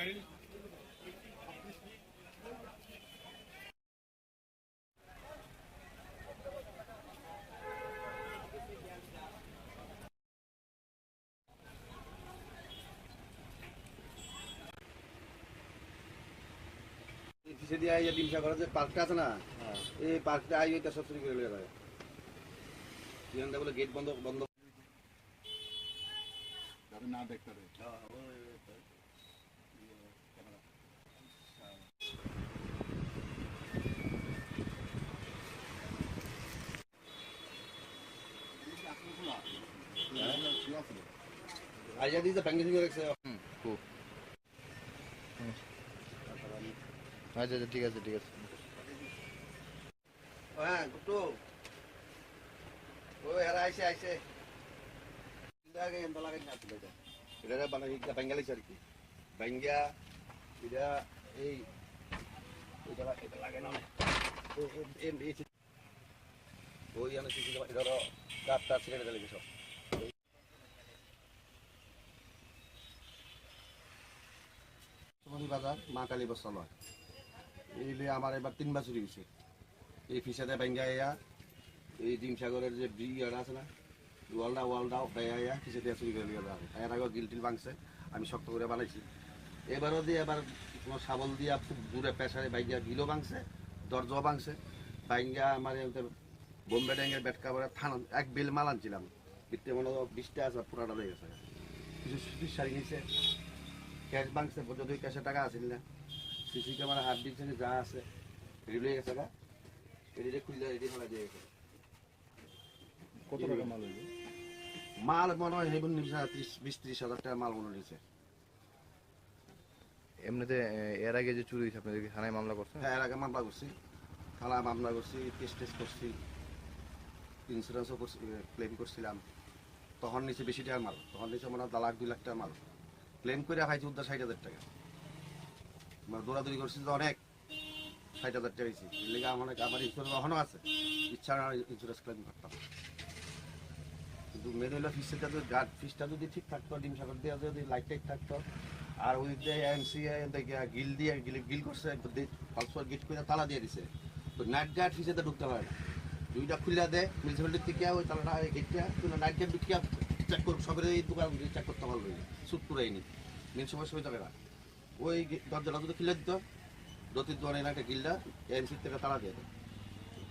পিছিয়ে দিয়ে আইয়া ডিমসা ঘরে যে পার্কটা আছে না, এই পার্কটা আই ওইটা সব চুরি করে লিয়ে যায়। এখানটা বলে গেট বন্ধ বন্ধ না দেখতে আইয়া দিয়ে ব্যাংকে থেকে রেখেছে। আচ্ছা আচ্ছা ঠিক আছে ঠিক আছে। হ্যাঁ গুট্টু, ও এরা আইসে আইসে আগে এনটা লাগাই না ছিল এটা, এটা বানাই বেঙ্গালিস আর কি। বেঙ্গা এটা এই এটা লাগে না ওই জানো কিছু ধরো রাত রাত ছেড়ে দিলে সব বাজার মা কালী বস্ত্রালয়। এই আমার এবার 3 বছর গেছে এই ফিসাতে বেঙ্গা ইয়া এই ডিমসাগরের যে ব্রিগেড আছে না, ওয়ালটা ফিসাতে চুরি করে নিয়ে যাবে। এর আগে গিলটিল ভাঙছে, আমি শক্ত করে বানাইছি। এবারও দিয়ে এবার কোনো শাবল দিয়া খুব দূরে পেশারে বাইঙ্গা গিলো ভাঙছে, দরজাও ভাঙছে। বাইঙ্গা আমার বোম্বে ড্যাঙ্গের ব্যাট কাপড়ে থানা এক বিল মাল আনছিলাম, বিটতে মনে হয় 20টা আছে, পুরাটা হয়ে গেছে। কিছু সুতির শাড়ি নিয়েছে, ক্যাশ ভাঙছে, যদি ক্যাশে টাকা আসেন না, সিসি ক্যামেরা হাত দিচ্ছে যা আছে রিলে গেছে না, এদিকে খুললে এদিকে ফেলা দিয়ে গেছে। কত টাকা মাল হইল? মাল মনে হয় হেবুন নিচ্ছে 20-30 হাজার টাকা মাল মনে নিচ্ছে। এমনিতে এর আগে যে চুরি হয়েছে আপনাদের থানায় মামলা করছেন? হ্যাঁ, এর আগে মামলা করছি, থানায় মামলা করছি, কেস করছি, ইন্স্যুরেন্সও করছি, ক্লেম করছিলাম। তখন নিচে বেশি টাকার মাল, তখন নিচে মনে হয় 1.5-2 লাখ টাকার মাল ক্লেম করে খাইছি উদ্ধার 60,000 টাকা। মানে দৌড়াদৌড়ি করছি তো অনেক, 60,000 টাকা হয়েছি। এর লেগে আমার ইন্স্যুরেন্স এখনও আছে, ইচ্ছা না ইন্স্যুরেন্স ক্লেম করতাম। কিন্তু মেন হইলো ফিসটা যদি ফিসটা যদি ঠিক থাকতো, ডিম সাগর দিয়ে যদি লাইট টাইট থাকতো, আর ওই যে এমসি গিল দিয়ে গিল করছে, ফালসুয়ার গেট করে তালা দিয়ে দিছে, তো নাইট গার্ড ফিসেতে ঢুকতে পারে না। দুইটা খুলে দেয় মিউনিসিপ্যালিটির থেকে, ওই তালাটা গেটটা কিন্তু নাইট গার্ড ঢুকিয়া চেক করব, সবের এই দোকান চেক করতে পারবে, সুট পুরাইনি মেন সময় সময় যাবে না। ওই দরজাটা যদি খুলে দিত, রতির দোকানে একটা গিলটা এমসির থেকে তালা দিয়ে দেয়,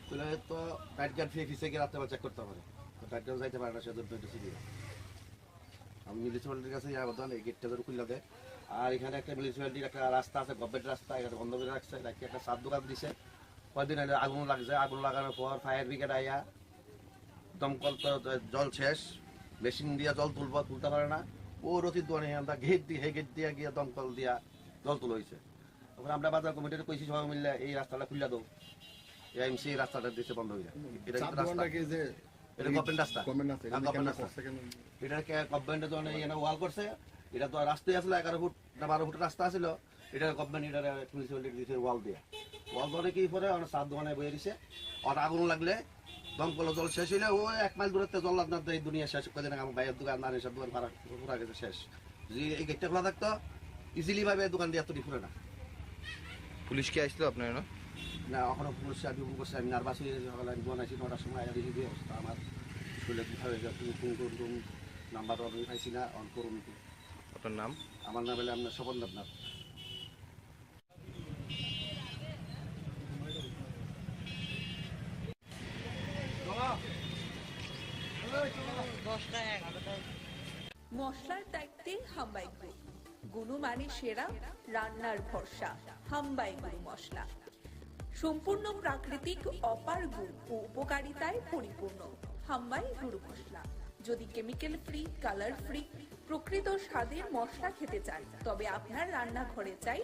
খুলে তো নাইট গার্ড ফিসে গিয়ে রাত্রে চেক করতে পারে, নাইট গার্ড যাইতে পারে না, সেজন্য এটা ছিল। আমি মিউনিসিপ্যালিটির কাছে যাবো, এই গেটটা ধরে খুলে দেয়। আর এখানে একটা মিউনিসিপ্যালিটির একটা রাস্তা আছে, গভর্নমেন্ট রাস্তা, এখানে বন্ধ করে রাখছে, একটা সাত দোকান দিছে। কয়েকদিন আগে আগুন লাগছে, আগুন লাগানোর পর ফায়ার ব্রিগেড আইয়া দমকল তো জল শেষ, মেশিন দিয়া জল তুলতে পারে না। ও রতির দোকানে গেট দিয়ে গেট দিয়ে গিয়ে দমকল দিয়া জল তুলো হয়েছে। তখন আমরা বাজার কমিটিতে কইছি সবাই মিললে এই রাস্তাটা খুলে দাও, এমসি রাস্তাটা দিচ্ছে বন্ধ হয়ে যায়। এটা গভর্নমেন্ট রাস্তা, এটা গভর্নমেন্টের জন্য ওয়াল করছে। এটা তো রাস্তায় আসলে 11 ফুট না 12 ফুট রাস্তা ছিল, এটা গভর্নমেন্ট এটা মিউনিসিপ্যালিটি দিয়েছে ওয়াল দিয়ে। ওয়াল ধরে কি পরে অনেক সাত দোকানে বয়ে দিছে। আর আগুন লাগলে দমকল জল শেষ হইলে ও 1 মাইল দূরত্বে জল লাগনা এই দুনিয়া শেষ করে দেন। আমার ভাইয়ের দোকান না এসব দোকান পুরা গেছে শেষ। যদি এই গেটটা খোলা থাকতো ইজিলি ভাবে দোকান দিয়ে এত ফুরে না। পুলিশ কি আসলো আপনার? না, এখনো পুলিশ আমি ফোন করছি, আমি নার্ভাস হয়ে গেছি। সকালে আমি বানাইছি 9টার সময় আয়া দেখি দিয়ে অবস্থা আমার শরীরে কোথাও হয়ে যায়। তুমি ফোন করুন, নাম্বার আমি পাইছি না, অন করুন। আপনার নাম? আমার নাম হলে আপনার স্বপন দেবনাথ। মশলার দায়িত্বে হাম্বাই গ্রুপ, গুণমানে সেরা, রান্নার ভরসা। হাম্বাই গুরু মশলা সম্পূর্ণ প্রাকৃতিক, অপার গুণ ও উপকারিতায় পরিপূর্ণ। হাম্বাই গুরু মশলা। যদি কেমিক্যাল ফ্রি, কালার ফ্রি, প্রকৃত স্বাদের মশলা খেতে চান, তবে আপনার রান্নাঘরে চাই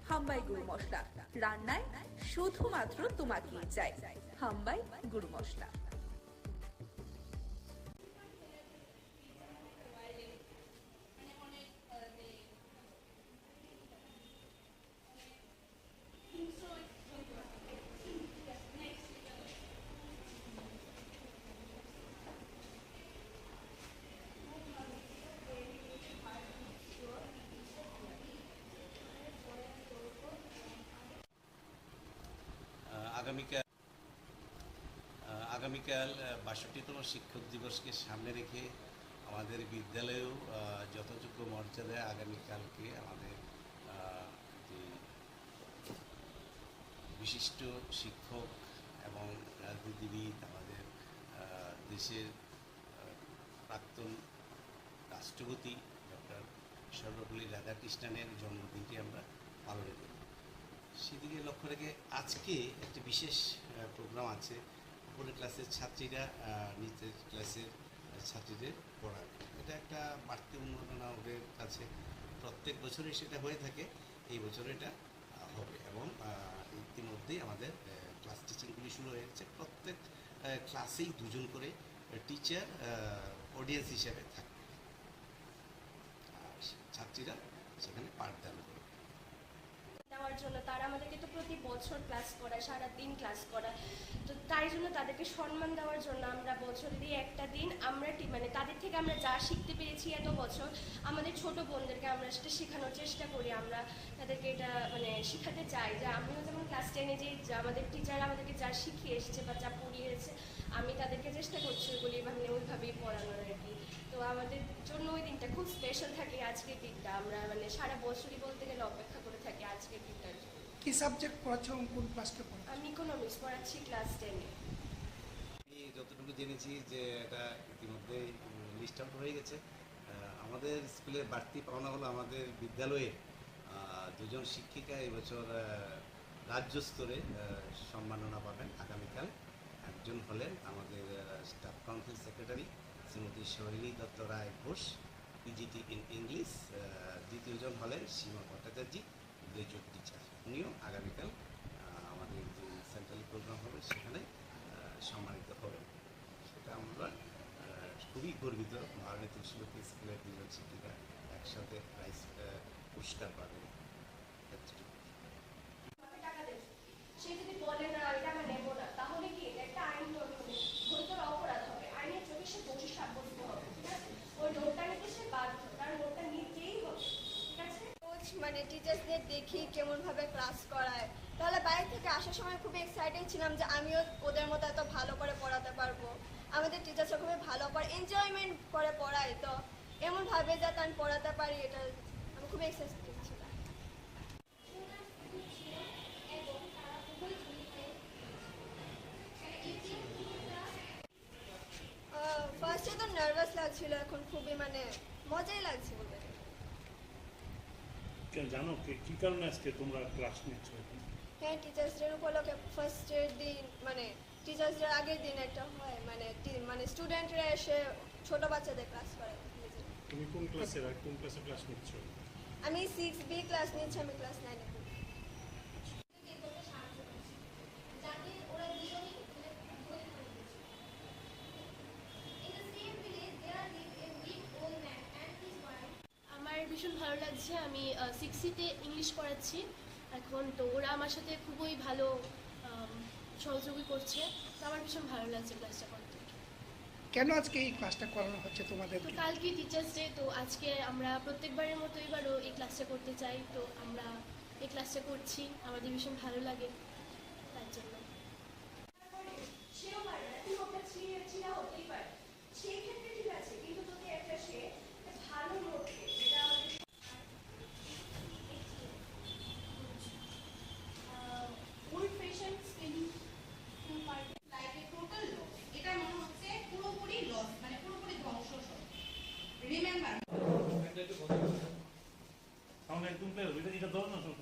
হাম্বাই গুরু মশলা। রান্নায় শুধুমাত্র তোমাকেই চাই হাম্বাই গুরু মশলা। আগামীকাল ৬২তম শিক্ষক দিবসকে সামনে রেখে আমাদের বিদ্যালয়েও যথাযোগ্য মর্যাদায় আগামীকালকে আমাদের যে বিশিষ্ট শিক্ষক এবং রাজনীতিবিদ, আমাদের দেশের প্রাক্তন রাষ্ট্রপতি ডক্টর সর্বপল্লী রাধাকৃষ্ণনের জন্মদিনটি আমরা পালন করি। সেদিকে লক্ষ্য রেখে আজকে একটি বিশেষ প্রোগ্রাম আছে। উপরের ক্লাসের ছাত্রীরা নিচের ক্লাসের ছাত্রীদের পড়াবে। এটা একটা বাড়তি উন্মাদনা ওদের কাছে, প্রত্যেক বছরই সেটা হয়ে থাকে, এই বছর এটা হবে। এবং ইতিমধ্যেই আমাদের ক্লাস টিচিংগুলি শুরু হয়ে গেছে। প্রত্যেক ক্লাসেই দুজন করে টিচার অডিয়েন্স হিসেবে থাকবে, আর ছাত্রীরা সেখানে পাঠদান করবে। দেওয়ার জন্য তারা আমাদেরকে তো প্রতি বছর ক্লাস করায়, সারা দিন ক্লাস করায়, তো তাই জন্য তাদেরকে সম্মান দেওয়ার জন্য আমরা বছরেরই একটা দিন আমরা মানে তাদের থেকে আমরা যা শিখতে পেরেছি এত বছর, আমাদের ছোট বোনদেরকে আমরা সেটা শেখানোর চেষ্টা করি। আমরা তাদেরকে এটা মানে শেখাতে চাই যে আমিও যেমন ক্লাস 10-এ যে আমাদের টিচার আমাদেরকে যা শিখিয়ে এসেছে বা যা পড়িয়েছে, আমি তাদেরকে চেষ্টা করছি ওইগুলি মানে ওইভাবেই পড়ানোর আর কি। তো আমাদের জন্য ওই দিনটা খুব স্পেশাল থাকে। আজকের দিনটা আমরা মানে সারা বছরই বলতে গেলে অপেক্ষা করে থাকি আজকের দিনটার জন্য। কি সাবজেক্ট পড়াচ্ছ এবং কোন ক্লাসটা পড়াচ্ছ? আমি ইকোনমিক্স পড়াচ্ছি ক্লাস 10-এ। আমি যতটুকু জেনেছি যে এটা ইতিমধ্যে লিস্ট আউট হয়ে গেছে। আমাদের স্কুলের বাড়তি পাওনা হলো আমাদের বিদ্যালয়ে দুজন শিক্ষিকা এবছর রাজ্য স্তরে সম্মাননা পাবেন আগামীকাল। একজন হলেন আমাদের staff council secretary Shrimati Sohini Dutta Roy Ghosh, PGT in English. দ্বিতীয়জন হলেন সীমা ভট্টাচার্য, গ্রাজুয়েট টিচার। উনিও আগামীকাল আমাদের যে সেন্ট্রাল প্রোগ্রাম হবে সেখানে সম্মানিত হবেন। সেটা আমরা খুবই গর্বিত। মহারানী তুলসীবতী স্কুলের দুজন শিক্ষিকা একসাথে প্রাইজ পুরস্কার পাবেন। সে যদি বলে না এটা আমরা নেবো না, তাহলে কি এটা একটা আইন গুরুতর অপরাধ হবে। আইনের চোখে সে দোষী সাব্যস্ত হবে, ঠিক আছে? ওই নোটটা নিতে সে বাধ্য, তার নোটটা নিতেই হবে, ঠিক আছে? মানে টিচার্সদের দেখি কেমনভাবে ক্লাস করায়, তাহলে বাইরে থেকে আসার সময় খুবই এক্সাইটেড ছিলাম যে আমিও ওদের মতো এত ভালো করে পড়াতে পারবো। আমাদের টিচার্সরা খুবই ভালো করে এনজয়মেন্ট করে পড়ায়, তো এমনভাবে যাতে আমি পড়াতে পারি এটা আমি খুবই এক্সাইটেড ছিলাম। ফার্স্টে তো নার্ভাস লাগছিল, এখন খুবই মানে মজাই লাগছে বলতে গেলে। জানো কি কারণে আজকে তোমরা ক্লাস নিচ্ছ? হ্যাঁ, টিচার্স ডে উপলক্ষে ফার্স্টের দিন মানে টিচার্স ডের আগের দিন একটা হয় মানে স্টুডেন্টরা এসে ছোট বাচ্চাদের ক্লাস করে। তুমি কোন ক্লাসের আর কোন ক্লাসে ক্লাস নিচ্ছ? আমি 6B ক্লাস নিচ্ছি, আমি ক্লাস 9-এ পড়ি। আমার ভীষণ ভালো লাগছে। আমি 6C-তে ইংলিশ পড়াচ্ছি এখন, তো ওরা আমার সাথে খুবই ভালো সহযোগী করছে, তো আমার ভীষণ ভালো লাগছে ক্লাসটা করতে। কেন আজকে এই ক্লাসটা করানো হচ্ছে তোমাদের? তো কালকে টিচার্স ডে, তো আজকে আমরা প্রত্যেকবারের মতো এবারও এই ক্লাসটা করতে চাই, তো আমরা এই ক্লাসটা করছি, আমাদের ভীষণ ভালো লাগে তার জন্য। আমাকে একদম এটা ধর না সব।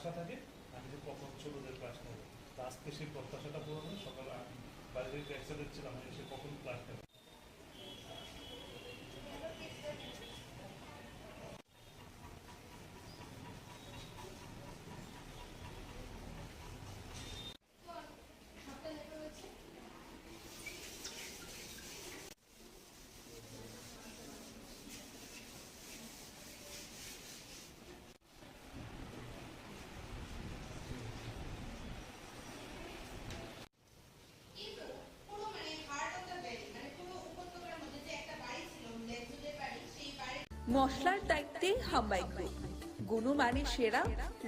আশা থাকে আমি যে কখন ছোটদের ক্লাস নেব, তো আজকে সেই প্রত্যাশাটা পূরণ হয়ে সকালে আমি বাইরে থেকে এক্সাইটেড ছিলাম আমি সে কখন ক্লাস নেব। মশলার দায়িত্বে হাম্বাই গ্রুপ। গুণমানে সেরা,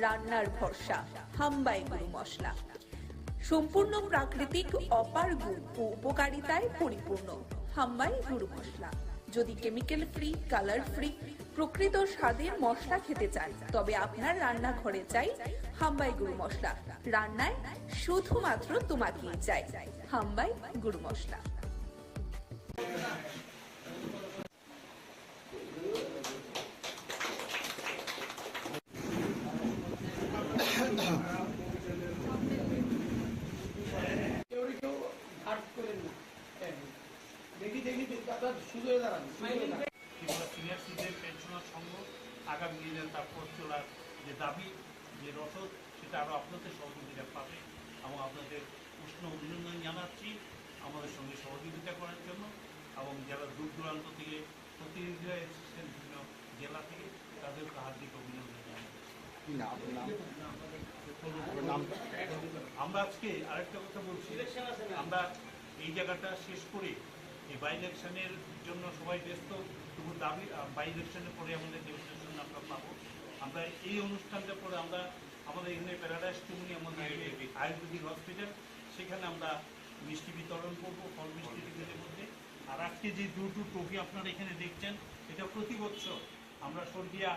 রান্নার ভরসা হাম্বাই গুরু মশলা। সম্পূর্ণ প্রাকৃতিক, অপার গুণ ও উপকারিতায় পরিপূর্ণ হাম্বাই গুরু মশলা। যদি কেমিক্যাল ফ্রি, কালার ফ্রি, প্রকৃত স্বাদের মশলা খেতে চান, তবে আপনার রান্নাঘরে চাই হাম্বাই গুরু মশলা। রান্নায় শুধুমাত্র তোমাকেই চাই হাম্বাই গুরু মশলা। সিনিয়র সিটিজেন পেনশনার সংঘ আগামী দিনে তার পথ চলার যে দাবি, যে রসদ, সেটা আরও আপনাদের সহযোগিতা পাবে এবং আপনাদের উষ্ণ অভিনন্দন জানাচ্ছি আমাদের সঙ্গে সহযোগিতা করার জন্য। এবং যারা দূর দূরান্ত থেকে প্রতিনিধিরা এসেছেন বিভিন্ন জেলা থেকে, তাদেরকে হার্দিক অভিনন্দন জানাচ্ছি। আমরা আজকে আরেকটা কথা বলছি, আমরা এই জায়গাটা শেষ করে এই বাই ইলেকশনের জন্য সবাই ব্যস্ত, তবু দাবি বাই ইলেকশনের পরে আমাদের ডেপুটেশন আমরা পাবো। আমরা এই অনুষ্ঠানটা পরে আমরা আমাদের এখানে প্যারাডাইস টুমনি আমাদের আয়ুর্বেদিক হসপিটাল, সেখানে আমরা মিষ্টি বিতরণ করবো, ফল মিষ্টি টিফিনের মধ্যে। আর আজকে যে দুটো ট্রফি আপনারা এখানে দেখছেন, এটা প্রতি বছর আমরা স্বর্গীয়া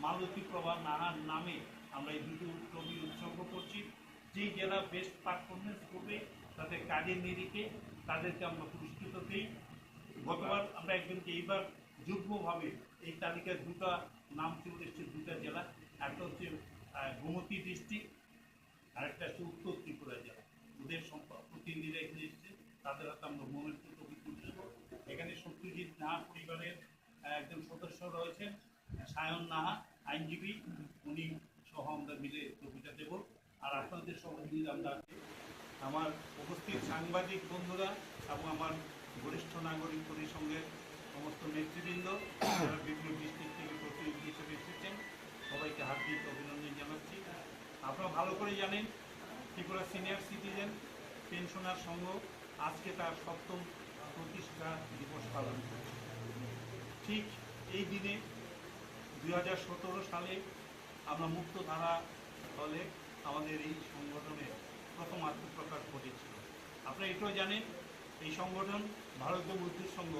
মালতী প্রভা নাহার নামে আমরা এই দুটো ট্রফি উৎসর্গ করছি। যেই জেলা বেস্ট পারফরমেন্স করবে তাদের কাজের নিরিখে তাদেরকে আমরা পুরস্কৃত দিই। গতবার আমরা একজনকে, এইবার যুগ্মভাবে এই তালিকায় দুটো নাম চলে এসছে, দুটা জেলা। একটা হচ্ছে গোমতী ডিস্ট্রিক্ট, আরেকটা হচ্ছে উত্তর ত্রিপুরা জেলা। ওদের প্রতিনিধিরা এখানে এসছে, তাদের হাতে আমরা মোমেন্টো ট্রফি তুলে দেব। এখানে সত্যজিৎ নাহা পরিবারের একজন সদস্য রয়েছেন, সায়ন নাহা আইনজীবী, উনি সহ আমরা মিলে ট্রফিটা দেব। আর আপনাদের সহযোগিতা আমরা, আমার উপস্থিত সাংবাদিক বন্ধুরা এবং আমার বরিষ্ঠ নাগরিক পরিসংঘের সমস্ত নেতৃবৃন্দ, যারা বিভিন্ন ডিস্ট্রিক্ট থেকে প্রতিনিধি হিসেবে এসেছেন, সবাইকে হার্দিক অভিনন্দন জানাচ্ছি। আপনারা ভালো করে জানেন, ত্রিপুরা সিনিয়র সিটিজেন পেনশনার সংঘ আজকে তার ৭ম প্রতিষ্ঠা দিবস পালন করছে। ঠিক এই দিনে 2017 সালে আমরা মুক্তধারা দলে আমাদের এই সংগঠনের প্রথম আত্মপ্রকাশ ঘটেছিল। আপনারা এটাও জানেন, এই সংগঠন ভারতীয় বুদ্ধির সংঘ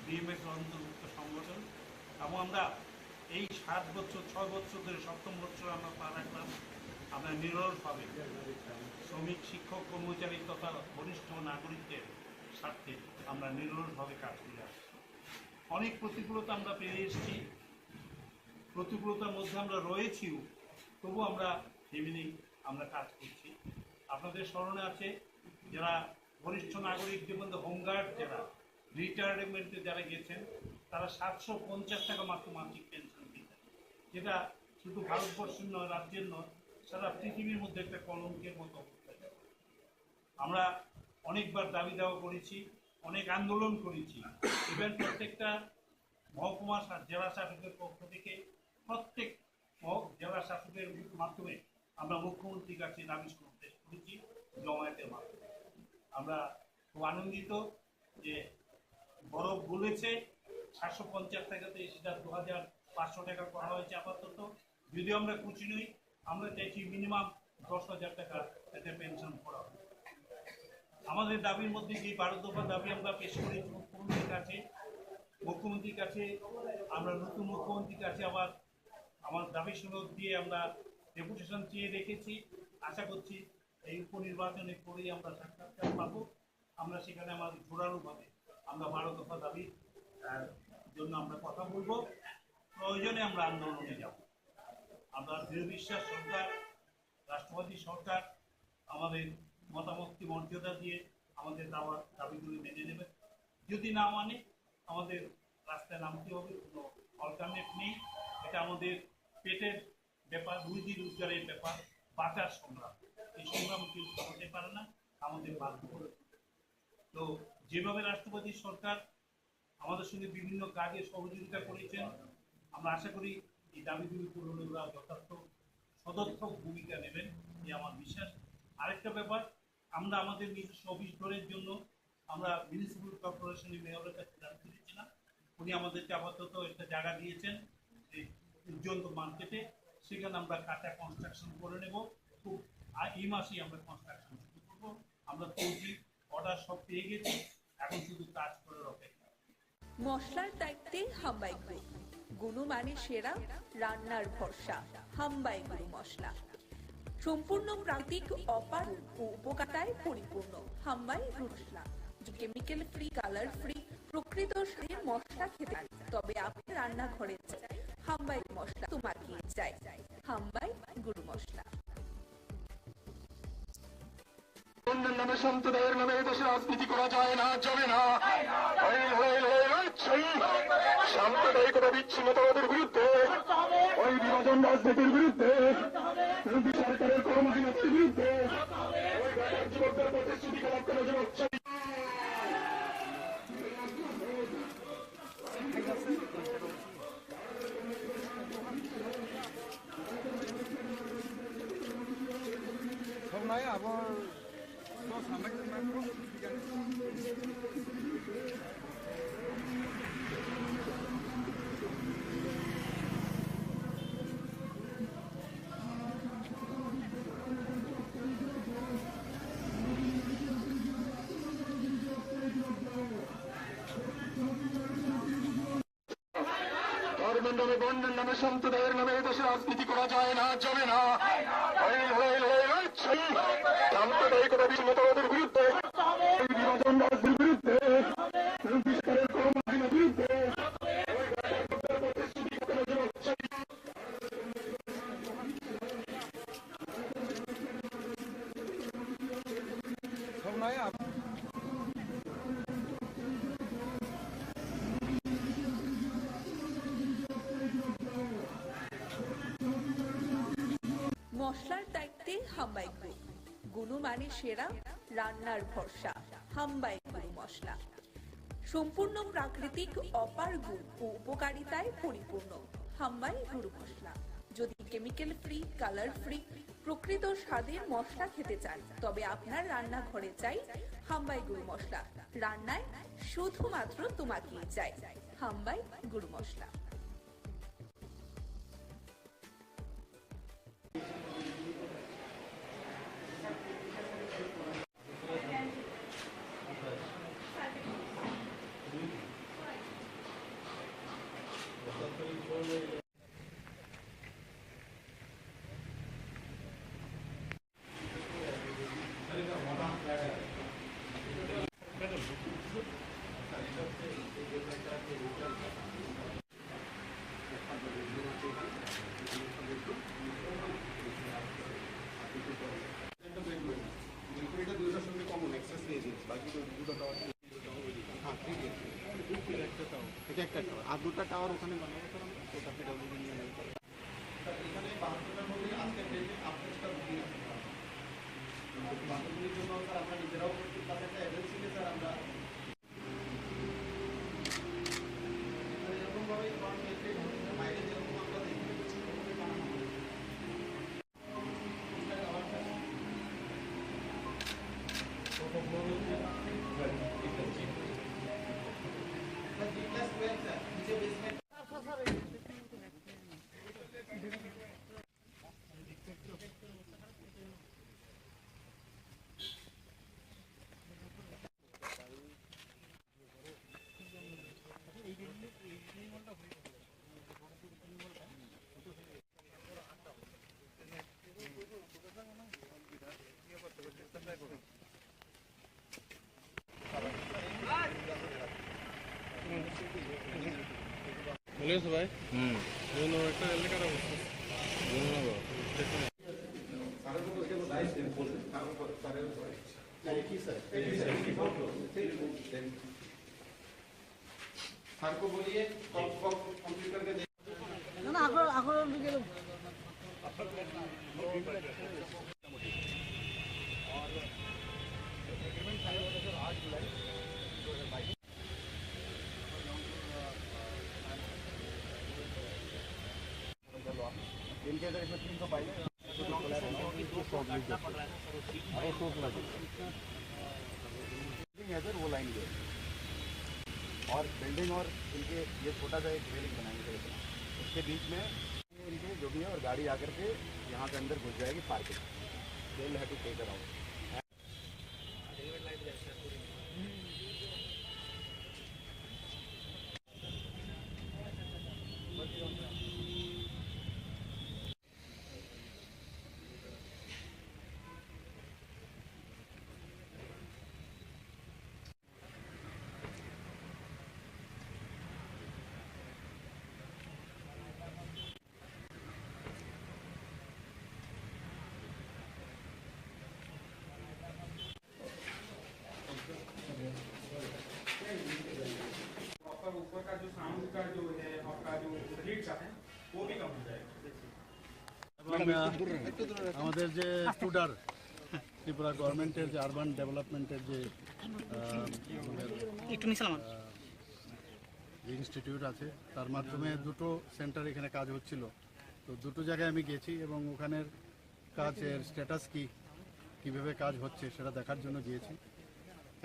বিএমএস অন্তর্ভুক্ত সংগঠন, এবং আমরা এই 7 বছর 6 বছর ধরে 7ম বছর আমরা পা রাখলাম। আমরা নিরলসভাবে শ্রমিক, শিক্ষক, কর্মচারী তথা বরিষ্ঠ নাগরিকদের স্বার্থে আমরা নিরলসভাবে কাজ করে আসছি। অনেক প্রতিকূলতা আমরা পেয়ে এসেছি, প্রতিকূলতার মধ্যে আমরা রয়েছিও, তবু আমরা এমনি আমরা কাজ করছি। আপনাদের স্মরণে আছে, যারা বরিষ্ঠ নাগরিকদের মধ্যে হোমগার্ড, যারা রিটায়ারমেন্টে যারা গেছেন, তারা 750 টাকা মাত্র মাসিক পেনশন দিতেন, যেটা শুধু ভারতবর্ষের নয়, রাজ্যের নয়, সারা পৃথিবীর মধ্যে একটা কলঙ্কের মতো অবস্থা। আমরা অনেকবার দাবি দেওয়া করেছি, অনেক আন্দোলন করেছি। ইভেন প্রত্যেকটা মহকুমা জেলা শাসকের পক্ষ থেকে প্রত্যেক জেলা শাসকের মাধ্যমে আমরা মুখ্যমন্ত্রীর কাছে দাবি করতে করেছি, জমায়েতের মাধ্যমে। আমরা খুব আনন্দিত যে বরফ গলেছে, 750 টাকাতে সেটা 2500 টাকা করা হয়েছে আপাতত। যদিও আমরা খুশি নই, আমরা চাইছি মিনিমাম 10,000 টাকা এতে পেনশন করা হবে। আমাদের দাবির মধ্যে যে 12 দফা দাবি আমরা পেশ করেছি মুখ্যমন্ত্রীর কাছে, আমরা নতুন মুখ্যমন্ত্রীর কাছে আবার আমার দাবি সনদ দিয়ে আমরা ডেপুটেশন চেয়ে রেখেছি। আশা করছি এই উপনির্বাচনে করেই আমরা সাক্ষাৎকার পাবো। আমরা সেখানে আমাদের জোরালোভাবে আমরা 12 দফা দাবির জন্য আমরা কথা বলবো, প্রয়োজনে আমরা আন্দোলনে যাব। আমরা দৃঢ় বিশ্বাস সরকার রাষ্ট্রবাদী সরকার আমাদের মতামতকে মর্যাদা দিয়ে আমাদের দাবিগুলি মেনে নেবে। যদি না মানে আমাদের রাস্তায় নামতে হবে, কোনো অল্টারনেট নেই। এটা আমাদের পেটের ব্যাপার, রুজি রোজগারের ব্যাপার, বাঁচার সংগ্রাম। এই সংগ্রাম কেউ হতে পারে না, আমাদের বাধ্য করে। তো যেভাবে রাষ্ট্রপতি সরকার আমাদের সঙ্গে বিভিন্ন কাজে সহযোগিতা করেছেন, আমরা আশা করি এই দাবিগুলি পূরণে ওরা যথার্থ সদর্থক ভূমিকা নেবেন, এই আমার বিশ্বাস। আরেকটা ব্যাপার, আমরা আমাদের নিজস্ব অফিস ঘরের জন্য আমরা মিউনিসিপ্যাল কর্পোরেশনের মেয়রের কাছে জানতে চেয়েছিলাম। উনি আমাদেরকে আপাতত একটা জায়গা দিয়েছেন উজ্জ্বল মার্কেটে, সেখানে আমরা কাঁচা কনস্ট্রাকশন করে নেব। খুব এই মাসেই আমরা কনস্ট্রাকশন শুরু করবো। আমরা তৈরি অর্ডার সব পেয়ে গেছি, এখন শুধু কাজ করে অপেক্ষা। মশলার দায়িত্বে হাম্বাই গ্রুপ, গুণমানে সেরা, রান্নার ভরসা। হাম্বাই গুরু মশলা সম্পূর্ণ প্রাকৃতিক, অপার ও উপকারিতায় পরিপূর্ণ। হাম্বাই গুরু মশলা কেমিক্যাল ফ্রি, কালার ফ্রি, প্রকৃত স্বাদের মশলা খেতে চান তবে আপনি রান্নাঘরে চাই হাম্বাই মশলা তোমাকে চাই। হাম্বাই গুরু মশলা। অন্যের নামে সম্প্রদায়ের নামে দেশে রাজনীতি করা যায় না, যাবে না। সাম্প্রদায়িকতা, বিচ্ছিন্নতাবাদের বিরুদ্ধে, ওই বিভাজন রাজনীতির বিরুদ্ধে, সরকারের কর্মহীনতার বিরুদ্ধে, ওই বেকার যুবকদের প্রতিশ্রুতি খেলাপ করে যুবক ধর্মের নামে, বর্ণের নামে, সম্প্রদায়ের নামে দেশে রাজনীতি করা যায় না, যাবে না। সাম্প্রদায়িকতা, বিচ্ছিন্নতাবাদের বিরুদ্ধে, বিভাজন রাজনীতির বিরুদ্ধে, সরকারের কর্মহীনতার বিরুদ্ধে, মশলার দায়িত্বে হাম্বাই গ্রুপ, গুণমানে সেরা, রান্নার ভরসা। হাম্বাই গুরু মশলা সম্পূর্ণ প্রাকৃতিক, অপার গুণ ও উপকারিতায় পরিপূর্ণ। হাম্বাই গুরু মশলা যদি কেমিক্যাল ফ্রি, কালার ফ্রি, প্রকৃত স্বাদের মশলা খেতে চান তবে আপনার রান্নাঘরে চাই হাম্বাই গুরু মশলা। রান্নায় শুধুমাত্র তোমাকেই চাই। হাম্বাই গুরু মশলা। আর দুটা টাওয়ার ওখানে বানাবো, ওটা পিডব্লিউডি নিয়ে নেব। এখানে 72টার মধ্যে আজকে ডেটে আপডেটটা বুকিং আছে। 72টার জন্য স্যার আমরা নিজেরাও করছি, প্লাস একটা এজেন্সিকে স্যার আমরা এরকমভাবে বাইরে যেরকম আমরা দেখি বানানো হবে। ভাই একটা এলাকার অবস্থা इनके अगर इसमें 300 पाई है सर वो लाइन ये और बिल्डिंग और इनके ये छोटा सा एक रेलिंग बनाएंगे उसके बीच में इनके जो भी है और गाड़ी आकर के यहाँ के अंदर घुस जाएगी parking they will have to take around ऊपर का जो साउंड का जो है आपका जो रीड का है वो भी कम हो जाएगा। আমাদের যে টুডার ত্রিপুরা গভর্নমেন্টের যে আরবান ডেভেলপমেন্টের যে ইনস্টিটিউট আছে তার মাধ্যমে দুটো সেন্টার এখানে কাজ হচ্ছিল। তো দুটো জায়গায় আমি গেছি এবং ওখানের কাজের স্ট্যাটাস কি কীভাবে কাজ হচ্ছে সেটা দেখার জন্য গিয়েছি।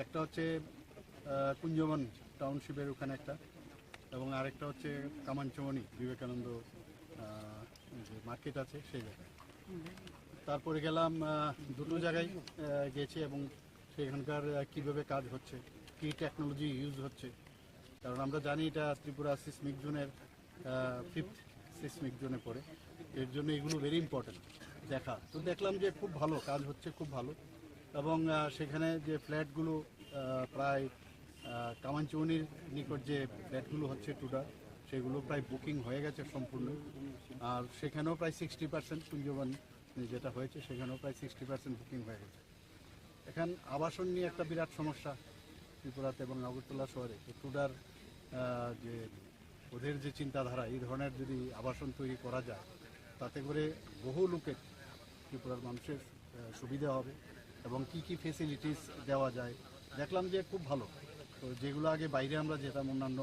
একটা হচ্ছে কুঞ্জবন টাউনশিপের ওখানে একটা এবং আরেকটা হচ্ছে কামানচমনি বিবেকানন্দ যে মার্কেট আছে সেই জায়গায়। তারপরে গেলাম দুটো জায়গায় গেছি এবং সেখানকার কীভাবে কাজ হচ্ছে, কী টেকনোলজি ইউজ হচ্ছে, কারণ আমরা জানি এটা ত্রিপুরা সিসমিক জোনের 5th সিসমিক জোনে পড়ে, এর জন্য এগুলো ভেরি ইম্পর্টেন্ট দেখা। তো দেখলাম যে খুব ভালো কাজ হচ্ছে, খুব ভালো। এবং সেখানে যে ফ্ল্যাটগুলো প্রায় কামানচৌনির নিকট যে ফ্ল্যাটগুলো হচ্ছে টুডা সেগুলো প্রায় বুকিং হয়ে গেছে সম্পূর্ণ। আর সেখানেও প্রায় 60% কুঞ্জবন যেটা হয়েছে সেখানেও প্রায় 60% বুকিং হয়ে গেছে। এখন আবাসন নিয়ে একটা বিরাট সমস্যা ত্রিপুরাতে এবং আগরতলা শহরে। তো টুডার যে ওদের যে চিন্তাধারা, এই ধরনের যদি আবাসন তৈরি করা যায় তাতে করে বহু লোকের ত্রিপুরার মানুষের সুবিধা হবে এবং কি কি ফেসিলিটিস দেওয়া যায় দেখলাম যে খুব ভালো। তো যেগুলো আগে বাইরে আমরা যেতাম, অন্যান্য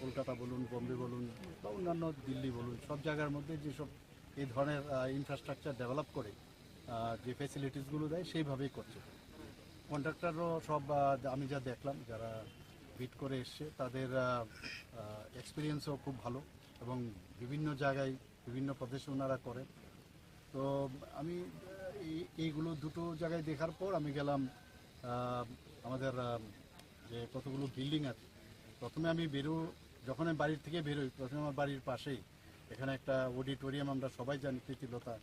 কলকাতা বলুন, বম্বে বলুন বা অন্যান্য দিল্লি বলুন, সব জায়গার মধ্যে যেসব এই ধরনের ইনফ্রাস্ট্রাকচার ডেভেলপ করে যে ফেসিলিটিসগুলো দেয় সেইভাবেই করছে। কন্ট্রাক্টরও সব আমি যা দেখলাম যারা বিট করে এসছে তাদের এক্সপিরিয়েন্সও খুব ভালো এবং বিভিন্ন জায়গায় বিভিন্ন প্রদেশে ওনারা করেন। তো আমি এইগুলো দুটো জায়গায় দেখার পর আমি গেলাম আমাদের যে কতগুলো বিল্ডিং আছে। প্রথমে আমি যখন আমি বাড়ির থেকে বেরোই, প্রথমে আমার বাড়ির পাশেই এখানে একটা অডিটোরিয়াম আমরা সবাই জানি, প্রীতিলতা।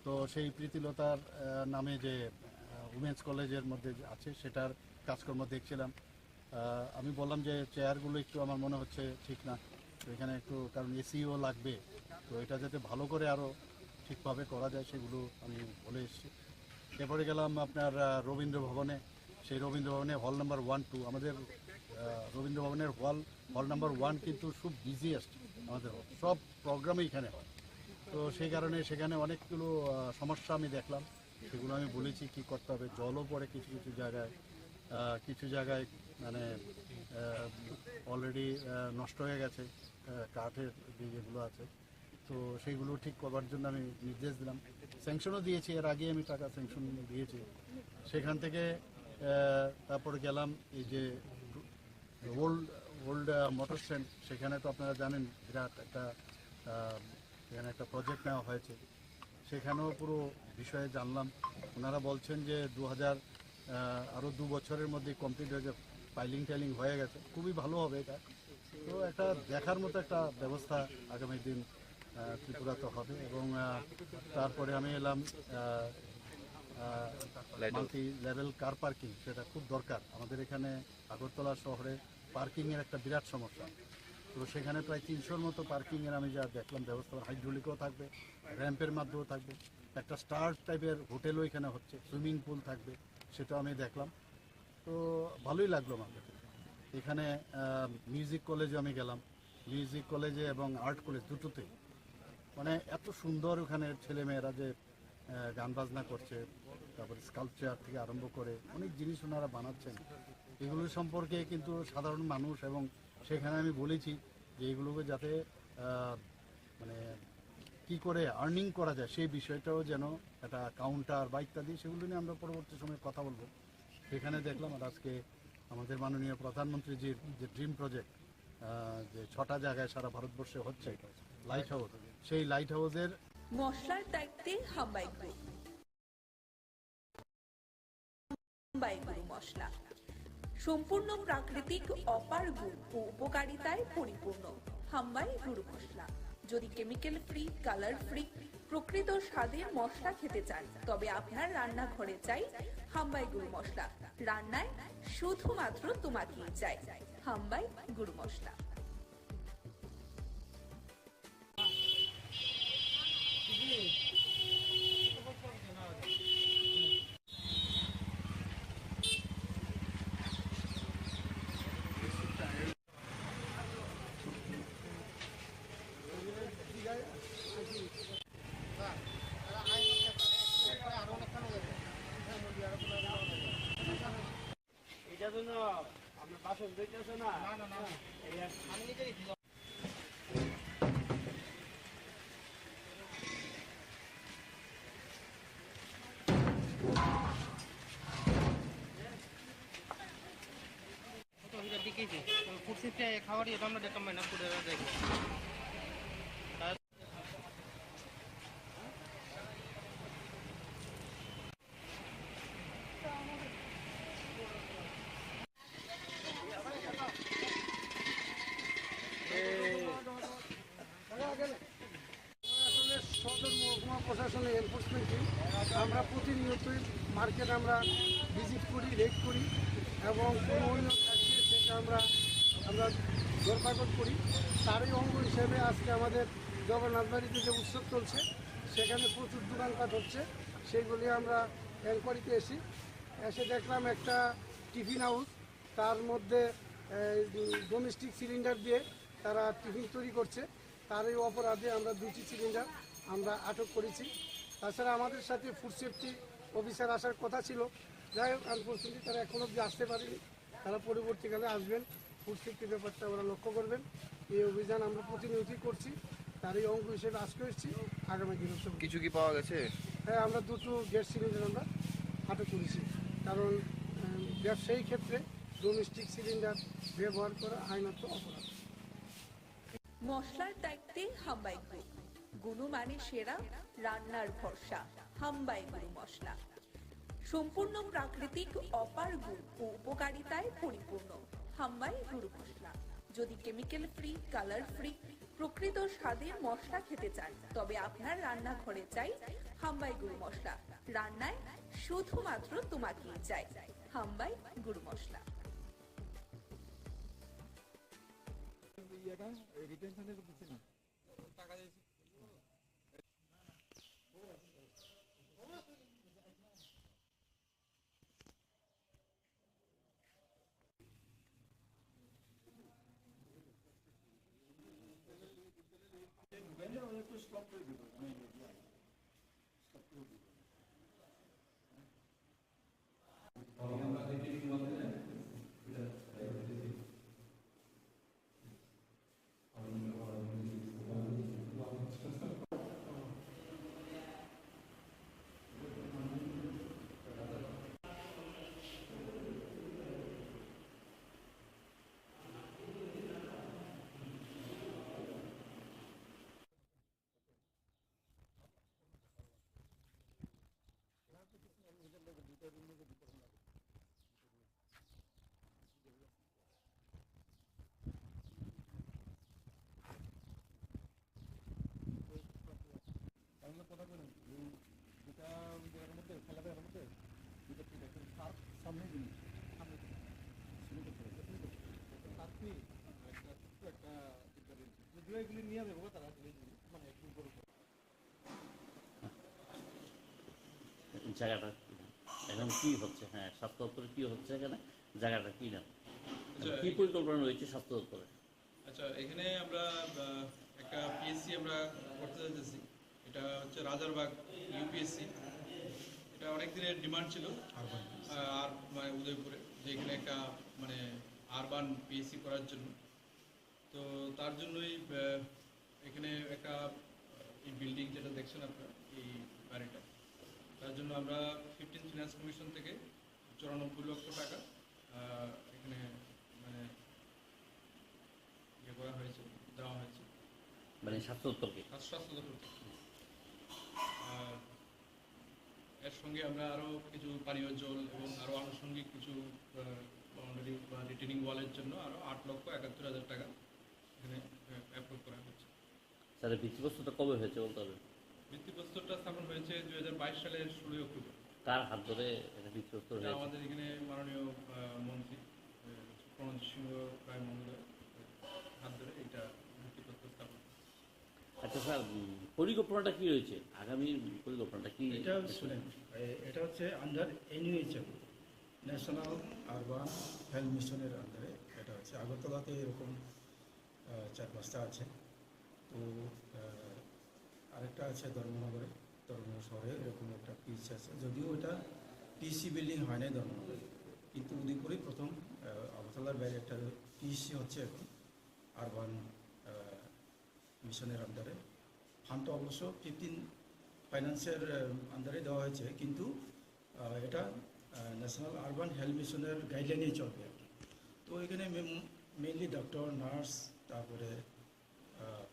তো সেই প্রীতিলতার নামে যে উমেন্স কলেজের মধ্যে আছে সেটার কাজকর্ম দেখছিলাম। আমি বললাম যে চেয়ারগুলো একটু আমার মনে হচ্ছে ঠিক না, তো এখানে একটু, কারণ এসিও লাগবে, তো এটা যাতে ভালো করে আরও ঠিকভাবে করা যায় সেগুলো আমি বলে এসেছি। এরপরে গেলাম আপনার রবীন্দ্র ভবনে। সেই রবীন্দ্র ভবনে হল নাম্বার 1, 2 আমাদের রবীন্দ্র ভবনের হল নাম্বার 1 কিন্তু খুব বিজিয়েস্ট আমাদের, সব প্রোগ্রামই এখানে হয়। তো সেই কারণে সেখানে অনেকগুলো সমস্যা আমি দেখলাম, সেগুলো আমি বলেছি কি করতে হবে। জলও পড়ে কিছু কিছু জায়গায় মানে অলরেডি নষ্ট হয়ে গেছে কাঠের যেগুলো আছে, তো সেইগুলো ঠিক করবার জন্য আমি নির্দেশ দিলাম। স্যাংশনও দিয়েছি, এর আগে আমি টাকা স্যাংশন দিয়েছি। সেখান থেকে তারপরে গেলাম এই যে ওল্ড মোটর স্ট্যান্ড, সেখানে তো আপনারা জানেন বিরাট একটা এখানে একটা প্রজেক্ট নেওয়া হয়েছে, সেখানেও পুরো বিষয়ে জানলাম। ওনারা বলছেন যে আরও 2 বছরের মধ্যে কমপ্লিট হয়ে যাবে, টাইলিং হয়ে গেছে, খুবই ভালো হবে এটা। তো একটা দেখার মতো একটা ব্যবস্থা আগামী দিন ত্রিপুরাতে হবে। এবং তারপরে আমি এলাম মাল্টি লেভেল কার পার্কিং, সেটা খুব দরকার আমাদের এখানে আগরতলা শহরে। পার্কিংয়ের একটা বিরাট সমস্যা, তো সেখানে প্রায় 300-র মতো পার্কিংয়ের আমি যা দেখলাম ব্যবস্থা, হাইড্রোলিকও থাকবে, র্যাম্পের মাধ্যমেও থাকবে, একটা স্টার টাইপের হোটেলও এখানে হচ্ছে, সুইমিং পুল থাকবে, সেটা আমি দেখলাম। তো ভালোই লাগলো আমার কাছে। এখানে মিউজিক কলেজে আমি গেলাম, মিউজিক কলেজে এবং আর্ট কলেজ দুটোতেই মানে এত সুন্দর ওখানে ছেলেমেয়েরা যে গান বাজনা করছে, তারপরে স্কাল্পচার থেকে আরম্ভ করে অনেক জিনিস ওনারা বানাচ্ছেন। এগুলো সম্পর্কে কিন্তু সাধারণ মানুষ, এবং সেখানে আমি বলেছি যে এগুলোকে যাতে মানে কি করে আর্নিং করা যায় সেই বিষয়টাও যেন একটা কাউন্টার বা ইত্যাদি, সেগুলো নিয়ে আমরা পরবর্তী সময়ে কথা বলবো। সেখানে দেখলাম আর আজকে আমাদের মাননীয় প্রধানমন্ত্রীজির যে ড্রিম প্রজেক্ট, যে 6টা জায়গায় সারা ভারতবর্ষে হচ্ছে লাইট হাউস, সেই লাইট হাউসের মশলার দায়িত্বে হাম্বাই গ্রুপ। হাম্বাই গুরু মশলা সম্পূর্ণ প্রাকৃতিক, অপার গুণ ও উপকারিতায় পরিপূর্ণ। হাম্বাই গুরু মশলা। যদি কেমিক্যাল ফ্রি, কালার ফ্রি, প্রকৃত স্বাদের মশলা খেতে চান, তবে আপনার রান্নাঘরে চাই হাম্বাই গুরু মশলা। রান্নায় শুধুমাত্র তোমাকেই চাই হাম্বাই গুরু মশলা। খাওয়ার আমরা দেখতাম না সদর মহকুমা প্রশাসনের এনফোর্সমেন্ট টিম আমরা প্রতিনিয়তই মার্কেট আমরা ভিজিট করি, রেড করি, এবং কোনো অনিয়ম থাকছে সেটা আমরা ধরপাকড় করি। তারই অঙ্গ হিসেবে আজকে আমাদের জগন্নাথবাড়িতে যে উৎসব চলছে সেখানে প্রচুর দোকানপাট হচ্ছে, সেইগুলি আমরা এনকোয়ারিতে এসে দেখলাম একটা টিফিন হাউস, তার মধ্যে ডোমেস্টিক সিলিন্ডার দিয়ে তারা টিফিন তৈরি করছে। তারই অপরাধে আমরা 2টি সিলিন্ডার আমরা আটক করেছি। তাছাড়া আমাদের সাথে ফুড সেফটি অফিসার আসার কথা ছিল, যাই হোক আনফর্চুনেটলি তারা এখনও অবধি আসতে পারেনি। তারা পরবর্তীকালে আসবেন, ফুড সেফটি ব্যাপারটা ওরা লক্ষ্য করবেন। এই অভিযান আমরা প্রতিনিয়তই করছি, তারই অঙ্গ হিসেবে আজকে এসেছি, আগামী দিন কিছু কি পাওয়া গেছে? হ্যাঁ, আমরা 2টো গ্যাস সিলিন্ডার আমরা আটক করেছি, কারণ ব্যবসায়ী ক্ষেত্রে ডোমেস্টিক সিলিন্ডার ব্যবহার করা আইনত অপরাধ। মশলার দায়িত্বে হাম্বাই গ্রুপ। গুণমানে সেরা, রান্নার ভরসা হাম্বাই গুরু মশলা। সম্পূর্ণ প্রাকৃতিক, অপার গুণ ও উপকারিতায় পরিপূর্ণ হাম্বাই গুরু মশলা। যদি কেমিক্যাল ফ্রি, কালার ফ্রি, প্রকৃত স্বাদের মশলা খেতে চান, তবে আপনার রান্নাঘরে চাই হাম্বাই গুরু মশলা। রান্নায় শুধুমাত্র তোমাকেই চাই হাম্বাই গুরু মশলা। জায়গাটা এখন কি হচ্ছে? হ্যাঁ, স্বাস্থ্য দপ্তরে কি হচ্ছে এখানে? জায়গাটা কি না? আচ্ছা, কি পরিকল্পনা রয়েছে স্বাস্থ্য দপ্তরে? আচ্ছা, এখানে আমরা একটা পিএসসি আমরা করতে যাচ্ছি। এটা হচ্ছে রাজারবাগ ইউপিএসসি। এটা অনেক দিনের ডিমান্ড ছিল আর মানে উদয়পুরে, যে এখানে একটা মানে আরবান পিএসসি করার জন্য। তো তার জন্যই এখানে একটা এই বিল্ডিং যেটা দেখছেন আপনারা, এই বাড়িটা, তার জন্য আমরা 15 ফিনান্স কমিশন থেকে 94 লক্ষ টাকা এখানে মানে ইয়ে করা হয়েছে, দেওয়া হয়েছে মানে স্বাস্থ্য দপ্তরকে। স্বাস্থ্য দপ্তর থেকে। আর এর সঙ্গে আমরা আরও কিছু পানীয় জল এবং আরও আনুষঙ্গিক কিছু বাউন্ডারি বা রিটেনিং ওয়ালের জন্য আরও 8,71,000 টাকা এখানে অ্যাপ্রুভ করা হয়েছে। স্যার, ভিত্তিপ্রস্তরটা কবে হয়েছে বলতে হবে? ভিত্তিপ্রস্তরটা স্থাপন হয়েছে 2022 সালের 16 অক্টোবর। কার হাত ধরে এটা ভিত্তিপ্রস্তর এটা হয়েছে? আমাদের এখানে মাননীয় মন্ত্রী প্রণজিৎ সিংহ রায় মহোদয় হাত ধরে এটা ভিত্তিপ্রস্তর স্থাপন। আচ্ছা স্যার, পরিকল্পনাটা কি রয়েছে? আগামী পরিকল্পনাটা কি? এটা শুনেন, এটা হচ্ছে under NUHM, national urban health মিশনের আন্ডারে। এটা হচ্ছে আগরতলাতে এরকম 4-5টা আছে। তো আরেকটা আছে ধর্মনগরে, ধর্মনগর শহরে এরকম একটা পিচ আছে। যদিও এটা পিসি বিল্ডিং হয় নাই ধর্মনগরে, কিন্তু উদয়পুরে প্রথম আগরতলার বাইরে একটা পিসি হচ্ছে এখন আরবান মিশনের আন্ডারে। ফান্ডটা অবশ্য 15 ফাইন্যান্সের আন্ডারে দেওয়া হয়েছে, কিন্তু এটা ন্যাশনাল আরবান হেলথ মিশনের গাইডলাইনেই চলবে আর কি। তো এখানে মেইনলি ডক্টর, নার্স, তারপরে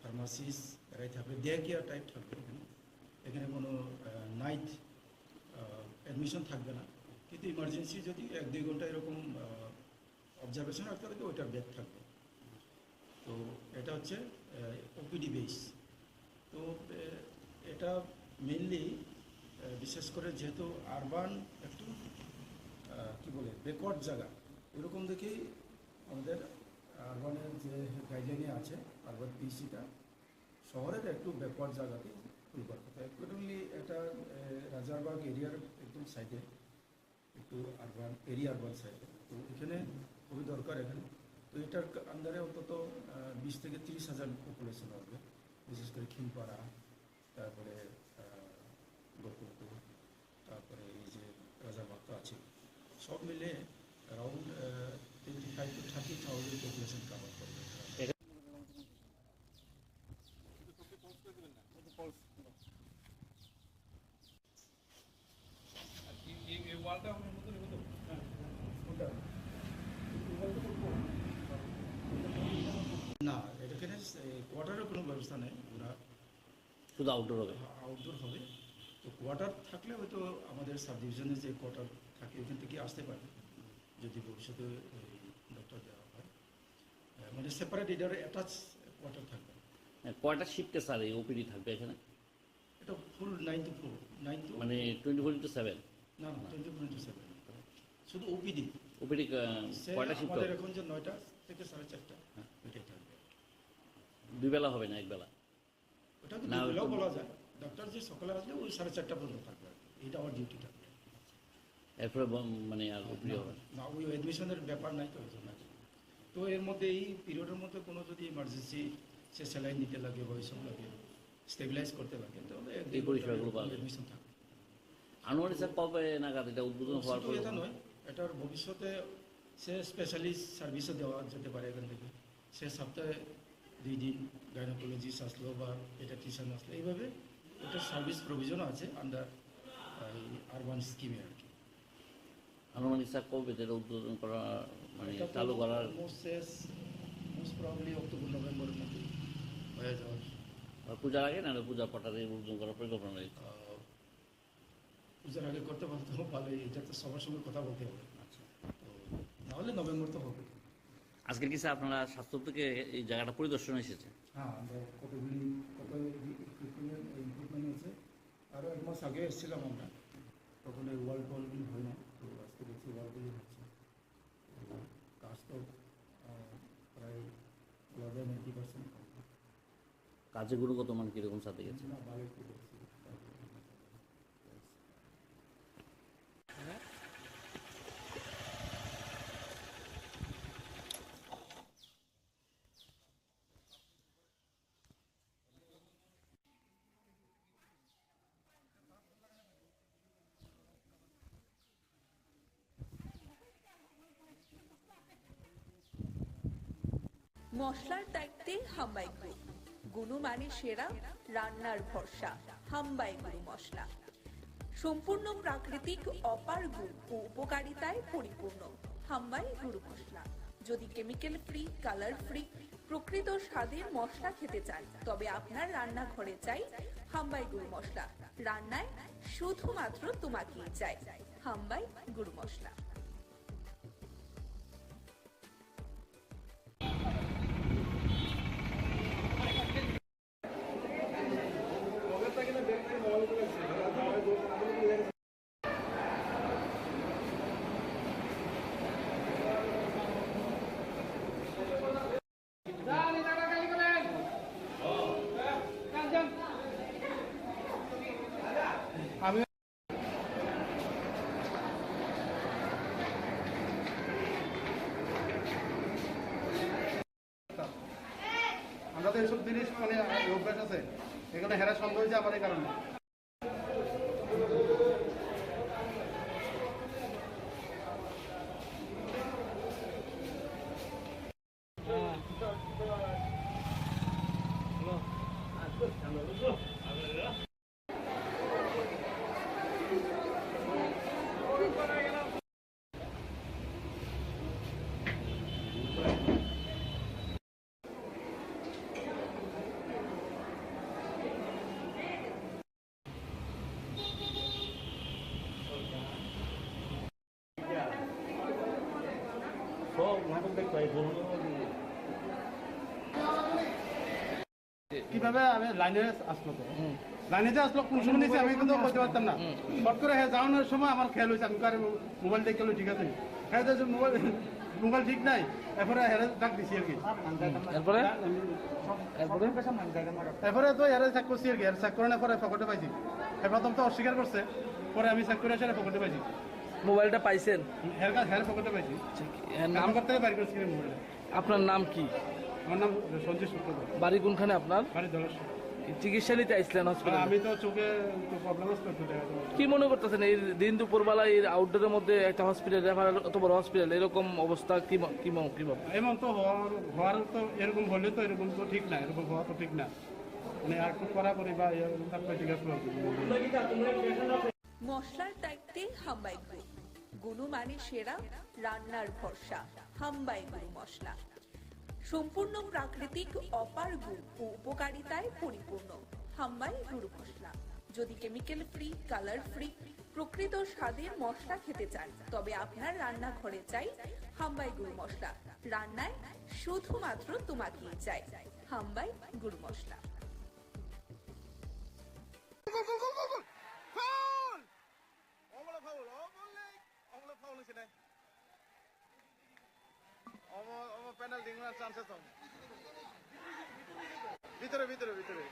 ফার্মাসিস্ট এরাই থাকবে। ডে কেয়ার টাইপ থাকবে এখানে। এখানে কোনো নাইট অ্যাডমিশন থাকবে না, কিন্তু ইমার্জেন্সি যদি 1-2 ঘন্টা এরকম অবজারভেশন রাখতে থাকে, ওইটার বেড থাকবে। তো এটা হচ্ছে ওপিডি বেস। তো এটা মেনলি বিশেষ করে যেহেতু আরবান একটু কী বলে ব্যাকওয়ার্ড জায়গা, ওইরকম দেখেই আমাদের আরবানের যে গাইডলাইনে আছে আরবান পিসিটা শহরের একটু ব্যাকওয়ার্ড জায়গাতে শুরু করতে হবে। অ্যাকর্ডিংলি এটা রাজারবাগ এরিয়ার একদম সাইডে, একটু আরবান এরিয়া, আরবান সাইডে। তো এখানে খুবই দরকার এখানে। তো এটার আন্ডারে অন্তত 20 থেকে 30,000 পপুলেশন হবে, বিশেষ করে খিলপাড়া, তারপরে গোকুলপুর, তারপরে এই যে রাজারবাগ তো আছে, সব মিলে অ্যারাউন্ড 25 to 30,000 পপুলেশন কাভার করবে। এই ওয়ালটা আপনার মতো হতো না, এখানে কোয়ার্টারের কোনো ব্যবস্থা নেই, ওরা শুধু আউটডোর হবে। আউটডোর হবে। তো কোয়ার্টার থাকলে হয়তো আমাদের সাব ডিভিশনে যে কোয়ার্টার থাকে ওইখান থেকে আসতে পারে, যদি ভবিষ্যতে ডক্টর দেওয়া হয়। মানে সেপারেট এটার অ্যাটাচ কোয়ার্টার থাকবে। কয়টা শিফটে স্যার এই ওপিডি থাকবে এখানে? এটা ফুল 9 to 4, 9 to মানে 24/7? না, 24/7 শুধু ওপিডি। ওপিডি কয়টা শিফট? আমাদের এখন যে 9টা থেকে 4:30 এটাই থাকবে। দুই বেলা হবে না এক বেলা? ওটা তো দুবেলাও বলা যায়। ডক্টর যে সকালে আসলে ওই 4:30 পর্যন্ত থাকবে, এটা আমার ডিউটি থাকবে। এরপরে মানে আর ওপিডি হবে না, ওই অ্যাডমিশনের ব্যাপার নাই তো, ওই জন্য। তো এর মধ্যে এই পিরিয়ডের মধ্যে কোনো যদি ইমার্জেন্সি সে স্যালাইন নিতে লাগে বা ওইসব লাগে, স্টেবিলাইজ করতে লাগে, তাহলে এই পরিষেবাগুলো পাবে। অ্যাডমিশন থাকবে। আনোয়ারি স্যার কবে নাগাদ এটা উদ্বোধন হওয়ার পর? এটা নয়, এটার ভবিষ্যতে সে স্পেশালিস্ট সার্ভিসও দেওয়া যেতে পারে এখান থেকে। সে সপ্তাহে 2 দিন গাইনোকোলজিস্ট আসলো বা পেডিয়াট্রিশিয়ান আসলো, এইভাবে ওটার সার্ভিস প্রভিশনও আছে আন্ডার এই আরবান স্কিমে আর কি। আনুমানিক স্যার কবে এটা উদ্বোধন করা মানে এটা চালু করার? মোস্ট প্রবাবলি অক্টোবর-নভেম্বরের মধ্যে হয়ে যাওয়ার। পূজার আগে না পূজা পটারে উদ্বোধন করার পরিকল্পনা রয়েছে? পূজার আগে করতে পারতে হবে, ভালো। এটা তো সবার সঙ্গে কথা বলতে হবে। আচ্ছা, তো নাহলে নভেম্বর তো হবে। আজকে কি স্যার আপনারা স্বাস্থ্য থেকে এই জায়গাটা পরিদর্শন এসেছে? হ্যাঁ, আমরা কত ইমপ্রুভমেন্ট হয়েছে। আরও 1 মাস আগে এসেছিলাম আমরা, তখন এই ওয়ালগুলি হয় না। তো আজকে দেখছি ওয়ালগুলি হচ্ছে। কাজ তো প্রায় 90% কাজে গুণগত মান কীরকম সাথে গেছে? না, ভালোই মশলার দায়িত্বে হাম্বাই গ্রুপ, গুণমানে সেরা, রান্নার ভরসা, হাম্বাই গুরু মশলা। সম্পূর্ণ প্রাকৃতিক, অপার গুণ ও উপকারিতায় পরিপূর্ণ হাম্বাই গুরু মশলা। যদি কেমিক্যাল ফ্রি, কালার ফ্রি, প্রকৃত স্বাদের মশলা খেতে চান, তবে আপনার রান্নাঘরে চাই হাম্বাই গুরু মশলা। রান্নায় শুধুমাত্র তোমাকেই চাই হাম্বাই গুরু মশলা। আমরা তো এইসব জিনিস মানে অভ্যাস আছে, এখানে হেরা সন্দেহ হয়েছে আমার এই কারণে। কিভাবে আমি লাইনে আসলো তো লাইনে যে আসলো কোন সময় নিয়েছি আমি কিন্তু বলতে পারতাম না। শর্ট করে হ্যাঁ যাওয়ানোর সময় আমার খেয়াল হয়েছে, আমি কারে মোবাইল দেখে গেলো ঠিক আছে, হ্যাঁ মোবাইল ঠিক নাই, এরপরে হেরে ডাক দিছি আর কি। এরপরে তো হেরে চেক করছি আর কি, চেক করে না পরে পকেটে পাইছি। প্রথম তো অস্বীকার করছে, পরে আমি চেক করে এসে পকেটে পাইছি। মোবাইলটা পাইছেন? হের পকেটে পাইছি, নাম করতে বাইর করছি মোবাইলটা। আপনার নাম কি? আমার নাম সঞ্জয় শুক্রবার। বাড়ি কোনখানে আপনার? বাড়ি দলস। চিকিৎসা নিতে আসলেন হসপিটালে? আমি তো চোখে প্রবলেম হচ্ছে। কি মনে করতেছেন এই দিন দুপুরবেলা এই আউটডোরের মধ্যে একটা হসপিটাল, এত বড় হসপিটাল, এরকম অবস্থা কি এমন তো হওয়ার তো এরকম হলে তো এরকম তো ঠিক না, এরকম হওয়া তো ঠিক না, মানে একটু কড়াকড়ি বা ঠিক আছে। মশলার দায়িত্বে হাম্বাই গ্রুপ, গুণমানে সেরা, রান্নার ভরসা হাম্বাই গুরু মশলা। সম্পূর্ণ প্রাকৃতিক, অপার গুণ ও উপকারিতায় পরিপূর্ণ হাম্বাই গুরু মশলা। যদি কেমিক্যাল ফ্রি, কালার ফ্রি, প্রকৃত স্বাদের মশলা খেতে চান, তবে আপনার রান্নাঘরে চাই হাম্বাই গুরু মশলা। রান্নায় শুধুমাত্র তোমাকেই চাই হাম্বাই গুরু মশলা। ভিতরে ভিতরে ভিতরে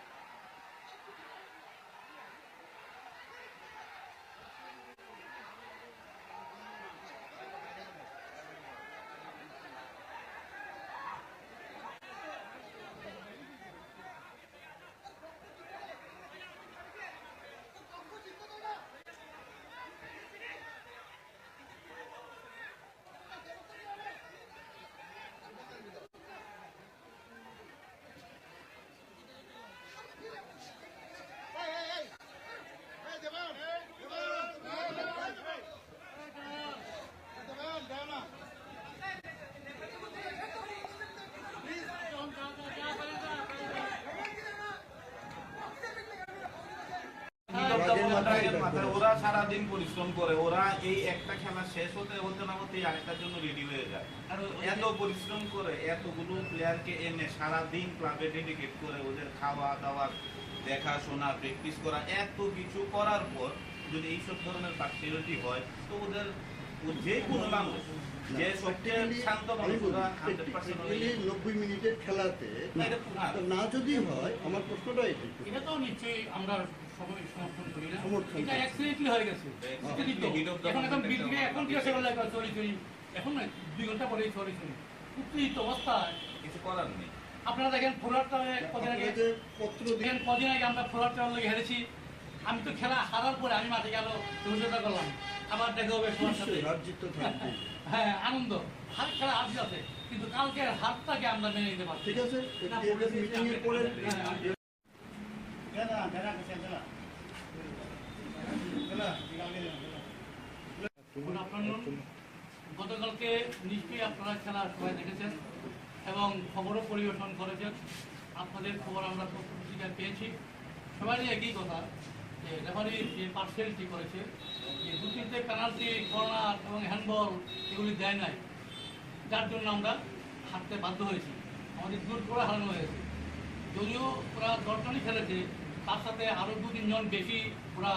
ওরা সারাদিন পরিশ্রম করে, ওরা এই একটা খেলা শেষ হতে হতে না হতে আরেকটার জন্য রেডি হয়ে যায়। এত পরিশ্রম করে এতগুলো প্লেয়ারকে এনে সারাদিন ক্লাবে ডেডিকেট করে ওদের খাওয়া দাওয়া, দেখাশোনা, প্র্যাকটিস করা, এত কিছু করার পর যদি এইসব ধরনের পার্সিয়ালিটি হয় তো ওদের যে কোনো মানুষ যে সবচেয়ে শান্ত মানুষ ওরা 90 মিনিটের খেলাতে না যদি হয়, আমার প্রশ্নটা এটা তো নিশ্চয়ই আমরা সবাই সমর্থন করি না, এটা অ্যাক্সিডেন্টলি হয়ে গেছে। এখন কি চলি এখন না 2 ঘন্টা পরে চলি উত্তেজিত অবস্থায় কিছু করার নেই। আপনারা দেখেন ফোলারটা কদিন আগে আমরা ফোলারটা হেরেছি, আমি তো খেলা হারার পরে আমি মাঠে গেল রোজা করলাম, আবার দেখা হবে সবার সাথে। হ্যাঁ, আনন্দ হার খেলা হার আছে, কিন্তু কালকের হারটাকে আমরা মেনে নিতে পারছি। ঠিক আছে, গতকালকে নিশ্চয়ই আপনারা খেলা সবাই দেখেছেন এবং খবরও পরিবেশন করেছেন। আপনাদের খবর আমরা পত্রিকায় পেয়েছি। সবারই একই কথা যে রেফারি যে পার্সিয়ালিটি করেছে, যে 2-3টে পেনাল্টি, কর্নার এবং হ্যান্ডবল এগুলি দেয় নাই, যার জন্য আমরা হারতে বাধ্য হয়েছি। আমাদের দূর করে হারানো হয়েছে। যদিও ওরা 10 জনই খেলেছে, তার সাথে আরও 2-3 জন বেশি ওরা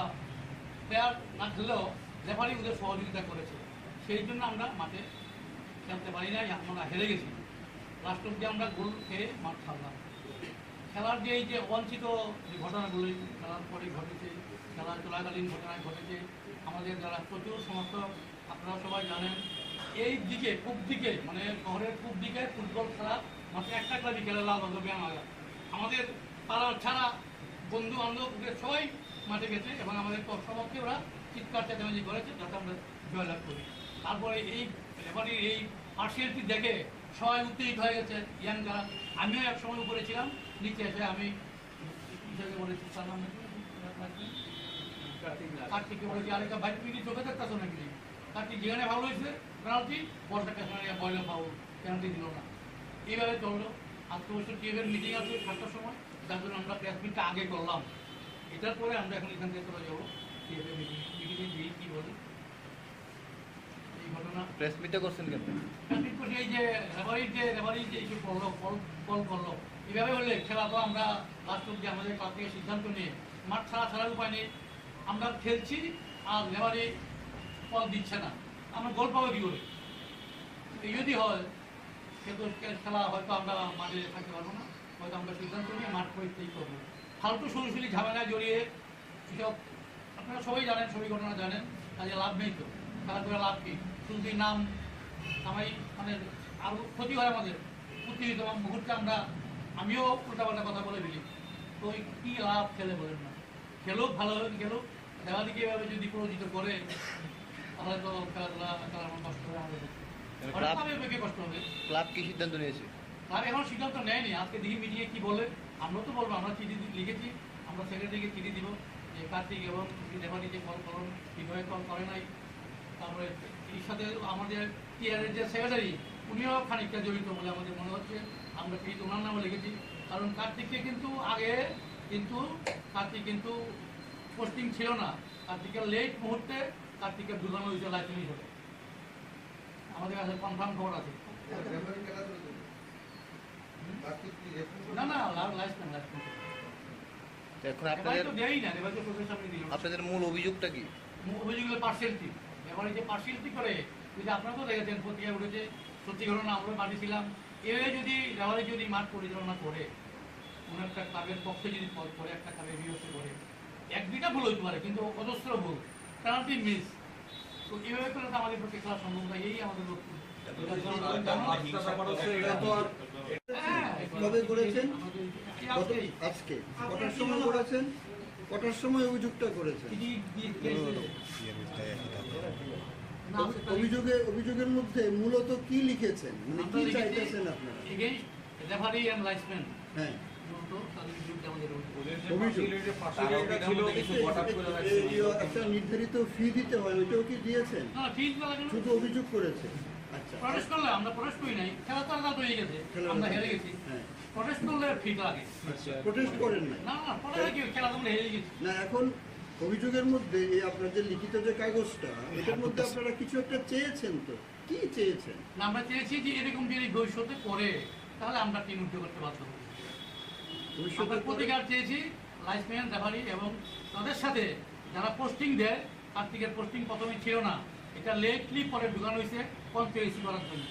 প্লেয়ার না খেলেও রেফারি ওদের সহযোগিতা করেছে। সেই জন্য আমরা মাঠে খেলতে পারি নাই, আমরা হেরে গেছি। লাস্ট অব্দি আমরা গোল খেয়ে মাঠ ছাড়লাম। খেলার যে এই যে অবাঞ্ছিত যে ঘটনাগুলি খেলার পরে ঘটেছে, খেলা চলাকালীন ঘটনায় ঘটেছে, আমাদের যারা প্রচুর সমর্থক আপনারা সবাই জানেন, এই দিকে পূব দিকে মানে শহরের পূব দিকে ফুটবল খেলা মাত্র একটা ক্লাবই খেলে, লাল ব্যায়াম আগা। আমাদের পাড়ার ছাড়া বন্ধু বান্ধব সবাই মাঠে গেছে এবং আমাদের সবাইকে ওরা চিৎকার চেঁচামেচি করেছে যাতে আমরা জয়লাভ করি। তারপরে এই রেফারির এই পার্সিয়ালিটি দেখে সবাই উত্তেজিত হয়ে গেছে, ইয়াং যারা। আমিও এক সময় উপরে ছিলাম, নিচে এসে আমি বলেছি কার্তিককে বলেছি, আরেকটা বাইক পিটি চোখে দেখতেছ নাকি? কার্তিক যেখানে ফাউল হয়েছে পেনাল্টি, বলটা পেছনে বয়লে ফাউল, পেনাল্টি দিল না। এইভাবে চললো। আজকে অবশ্য টিএফের মিটিং আছে 7টার সময়, যার জন্য আমরা প্রেস মিটটা আগে করলাম। এটার পরে আমরা এখন এখান থেকে চলে যাবো টিএফের মিটিংয়ে গিয়ে কী বলি এই ঘটনা। প্রেস মিটটা করছেন কেন? এই যে রেফারি যে এই যে কল করলো, এইভাবে হলে খেলা তো আমরা লাস্ট অব্দি আমাদের ক্লাব থেকে সিদ্ধান্ত নিয়ে মাঠ ছাড়ার উপায় নেই। আমরা খেলছি আর রেফারি কল দিচ্ছে না, আমরা গোল পাবো কী করে? এই যদি হয় কিন্তু খেলা হয়তো আমরা মাঠে থাকতে পারবো না, হয়তো আমরা সিদ্ধান্ত নিয়ে মাঠ পরিত্যাগ করবো। ফালতু সরাসরি ঝামেলায় জড়িয়ে এসব আপনারা সবাই জানেন, সবই ঘটনা জানেন, কাজে লাভ নেই। তো খেলা করে লাভ কি? শুধু নাম কামাই, মানে আরও ক্ষতি হয় আমাদের। উত্তেজিত মুহূর্তে আমিও উল্টাপাল্টা কথা বলে দিলি, তো কী লাভ খেলে বলেন না? খেলুক, ভালো হবে খেলুক। দেওয়াদিকে এভাবে যদি পরিচিত করে তাহলে তো খেলাধুলা খেলার কষ্ট হবে আমাদের, কষ্ট হবে। ক্লাব কি সিদ্ধান্ত নিয়েছে? ক্লাব এখন সিদ্ধান্ত নেয়নি। আজকে দেখি মিটিংয়ে কী বলে। আমরা তো বলবো, আমরা চিঠি লিখেছি, আমরা সেক্রেটারিকে চিঠি দিব যে কার্তিক এবং রেফারি যে কল করুন, কীভাবে কল করে নাই। তারপরে এর সাথে আমাদের টিআরের যে সেক্রেটারি, উনিও খানিকটা জড়িত বলে আমাদের মনে হচ্ছে। আমরা কিন্তু ওনার নামও লিখেছি, কারণ কার্তিককে কিন্তু আগে কার্তিক কিন্তু পোস্টিং ছিল না। কার্তিকের লেট মুহূর্তে কার্তিকের দুলানো হয়েছে লাইসেন্স হিসেবে, আমাদের কাছে কনফার্ম খবর আছে। না লাইসেন্স এখন আপনাদের মূল অভিযোগটা কি? অভিযোগ হলো পার্সিয়ালিটি। এবার যে পার্সিয়ালিটি করে, যদি আপনারা তো দেখেছেন পত্রিকায় উঠেছে, সত্যি ঘটনা, আমরাও মাঠে ছিলাম। এভাবে যদি রেফারি যদি মাঠ পরিচালনা করে, কোনো একটা ক্লাবের পক্ষে যদি পদ করে, একটা ক্লাবের বিরুদ্ধে করে, 1-2টা ভুল হইতে পারে, কিন্তু অজস্র ভুল, পেনাল্টি মিস, তো এইভাবে করে তো আমাদের পক্ষে খেলা সম্ভব না। এই আমাদের লক্ষ্য। কবে করেছেন? আজকে কটার সময় করেছেন? কটার সময় অভিযোগটা করেছেন? অভিযোগের মধ্যে মূলত কি লিখেছেন, মানে কি চাইতেছেন আপনারা? রেফারি এন্ড লাইসম্যান, হ্যাঁ, একটা নির্ধারিত ফি দিতে হয়, ওইটাও কি দিয়েছেন? শুধু অভিযোগ করেছে। আচ্ছা, প্রটেস্ট করলে আমরা প্রটেস্ট করি নাই, খেলা তো আলাদা হয়ে গেছে, আমরা হেরে গেছি। প্রটেস্ট করলে ফি লাগে। প্রটেস্ট করেন না? না, খেলা তোমরা হেরে গেছি না। এখন অভিযোগের মধ্যে এই আপনার যে লিখিত যে কাগজটা, এটার মধ্যে আপনারা কিছু একটা চেয়েছেন, তো কি চেয়েছেন? না, আমরা চেয়েছি যে এরকম যদি ভবিষ্যতে করে তাহলে আমরা টিম উঠতে করতে বাধ্য হব। আমরা প্রতিকার চেয়েছি লাইসম্যান, রেফারি এবং তাদের সাথে যারা পোস্টিং দেয়। কার্তিকের পোস্টিং প্রথমে ছিল না, এটা লেটলি পরে ঢুকানো হয়েছে কনস্পিরেসি করার জন্য।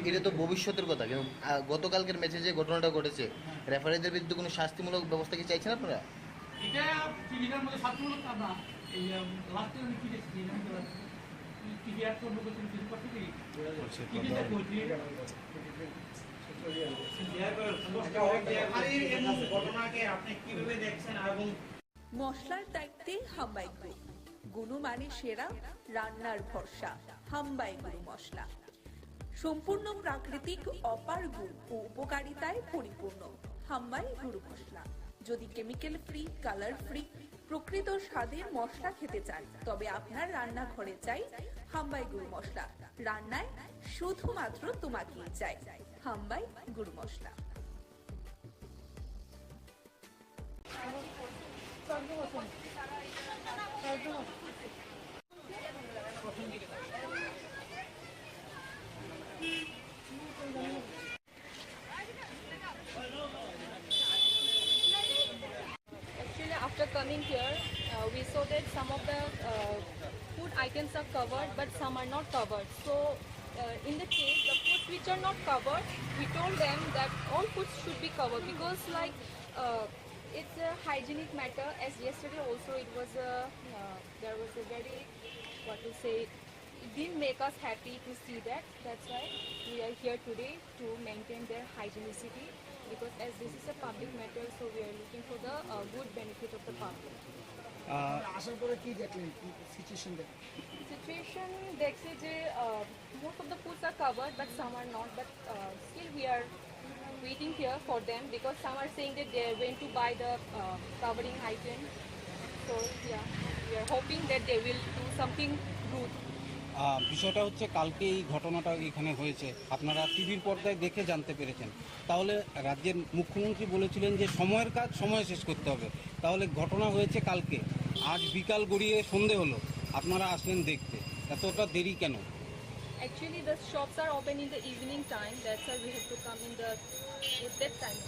এটা তো ভবিষ্যতের কথা, কিন্তু গতকালকের ম্যাচে যে ঘটনাটা ঘটেছে, রেফারিদের বিরুদ্ধে কোনো শাস্তিমূলক ব্যবস্থা কি চাইছেন আপনারা? এটা টিভিটার মধ্যে শাস্তিমূলক না, এই লাস্টে আমি কি দেখছি টিভি অ্যাড করবো কিছু করতে কি ঘটনাকে আপনি কিভাবে দেখছেন এবং মশলার দায়িত্বে হাম্বাই গ্রুপ। গুণমানে সেরা, রান্নার ভরসা, হাম্বাই গুরু মশলা। সম্পূর্ণ প্রাকৃতিক, অপার গুণ ও উপকারিতায় পরিপূর্ণ হাম্বাই গুরু মশলা। যদি কেমিক্যাল ফ্রি, কালার ফ্রি, প্রকৃত স্বাদের মশলা খেতে চান, তবে আপনার রান্নাঘরে চাই হাম্বাই গুরু মশলা। রান্নায় শুধুমাত্র তোমাকেই চাই হাম্বাই গুরু মশলা। Actually, after coming here, we saw that some of the food items are covered, but some are not covered. So, in the case, the foods which are not covered, we told them that all foods should be covered because, like, it's a hygienic matter. As yesterday also, it was there was a very, what to say, it didn't make us happy to see that. That's why we are here today to maintain their hygienicity. Because as this is a public matter, so we are looking for the good benefit of the public. আসার পরে কি দেখলেন, কি situation দেখলেন? Situation দেখছি যে most of the foods are covered, but some are not. But still we are waiting here for them because some are saying that they are going to buy the covering item. So yeah, we are hoping that they will do something good. বিষয়টা হচ্ছে কালকে এই ঘটনাটা এখানে হয়েছে, আপনারা টিভির পর্দায় দেখে জানতে পেরেছেন। তাহলে রাজ্যের মুখ্যমন্ত্রী বলেছিলেন যে সময়ের কাজ সময়ে শেষ করতে হবে। তাহলে ঘটনা হয়েছে কালকে, আজ বিকাল গড়িয়ে সন্ধে হলো, আপনারা আসলেন দেখতে, এতটা দেরি কেন? Actually, the shops are open in the evening time. That's why we have to come in the at that time.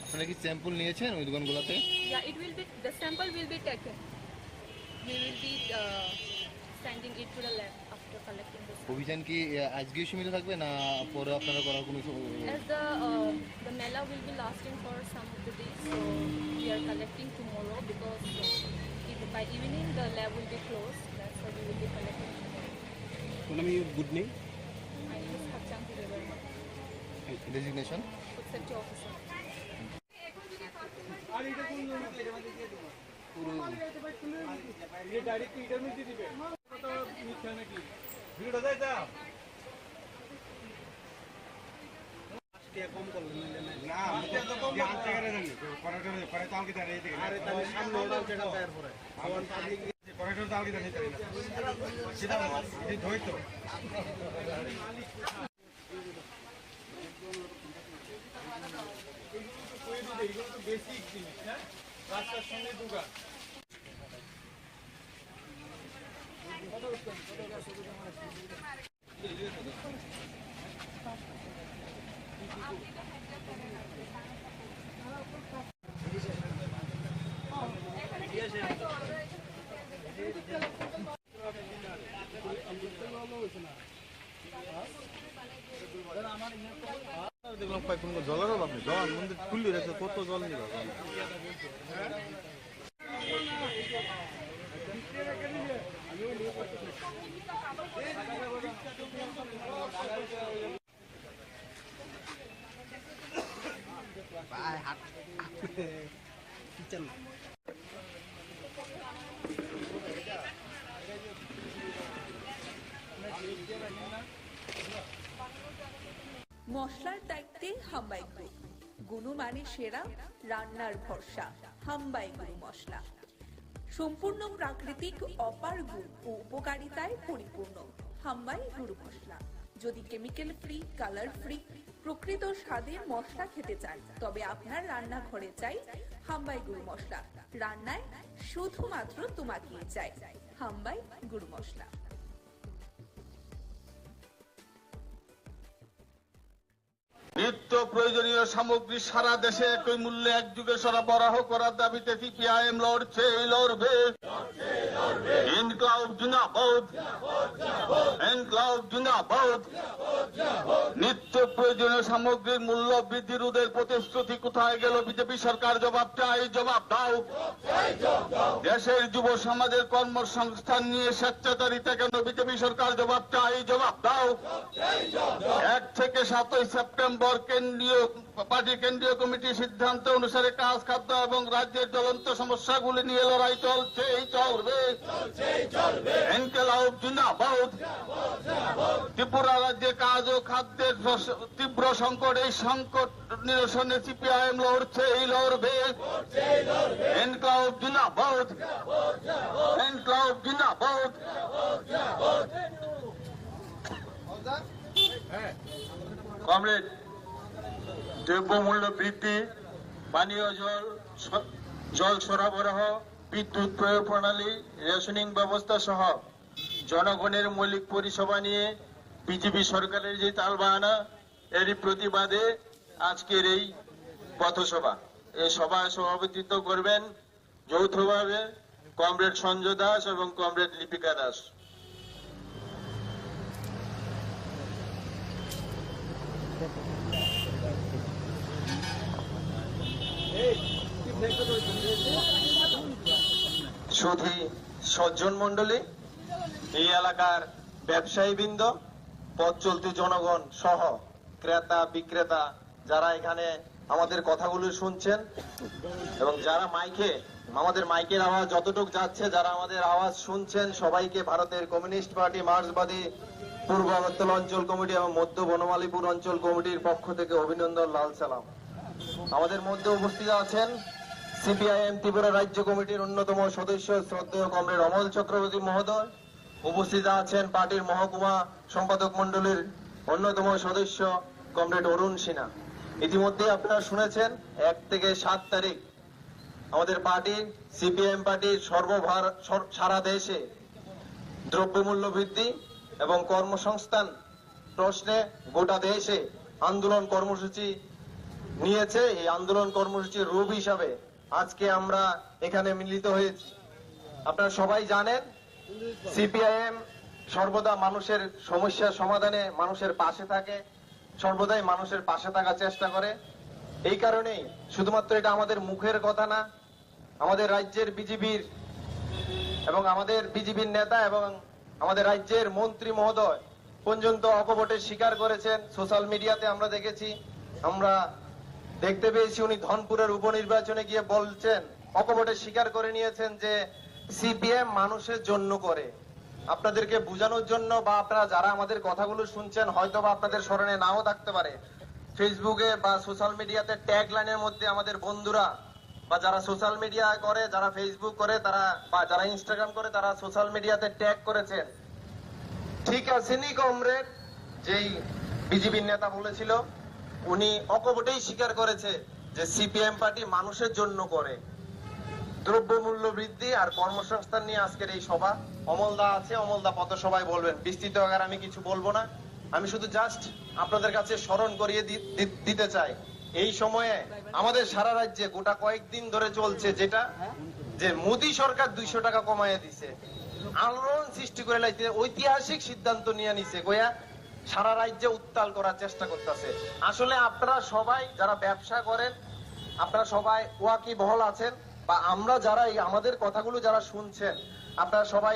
আপনারা কি স্যাম্পল নিয়েছেন ওই দোকানগুলোতে? Yeah, it will be, the sample will be taken. We will be sending it to the lab after collecting the sample. অভিযান কি আজকেই সীমিত থাকবে না পরে আপনারা করার কোনো? As the mela will be lasting for some of the days, so we are collecting tomorrow because by evening the lab will be closed. That's why we will be collecting tomorrow. What name is good name? My name is Khapchanti Devarma. Designation? Food safety officer. Basic জিনিস, হ্যাঁ, রাস্তার সঙ্গে দোকান। দেখলাম কোনো জলের অভাব নেই, জল মন্দির খুললি রেখে কত জল নিল। মশলার দায়িত্বে হাম্বাই গ্রুপ। গুণমানে সেরা, রান্নার ভরসা হাম্বাই গুরু মশলা। সম্পূর্ণ প্রাকৃতিক, অপার গুণ ও উপকারিতায় পরিপূর্ণ হাম্বাই গুরু মশলা। যদি কেমিক্যাল ফ্রি, কালার ফ্রি, প্রকৃত স্বাদের মশলা খেতে চান, তবে আপনার রান্নাঘরে চাই হাম্বাই গুরু মশলা। রান্নায় শুধুমাত্র তোমাকেই চাই হাম্বাই গুরু মশলা। নিত্য প্রয়োজনীয় সামগ্রী সারা দেশে একই মূল্যে একযোগে সরবরাহ করার দাবিতে সিপিআইএম লড়ছে, লড়বে। এনক্লাভ জিন্দাবাদ, এনক্লাভ জিন্দাবাদ। নিত্য প্রয়োজনীয় সামগ্রীর মূল্য বৃদ্ধি রোধের প্রতিশ্রুতি কোথায় গেল? বিজেপি সরকার জবাব চাই, জবাব দাও। দেশের যুব সমাজের কর্মসংস্থান নিয়ে স্বেচ্ছাচারিতা কেন? বিজেপি সরকার জবাব চাই, জবাব দাও। 1 থেকে 7 সেপ্টেম্বর পার্টির কেন্দ্রীয় কমিটির সিদ্ধান্ত অনুসারে কাজ, খাদ্য এবং রাজ্যের জ্বলন্ত সমস্যাগুলি নিয়ে লড়াই চলছেই চলবে। ইনকিলাব জিন্দাবাদ। ত্রিপুরা রাজ্যে কাজ ও খাদ্যের তীব্র সংকট, এই সংকট নিরসনে সিপিআইএম লড়ছেই লড়বে। ইনকিলাব জিন্দাবাদ, ইনকিলাব জিন্দাবাদ। কমরেড, দ্রব্যমূল্য বৃদ্ধি, পানীয় জল সরবরাহ, বিদ্যুৎ প্রয়োগ প্রণালী, রেশনিং ব্যবস্থা সহ জনগণের মৌলিক পরিষেবা নিয়ে বিজেপি সরকারের যে তালবাহানা, এরই প্রতিবাদে আজকের এই পথসভা। এই সভায় সভাপতিত্ব করবেন যৌথভাবে কমরেড সঞ্জয় দাস এবং কমরেড লিপিকা দাস। সুধী সজ্জন মন্ডলী, এই এলাকার ব্যবসায়ীবৃন্দ, পথ চলতি জনগণ সহ ক্রেতা বিক্রেতা যারা এখানে আমাদের কথাগুলো শুনছেন এবং যারা আমাদের মাইকের আওয়াজ যতটুকু যাচ্ছে, যারা আমাদের আওয়াজ শুনছেন, সবাইকে ভারতের কমিউনিস্ট পার্টি মার্ক্সবাদী পূর্ব আগরতলা অঞ্চল কমিটি এবং মধ্য বনমালীপুর অঞ্চল কমিটির পক্ষ থেকে অভিনন্দন, লাল সালাম। আমাদের মধ্যে উপস্থিত আছেন সিপিআইএম ত্রিপুরা রাজ্য কমিটির অন্যতম সদস্য শ্রদ্ধেয় কমরেড অমল চক্রবর্তী মহোদয়। উপস্থিত আছেন পার্টির মহকুমা সম্পাদক মন্ডলীর অন্যতম সদস্য কমরেড অরুণ সিনহা। ইতিমধ্যে আপনারা শুনেছেন 1 থেকে 7 তারিখ আমাদের পার্টি সিপিআইএম পার্টির সারা দেশে দ্রব্যমূল্য বৃদ্ধি এবং কর্মসংস্থান প্রশ্নে গোটা দেশে আন্দোলন কর্মসূচি নিয়েছে। এই আন্দোলন কর্মসূচির রূপ হিসাবে আজকে আমরা এখানে মিলিত হয়েছি। আপনারা সবাই জানেন সিপিআইএম সর্বদা মানুষের সমস্যা সমাধানে মানুষের পাশে থাকে, সর্বদাই মানুষের পাশে থাকার চেষ্টা করে। এই কারণেই শুধুমাত্র এটা আমাদের মুখের কথা না, আমাদের রাজ্যের বিজেপির এবং আমাদের বিজেপির নেতা এবং আমাদের রাজ্যের মন্ত্রী মহোদয় পর্যন্ত অকপটে স্বীকার করেছেন। সোশ্যাল মিডিয়াতে আমরা দেখেছি, আমরা দেখতে পেয়েছি উনি ধনপুরের উপনির্বাচনে গিয়ে বলছেন, অকপটে স্বীকার করে নিয়েছেন যে সিপিএম মানুষের জন্য করে। আপনাদেরকে বোঝানোর জন্য বা আপনারা যারা আমাদের কথাগুলো শুনছেন হয়তো বা আপনাদের স্মরণে নাও থাকতে পারে, ফেসবুকে বা সোশ্যাল মিডিয়াতে ট্যাগ লাইনের মধ্যে আমাদের বন্ধুরা বা যারা সোশ্যাল মিডিয়া করে, যারা ফেসবুক করে, তারা বা যারা ইনস্টাগ্রাম করে, তারা সোশ্যাল মিডিয়াতে ট্যাগ করেছেন, ঠিক আছেনি কমরেড? যেই বিজেপির নেতা বলেছিল, উনি অকপটেই স্বীকার করেছে যে সিপিএম পার্টি মানুষের জন্য করে। দ্রব্যমূল্য বৃদ্ধি আর কর্মসংস্থান নিয়ে আজকের এই সভা। অমলদা আছে, অমলদা পথসভায় বলবেন। বিস্তৃত আকারে আমি কিছু বলবো না, আমি শুধু জাস্ট আপনাদের কাছে স্মরণ করিয়ে দিতে চাই, এই সময়ে আমাদের সারা রাজ্যে গোটা কয়েকদিন ধরে চলছে যেটা, যে মোদী সরকার 200 টাকা কমাইয়ে দিছে, আলোড়ন সৃষ্টি করে লাইতে ঐতিহাসিক সিদ্ধান্ত নিয়ে নিছে, কইয়া সারা রাজ্যে উত্তাল করার চেষ্টা করতেছে। আসলে আপনারা সবাই যারা ব্যবসা করেন, আপনারা সবাই ওয়াকিবহল আছেন, বা আমরা যারা আমাদের কথাগুলো যারা শুনছেন, আপনারা সবাই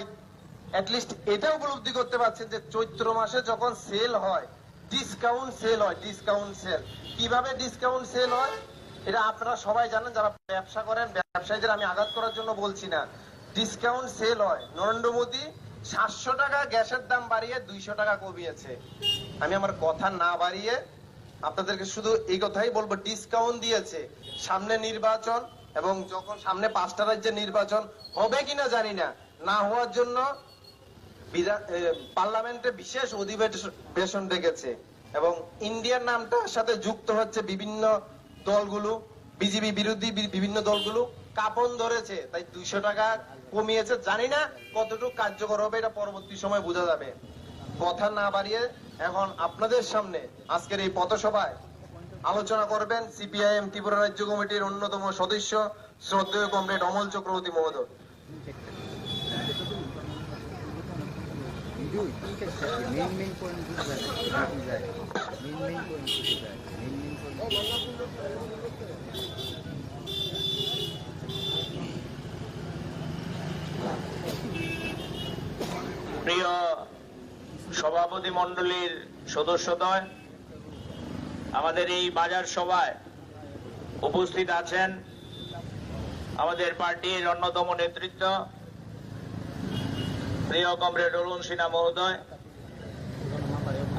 অ্যাটলিস্ট এটা উপলব্ধি করতে পারছেন যে চৈত্র মাসে যখন সেল হয়, ডিসকাউন্ট সেল হয়। ডিসকাউন্ট সেল কিভাবে ডিসকাউন্ট সেল হয় এটা আপনারা সবাই জানেন, যারা ব্যবসা করেন। ব্যবসায়ীদের আমি আঘাত করার জন্য বলছি না, ডিসকাউন্ট সেল হয়। নরেন্দ্র মোদী 700 টাকা গ্যাসের দাম বাড়িয়ে 200 টাকা কমিয়েছে। আমি আমার কথা না বাড়িয়ে আপনাদেরকে শুধু এই কথাই বলবো, ডিসকাউন্ট দিয়েছে। সামনে নির্বাচন এবং যখন সামনে 5টা রাজ্যের নির্বাচন হবে কিনা জানি না, না হওয়ার জন্য পার্লামেন্টে বিশেষ অধিবেশন ডেকেছে এবং ইন্ডিয়ার নামটার সাথে যুক্ত হচ্ছে বিভিন্ন দলগুলো, বিজেপি বিরোধী বিভিন্ন দলগুলো কাপন ধরেছে, তাই 200 টাকা কমিয়েছে। জানি না কতটুকু কার্যকর হবে, এটা পরবর্তী সময় বোঝা যাবে। কথা না বাড়িয়ে এখন আপনাদের সামনে আজকের এই পথসভায় আলোচনা করবেন সিপিআইএম ত্রিপুরা রাজ্য কমিটির অন্যতম সদস্য শ্রদ্ধেয় কমরেড অমল চক্রবর্তী মহোদয়। মেইন পয়েন্ট যায় মেইন প্রিয় সভাপতি মণ্ডলীর সদস্যদ্বয়, আমাদের এই বাজার সভায় উপস্থিত আছেন আমাদের পার্টির অন্যতম নেতৃত্ব প্রিয় কমরেড অরুণ সিনহা মহোদয়,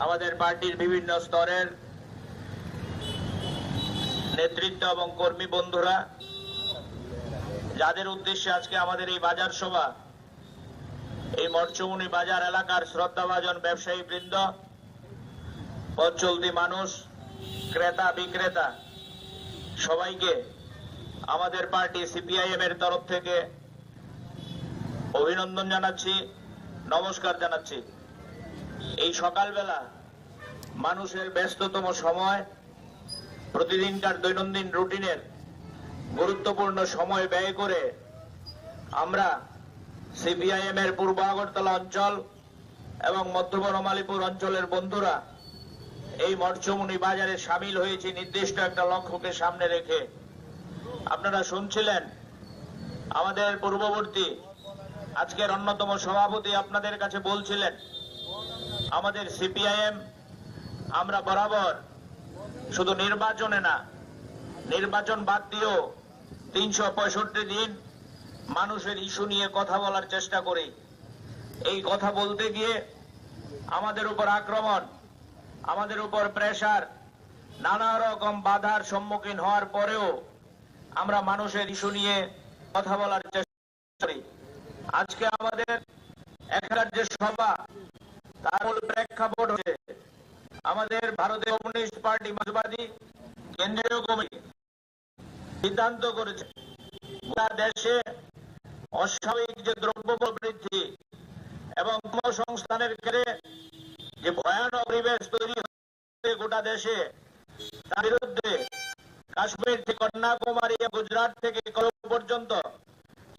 আমাদের পার্টির বিভিন্ন স্তরের নেতৃত্ব এবং কর্মী বন্ধুরা, যাদের উদ্দেশ্যে আজকে আমাদের এই বাজার সভা, এই মৎস্যমুনি বাজার এলাকার শ্রদ্ধাভাজন ব্যবসায়ী বৃন্দ, পথ চলতি মানুষ, ক্রেতা বিক্রেতা, সবাইকে আমাদের পার্টি সিপিআইএম এর তরফ থেকে অভিনন্দন জানাচ্ছি, নমস্কার জানাচ্ছি। এই সকালবেলা মানুষের ব্যস্ততম সময়, প্রতিদিনকার দৈনন্দিন রুটিনের গুরুত্বপূর্ণ সময় ব্যয় করে আমরা সিপিআইএম এর পূর্ব আগরতলা অঞ্চল এবং মধ্য বনমালীপুর অঞ্চলের বন্ধুরা এই মৎস্যমুনি বাজারে সামিল হয়েছি নির্দিষ্ট একটা লক্ষ্যকে সামনে রেখে। আপনারা শুনছিলেন আমাদের পূর্ববর্তী আজকের অন্যতম সভাপতি আপনাদের কাছে বলছিলেন আমাদের সিপিআইএম আমরা বরাবর শুধু নির্বাচনে না, নির্বাচন বাদ দিয়েও 365 দিন মানুষের ইস্যু নিয়ে কথা বলার চেষ্টা করি। এই কথা বলতে গিয়ে আমাদের উপর আক্রমণ, আমাদের উপর প্রেসার, নানা রকম বাধার সম্মুখীন হওয়ার পরেও আমরা মানুষের ইস্যু নিয়ে কথা বলার চেষ্টা করি। আজকে আমাদের এখানকার যে সভা, তার মূল প্রেক্ষাপট হচ্ছে আমাদের ভারতীয় কমিউনিস্ট পার্টি মার্ক্সবাদী কেন্দ্রীয় কমিটি সিদ্ধান্ত করেছে গোটা দেশে অস্বাভাবিক যে দ্রব্যমূল্য বৃদ্ধি এবং কর্মসংস্থানের ক্ষেত্রে যে ভয়ানক পরিবেশ তৈরি হচ্ছে গোটা দেশে, তার বিরুদ্ধে কাশ্মীর থেকে কন্যাকুমারী, গুজরাট থেকে কলকাতা পর্যন্ত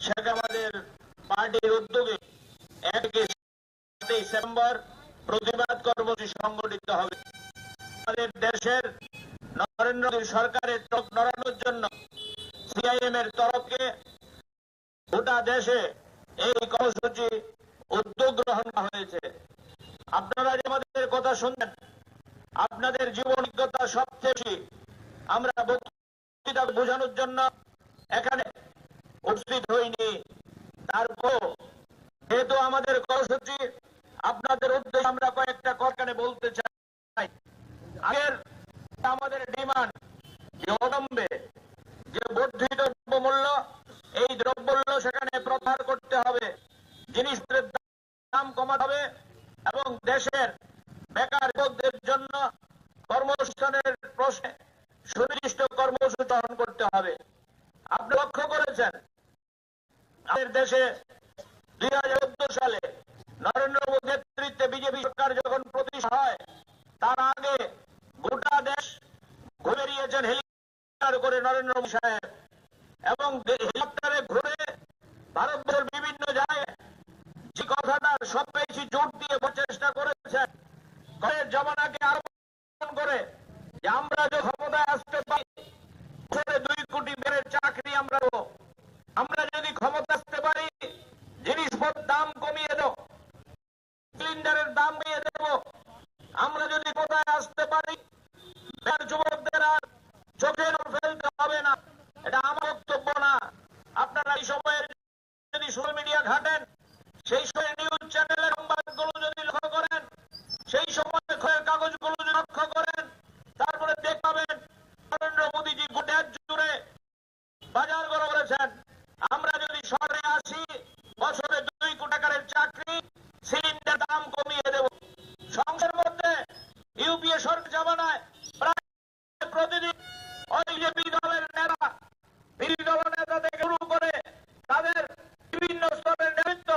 সেখানে আমাদের পার্টির উদ্যোগে 1 সেপ্টেম্বর প্রতিবাদ কর্মসূচি সংগঠিত হবে। আমাদের দেশের নরেন্দ্র মোদী সরকারের চোখ নড়ানোর জন্য সিপিআইএম এর তরফে গোটা দেশে এই কর্মসূচি উদ্যোগ গ্রহণ করা হয়েছে। আপনারা যে আমাদের কথা শুনছেন, আপনাদের জীবন অভিজ্ঞতা সবচেয়ে বেশি আমরা বক্তৃতা বোঝানোর জন্য এখানে উপস্থিত হইনি। তারপর যেহেতু আমাদের কর্মসূচি আপনাদের উদ্দেশ্যে আমরা কয়েকটা কথাখানে বলতে চাই। আগের আমাদের ডিমান্ড যে অবলম্বে যে বর্ধিত দ্রব্যমূল্য, এই দ্রব্যমূল্য সেখানে প্রত্যাহার করতে হবে, জিনিসপত্রের দাম কমাতে হবে এবং দেশের বেকার যুবকদের জন্য কর্মসংস্থানের প্রশ্নে সুনির্দিষ্ট কর্মসূচি গ্রহণ করতে হবে। আপনি লক্ষ্য করেছেন আমাদের দেশে 2014 সালে নরেন্দ্র মোদীর নেতৃত্বে বিজেপি সরকার যখন প্রতিষ্ঠা হয়, তার আগে গোটা দেশ ঘুরে বেরিয়েছেন হেলিকপ্টার করে নরেন্দ্র মোদী সাহেব, এবং হেলিকপ্টারে ঘুরে ভারতবর্ষের বিভিন্ন জায়গায় যে কথাটা সব বেশি জোর দিয়ে চেষ্টা করেছেন, কয়েক জমানাকে আরো করে যে আমরা যে ক্ষমতায় আসতে পারি 2 কোটি বেড়ের চাকরি আমরা দেবো, আমরা যদি ক্ষমতা আসতে পারি জিনিসপত্রের দাম কমিয়ে দেবো, সিলিন্ডারের দাম কমিয়ে দেবো, আমরা যদি ক্ষমতায় আসতে পারি যুবকদের আর চোখের ফেলতে হবে না। এটা আমার বক্তব্য না। আপনারা এই সময়ের যদি সোশ্যাল মিডিয়া ঘাটেন, সেই সময় নিউজ চ্যানেলের সংবাদগুলো যদি লক্ষ্য করেন, সেই সময় খবরের কাগজগুলো যদি লক্ষ্য করেন, তারপরে দেখতে পাবেন নরেন্দ্র মোদীজি গোটা জুড়ে বাজার করেছেন। আমরা যদি শহরে আসি, বছরে 2 কোটি টাকার চাকরি, সিলিন্ডার দাম কমিয়ে দেব। সংসদের মধ্যে ইউপিএ সরকার জামানায় প্রায় প্রতিদিন ওই যে বিরোধী দলের নেতা থেকে শুরু করে তাদের বিভিন্ন স্তরের নেতৃত্ব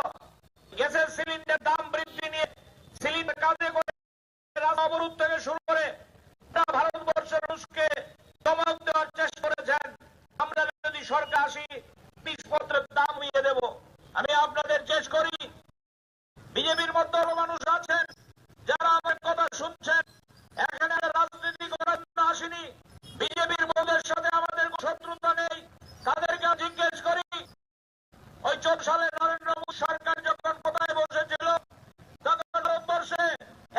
শুনছেন, এখানে রাজনীতি করার জন্য আসেনি। বিজেপির বউদের সাথে আমাদের শত্রুতা নেই। তাদেরকে জিজ্ঞেস করি, ওই 14 সালে নরেন্দ্র মোদী সরকার যখন কোথায় বসেছিল, তখন ভারতবর্ষে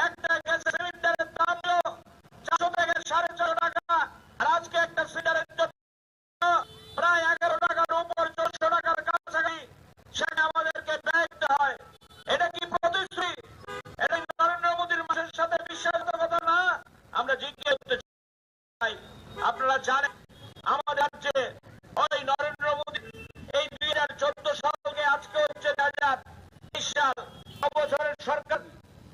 একটা গ্যাস সিলিন্ডারের দাম ছিল 400 থেকে 450 টাকা, আর আজকে একটা সিলিন্ডারের জন্য প্রায় 11 টাকার উপর, 400 টাকার কাছাকাছি সেটা আমাদেরকে ব্যয় দিতে হয়। এটা কি প্রতিশ্রুতি? এটা নরেন্দ্র মোদীর মানুষের সাথে বিশ্বাসযোগ্যতা না? আমরা জিজ্ঞেস করতে চাই। আপনারা জানেন আমাদের রাজ্যে ওই নরেন্দ্র মোদী এই 2014 সালকে আজকে হচ্ছে 2023 সাল, 9 বছরের সরকার,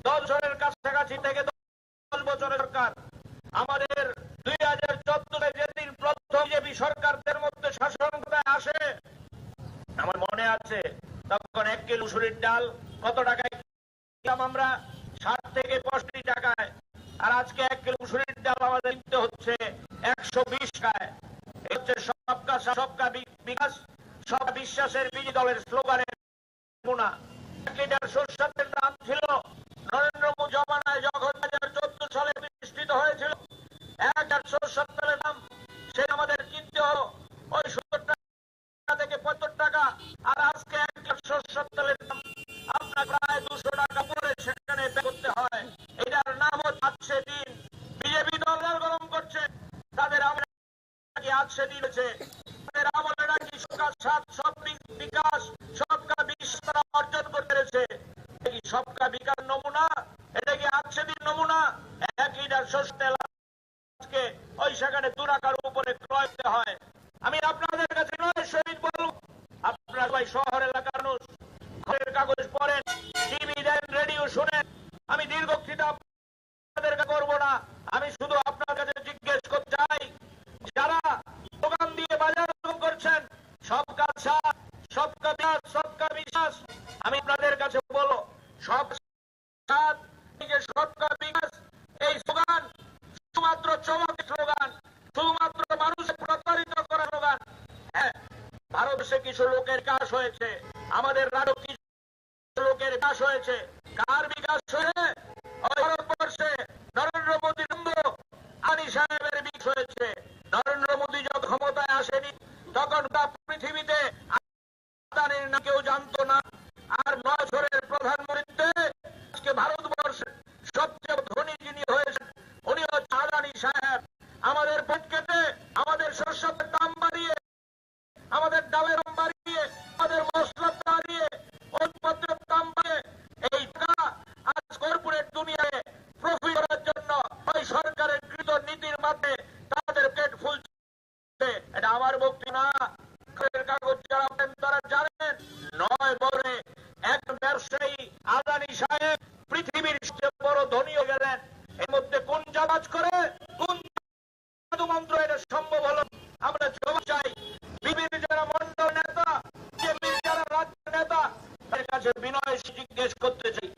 10 বছরের কাছাকাছি থেকে 10 বছরের সরকার। আমাদের 2014 যেদিন প্রথম বিজেপি সরকারদের মধ্যে শাসন ক্ষমতায় আসে, আমার মনে আছে তখন 1 কিলো মুসুরির ডাল কত টাকায় কিনতাম আমরা? 60 থেকে 65 টাকায়। আর আজকে 1 কিলো মুসুরির ডাল আমাদের কিনতে হচ্ছে 120 টাকায়। এই হচ্ছে সবকা সাথ সবকা বিকাশ, সব বিশ্বাসের বিজেপি দলের স্লোগানের নমুনা। 1 লিটার সরষের তেলের দাম ছিল নরেন্দ্র মোদী জমানায় যখন 2014 সালে প্রতিষ্ঠিত হয়েছিল, 1 লিটার সরষের তেলের দাম সেটা আমাদের কিনতে হলো ওই 70 টাকা থেকে 75 টাকা। আর আজকে 1 লিটার সরষের তেলের দাম আপনার প্রায় 200 টাকা পরে সেখানে ব্যয় করতে হয়। এটার নাম হচ্ছে দিন। বিজেপি দল গরম করছে, তাদের আমরা কি আছে দিয়েছে, তাদের আমলে নাকি সবকা সাথ সব বিকাশ, সবকা বিশ্বাস তারা অর্জন করতে পেরেছে। এই সবকা বিকাশ নমুনা, এটা কি আছে দিন নমুনা? 1 লিটার সরষের তেল আজকে ওই সেখানে 2 টাকার উপরে ক্রয় করতে হয়। আমি আপনাদের কাছে নয় শহীদ বলব, আপনারা সবাই শহর এলাকার মানুষ, ঘরের কাগজ পড়েন, টিভি দেন, রেডিও শুনেন। আমি দীর্ঘক্ষিত আপনাদের করব না। আমি শুধু আপনার কাছে জিজ্ঞেস করতে চাই, যারা দোকান দিয়ে বাজার করছেন, সবকা সাথ সবকা বিকাশ সবকা বিশ্বাস, আমি আপনাদের কাছে বলবো, সব সাথ এই যে সবকা বিকাশ এই স্লোগান শুধুমাত্র চমকের স্লোগান, শুধুমাত্র মানুষের প্রতারিত করার স্লোগান। হ্যাঁ, ভারতবর্ষে কিছু লোকের বিকাশ হয়েছে, আমাদের রাজ্যে কিছু লোকের বিকাশ হয়েছে। কার বিকাশ হয়েছে? ভারতবর্ষে নরেন্দ্র মোদীর আনি সাহেবের বিকাশ হয়েছে। নরেন্দ্র মোদী যখন ক্ষমতায় আসেনি তখন পৃথিবীতে আদানির না কেউ জানতো না। আর 9 বছরের প্রধানমন্ত্রীতে আজকে ভারতবর্ষের সবচেয়ে ধনী যিনি হয়েছেন উনি হচ্ছে আদানি সাহেব। আমাদের পেট কেটে, আমাদের শস্যের দাম বাড়িয়ে, আমাদের ডালের দাম বাড়িয়ে, আমাদের মশলার দাম বাড়িয়ে, ওষুধপত্রের দাম বাড়িয়ে, এই টাকা আজ কর্পোরেট দুনিয়ায় প্রফিট করার জন্য ওই সরকারের কৃত নীতির মাধ্যমে তাদের পেট ফুলছে। এটা আমার বক্তব্য না, কাগজ যারা তারা জানেন। 9 বছরে এক ব্যবসায়ী আদানি সাহেব পৃথিবীর সবচেয়ে বড় ধনী হয়ে গেলেন। এর মধ্যে কোন জাকাজ করে, কোন মন্ত্র এটা সম্ভব হলো? আমরা জবাব চাই। বিজেপির যারা মন্ডল নেতা, বিজেপির যারা রাজ্য নেতা, তাদের কাছে বিনয় জিজ্ঞেস করতে চাই,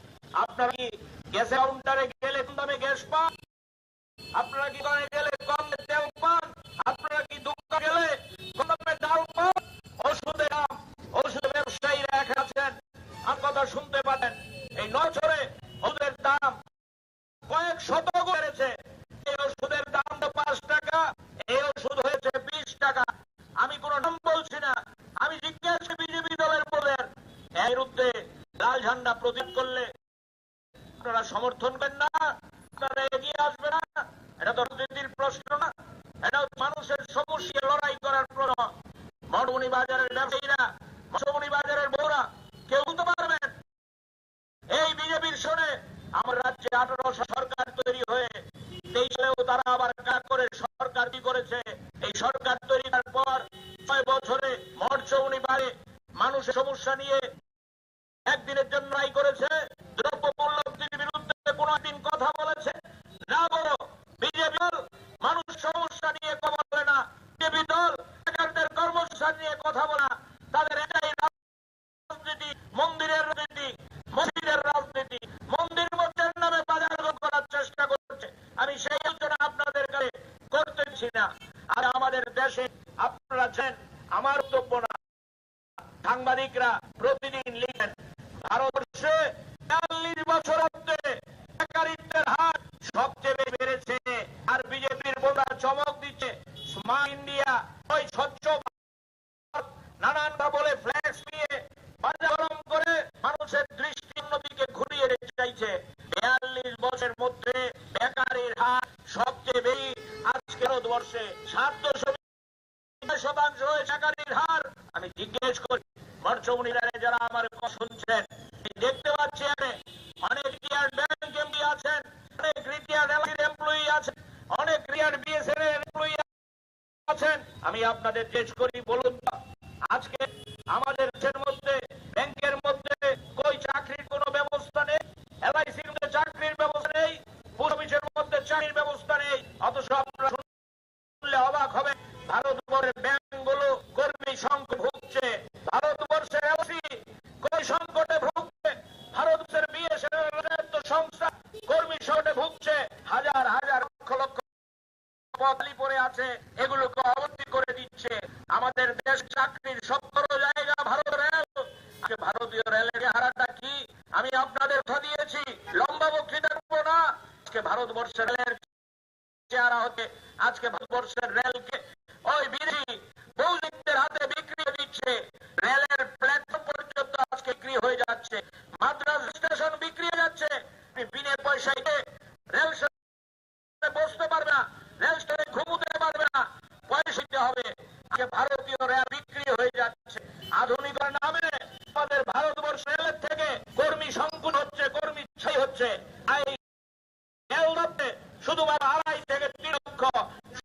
আপনারা কি গ্যাস কাউন্টারে গেলে কম দামে গ্যাস পান? আপনারা কি দোকানে গেলে কম তেল পান? আপনারা কি দোকানে গেলে কম দামে ডাল পান? ওষুধের দাম, ওষুধ ব্যবসায়ীরা একা আছেন, আমার কথা শুনতে পারেন। এই 9 বছরে ওষুধের দাম কয়েক শত বেড়েছে। এই ওষুধের দাম তো 5 টাকা, এই ওষুধ হয়েছে 20 টাকা। আমি কোন নাম বলছি না, আমি জিজ্ঞেস বিজেপি দলের বলেন এর বিরুদ্ধে লাল ঝান্ডা প্রতিরোধ করলে আপনারা সমর্থন করেন না, আপনারা এগিয়ে আসবে না। এটা তো রাজনীতির প্রশ্ন না, এটা মানুষের সমস্যা লড়াই করার প্রশ্ন। মঠমণি বাজারের ব্যবসায়ীরা, মঠমণি বাজারের বউরা কেউ বলতে পারবেন এই বিজেপির শোনে আমার রাজ্যে 18 সরকার তৈরি হয়ে 23 সালেও তারা আবার কাজ করে সরকার কি করেছে? এই সরকার তৈরি করার পর 6 বছরে মঠমণি বাড়ে মানুষের সমস্যা নিয়ে একদিনের জন্য রায় করেছে। দ্রব্য মূল্যবৃদ্ধির বিরুদ্ধে কোন দিন কথা বলেছে না? বড় বিজেপি দল মানুষ সমস্যা নিয়ে কথা বলে না, বিজেপি দল বেকারদের কর্মসংস্থান নিয়ে কথা বলে না। তাদের এটাই রাজনীতি, মন্দিরের রাজনীতি, মসজিদের রাজনীতি, মন্দির মসজিদের নামে বাজার করার চেষ্টা করছে। আমি সেই আলোচনা আপনাদের কাছে করতেছি না। আর আমাদের দেশে আপনারা জানেন, আমার বক্তব্য না, সাংবাদিকরা প্রতিদিন লিখেন ভারতবর্ষে 42 বছর মধ্যে বেকারিত্বের হার মধ্যে বেকারের হার সবচেয়ে বেশি। আজকে ভারতবর্ষে 7% হয়েছে বেকারের হার। আমি জিজ্ঞেস করি মঞ্চমুনিরা যারা আমার কথা শুনছেন, দেখতে পাচ্ছি অনেক রিটায়ার্ড ব্যাংক এমডি আছেন, অনেক রিটায়ার্ড এলআইসির এমপ্লয়ি আছেন, অনেক রিটায়ার্ড বিএসএন এর এমপ্লয়ি আছেন। আমি আপনাদের জিজ্ঞেস করি, বলুন আজকে আমাদের দেশের মধ্যে ব্যাংকের মধ্যে কই চাকরির কোনো ব্যবস্থা নেই, এলআইসির মধ্যে চাকরির ব্যবস্থা নেই, পোস্ট অফিসের মধ্যে চাকরির ব্যবস্থা নেই। অথচ আপনারা শুনলে অবাক হবে, ভারতবর্ষের ব্যাংকগুলো কর্মী সংকটে ভুগছে, ভারতবর্ষের এলআইসি কর্মী সংকটে ভুগছে, ভারতবর্ষের বিএসএনএল সংস্থা কর্মী সংকটে ভুগছে। হাজার হাজার লক্ষ লক্ষ পদলি পড়ে আছে, এগুলোকে অবধি করে দিচ্ছে। আমাদের দেশ চাকরির 17 জায়গা ভারত রেল। ভারতীয় রেলের হারাটা কি আমি আপনাদের কথা দিয়েছি, লম্বা বক্তৃতা করবো না। আজকে ভারতবর্ষের রেলের চেহারা হতে আজকে ভারতবর্ষের রেলকে ওই বিদেশি বৌদিকদের হাতে বিক্রি দিচ্ছে। রেলের প্ল্যাটফর্ম পর্যন্ত আজকে বিক্রি হয়ে যাচ্ছে, মাদ্রাজ স্টেশন বিক্রি হয়ে যাচ্ছে। বিনা পয়সায় রেল বসতে পারবে না, রেল স্টেশনে ঘুমোতে পারবে না, পয়সা দিতে হবে। ভারতীয় রেল বিক্রি হয়ে যাচ্ছে। আধুনিকের নামে আমাদের ভারতবর্ষ রেলের থেকে কর্মী সংকট হচ্ছে, কর্মী ছাই হচ্ছে। শুধুমাত্র 2.5 থেকে 3 লক্ষ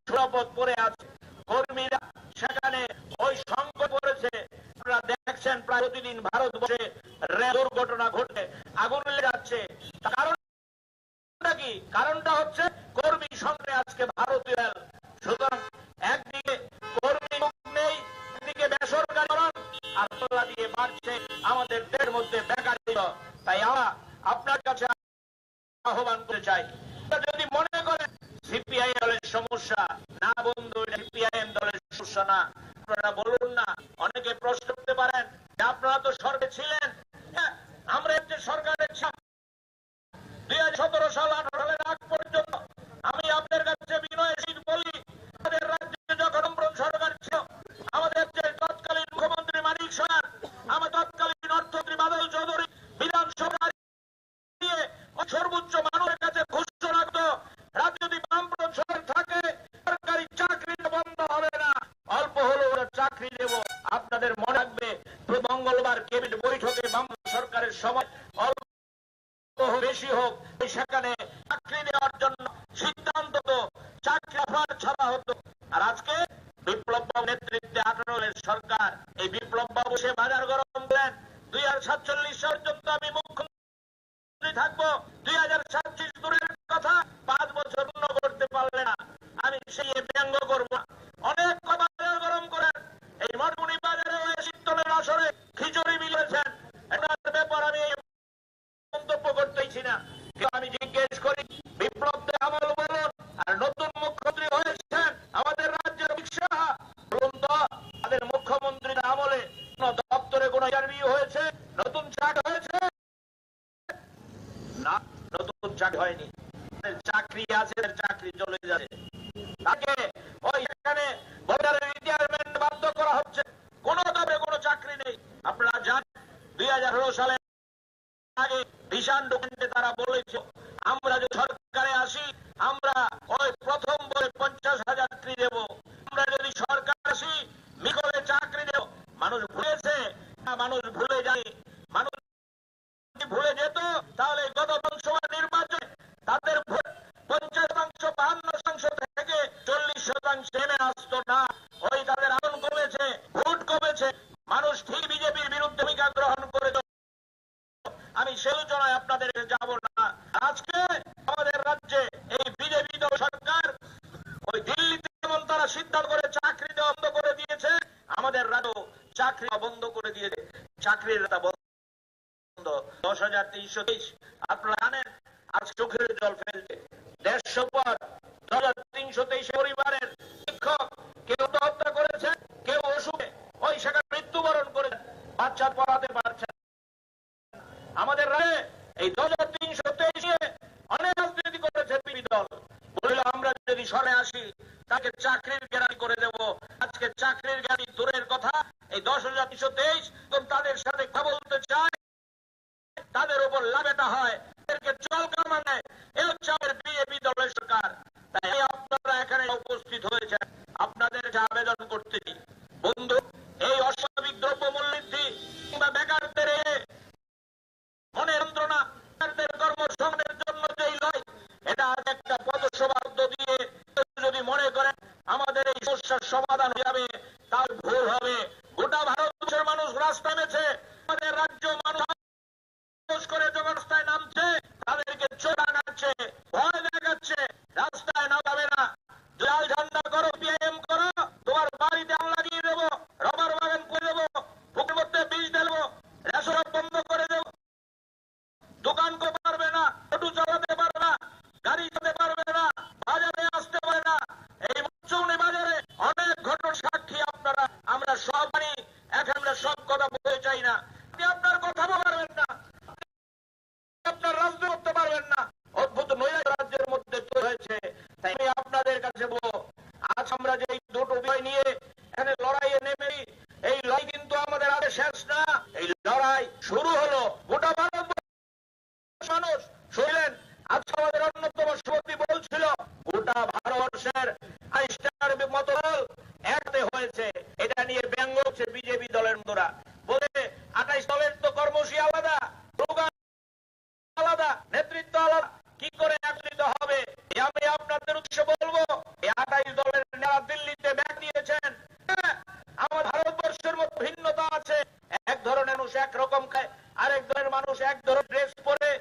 সুরপদ পড়ে আছে, কর্মীরা সেখানে ওই সংকট পড়েছে। আপনারা দেখছেন প্রায় প্রতিদিন ভারতবর্ষে রেল দুর্ঘটনা ঘটে, আগুন লেগে যাচ্ছে। কারণটা কি? কারণটা হচ্ছে কর্মী সংকটে আজকে ভারতীয় রেল। সুতরাং একদিকে কর্মী নেই, একদিকে বেসরকারীকরণ, আর তোলা দিয়ে বাড়ছে আমাদের দেশের মধ্যে বেকারত্ব। তাই আমরা আপনার কাছে আহ্বান করতে চাই, যদি মনে করেন সিপিআই দলের সমস্যা না, বন্ধু সিপিআইএম দলের সমস্যা না, আপনারা বলুন না। অনেকে প্রশ্ন করতে পারেন যে আপনারা তো সরকারে ছিলেন, আমরা যে সরকারের ছিলাম 2017 সাল 18 সালের আগ পর্যন্ত। আমি আপনাদের কাছে বিনয় বলি, আমাদের রাজ্যে যখন সরকার ছিল, আমাদের যে তৎকালীন মুখ্যমন্ত্রী মানিক সরকার, আমার তৎকালীন অর্থমন্ত্রী বাদল চৌধুরী বিধানসভা দিয়ে সর্বোচ্চ মানুষের কাছে ঘোষণা রাখতো, রাজ্য যদি বামফ্রন্ট সরকার থাকে সরকারি চাকরি বন্ধ হবে না, অল্প হলেও চাকরি দেব। আপনাদের মনে রাখবে মঙ্গলবার ক্যাবিনেট বৈঠকে বাম সরকারের সময় অল্প বেশি হোক সেখানে চাকরি দেওয়ার জন্য সিদ্ধান্ত হতো, চাকরি অফার ছাড়া হতো। আর আজকে বিপ্লব বাবু নেতৃত্বে 18 সরকার, এই বিপ্লব বাবু সে বাজার গরম করেন 2047 সাল পর্যন্ত আমি মুখ্যমন্ত্রী থাকবো। 2037 দূরের কথা, 5 বছর পূর্ণ করতে পারলে না, আমি সেই ব্যঙ্গ করবো। অনেক বাজার গরম করেন, এই মঠমুনি বাজারে শীতলের আসরে খিচুড়ি মিলেছেন, এটার ব্যাপার আমি মন্তব্য করতেছি না। আমি জিজ্ঞেস করি, বিপ্লব আমল বলুন আর নতুন মুখ্যমন্ত্রী হয়েছেন আমাদের রাজ্যের রিক্সা, বলুন তো তাদের মুখ্যমন্ত্রীর আমলে কোন দপ্তরে কোন ইন্টারভিউ হয়েছে, নতুন চাকরি হয়েছে না? নতুন চাকরি হয়নি, চাকরি আছে, চাকরি চলে যাচ্ছে। তাকে ওই এখানে ভোটারের রিটায়ারমেন্ট বাধ্য করা হচ্ছে, কোন দপ্তরে কোনো চাকরি নেই। আপনারা জানেন 2018 সালে আগে ভিশন ডকুমেন্টে তারা বলেছে আমরা যদি সরকারে আসি আমরা ওই প্রথম বলে 50,000 চাকরি দেব, আমরা যদি সরকার আসি মিকলে চাকরি দেব। মানুষ ভুলেছে না? মানুষ ভুলে যায়। মানুষ ভুলে যেত তাহলে গত লোকসভা নির্বাচনে তাদের 50% 52% থেকে 40% নেমে আসতো না। ওই তাদের আন্দোলন কমেছে, ভোট কমেছে, মানুষ ঠিক বিজেপির বিরুদ্ধে ভূমিকা গ্রহণ করেছে। আমি সে আলোচনায় আপনাদের যাব না। আজকে আমাদের রাজ্যে এই বিজেপি সরকার ওই দিল্লিতে যেমন তারা সিদ্ধান্ত করে চাকরি দেওয়া বন্ধ করে দিয়েছে, আমাদের রাজ্য চাকরি বন্ধ করে দিয়েছে। চাকরির বন্ধ 10,323। আপনারা জানেন আজ চোখের জল ফেলছে 150 পর 10,323 পরিবারের শিক্ষক কেউ হত্যা করেছে, কেউ অসুখে ওই সেখানে মৃত্যুবরণ করেছে, বাচ্চা পড়াতে পারছে। আমাদের রাজ্যে এই 10,323 অনেক রাজনীতি করেছে বিরোধী দল, বলল আমরা যদি সরে আসি তাকে চাকরির গ্যারান্টি করে দেব। আজকে চাকরির গ্যারান্টি দূরের কথা, এই 10,323 তাদের সাথে কথা বলতে চায়, তাদের উপর লাভেটা হয়, এদেরকে চল কামানে, এ হচ্ছে আমাদের দরকার। তাই আপনারা এখানে উপস্থিত হয়েছেন, আপনাদের আবেদন করতেছি বন্ধু, এই অস্বাভাবিক দ্রব্যমূল্য বৃদ্ধি কিংবা বেকারদের মনে যন্ত্রণা, বেকারদের কর্মসংস্থানের জন্য যেই লড়াই, এটা একটা পদসভাব্দ দিয়ে যদি মনে করেন আমাদের এই সমস্যার সমাধান হয়ে যাবে, তার ভুল হবে। গোটা ভারতবর্ষের মানুষ রাস্তায় নেমেছে, আমাদের রাজ্য মানুষ করে যখন রাস্তায় নামছে তাদেরকে চোর আনাচ্ছে, ভয় দেখাচ্ছে, রাস্তায় নামাবে না, লাল ঝান্ডা করো, পিএম করো, তোমার বাড়িতে আগুন লাগিয়ে দেবো, রবার বাগান করে দেবো, বুকের মধ্যে বিষ ঢেলবো, রেশন বন্ধ করে দেবো, দোকান করতে পারবে না, অটো চালাতে পারবে না, গাড়ি চালাতে পারবে না, বাজারে আসতে পারে না। এই মৌসুমী বাজারে অনেক ঘটনার সাক্ষী আপনারা, আমরা সব জানি, এখন আমরা সব কথা বলতে চাই না। আপনি আপনার কথা বলতে পারবেন না, আপনার রাজনীতি করতে পারবেন না, অদ্ভুত নৈরাজ্য রাজ্যের মধ্যে তৈরি হয়েছে। তাই আমি আপনাদের কাছে বলবো, আজ আমরা যে দুটো বিষয় নিয়ে এখানে লড়াইয়ে নেমে, এই লড়াই কিন্তু আমাদের আগে শেষ না, এই লড়াই শুরু হলো। গোটা ভারতবর্ষ মানুষ শুনলেন, আজ আমাদের অন্যতম সভাপতি বলছিল গোটা ভারতবর্ষের 28টার মতো দল একতে হয়েছে, এটা নিয়ে ব্যঙ্গ হচ্ছে বিজেপি দলের বন্ধুরা, বলে 28 দলের তো কর্মসূচি আলাদা, স্লোগান আলাদা, নেতৃত্ব আলাদা, কি করে একত্রিত হবে? আমি আপনাদের উদ্দেশ্যে বলবো, এই 28 দলের নেতা দিল্লিতে ব্যাগ দিয়েছেন। আমার ভারতবর্ষের মধ্যে ভিন্নতা আছে, এক ধরনের মানুষ একরকম খায়, আরেক ধরনের মানুষ এক ধরনের ড্রেস পরে,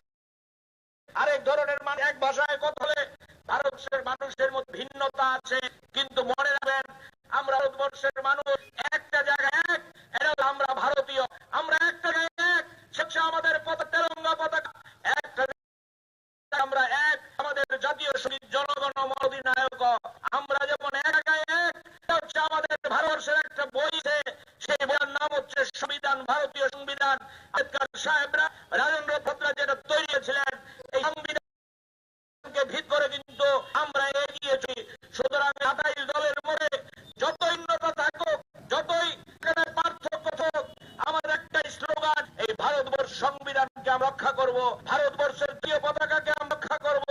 আরেক ধরনের মানুষ এক ভাষায় কথা বলে। ভারতবর্ষের মানুষের মধ্যে ভিন্নতা আছে, কিন্তু মনে রাখবেন আমরা ভারতবর্ষের মানুষ একটা জায়গায় এক, এটা হলো আমরা ভারতীয়, আমরা একটা জায়গায় এক, সেটা আমাদের তেরঙ্গা পতাকা একটা, আমরা এক, আমাদের জাতীয় সঙ্গীত জনগণ মন অধিনায়ক, আমরা যেমন এক জায়গায় এক, এটা হচ্ছে আমাদের ভারতবর্ষের একটা বই আছে, সেই বইয়ের নাম হচ্ছে সংবিধান, ভারতীয় সংবিধান। আম্বেদকর সাহেবরা, রাজেন্দ্র ভদ্রা যেটা তৈরি করেছিলেন, এই সংবিধানকে ভিত করে কিন্তু আমরা এগিয়েছি। সুতরাং 28 দলের মধ্যে যতই ভিন্নতা থাকুক, যতই এখানে পার্থক্য থাকুক, আমাদের একটাই স্লোগান, এই ভারতবর্ষ সংবিধানকে আমরা রক্ষা করব, ভারতবর্ষের জাতীয় পতাকাকে আমরা রক্ষা করব,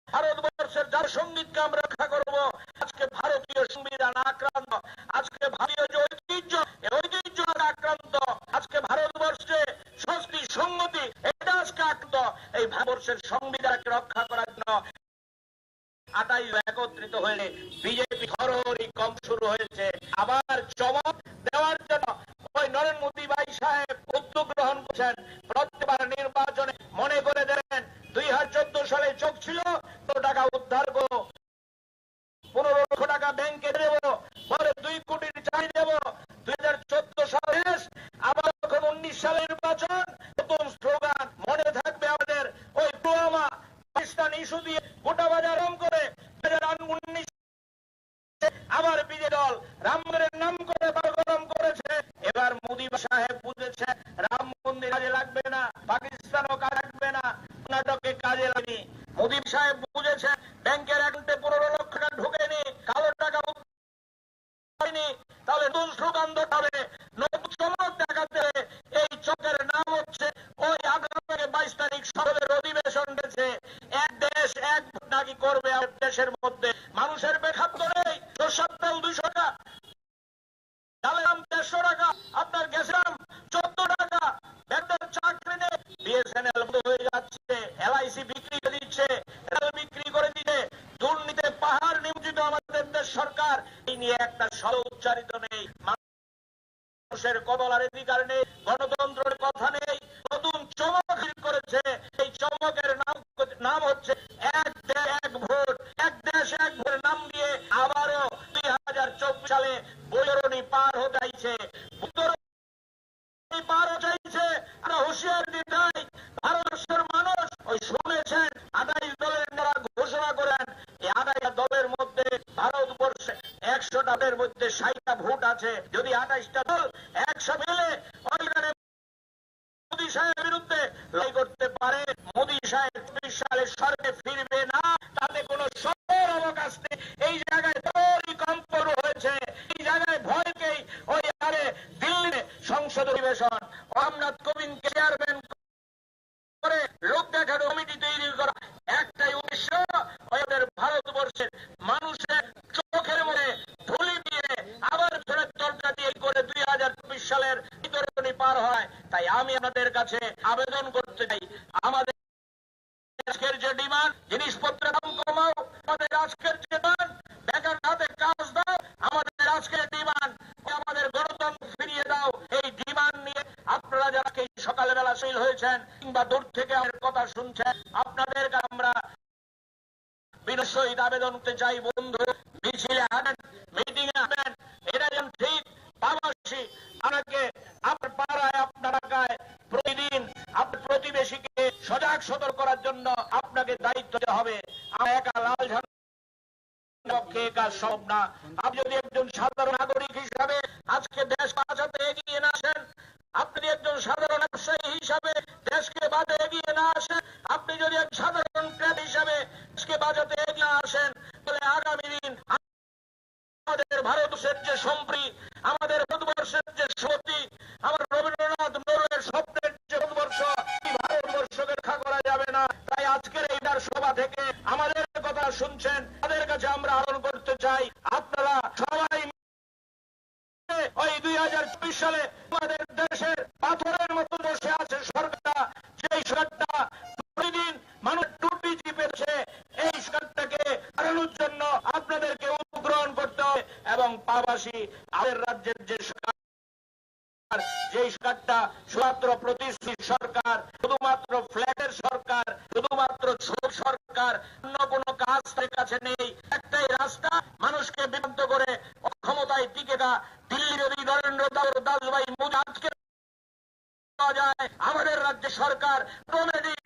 ভারতবর্ষের জাতীয় সঙ্গীতকে আমরা রক্ষা করব। আজকে ভারতীয় সংবিধান আক্রান্ত, আজকে ভারতীয় যে ঐতিহ্য, এই ঐতিহ্য আক্রান্ত, আজকে ভারতবর্ষে সংস্কৃতি সংগতি, এটা আজকে আক্রান্ত। এই ভারতবর্ষের সংবিধানকে রক্ষা করার জন্য 28 একত্রিত হয়ে বিজেপি ঘরোরি কম শুরু হয়েছে। আবার চমক দেওয়ার জন্য ওই নরেন্দ্র মোদী ভাই সাহেব উদ্যোগ গ্রহণ করছেন, প্রত্যেকবার নির্বাচনে মনে করে দেন 2014 সালে চোখ ছিল তো টাকা উদ্ধার করো, 15 লক্ষ টাকা ব্যাংকে দেব, পরে 2 কোটির চাকরি দেব। 2014 সালে আবার যখন 19 সালে নির্বাচন, নতুন স্লোগান মনে থাকবে আমাদের, ওই পুলওয়ামা পাকিস্তান ইস্যু দিয়ে গোটা বাজার রং করে 2019 আবার বিজেপি দল রামের নাম করে গরম করেছে। এবার মোদী সাহেব বুঝেছে রাম মন্দির কাজে লাগবে না, পাকিস্তানও কাজে লাগবে না, কর্ণাটকে কাজে লাগেনি। মোদী সাহেব বুঝেছেন ব্যাংকের অ্যাকাউন্টে 15 লক্ষ টাকা ঢুকেনি, কালো টাকা হয়নি, তাহলে নতুন স্লোগান ধরতে হবে, নতুন চমক দেখাতে হবে। এই চকের নাম হচ্ছে ওই 18 থেকে 22 তারিখ সকলের অধিবেশন রয়েছে, এক দেশ এক ভোট নাকি করবে আমাদের দেশের মধ্যে। মানুষের বেখাদ্য নেই, সরষের তেল 200 টাকা, ডালের দাম 150 টাকা, আপনার গ্যাসের দাম 14 টাকা, ব্যাংকের চাকরি নেই, বিএসএনএল বন্ধ হয়ে যাচ্ছে, এলআইসি বিক্রি করে দিচ্ছে, রেল বিক্রি করে দিচ্ছে, দুর্নীতিতে পাহাড় নিয়োজিত আমাদের দেশ সরকার। এই নিয়ে একটা শব্দ উচ্চারিত নেই, মানুষের কবলার অধিকার নেই, গণতন্ত্রের কথা নেই। নতুন চমক করেছে, এই চমকের নাম হচ্ছে এক দেশ এক ভোট, এক দেশ এক ভোট নাম দিয়ে আবারও 2024 সালে বৈতরণী পার হতে চাইছে, পার হতে চাইছে। আমরা হুঁশিয়ার দিতে চাই, ভারতবর্ষের মানুষ ওই শুনেছেন 28 দলের নেতা ঘোষণা করেন, এই 28 দলের মধ্যে ভারতবর্ষে 100টা দলের মধ্যে 60টা ভোট আছে। যদি 28টা দল একসাথে মিলে ওইখানে মোদী সাহেবের বিরুদ্ধে লড়াই করতে পারে, মোদী সাহেব 20 সালে সরকারে ফিরবে না, তাতে কোনো সরকার অবকাশ নেই। এই জায়গায় কম্প হয়েছে, এই জায়গায় ভয়কেই ওই আরে দিল্লিতে সংসদ অধিবেশন রামনাথ কোবিন্দকে চেয়ারম্যান করে লোক দেখানো কমিটি তৈরি করা, একটাই উদ্দেশ্য ওই আবেদন করতে চাই, আমাদের আজকের যে ডিমান্ড, জিনিসপত্রের দাম কমাও, আমাদের আজকের যে ডিমান্ড, বেকার হাতে কাজ দাও, আমাদের আজকের ডিমান্ড, আমাদের গণতন্ত্র ফিরিয়ে দাও। এই ডিমান্ড নিয়ে আপনারা যারা সকালবেলা শহীদ হয়েছেন কিংবা দূর থেকে আমাদের কথা শুনছেন, আপনাদের আমরা বিনয় আবেদন করতে চাই, বন্ধু মিছিলে হাঁটেন, মিটিং এ হাঁটেন, এটা যেন ঠিক পাশাপাশি আপনাকে আপনার পাড়ায় আপনার এলাকায় প্রতিদিন আপনার প্রতিবেশীকে সজাগ সতর্ক করার জন্য আপনাকে দায়িত্ব দিতে হবে। আমরা একা লাল ঝান্ডা পক্ষে কাজ সম্ভব না। আপনি যদি একজন সাধারণ নাগরিক হিসাবে আজকে দেশ বাঁচাতে এগিয়ে না আসেন, আপনি যদি একজন সাধারণ ব্যবসায়ী হিসাবে দেশকে বাঁচাতে এগিয়ে না আসেন, আপনি যদি এক সাধারণ ক্রেতা হিসাবে দেশকে বাঁচাতে এগিয়ে না আসেন, তাহলে আগামী দিন আমাদের ভারতবর্ষের যে সম্প্রী, আমাদের ভারতবর্ষের যে শক্তি, আমার রবীন্দ্রনাথ নড়ের স্বপ্নের যে ভারতবর্ষ, এই ভারতবর্ষকে রক্ষা করা যাবে না। তাই আজকের এইটার সভা থেকে আমাদের কথা শুনছেন, তাদের কাছে আমরা আহ্বান করতে চাই, আপনারা সবাই ওই 2024 সালে আমাদের দেশের পাথরের মতো বসে আছে সরকার, যেই সরকারটা প্রতিদিন মানুষ টুপি চিপেছে, এই সরকারটাকে হারানোর জন্য আপনাদেরকে গ্রহণ করতে হবে। এবং পাশাপাশি আমাদের রাজ্যের যে সরকার, যে সরকারটা শুধুমাত্র প্রতিশ্রুতি সরকার, শুধুমাত্র ফ্ল্যাটের সরকার, শুধুমাত্র সরকার, অন্য কোনো কাজ তার কাছে নেই, একটাই রাস্তা মানুষকে বিভ্রান্ত করে ক্ষমতায় টিকে থাকা। দিল্লি যদি নরেন্দ্র দাস ভাই আজকে যায়, আমাদের রাজ্য সরকার অটোমেটিক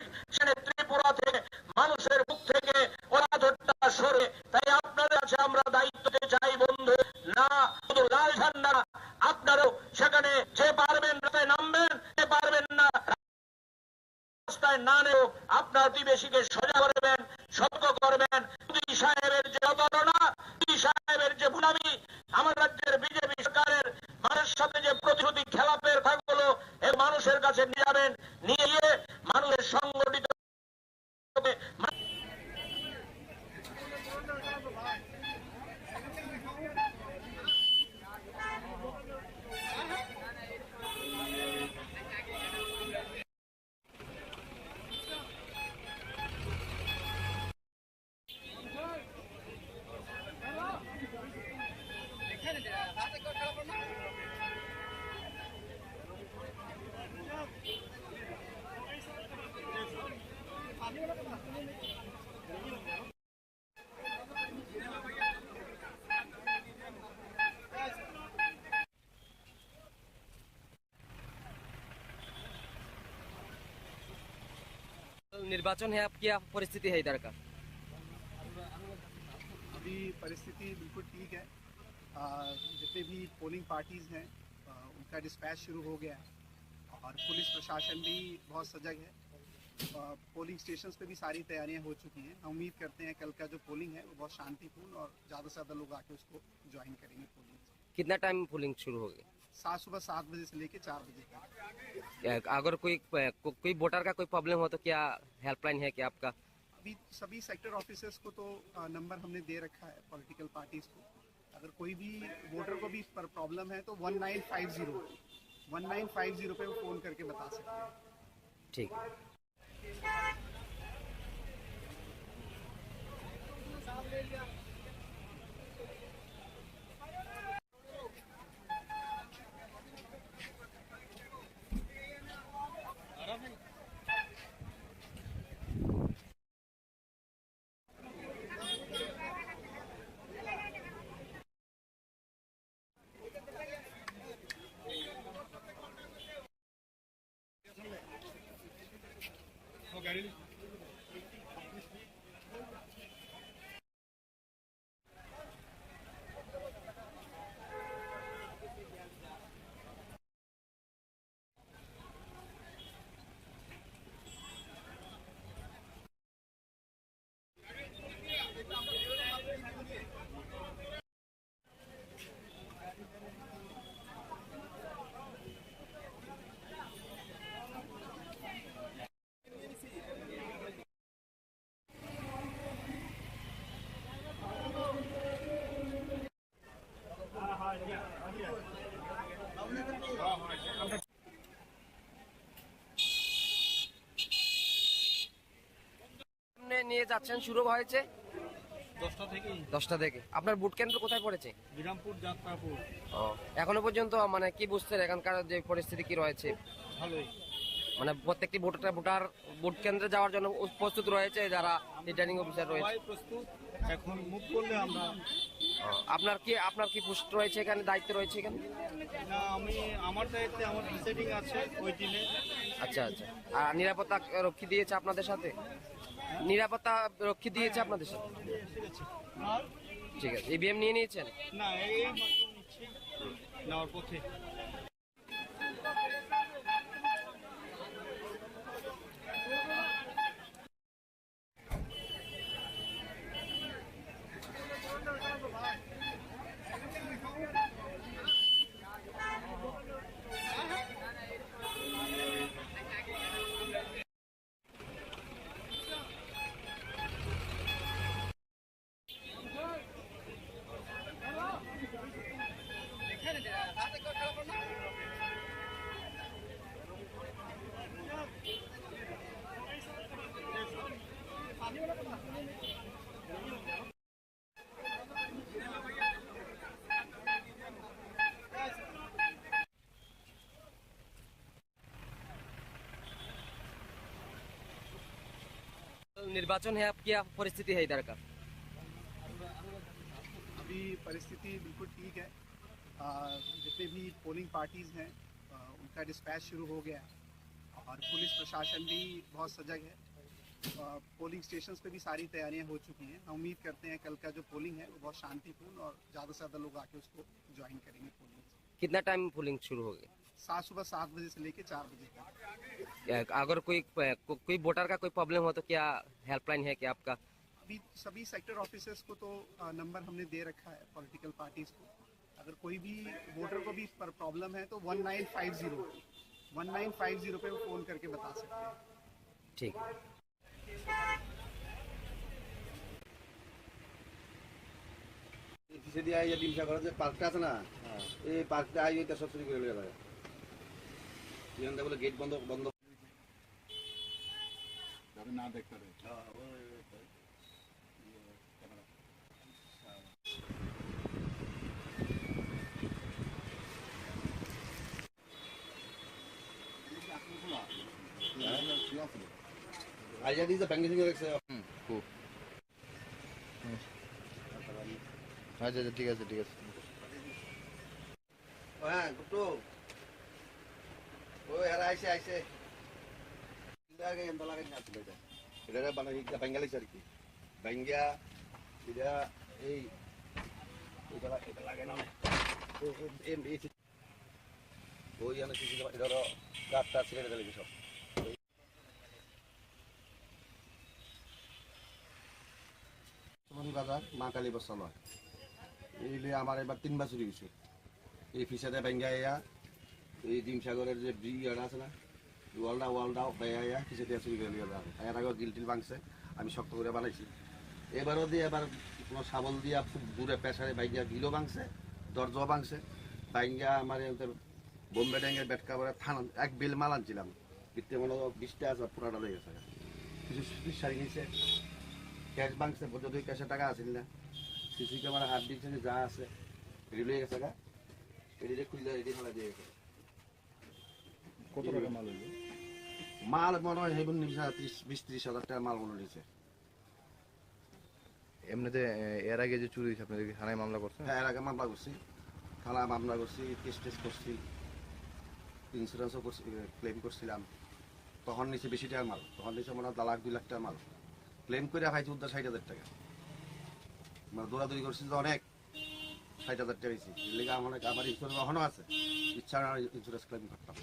ত্রিপুরা থেকে মানুষের মুখ থেকে অনাথটা সরে। তাই আপনাদের কাছে আমরা দায়িত্ব দিতে চাই, বন্ধু না শুধু লাল ঝান্ডা, আপনারাও সেখানে যে পারবেন রাস্তায় নামবেন, যে পারবেন না রাস্তায় না নেও, আপনার প্রতিবেশীকে সজাগ করবেন, সতর্ক করবেন। মোদী সাহেবের যে অবতারণা, মোদী সাহেবের যে গুলামি, আমার রাজ্যের বিজেপি সরকারের মানুষের সাথে যে প্রতিশ্রুতি খেলাপের কথাগুলো এর মানুষের কাছে নিয়ে যাবেন, নিয়ে গিয়ে মানুষের সংগঠিত निर्वाचन है, अब क्या परिस्थिति है इधर का? अभी परिस्थिति बिल्कुल ठीक है। जितने भी पोलिंग पार्टीज़ हैं उनका डिस्पैच शुरू हो गया है और पुलिस प्रशासन भी बहुत सजग है। पोलिंग स्टेशंस पे भी सारी तैयारियां हो चुकी हैं। हम उम्मीद करते हैं कल का जो पोलिंग है वो बहुत शांतिपूर्ण और ज़्यादा से ज़्यादा लोग आके उसको ज्वाइन करेंगे पोलिंग। कितना टाइम पोलिंग शुरू होगी? सुबह 7 बजे से लेकर 4 बजे तक। अगर कोई वोटर का कोई प्रॉब्लम हो तो क्या हेल्पलाइन है क्या आपका? अभी सभी सेक्टर ऑफिसर्स को तो नंबर हमने दे रखा है पॉलिटिकल पार्टीज को। अगर कोई भी वोटर को भी प्रॉब्लम है तो 1950 पे वो फ़ोन करके बता सकते हैं। ठीक है। টাইমে নিয়ে যাচ্ছেন শুরু হয়েছে? 10টা থেকে। আপনার ভোট কেন্দ্র কোথায় পড়েছে? বিরামপুর যাত্রাপুর। ও, এখনো পর্যন্ত মানে কি বুঝছেন এখানকার যে পরিস্থিতি কি রয়েছে? ভালোই। মানে প্রত্যেকটি ভোটার ভোট কেন্দ্রে যাওয়ার জন্য প্রস্তুত রয়েছে যারা রিটার্নিং অফিসার রয়েছে? সবাই প্রস্তুত, এখন মুভ করলে আমরা। আপনার কি পোস্ট রয়েছে এখানে, দায়িত্ব রয়েছে এখানে? না, আমার দায়িত্বে আমার প্রিসাইডিং আছে ওই দিনে। আচ্ছা আচ্ছা। আর নিরাপত্তা রক্ষী দিয়েছে আপনাদের সাথে? নিরাপত্তা রক্ষী দিয়েছে আপনাদের সাথে? ঠিক আছে। ইভিএম নিয়ে নিয়েছেন? না, এই মাত্র নিচ্ছি, নেওয়ার পথে। निर्वाचन है, अब क्या परिस्थिति है इधर का? अभी परिस्थिति बिल्कुल ठीक है। जितने भी पोलिंग पार्टीज हैं उनका डिस्पैच शुरू हो गया है और पुलिस प्रशासन भी बहुत सजग है। पोलिंग स्टेशंस पे भी सारी तैयारियां हो चुकी हैं। हम उम्मीद करते हैं कल का जो पोलिंग है वो बहुत शांतिपूर्ण और ज़्यादा से ज़्यादा लोग आके उसको ज्वाइन करेंगे पोलिंग। कितना टाइम पोलिंग शुरू हो गई? सुबह 7 बजे से लेकर 4 बजे तक। अगर कोई वोटर का कोई प्रॉब्लम हो तो क्या हेल्पलाइन है क्या आपका? अभी सभी सेक्टर ऑफिसर्स को तो नंबर हमने दे रखा है पॉलिटिकल पार्टीज को। अगर कोई भी वोटर को भी प्रॉब्लम है तो 1950 पे वो फोन करके बता सकते हैं। ठीक है। পিছে দিয়ে আইয়া ডিমসা করার যে পার্কটা আছে না, এই পার্কটা আইয়া এটা সব চুরি করে লয়ে যায়। এখানটা বলে গেট বন্ধ যাতে না দেখতে পারে। আইয়া দিয়ে যে ব্যাংকে থেকে রাখছে। আচ্ছা আচ্ছা, ঠিক আছে ঠিক আছে। হ্যাঁ গুট্টু, ও এরা আইসে লাগে এন্ড লাগে না ছিল এটা বানাই এটা বেঙ্গলি আর কি বেঙ্গা এটা এই এটা লাগে না এই ওই জানা কিছু এটা কাটটা ছেড়ে দিলে সব বাজার মা কালী বসালয় এই আমার এবার 3 বছর হয়েছে। এই ফিসাতে বেঙ্গাইয়া এই ডিমসাগরের যে ব্রিজ আছে না, ওয়ালডাও বেয়া ফিসাতে চুরি করে নিয়ে যাবে। এর আগে গিলটিল ভাঙছে, আমি শক্ত করে বানাইছি। এবারও দিয়ে এবার কোনো শাবল দিয়া খুব দূরে প্রেসারে বাইঙ্গা গিলও ভাঙছে, দরজাও ভাঙছে। বাইঙ্গা আমার বোম্বে ড্যাঙ্গের ব্যাট কাপড়ে থানা এক বিল মাল আনছিলাম, বিত্তে মনে 20টা আছে, পুরাটা হয়ে গেছে। কিছু শাড়ি নিয়েছে, ক্যাশ ভাঙছে, যদি ক্যাশের টাকা আসেন না, সিসি ক্যামেরা হাত দিচ্ছে যা আছে রেডি হয়ে গেছে। এদিকে খুললে রেডি ফেলা দিয়ে গেছে। কত টাকা মাল হইল? মাল মনে হয় 20-30 হাজার টাকার মাল মনে হয়েছে। এমনিতে এর আগে যে চুরি হয়েছে আপনাদের থানায় মামলা করছেন? হ্যাঁ, এর আগে মামলা করছি, থানায় মামলা করছি, টেস্ট করছি, ইন্স্যুরেন্সও করছি, ক্লেম করছিলাম। তখন নিচে বেশি টাকার মাল, তখন নিচে মনে হয় 1.5-2 লাখ টাকার মাল ক্লেম করে খাইছি 60,000 টাকা। মানে দৌড়াদৌড়ি করছি তো অনেক, 60,000 টাকা হয়েছি। লেগে আমার ইন্স্যুরেন্স এখনও আছে, ইচ্ছা ইন্স্যুরেন্স ক্লেম করতাম।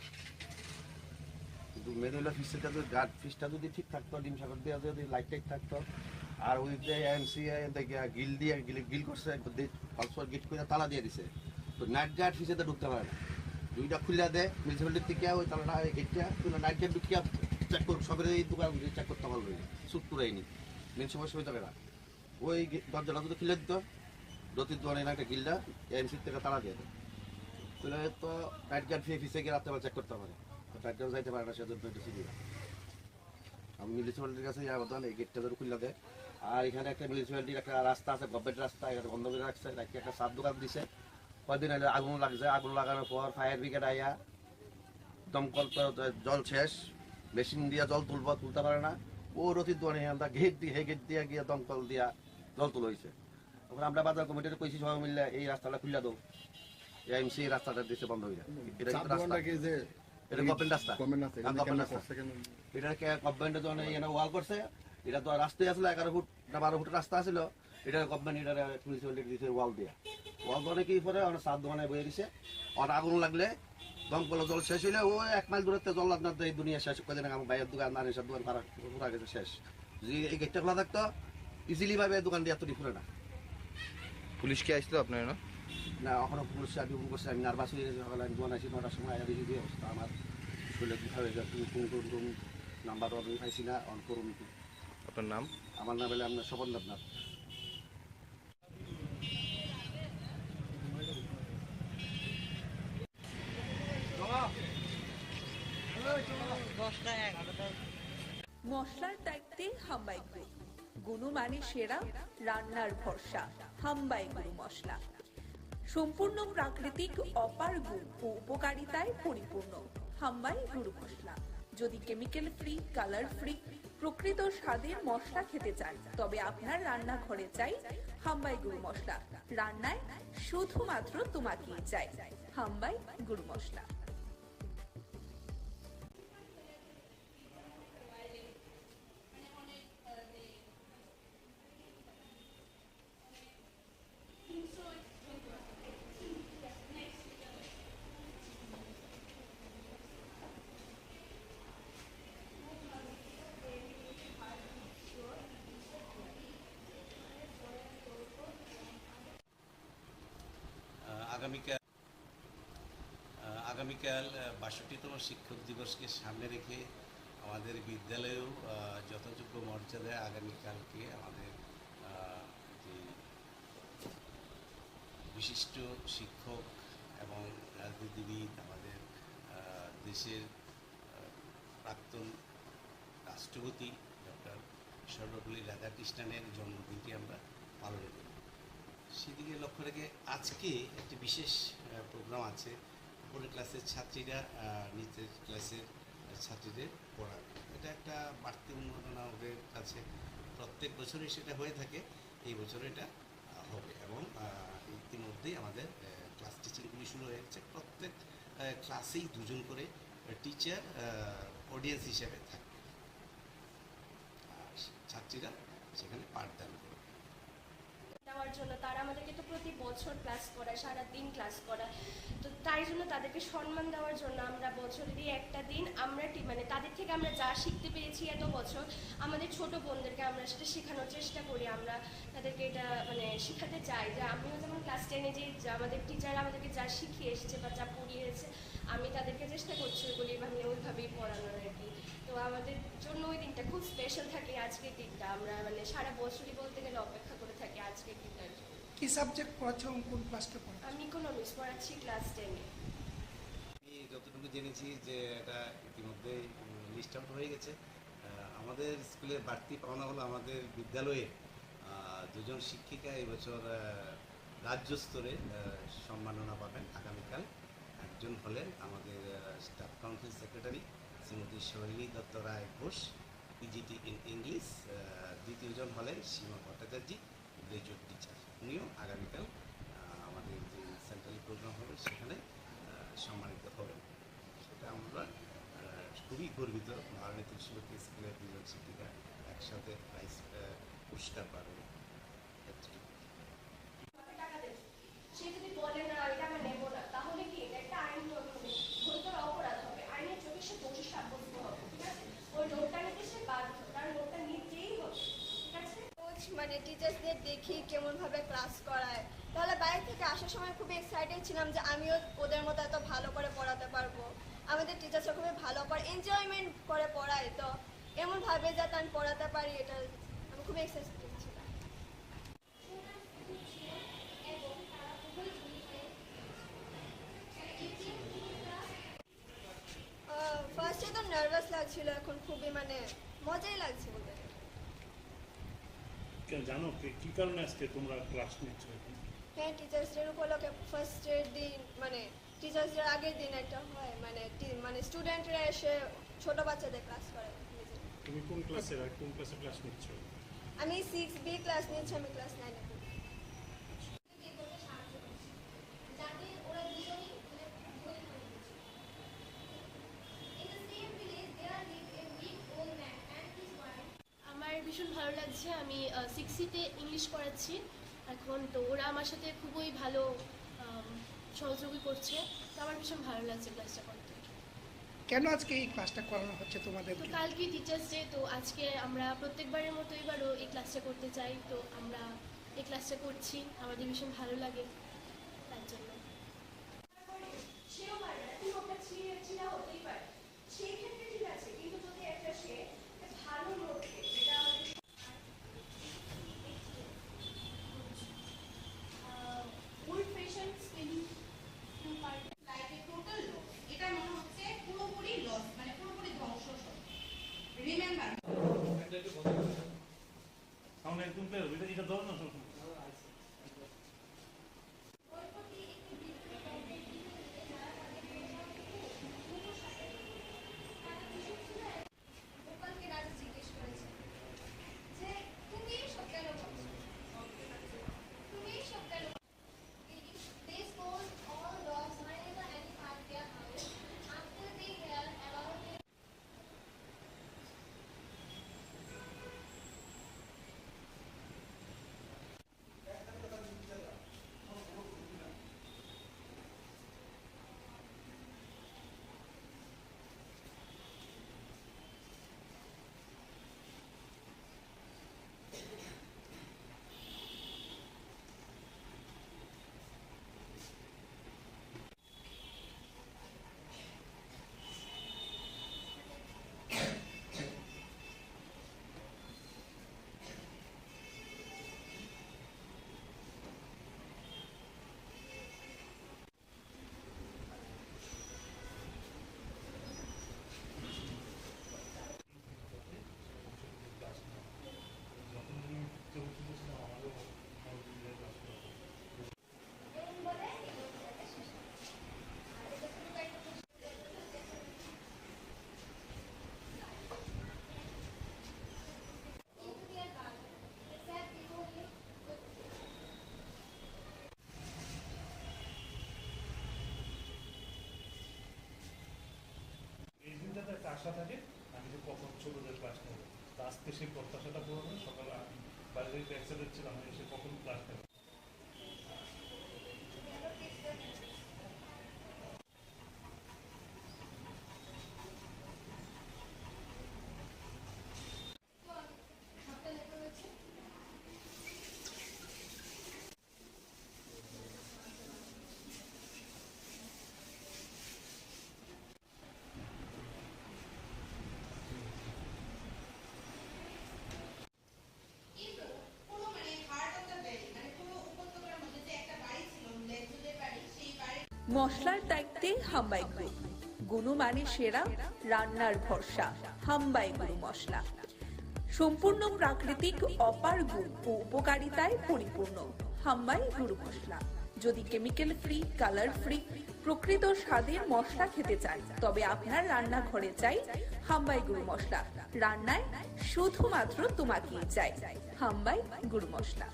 কিন্তু মেন হইলো ফিসটা যদি গার্ড ফিসটা যদি ঠিক থাকতো, ডিম সাগর দিয়ে যদি লাইট টাইট থাকতো, আর ওই যে এমসিআই গিল দিয়ে গিল করছে, পালসর গেট করে তালা দিয়ে দিছে, তো নাইট গার্ড ফিসেতে ঢুকতে পারে না। 2টা খুলে দেয় মিউনিসিপ্যালিটির থেকে, ওই তালাটা গেটটা নাইট গার্ড ঢুকিয়া চেক করুক, সবের এই দোকান চেক করতে পারলো সুট করাইনি মেন সমস্যা হয়ে যাবে না। ওই দরজাটা যদি খুলে দিত, রতির দোকানে একটা গিলটা এমসির থেকে তালা দিয়ে দেয়, তাহলে তো নাইট গার্ড ফিসে গিয়ে রাত্রে চেক করতে পারে। নাইট গার্ড যাইতে পারে না, সেজন্য এটা ছিল না। আমি মিউনিসিপ্যালিটির কাছে ইয়া বলতাম এই গেটটা ধরে খুলে দেয়। আর এখানে একটা মিউনিসিপ্যালিটির একটা রাস্তা আছে, গভর্নমেন্ট রাস্তা, এখানে বন্ধ করে রাখছে, রাখি একটা সাত দোকান দিছে। কয়দিন আগে আগুন লাগছে, আগুন লাগানোর পর ফায়ার ব্রিগেড আইয়া দমকল তো জল শেষ, মেশিন দিয়ে জল তুলতে পারে না। ও রতির দোকানে গেট দিয়ে গেট দিয়ে গিয়ে দমকল দিয়া জল তুলো হয়েছে। তখন আমরা বাজার কমিটিতে কইছি সবাই মিললে এই রাস্তাটা খুলে দাও, এমসি রাস্তাটা দিচ্ছে বন্ধ হয়ে যায়। এটা কিন্তু রাস্তা, এটা গভর্নমেন্ট রাস্তা, গভর্নমেন্ট রাস্তা। এটা গভর্নমেন্টের জন্য এখানে ওয়াল করছে। এটা তো রাস্তায় আসলে 11 ফুট না 12 ফুট রাস্তা ছিল, এটা গভর্নমেন্ট এটা মিউনিসিপ্যালিটি দিচ্ছে ওয়াল দিয়ে। ওয়াল দোকানে কি করে অনেক সাত দোকানে বয়ে দিছে। আর আগুন লাগলে দমকল জল শেষ হইলে ও 1 মাইল দূরত্বে জল আপনার এই দুনিয়া শেষ করে দেন। আমার ভাইয়ের দোকান আর এসব দোকান পুরা গেছে শেষ। যদি এই গেটটা খোলা থাকতো ইজিলি ভাবে দোকান দিয়ে এত ফুরে না। পুলিশ কি আসতো আপনার না? না, এখনো পুলিশ আগে ফোন করছে। আমি নার্ভাস হয়ে গেছি, সকালে আমি দোকান আসি 9টার সময় আয়া দেখি যে অবস্থা আমার শরীরে কী হয়ে যায়। তুমি ফোন করুন, নাম্বার আমি পাইছি না, অন করুন। আপনার নাম? আমার নাম হলে আপনার স্বপন দেবনাথ। মশলার দায়িত্বে হাম্বাই গ্রুপ। গুণমানে সেরা, রান্নার ভরসা হাম্বাই গুরু মশলা। সম্পূর্ণ প্রাকৃতিক, অপার গুণ ও উপকারিতায় পরিপূর্ণ হাম্বাই গুরু মশলা। যদি কেমিক্যাল ফ্রি, কালার ফ্রি, প্রকৃত স্বাদের মশলা খেতে চান, তবে আপনার রান্নাঘরে চাই হাম্বাই গুরু মশলা। রান্নায় শুধুমাত্র তোমাকেই চাই হাম্বাই গুরু মশলা। আগামীকাল ৬২তম শিক্ষক দিবসকে সামনে রেখে আমাদের বিদ্যালয়েও যথাযোগ্য মর্যাদায় আগামীকালকে আমাদের যে বিশিষ্ট শিক্ষক এবং রাজনীতিবিদ, আমাদের দেশের প্রাক্তন রাষ্ট্রপতি ডক্টর সর্বপল্লী রাধাকৃষ্ণনের জন্মদিনটি আমরা পালন করি। সেদিকে লক্ষ্য রেখে আজকে একটি বিশেষ প্রোগ্রাম আছে। উপরের ক্লাসের ছাত্রীরা নিচের ক্লাসের ছাত্রীদের পড়াবে। এটা একটা বাড়তি উন্মাদনা ওদের কাছে। প্রত্যেক বছরই সেটা হয়ে থাকে, এই বছর এটা হবে। এবং ইতিমধ্যেই আমাদের ক্লাস টিচিংগুলি শুরু হয়ে গেছে। প্রত্যেক ক্লাসেই দুজন করে টিচার অডিয়েন্স হিসেবে থাকবে, আর ছাত্রীরা সেখানে পাঠদান করবে। দেওয়ার জন্য তারা আমাদেরকে তো প্রতি বছর ক্লাস করায়, সারা দিন ক্লাস করায়। তো তাই জন্য তাদেরকে সম্মান দেওয়ার জন্য আমরা বছরেরই একটা দিন আমরা মানে তাদের থেকে আমরা যা শিখতে পেরেছি এত বছর, আমাদের ছোট বোনদেরকে আমরা সেটা শেখানোর চেষ্টা করি। আমরা তাদেরকে এটা মানে শেখাতে চাই যে আমিও যেমন ক্লাস 10-এ যে আমাদের টিচার আমাদেরকে যা শিখিয়ে এসেছে বা যা পড়িয়েছে, আমি তাদেরকে চেষ্টা করছি ওইগুলি মানে ওইভাবেই পড়ানোর আর কি। তো আমাদের জন্য ওই দিনটা খুব স্পেশাল থাকে। আজকের দিনটা আমরা মানে সারা বছরই বলতে গেলে অপেক্ষা করে থাকি আজকের দিনটার জন্য। কি সাবজেক্ট পড়াচ্ছো, কোন ক্লাসটা পড়াচ্ছো? আমি ইকোনমিক্স পড়াচ্ছি ক্লাস 10-এ। আমি যতটুকু জেনেছি যে এটা ইতিমধ্যে লিস্ট আউট হয়ে গেছে। আমাদের স্কুলের বাড়তি পাওনা হলো আমাদের বিদ্যালয়ে দুজন শিক্ষিকা এবছর রাজ্য স্তরে সম্মাননা পাবেন আগামীকাল। একজন হলেন আমাদের staff council secretary Shrimati Sohini Dutta Roy Ghosh, PGT in English. দ্বিতীয়জন হলেন সীমা ভট্টাচার্য, গ্রাজুয়েট টিচার। উনিও আগামীকাল আমাদের যে সেন্ট্রাল প্রোগ্রাম হবে সেখানে সম্মানিত হবেন। সেটা আমরা খুবই গর্বিত। মহারানী তুলসীবতী স্কুলের দুজন শিক্ষিকা একসাথে প্রাইজ পুরস্কার পাবেন। সে যদি বলে না এটা আমরা নেবো না, তাহলে কি একটা আইন গুরুতর অপরাধ হবে। আইনের চোখে সে দোষী সাব্যস্ত হবে, ঠিক আছে? ওই নোটটা নিতে সে বাধ্য, কারণ নোটটা নিতেই হবে, ঠিক আছে? মানে টিচার্সদের দেখি কেমন ভাবে ক্লাস করায়, তাহলে বাইরে থেকে আসার সময় খুবই এক্সাইটেড ছিলাম যে আমিও ওদের মতো এত ভালো করে পড়াতে পারবো। আমাদের টিচার্সরা খুবই ভালো করে এনজয়মেন্ট করে পড়ায়, তো এমন ভাবে যাতে আমি পড়াতে পারি এটা আমি খুবই এক্সাইটেড ছিলাম। ফার্স্টে তো নার্ভাস লাগছিল, এখন খুবই মানে মজাই লাগছে বলতে গেলে। জানো কি কারণে আজকে তোমরা ক্লাস নিচ্ছ? হ্যাঁ, টিচার্স ডে উপলক্ষে ফার্স্ট এর দিন মানে টিচার্স ডের আগের দিন একটা হয় মানে স্টুডেন্টরা এসে ছোট বাচ্চাদের ক্লাস করে। তুমি কোন ক্লাসে ক্লাস নিচ্ছ? আমি 6B ক্লাস নিচ্ছি, আমি ক্লাস 9 এ পড়ি। আমার ভীষণ ভালো লাগছে। আমি 6C-তে ইংলিশ পড়াচ্ছি এখন, তো ওরা আমার সাথে খুবই ভালো সহযোগী করছে, তো আমার ভীষণ ভালো লাগছে ক্লাসটা করতে। কেন আজকে এই ক্লাসটা করানো হচ্ছে তোমাদের? তো কালকে টিচার্স ডে, তো আজকে আমরা প্রত্যেকবারের মতো এবারও এই ক্লাসটা করতে চাই, তো আমরা এই ক্লাসটা করছি, আমাদের ভীষণ ভালো লাগে তার জন্য। এটা ধরো না আশা থাকে আমি যে কখন ছোটদের ক্লাস নেব, আজকে সেই প্রত্যাশাটা পূরণ হয়। সকালে আমি বাইরে থেকে এক্সাইটেড ছিলাম এসে কখন ক্লাস নেব। মশলার দায়িত্বে হাম্বাই গ্রুপ, গুণমানে সেরা, রান্নার ভরসা হাম্বাই গুরু মশলা। সম্পূর্ণ প্রাকৃতিক, অপার গুণ ও উপকারিতায় পরিপূর্ণ হাম্বাই গুরু মশলা। যদি কেমিক্যাল ফ্রি, কালার ফ্রি, প্রকৃত স্বাদের মশলা খেতে চান, তবে আপনার রান্নাঘরে চাই হাম্বাই গুরু মশলা। রান্নায় শুধুমাত্র তোমাকেই চাই হাম্বাই গুরু মশলা।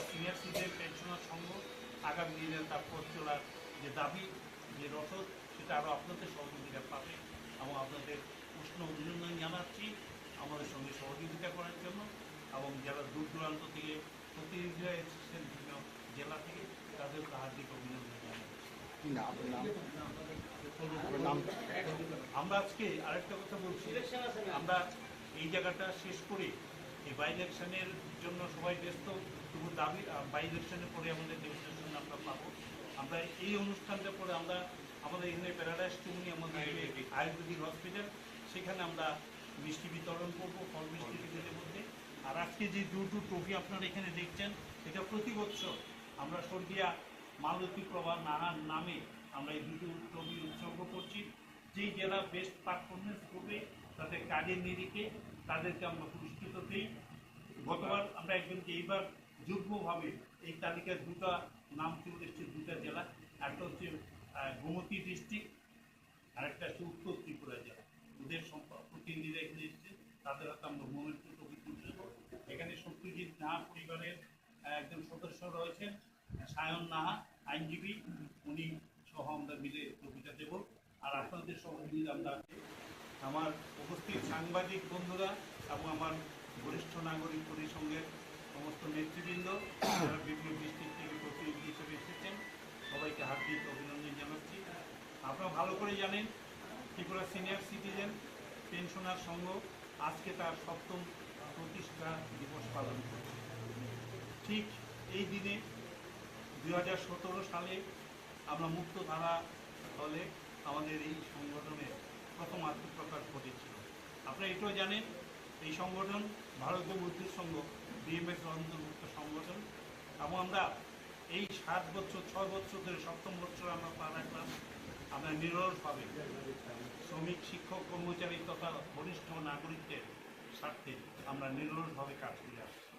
সিনিয়র সিটিজেন পেনশনার সংঘ আগামী দিনের তার পথ চলার যে দাবি, যে রসদ, সেটা আরও আপনাদের সহযোগিতা পাবে এবং আপনাদের উষ্ণ অভিনন্দন জানাচ্ছি আমাদের সঙ্গে সহযোগিতা করার জন্য। এবং যারা দূর দূরান্ত থেকে প্রতিনিধিরা এসেছেন বিভিন্ন জেলা থেকে, তাদেরকে হার্দিক অভিনন্দন জানাচ্ছি। আমরা আজকে আরেকটা কথা বলছি, আমরা এই জায়গাটা শেষ করে এই বাই ইলেকশনের জন্য সবাই ব্যস্ত, তবু দাবি বাই ইলেকশনের পরে আমাদের ডেপুটেশন আমরা পাবো। আমরা এই অনুষ্ঠানটা পরে আমরা আমাদের এখানে প্যারাডাইস টুমনি আমাদের আয়ুর্বেদিক হসপিটাল, সেখানে আমরা মিষ্টি বিতরণ করবো ফল মিষ্টি বিতরণের মধ্যে। আর আজকে যে দুটো ট্রফি আপনারা এখানে দেখছেন, এটা প্রতি বছর আমরা স্বর্গীয়া মালতী প্রভা নাহার নামে আমরা এই দুটো ট্রফি উৎসর্গ করছি। যেই জেলা বেস্ট পারফরমেন্স করবে তাদের কাজের নিরিখে তাদেরকে আমরা পুরস্কৃত দিই। গতবার আমরা একজনকে, এইবার যুগ্মভাবে এই তালিকার দুটা নাম চলে এসছে, দুটা জেলা, একটা হচ্ছে গোমতী ডিস্ট্রিক্ট আর একটা হচ্ছে উত্তর ত্রিপুরা জেলা। ওদের প্রতিনিধিরা এখানে এসছে, তাদের হাতে আমরা মোমেন্ট ট্রফি তুলে দেবো। এখানে সত্যজিৎ নাহা পরিবারের একজন সদস্য রয়েছেন, সায়ন নাহা আইনজীবী, উনি সহ আমরা মিলে ট্রফিটা দেবো। আর আপনাদের সহযোগিতা আমরা, আমার উপস্থিত সাংবাদিক বন্ধুরা এবং আমার বরিষ্ঠ নাগরিক পরিসংঘের সমস্ত নেতৃবৃন্দ, যারা বিভিন্ন ডিস্ট্রিক্ট থেকে প্রতিনিধি হিসেবে এসেছেন, সবাইকে হার্দিক অভিনন্দন জানাচ্ছি। আপনারা ভালো করে জানেন ত্রিপুরা সিনিয়র সিটিজেন পেনশনার সংঘ আজকে তার 7ম প্রতিষ্ঠা দিবস পালন করছে। ঠিক এই দিনে 2017 সালে আমরা মুক্তধারা দলে আমাদের এই সংগঠনের প্রথম আত্মপ্রকাশ ঘটেছিল। আপনারা এটাও জানেন এই সংগঠন ভারতীয় মজদুর সংঘ বিএমএস অন্তর্ভুক্ত সংগঠন, এবং আমরা এই 7 বছর 6 বছর ধরে 7ম বছর আমরা পা রাখলাম। আমরা নিরলসভাবে শ্রমিক, শিক্ষক, কর্মচারী তথা বরিষ্ঠ নাগরিকদের স্বার্থে আমরা নিরলসভাবে কাজ করে আসছি।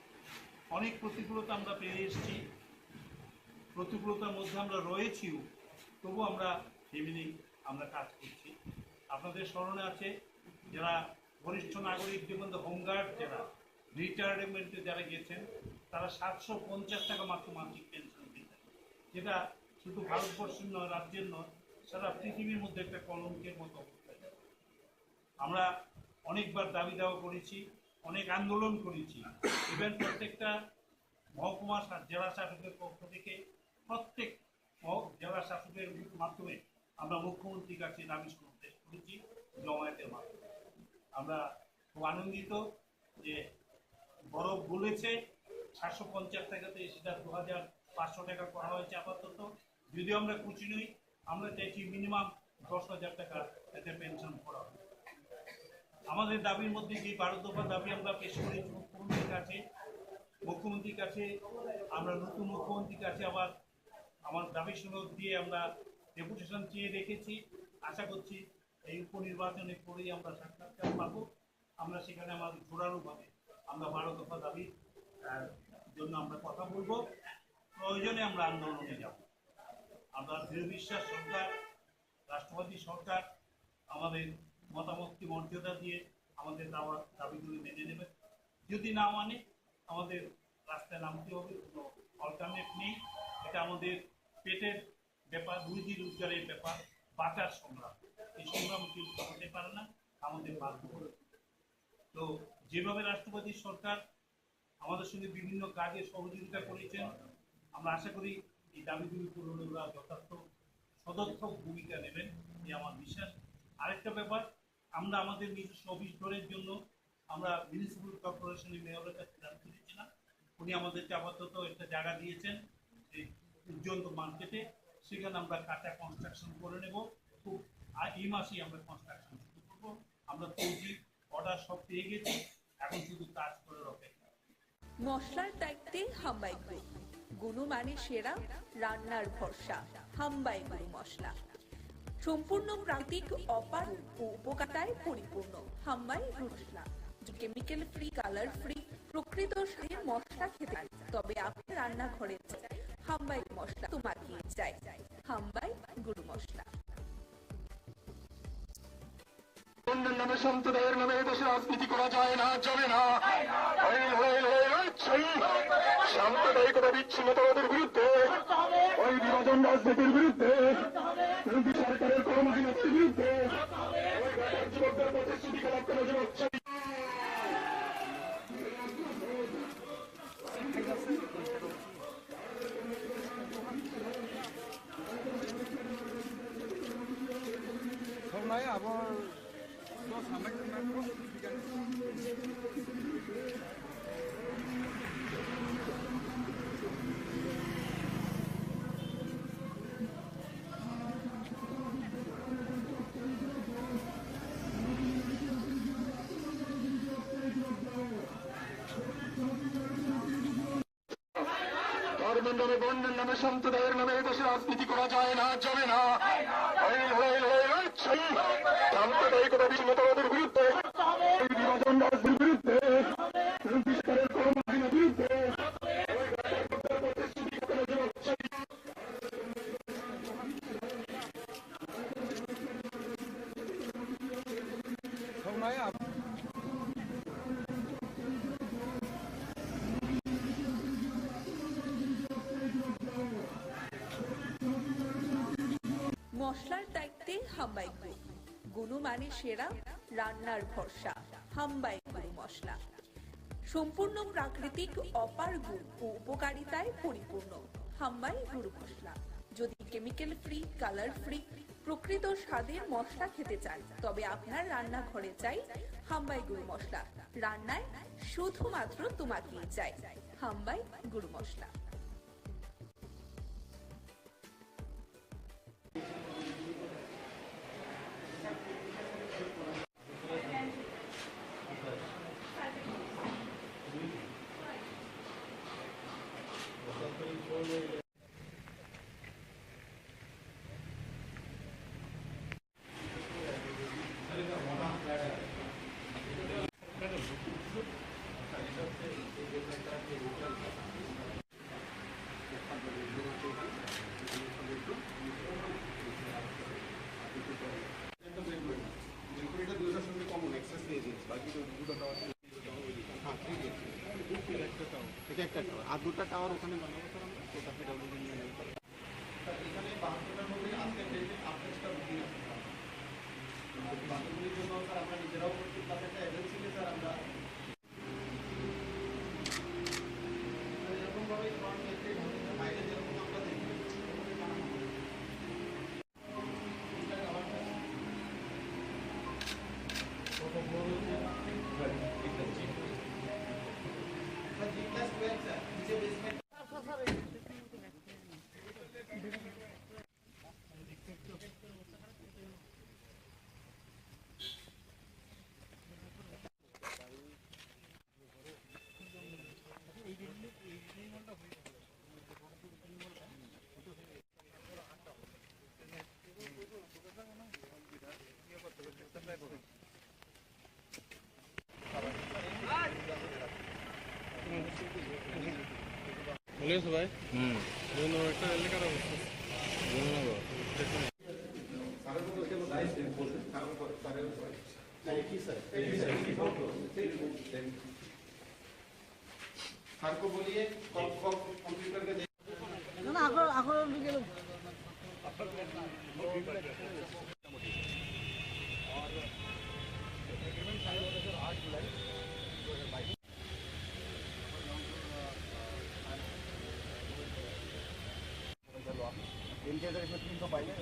অনেক প্রতিকূলতা আমরা পেয়ে এসেছি, প্রতিকূলতার মধ্যে আমরা রয়েছিও, তবু আমরা ফ্যামিলি আমরা কাজ করছি। আপনাদের স্মরণে আছে যারা বরিষ্ঠ নাগরিক, যেমন হোমগার্ড যারা রিটায়ারমেন্টে যারা গেছেন, তারা 750 টাকা মাত্র মাসিক পেনশন দিতেন, যেটা শুধু ভারতবর্ষের নয়, রাজ্যের নয়, সারা পৃথিবীর মধ্যে একটা কলঙ্কের মতো অবস্থা। আমরা অনেকবার দাবি দেওয়া করেছি, অনেক আন্দোলন করেছি। ইভেন প্রত্যেকটা মহকুমা জেলা শাসকের পক্ষ থেকে প্রত্যেক জেলা শাসকের মাধ্যমে আমরা মুখ্যমন্ত্রীর কাছে দাবি করেছি জমায়েতের মাধ্যমে। আমরা খুব আনন্দিত যে বরফ গলেছে, 750 টাকাতে সেটা 2500 টাকা করা হয়েছে আপাতত। যদিও আমরা খুশি নই, আমরা চাইছি মিনিমাম 10,000 টাকা এতে পেনশন করা হবে। আমাদের দাবির মধ্যে যে 12 দফা দাবি আমরা পেশ করেছি মুখ্যমন্ত্রীর কাছে, আমরা নতুন মুখ্যমন্ত্রীর কাছে আবার আমার দাবি সনদ দিয়ে আমরা ডেপুটেশন চেয়ে রেখেছি। আশা করছি এই উপনির্বাচনে করেই আমরা সাক্ষাৎকার পাবো। আমরা সেখানে আমার জোরালোভাবে আমরা 12 দফা দাবির জন্য আমরা কথা বলবো, প্রয়োজনে আমরা আন্দোলনে যাব। আমরা দৃঢ় বিশ্বাস সরকার, রাষ্ট্রপতি সরকার আমাদের মতামতকে মর্যাদা দিয়ে আমাদের দাবিগুলি মেনে নেবে। যদি না মানে আমাদের রাস্তায় নামতে হবে, কোনো অল্টারনেট নেই। এটা আমাদের পেটের ব্যাপার, রুজি রোজগারের ব্যাপার, বাঁচার সংগ্রাম। এই সংগ্রাম কেউ হতে পারে না, আমাদের বাধ্য করে। তো যেভাবে রাষ্ট্রপতি সরকার আমাদের সঙ্গে বিভিন্ন কাজে সহযোগিতা করেছেন, আমরা আশা করি এই দাবিগুলি পূরণে ওরা যথার্থ সদর্থক ভূমিকা নেবেন, এই আমার বিশ্বাস। আরেকটা ব্যাপার, আমরা আমাদের নিজস্ব অফিস ঘরের জন্য আমরা মিউনিসিপ্যাল কর্পোরেশনের মেয়রের কাছে জানতে দিয়েছিলাম। উনি আমাদেরকে আপাতত একটা জায়গা দিয়েছেন এই উজ্জ্বন্ত মার্কেটে, সেখানে আমরা কাঁচা কনস্ট্রাকশন করে নেব। খুব এই মাসেই আমরা কনস্ট্রাকশন শুরু করবো। আমরা তৌজি অর্ডার সব পেয়ে গেছি, এখন শুধু কাজ করে অপেক্ষা। মশলার দায়িত্বে হাম্বাই গ্রুপ, গুণমানে সেরা, রান্নার ভরসা, হাম্বাই গুরু মশলা। সম্পূর্ণ প্রাকৃতিক, অপার ও উপকারিতায় পরিপূর্ণ হাম্বাই মশলা। কেমিক্যাল ফ্রি, কালার ফ্রি, প্রকৃত স্বাদের মশলা খেতে চাই, তবে আপনি রান্নাঘরে হাম্বাই মশলা তোমাকে চাই। হাম্বাই গুরু মশলা। অন্যের নামে সম্প্রদায়ের নামে দেশে রাজনীতি করা যায় না, চলে না। সাম্প্রদায়িকতা, বিচ্ছিন্নতাবাদের বিরুদ্ধে, ওই বিভাজন রাজনীতির বিরুদ্ধে, সরকারের কর্মহীনতার বিরুদ্ধে, যুবকদের প্রতিশ্রুতিকে লক্ষ্য নজর হচ্ছে। আবার নির্যাতন নামে বন্যার নামে সম্প্রদায়ের নামে এদেশে রাজনীতি করা যায় না, চলে না। এই লড়াই লড়ছে সাম্প্রদায়িকতা বিচ্ছিন্নতাবাদের বিরুদ্ধে, এই বিভাজন রাজনীতির বিরুদ্ধে, বিস্তারের কর্মসূচির বিরুদ্ধে। মশলার দায়িত্বে হাম্বাই গ্রুপ, গুণমানে সেরা, রান্নার ভরসা হাম্বাই গুরু মশলা। সম্পূর্ণ প্রাকৃতিক, অপার গুণ ও উপকারিতায় পরিপূর্ণ হাম্বাই গুরু মশলা। যদি কেমিক্যাল ফ্রি, কালার ফ্রি, প্রকৃত স্বাদের মশলা খেতে চান, তবে আপনার রান্নাঘরে চাই হাম্বাই গুরু মশলা। রান্নায় শুধুমাত্র তোমাকেই চাই হাম্বাই গুরু মশলা। এটা একটা টাওয়ার, আর দুটো টাওয়ার ওখানে বানাবো স্যার আমরা, ওটা পিডব্লিউডি নিয়ে নেব। এখানে 72টার মধ্যে আজকে ডেটে আপডেটটা বুকিং আছে। বাকিগুলির জন্য স্যার আমরা নিজেরাও করছি, তাতে একটা এজেন্সিকে স্যার আমরা এরকমভাবে বাইরে যেরকম আমরা দেখি বলে সবাই একটা এলাকার অবস্থা सर को बोलिए कंप्यूटर के না এখন লিখে इनके अगर इसमें 300 पाइले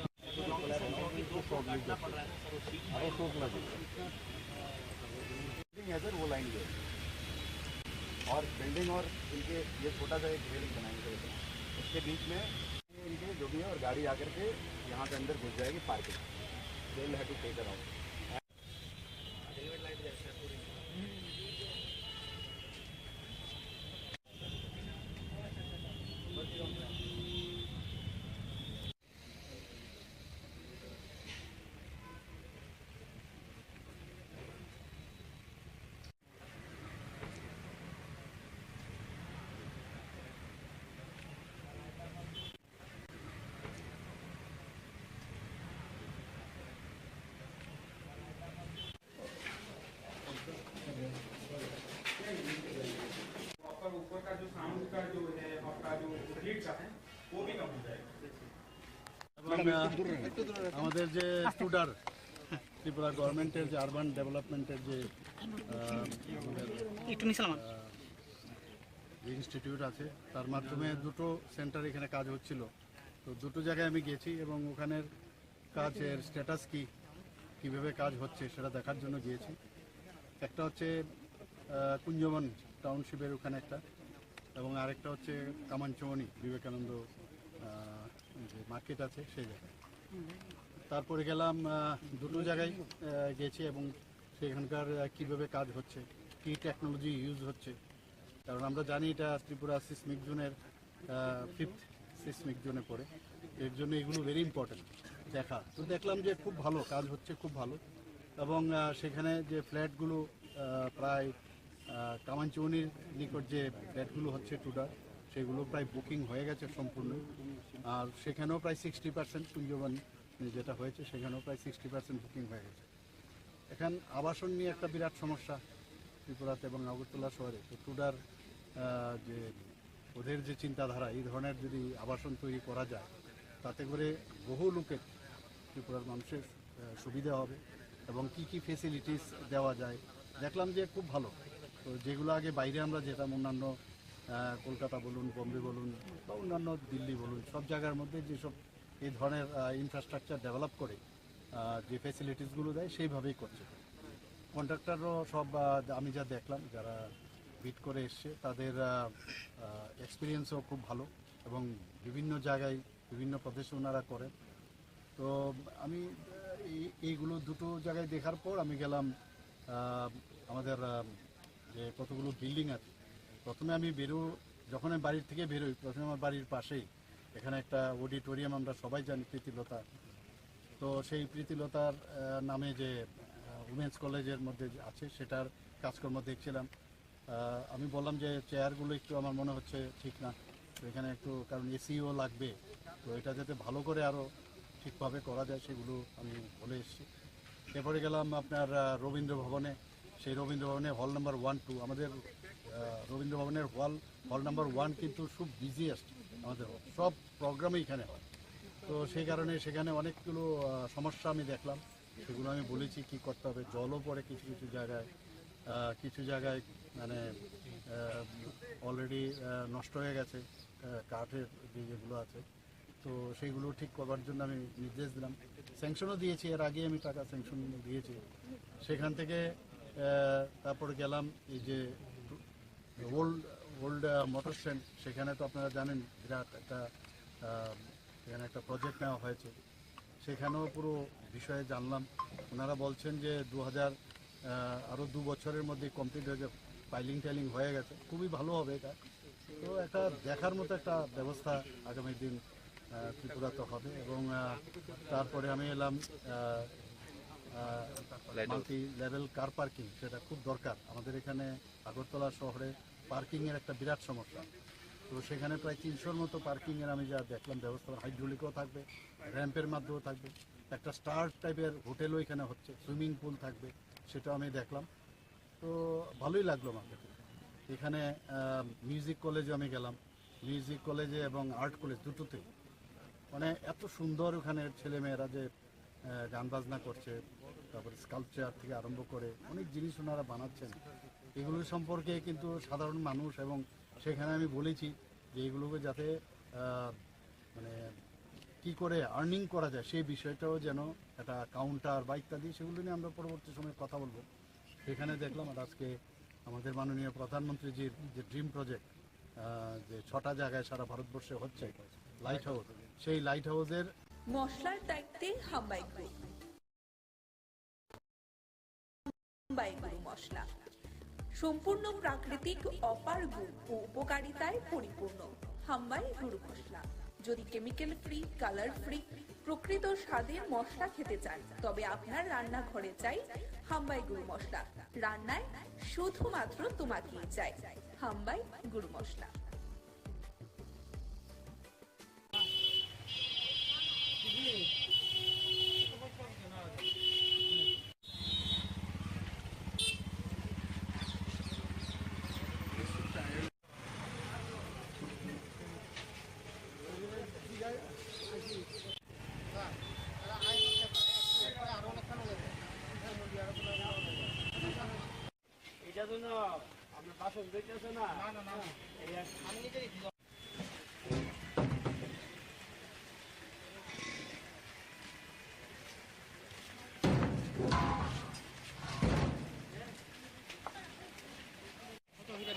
सर वो लाइन है और बिल्डिंग और इनके ये छोटा सा एक रेलिंग बनाएंगे उसके बीच में इनके जो भी है और गाड़ी आकर के यहाँ के अंदर घुस जाएगी parking. They will have to take around. ऊपर का जो साउंड का जो है आपका जो हीट का है वो भी कम हो जाएगा। আমাদের যে স্টুডার ত্রিপুরা গভর্নমেন্টের যে আরবান ডেভেলপমেন্টের যে ইনস্টিটিউট আছে তার মাধ্যমে দুটো সেন্টার এখানে কাজ হচ্ছিল। তো দুটো জায়গায় আমি গেছি এবং ওখানের কাজের স্ট্যাটাস কি, কীভাবে কাজ হচ্ছে সেটা দেখার জন্য গিয়েছি। একটা হচ্ছে কুঞ্জবন টাউনশিপের ওখানে একটা, এবং আরেকটা হচ্ছে কামানচৌনি বিবেকানন্দ যে মার্কেট আছে সেই জায়গায়। তারপরে গেলাম দুটো জায়গায় গেছি এবং সেখানকার কীভাবে কাজ হচ্ছে, কী টেকনোলজি ইউজ হচ্ছে। কারণ আমরা জানি এটা ত্রিপুরা সিসমিক জোনের ফিফথ সিসমিক জোনে পড়ে, এর জন্য এগুলো ভেরি ইম্পর্টেন্ট দেখা। তো দেখলাম যে খুব ভালো কাজ হচ্ছে, খুব ভালো। এবং সেখানে যে ফ্ল্যাটগুলো প্রায় কামানচৌনির নিকট যে ফ্ল্যাটগুলো হচ্ছে টুডার, সেগুলো প্রায় বুকিং হয়ে গেছে সম্পূর্ণ। আর সেখানেও প্রায় 60% কুঞ্জবন যেটা হয়েছে সেখানেও প্রায় 60% বুকিং হয়ে গেছে। এখন আবাসন নিয়ে একটা বিরাট সমস্যা ত্রিপুরাতে এবং আগরতলা শহরে। তো টুডার যে ওদের যে চিন্তাধারা, এই ধরনের যদি আবাসন তৈরি করা যায় তাতে করে বহু লোকের, ত্রিপুরার মানুষের সুবিধা হবে এবং কি কি ফেসিলিটিস দেওয়া যায় দেখলাম যে খুব ভালো। তো যেগুলো আগে বাইরে আমরা যেতাম, অন্যান্য কলকাতা বলুন, বোম্বে বলুন বা অন্যান্য দিল্লি বলুন, সব জায়গার মধ্যে যেসব এই ধরনের ইনফ্রাস্ট্রাকচার ডেভেলপ করে যে ফেসিলিটিসগুলো দেয় সেইভাবেই করছে। কন্ট্রাক্টরও সব আমি যা দেখলাম যারা বিট করে এসছে তাদের এক্সপিরিয়েন্সও খুব ভালো এবং বিভিন্ন জায়গায় বিভিন্ন প্রদেশে ওনারা করেন। তো আমি এইগুলো দুটো জায়গায় দেখার পর আমি গেলাম আমাদের যে কতগুলো বিল্ডিং আছে। প্রথমে আমি যখন আমি বাড়ির থেকে বেরোই, প্রথমে আমার বাড়ির পাশেই এখানে একটা অডিটোরিয়াম, আমরা সবাই জানি প্রীতিলতা। তো সেই প্রীতিলতার নামে যে উমেন্স কলেজের মধ্যে আছে সেটার কাজকর্ম দেখছিলাম। আমি বললাম যে চেয়ারগুলো একটু আমার মনে হচ্ছে ঠিক না, তো এখানে একটু, কারণ এসিও লাগবে, তো এটা যাতে ভালো করে আরও ঠিকভাবে করা যায় সেগুলো আমি বলে এসেছি। এরপরে গেলাম আপনার রবীন্দ্র ভবনে। সেই রবীন্দ্র ভবনে হল নাম্বার 1, 2 আমাদের রবীন্দ্র ভবনের হল নাম্বার 1 কিন্তু খুব বিজিয়েস্ট, আমাদের সব প্রোগ্রামই এখানে হয়। তো সেই কারণে সেখানে অনেকগুলো সমস্যা আমি দেখলাম, সেগুলো আমি বলেছি কি করতে হবে। জলও পড়ে কিছু কিছু জায়গায় মানে অলরেডি নষ্ট হয়ে গেছে কাঠের যেগুলো আছে, তো সেইগুলো ঠিক করবার জন্য আমি নির্দেশ দিলাম। স্যাংশনও দিয়েছি, এর আগে আমি টাকা স্যাংশন দিয়েছি। সেখান থেকে তারপরে গেলাম এই যে ওল্ড মোটর স্ট্যান্ড, সেখানে তো আপনারা জানেন বিরাট একটা এখানে একটা প্রজেক্ট নেওয়া হয়েছে, সেখানেও পুরো বিষয়ে জানলাম। ওনারা বলছেন যে আরও 2 বছরের মধ্যে কমপ্লিট হয়ে যাবে, টাইলিং হয়ে গেছে, খুবই ভালো হবে এটা। তো একটা দেখার মতো একটা ব্যবস্থা আগামী দিন ত্রিপুরাতে হবে। এবং তারপরে আমি এলাম মাল্টি লেভেল কার পার্কিং, সেটা খুব দরকার আমাদের এখানে আগরতলা শহরে। পার্কিংয়ের একটা বিরাট সমস্যা, তো সেখানে প্রায় 300-র মতো পার্কিংয়ের আমি যা দেখলাম ব্যবস্থা, হাইড্রোলিকও থাকবে, র্যাম্পের মাধ্যমেও থাকবে, একটা স্টার টাইপের হোটেলও এখানে হচ্ছে, সুইমিং পুল থাকবে, সেটা আমি দেখলাম। তো ভালোই লাগলো আমাকে। এখানে মিউজিক কলেজে আমি গেলাম, মিউজিক কলেজে এবং আর্ট কলেজ দুটোতে মানে এত সুন্দর ওখানে ছেলেমেয়েরা যে গান বাজনা করছে, তারপরে স্কাল্পচার থেকে আরম্ভ করে অনেক জিনিস ওনারা বানাচ্ছেন। এগুলো সম্পর্কে কিন্তু সাধারণ মানুষ, এবং সেখানে আমি বলেছি যে এগুলোকে যাতে মানে কী করে আর্নিং করা যায় সেই বিষয়টাও যেন একটা কাউন্টার বা ইত্যাদি, সেগুলো নিয়ে আমরা পরবর্তী সময়ে কথা বলবো। সেখানে দেখলাম আর আজকে আমাদের মাননীয় প্রধানমন্ত্রীজির যে ড্রিম প্রজেক্ট, যে 6টা জায়গায় সারা ভারতবর্ষে হচ্ছে লাইট হাউস, সেই লাইট হাউসের মশলার দায়িত্বে হাম্বাই গ্রুপ। হাম্বাই গুরু মশলা সম্পূর্ণ প্রাকৃতিক, অপার গুণ ও উপকারিতায় পরিপূর্ণ। হাম্বাই গুরু মশলা। যদি কেমিক্যাল ফ্রি, কালার ফ্রি, প্রকৃত স্বাদের মশলা খেতে চান তবে আপনার রান্নাঘরে চাই হাম্বাই গুরু মশলা। রান্নায় শুধুমাত্র তোমাকেই চাই হাম্বাই গুরু মশলা। এটা তো না আপনার বাসন দেখতেছে না, আমি নিজেই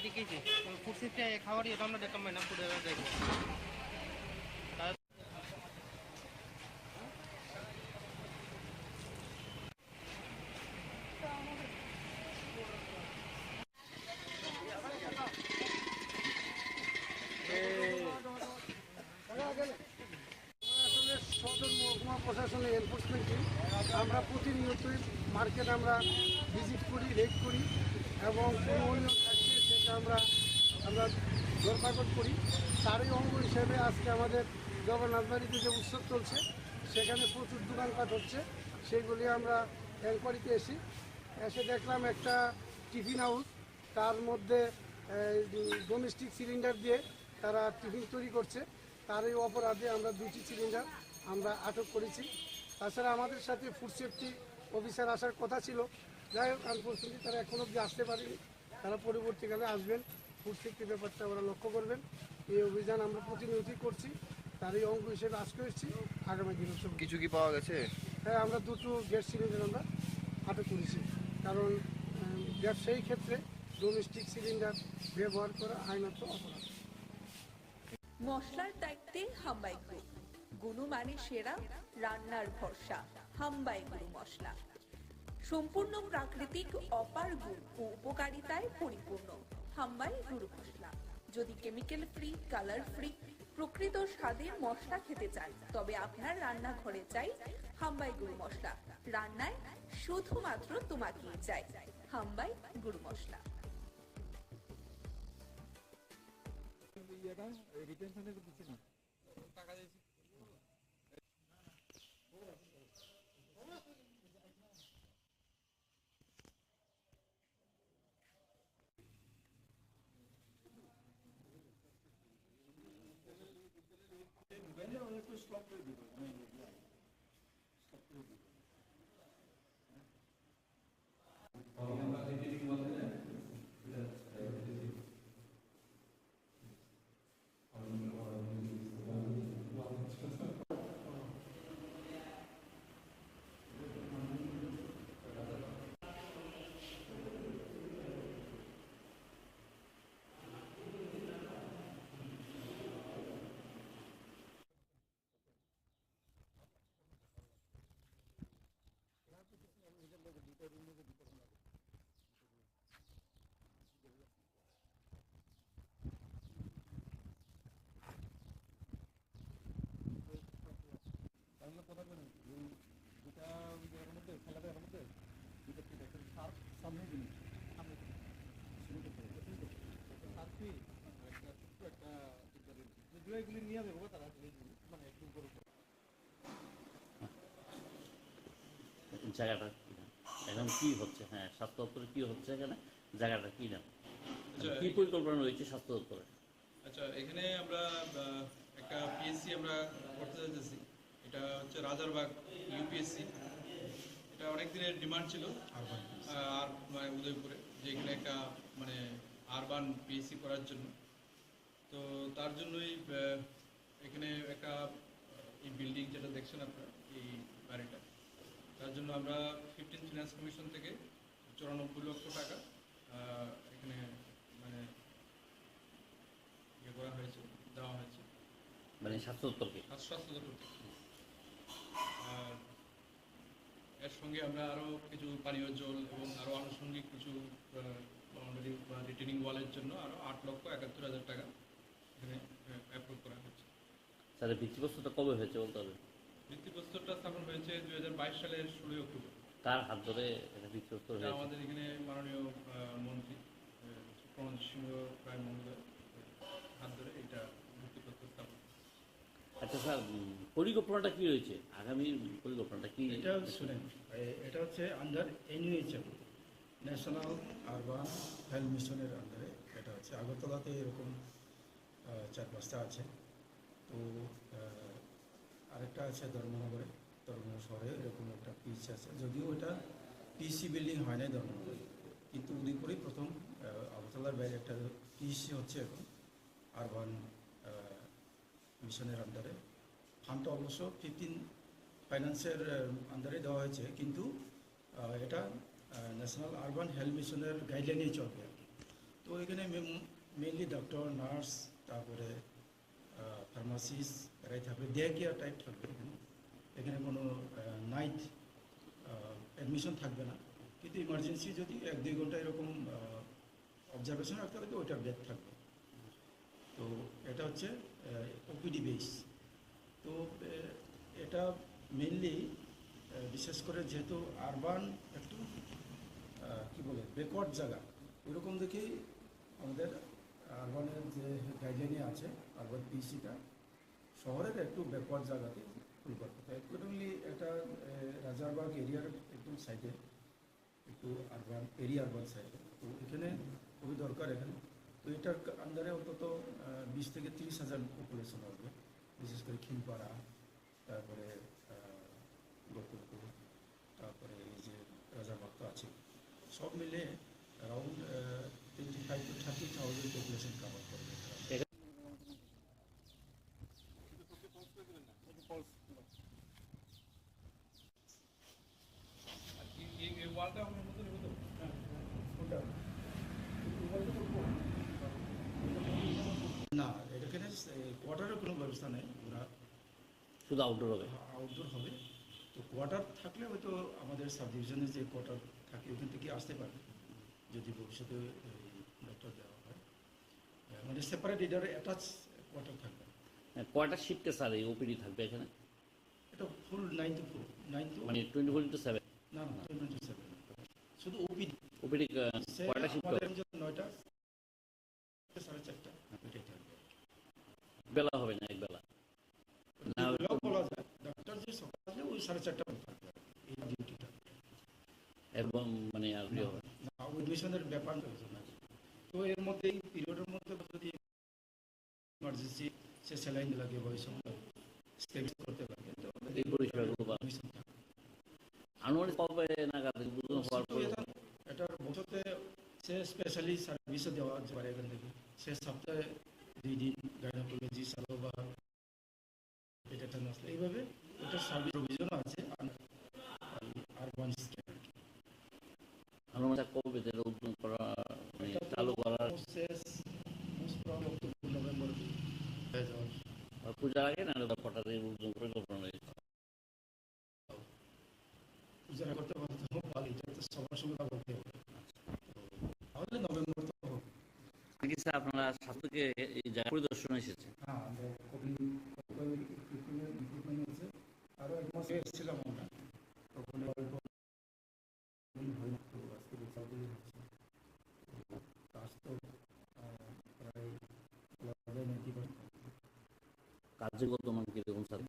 দেখেছি ফুডসিপটা খাওয়ার এটা আমরা দেখলাম না, ফুডে দেখবো আমরা প্রতিনিয়তই মার্কেট আমরা ভিজিট করি, রেড করি এবং কোনো অনিয়ম থাকছে সেটা আমরা ধরপাকড় করি। তারই অঙ্গ হিসেবে আজকে আমাদের জগন্নাথ বাড়িতে যে উৎসব চলছে সেখানে প্রচুর দোকানপাট হচ্ছে, সেগুলি আমরা এনকোয়ারিতে এসে দেখলাম একটা টিফিন হাউস, তার মধ্যে ডোমেস্টিক সিলিন্ডার দিয়ে তারা টিফিন তৈরি করছে। তার এই অপরাধে আমরা 2টি সিলিন্ডার আমরা আটক করেছি। তাছাড়া আমাদের সাথে ফুড সেফটি অফিসার আসার কথা ছিল, যাই হোক আনফর্চুনেটলি তারা এখন অবধি আসতে পারেনি। তারা পরবর্তীকালে আসবেন, ফুড সেফটি ব্যাপারটা ওরা লক্ষ্য করবেন। এই অভিযান আমরা প্রতিনিয়তই করছি, তার এই অঙ্গ হিসেবে আজকে এসেছি, আগামী দিনের সব কিছু কি পাওয়া গেছে? হ্যাঁ, আমরা 2টো গ্যাস সিলিন্ডার আমরা আটক করেছি, কারণ ব্যবসায়ী ক্ষেত্রে ডোমেস্টিক সিলিন্ডার ব্যবহার করা আইনত অপরাধ। মশলার দায়িত্বে হাম্বাই গ্রুপ, গুণমানে সেরা, রান্নার ভরসা, হাম্বাই গুরু মশলা। সম্পূর্ণ প্রাকৃতিক অপার গুণ ও উপকারিতায় পরিপূর্ণ হাম্বাই গুরু মশলা। যদি কেমিক্যাল ফ্রি, কালার ফ্রি, প্রকৃত স্বাদের মশলা খেতে চান তবে আপনার রান্নাঘরে চাই হাম্বাই গুরু মশলা। রান্নায় শুধুমাত্র তোমাকেই চাই হাম্বাই গুরু মশলা। জায়গাটা কি নাম, এখন কি হচ্ছে? হ্যাঁ, স্বাস্থ্য দপ্তরে কি হচ্ছে এখানে, জায়গাটা কি নাম, কি পরিকল্পনা রয়েছে স্বাস্থ্য দপ্তরে? আচ্ছা, এখানে আমরা একটা পিএসসি আমরা করতে যাচ্ছি, এটা হচ্ছে রাজারবাগ ইউপিএসসি। এটা অনেক দিনের ডিমান্ড ছিল আর মানে উদয়পুরে, যে এখানে একটা মানে আরবান পিএসসি করার জন্য। তো তার জন্যই এখানে একটা এই বিল্ডিং যেটা দেখছেন আপনারা, এই বাড়িটা, তার জন্য আমরা 15 ফিনান্স কমিশন থেকে 94 লক্ষ টাকা এখানে মানে ইয়ে করা হয়েছে, দেওয়া হয়েছে, মানে স্বাস্থ্য দপ্তরকে। স্বাস্থ্য দপ্তর থেকে। আর এর সঙ্গে আমরা আরও কিছু পানীয় জল এবং আরও আনুষঙ্গিক কিছু বাউন্ডারি বা রিটেনিং ওয়ালের জন্য আরও 8,71,000 টাকা এখানে অ্যাপ্রুভ করা হয়েছে। স্যার, ভিত্তিপ্রস্তরটা কবে হয়েছে বলতে হবে? ভিত্তিপ্রস্তরটা স্থাপন হয়েছে 2022 সালের 16 অক্টোবর। কার হাত ধরে এটা ভিত্তিপ্রস্তর হয়েছে? আমাদের এখানে মাননীয় মন্ত্রী প্রণজিৎ সিংহ রায় মহোদয় হাত ধরে এটা ভিত্তিপ্রস্তর স্থাপন। আচ্ছা স্যার, পরিকল্পনাটা কি রয়েছে, আগামী পরিকল্পনাটা কি? এটা শুনেন, এটা হচ্ছে under NUHM, national urban health মিশনের আন্ডারে। এটা হচ্ছে আগরতলাতে এরকম 4-5টা আছে। তো আরেকটা আছে ধর্মনগরে, ধর্মনগর শহরে এরকম একটা পিচ আছে, যদিও এটা পিসি বিল্ডিং হয় নাই ধর্মনগরে, কিন্তু উদয়পুরেই প্রথম আগরতলার বাইরে একটা পিসি হচ্ছে এখন আরবান মিশনের আন্ডারে। ফান্ডটা অবশ্য 15 ফাইন্যান্সের আন্ডারে দেওয়া হয়েছে, কিন্তু এটা ন্যাশনাল আরবান হেলথ মিশনের গাইডলাইনেই চলবে আর কি। তো এখানে মেনলি ডক্টর, নার্স, তারপরে ফার্মাসিস্ট এরাই থাকবে, ডে কেয়ার টাইপ থাকবে এখানে। এখানে কোনো নাইট অ্যাডমিশন থাকবে না, কিন্তু ইমার্জেন্সি যদি 1-2 ঘন্টা এরকম অবজারভেশন রাখতে হবে ওইটার বেড থাকবে। তো এটা হচ্ছে ওপিডি বেস। তো এটা মেনলি বিশেষ করে যেহেতু আরবান একটু কি বলে ব্যাকওয়ার্ড জায়গা, ওইরকম দেখেই আমাদের আরবানের যে গাইডলাইনে আছে আরবান পিসিটা শহরের একটু ব্যাকওয়ার্ড জায়গাতে ফুল করতে হবে। অ্যাকর্ডিংলি একটা রাজারবাগ এরিয়ার একদম সাইডে একটু আরবান আরবান সাইডে, তো এখানে খুবই দরকার এখানে। তো এটার আন্ডারে অন্তত 20 থেকে 30,000 পপুলেশন আসবে, বিশেষ করে খিলপাড়া, তারপরে গোকুলপুর, তারপরে এই যে রাজারবাগ তো আছে, সব মিলে অ্যারাউন্ড 25 to 30,000 পপুলেশন কাভার করবে। না, এখানে কোয়ার্টারের কোনো ব্যবস্থা নেই, ওরা শুধু আউটডোর হবে। আউটডোর হবে। তো কোয়ার্টার থাকলে হয়তো আমাদের সাব ডিভিশনে যে কোয়ার্টার থাকে ওখান থেকে আসতে পারে যদি ভবিষ্যতে ডক্টর দেওয়া হয়, মানে সেপারেট এটার অ্যাটাচ কোয়ার্টার থাকবে। কয়টা শিফটে স্যার এই ওপিডি থাকবে এখানে? এটা ফুল 9 to 4, 9 to মানে 24/7? না 24/7, শুধু ওপিডি। ওপিডি কয়টা শিফট হবে? 9টা 4:30 এটাই থাকবে। বেলা হবে না, এক বেলা না বলা যায়, ডাক্তার যে সকালে ওই 4:30 থাকবে এই ডিউটিটা, এবং মানে আর কি হবে না অ্যাডমিশনের ব্যাপার রয়েছে না। তো এর মধ্যে এই পিরিয়ডের মধ্যে যদি ইমার্জেন্সি সে স্যালাইন লাগে বা ওই সময় স্টেজ করতে লাগে, তো এই পরিষেবাগুলো বা আনুমানিক কবে নাগাদ বুঝুন হওয়ার পর এটার বছরতে সে স্পেশালি সার্ভিসও দেওয়া যেতে পারে এখান থেকে। সে সপ্তাহে 2 দিন গাইনোকোলজি সালো বা এটা আসলে এইভাবে ওটা সার্ভিস প্রভিশনও আছে আরবান স্টেট। আনুমানিক কবে যেটা উদ্যোগ করা মানে চালু করার নভেম্বর পূজার আগে না কটার উদ্যোগ পরিকল্পনা রয়েছে? পূজা করতে পারতো ভালো, এটা তো সবার সঙ্গে করতে হবে, তাহলে নভেম্বর তো হবে। নাকি স্যার আপনারা স্বাস্থ্যকে এই জায়গা পরিদর্শন এসেছে? হ্যাঁ, আমরা ইমপ্রুভমেন্ট হয়েছে। আরও এক মাস এসেছিলাম আমরা, ওখানে অল্প কাজ তো প্রায় 90%। কার্যগত মান কিরকম স্যার?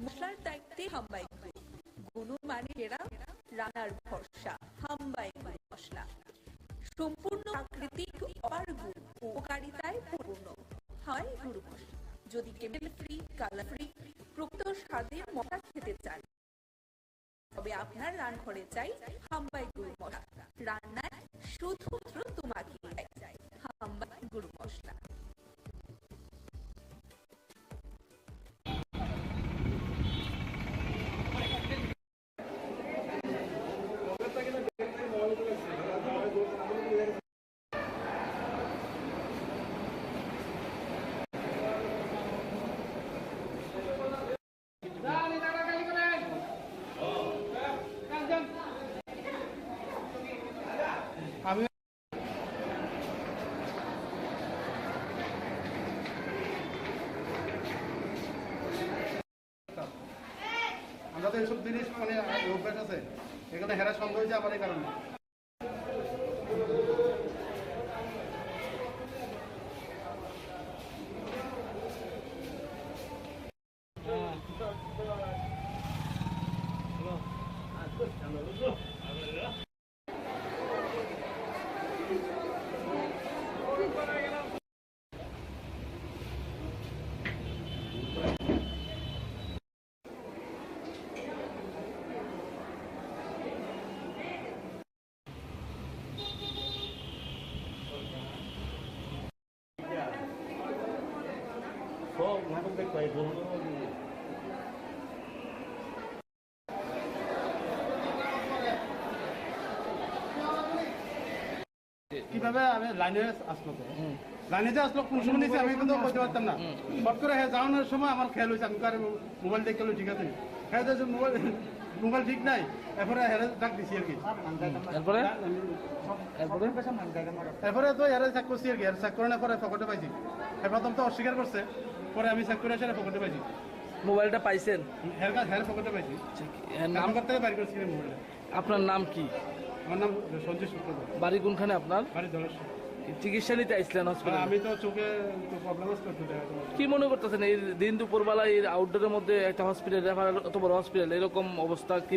মশলার দায়িত্বে হাম্বাই গুণমানেরা রান্নার ভরসা হাম্বাই গুরু মশলা। সম্পূর্ণ প্রাকৃতিক অপার গুণ ও উপকারিতায় পূর্ণ হয় গুরু মশলা। যদি কেমিক্যাল ফ্রি, কালার ফ্রি, প্রকৃত স্বাদের মশলা খেতে চান, তবে আপনার রান্নাঘরে চাই হাম্বাই গুরু মশলা। রান্নায় শুধুমাত্র তোমাকে চাই হাম্বাই গুরু মশলা। আমরা তো এইসব জিনিস মানে অভ্যাস আছে, এখানে হেরা সন্দেহ হয়েছে আমার এই কারণে। সব নাটক দেখতে এইভাবে আমি লাইনে আসলো তো লাইনে যে আসলো কোন সময় নিয়েছি আমি কিন্তু বলতে পারতাম না হট করে হ্যাঁ যাওয়ানোর সময় আমার খেয়াল হয়েছে আমি কার মোবাইল দেখে গেলো ঠিক আছে হ্যাঁ মোবাইল ঠিক নাই এরপরে হেরে ডাক দিছি আর কি এরপরে তো হেরে চেক করছি আর কি চেক করে না পরে পকেটে পাইছি প্রথম তো অস্বীকার করছে পরে আমি চেক করে এসে পকেটে পাইছি মোবাইলটা পাইছেন? হের পকেটে পাইছি নাম্বার থেকে বাইর করছি মোবাইলটা। আপনার নাম কি? আমার নাম সঞ্জয় শুক্রধর। বাড়ি কোনখানে আপনার? বাড়ি ধলেশ্বর। চিকিৎসা নিতে আসলেন হসপিটালে? আমি তো চোখে প্রবলেম হচ্ছে। কি মনে করতেছেন এই দিন দুপুরবেলা এই আউটডোরের মধ্যে একটা হসপিটাল অত বড় হসপিটাল এরকম অবস্থা কি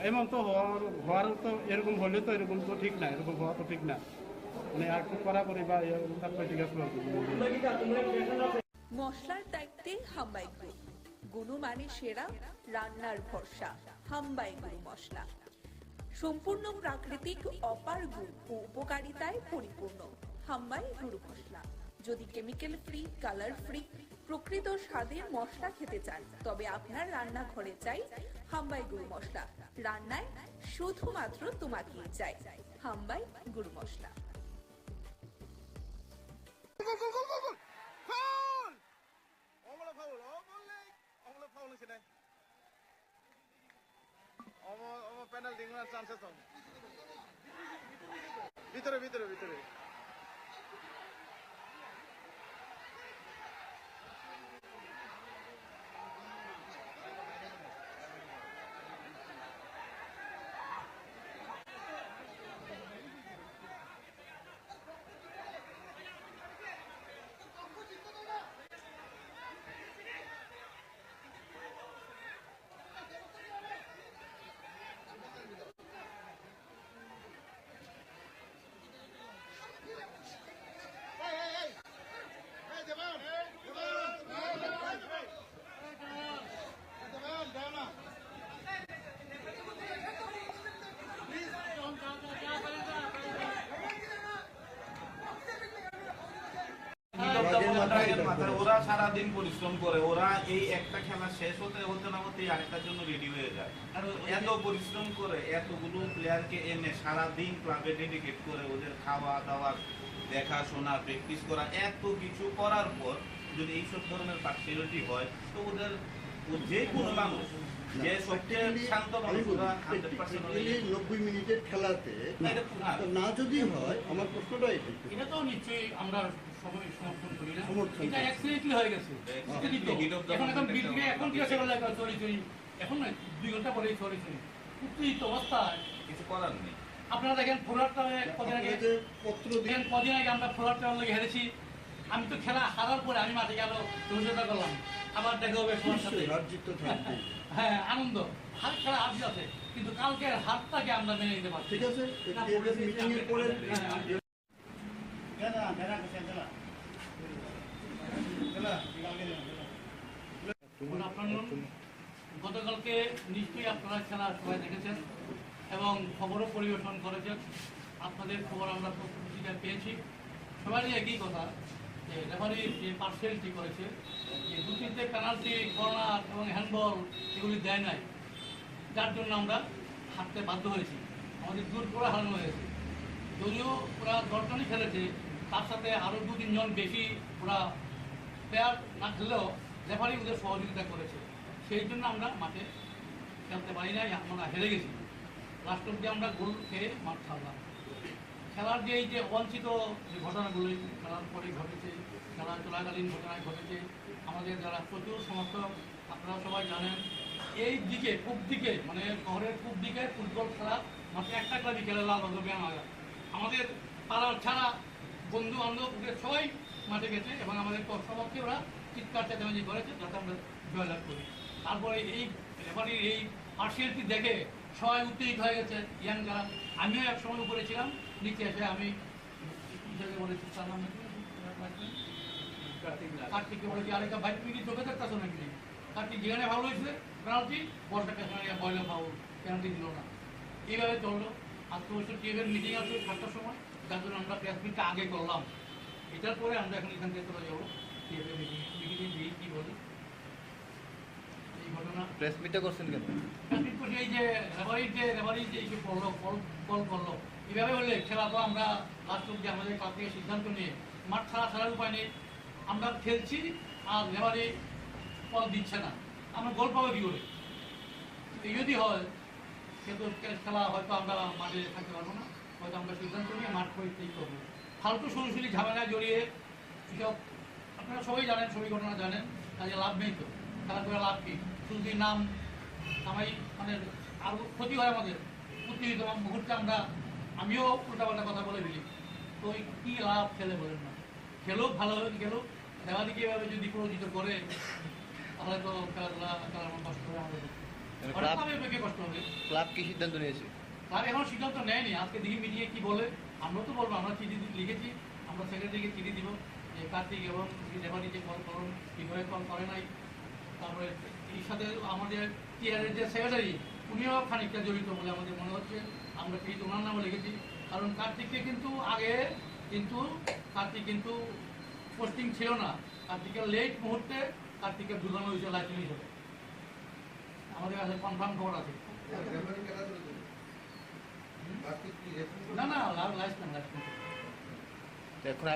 এমন তো হওয়ার তো এরকম হলে তো এরকম তো ঠিক না, এরকম হওয়া তো ঠিক না, মানে আর একটু কড়াকড়ি বা তারপরে ঠিক আছে। মশলার দায়িত্বে হাম্বাই গ্রুপ, গুণমানে সেরা, রান্নার ভরসা হাম্বাই গুরু মশলা। সম্পূর্ণ প্রাকৃতিক, অপার গুণ ও উপকারিতায় পরিপূর্ণ হাম্বাই গুরু মশলা। যদি কেমিক্যাল ফ্রি, কালার ফ্রি, প্রকৃত স্বাদের মশলা খেতে চান তবে আপনার রান্নাঘরে চাই হাম্বাই গুরু মশলা। রান্নায় শুধুমাত্র তোমাকেই চাই হাম্বাই গুরু মশলা। ভিতরে ভিতরে ভিতরে ওরা সারাদিন পরিশ্রম করে, ওরা এই একটা খেলা শেষ হতে হতে না হতে আরেকটার জন্য রেডি হয়ে যায়। এত পরিশ্রম করে এতগুলো প্লেয়ারকে এনে সারাদিন ক্লাবে ডেডিকেট করে ওদের খাওয়া দাওয়া, দেখাশোনা, প্র্যাকটিস করা, এত কিছু করার পর যদি এইসব ধরনের পার্সিয়ালিটি হয় তো ওদের যে কোনো মানুষ যে সবচেয়ে শান্ত মানুষ ওরা 90 মিনিটের খেলাতে না যদি হয়, আমার প্রশ্নটা এটা তো নিশ্চয়ই আমরা সবাই সমর্থন করি না, এটা অ্যাক্সিডেন্টলি হয়ে গেছে। এখন কি আছে এখন না 2 ঘন্টা পরেই উত্তেজিত অবস্থায় কিছু করার নেই। আপনারা দেখেন কদিন আগে আমরা ফোলারটার লেগে হেরেছি। আমি তো খেলা হারার পরে আমি মাঠে গেল রোজগার করলাম, আবার দেখা হবে সবার সাথে। হ্যাঁ, আনন্দ হার খেলা হার আছে, কিন্তু কালকের হারটাকে আমরা মেনে নিতে পারছি। ঠিক আছে, গতকালকে নিশ্চয়ই আপনারা খেলা সবাই দেখেছেন এবং খবরও পরিবেশন করেছেন। আপনাদের খবর আমরা পত্রিকায় পেয়েছি। সবারই একই কথা যে রেফারি যে পার্সিয়ালিটি করেছে, যে 2-3টে পেনাল্টি, কর্নার এবং হ্যান্ডবল এগুলি দেয় নাই, যার জন্য আমরা হারতে বাধ্য হয়েছি। আমাদের দূর করে হারানো হয়েছে। যদিও ওরা 10 জনই খেলেছে, তার সাথে আরও 2-3 জন বেশি ওরা প্লেয়ার না খেললেও রেফারি ওদের সহযোগিতা করেছে। সেই জন্য আমরা মাঠে খেলতে পারি নাই, আমরা হেরে গেছি। লাস্ট অব্দি আমরা গোল খেয়ে মাঠ ছাড়লাম। খেলার যে এই যে অবাঞ্ছিত যে ঘটনাগুলি খেলার পরে ঘটেছে, খেলা চলাকালীন ঘটনায় ঘটেছে, আমাদের যারা প্রচুর সমর্থক আপনারা সবাই জানেন, এই দিকে পূব দিকে মানে শহরের পূব দিকে ফুটবল খেলা মাঠে একটা ক্লাবই খেলে, লালবাগ আগা। আমাদের পাড়ার ছাড়া বন্ধু বান্ধব সবাই মাঠে গেছে এবং আমাদের সবাইকে ওরা চিৎকার চেঁচামেচি করেছে যাতে আমরা জয়লাভ করি। তারপরে এই রেফারির এই পার্সিয়ালিটি দেখে সবাই উত্তেজিত হয়ে গেছে, ইয়াং যারা। আমিও এক সময় উপরে ছিলাম, নিচে এসে আমি বলেছি তার নাম কার্তিককে বলেছি, আরেকটা ভাই তুমি কি চোখে দেখতেছো নাকি? কার্তিক যেখানে ভালো হয়েছে পেনাল্টি, বর্ষাকে বয়লে ফাউল, পেনাল্টি দিল না। এইভাবে চললো। আজকে অবশ্য টিএমের মিটিং আছে 7টার সময়, যার জন্য আমরা প্রেস মিটটা আগে করলাম। এটার পরে আমরা এখন এখান থেকে চলে যাবো টিএমের মিটিংয়ে দিয়ে কী বলি এই ঘটনা। প্রেস মিটটা করছেন কেন? এই যে রেফারি যে কল করলো এভাবে হলে খেলা তো আমরা লাস্ট অব্দি আমাদের ক্লাব থেকে সিদ্ধান্ত নিয়ে মাঠ ছাড়ার উপায় নেই, আমরা খেলছি আর লেবারে ফল দিচ্ছে না, আমরা গোল পাবো কি করে? এই যদি হয় কিন্তু খেলা হয়তো আমরা মাঠে থাকতে পারবো না, হয়তো আমরা সিদ্ধান্ত নিয়ে মাঠ পরিত্যাগ করবো। ফালতু সরাসরি ঝামেলায় জড়িয়ে এসব আপনারা সবাই জানেন, সবই ঘটনা জানেন, কাজে লাভ নেই। তো খেলা করে লাভ কি? শুধু নাম কামাই, মানে আরও ক্ষতি হয় আমাদের। প্রতিনিয়ত মুহূর্তে আমিও উল্টাপাল্টা কথা বলে ফেলি, তো কী লাভ খেলে বলেন না? খেলুক, ভালোভাবে খেলুক, খেলাদিকে এভাবে যদি প্রয়োজিত করে তাহলে তো খেলাধুলা খেলার কষ্ট হবে আমাদের, কষ্ট হবে। ক্লাব কি সিদ্ধান্ত নিয়েছে? ক্লাব এখন সিদ্ধান্ত নেয়নি, আজকে দেখি মিটিয়ে কি বলে। আমরা তো বলবো, আমরা চিঠি লিখেছি, আমরা সেক্রেটারিকে চিঠি দিব যে কার্তিক এবং রেফারিকে কল করুন, কীভাবে কল করে নাই। তারপরে এর সাথে আমাদের টিআরের যে সেক্রেটারি উনিও খানিকটা জড়িত বলে আমাদের মনে হচ্ছে। আমরা কিন্তু ওনার নামও লিখেছি, কারণ কার্তিককে কিন্তু আগে কার্তিক কিন্তু পোস্টিং ছিল না, কার্তিকের লেট মুহূর্তে কার্তিকের দুর্গানো হয়েছে লাইসেন্স হিসেবে, আমাদের কাছে কনফার্ম খবর আছে। না না লাইসেন্স এখন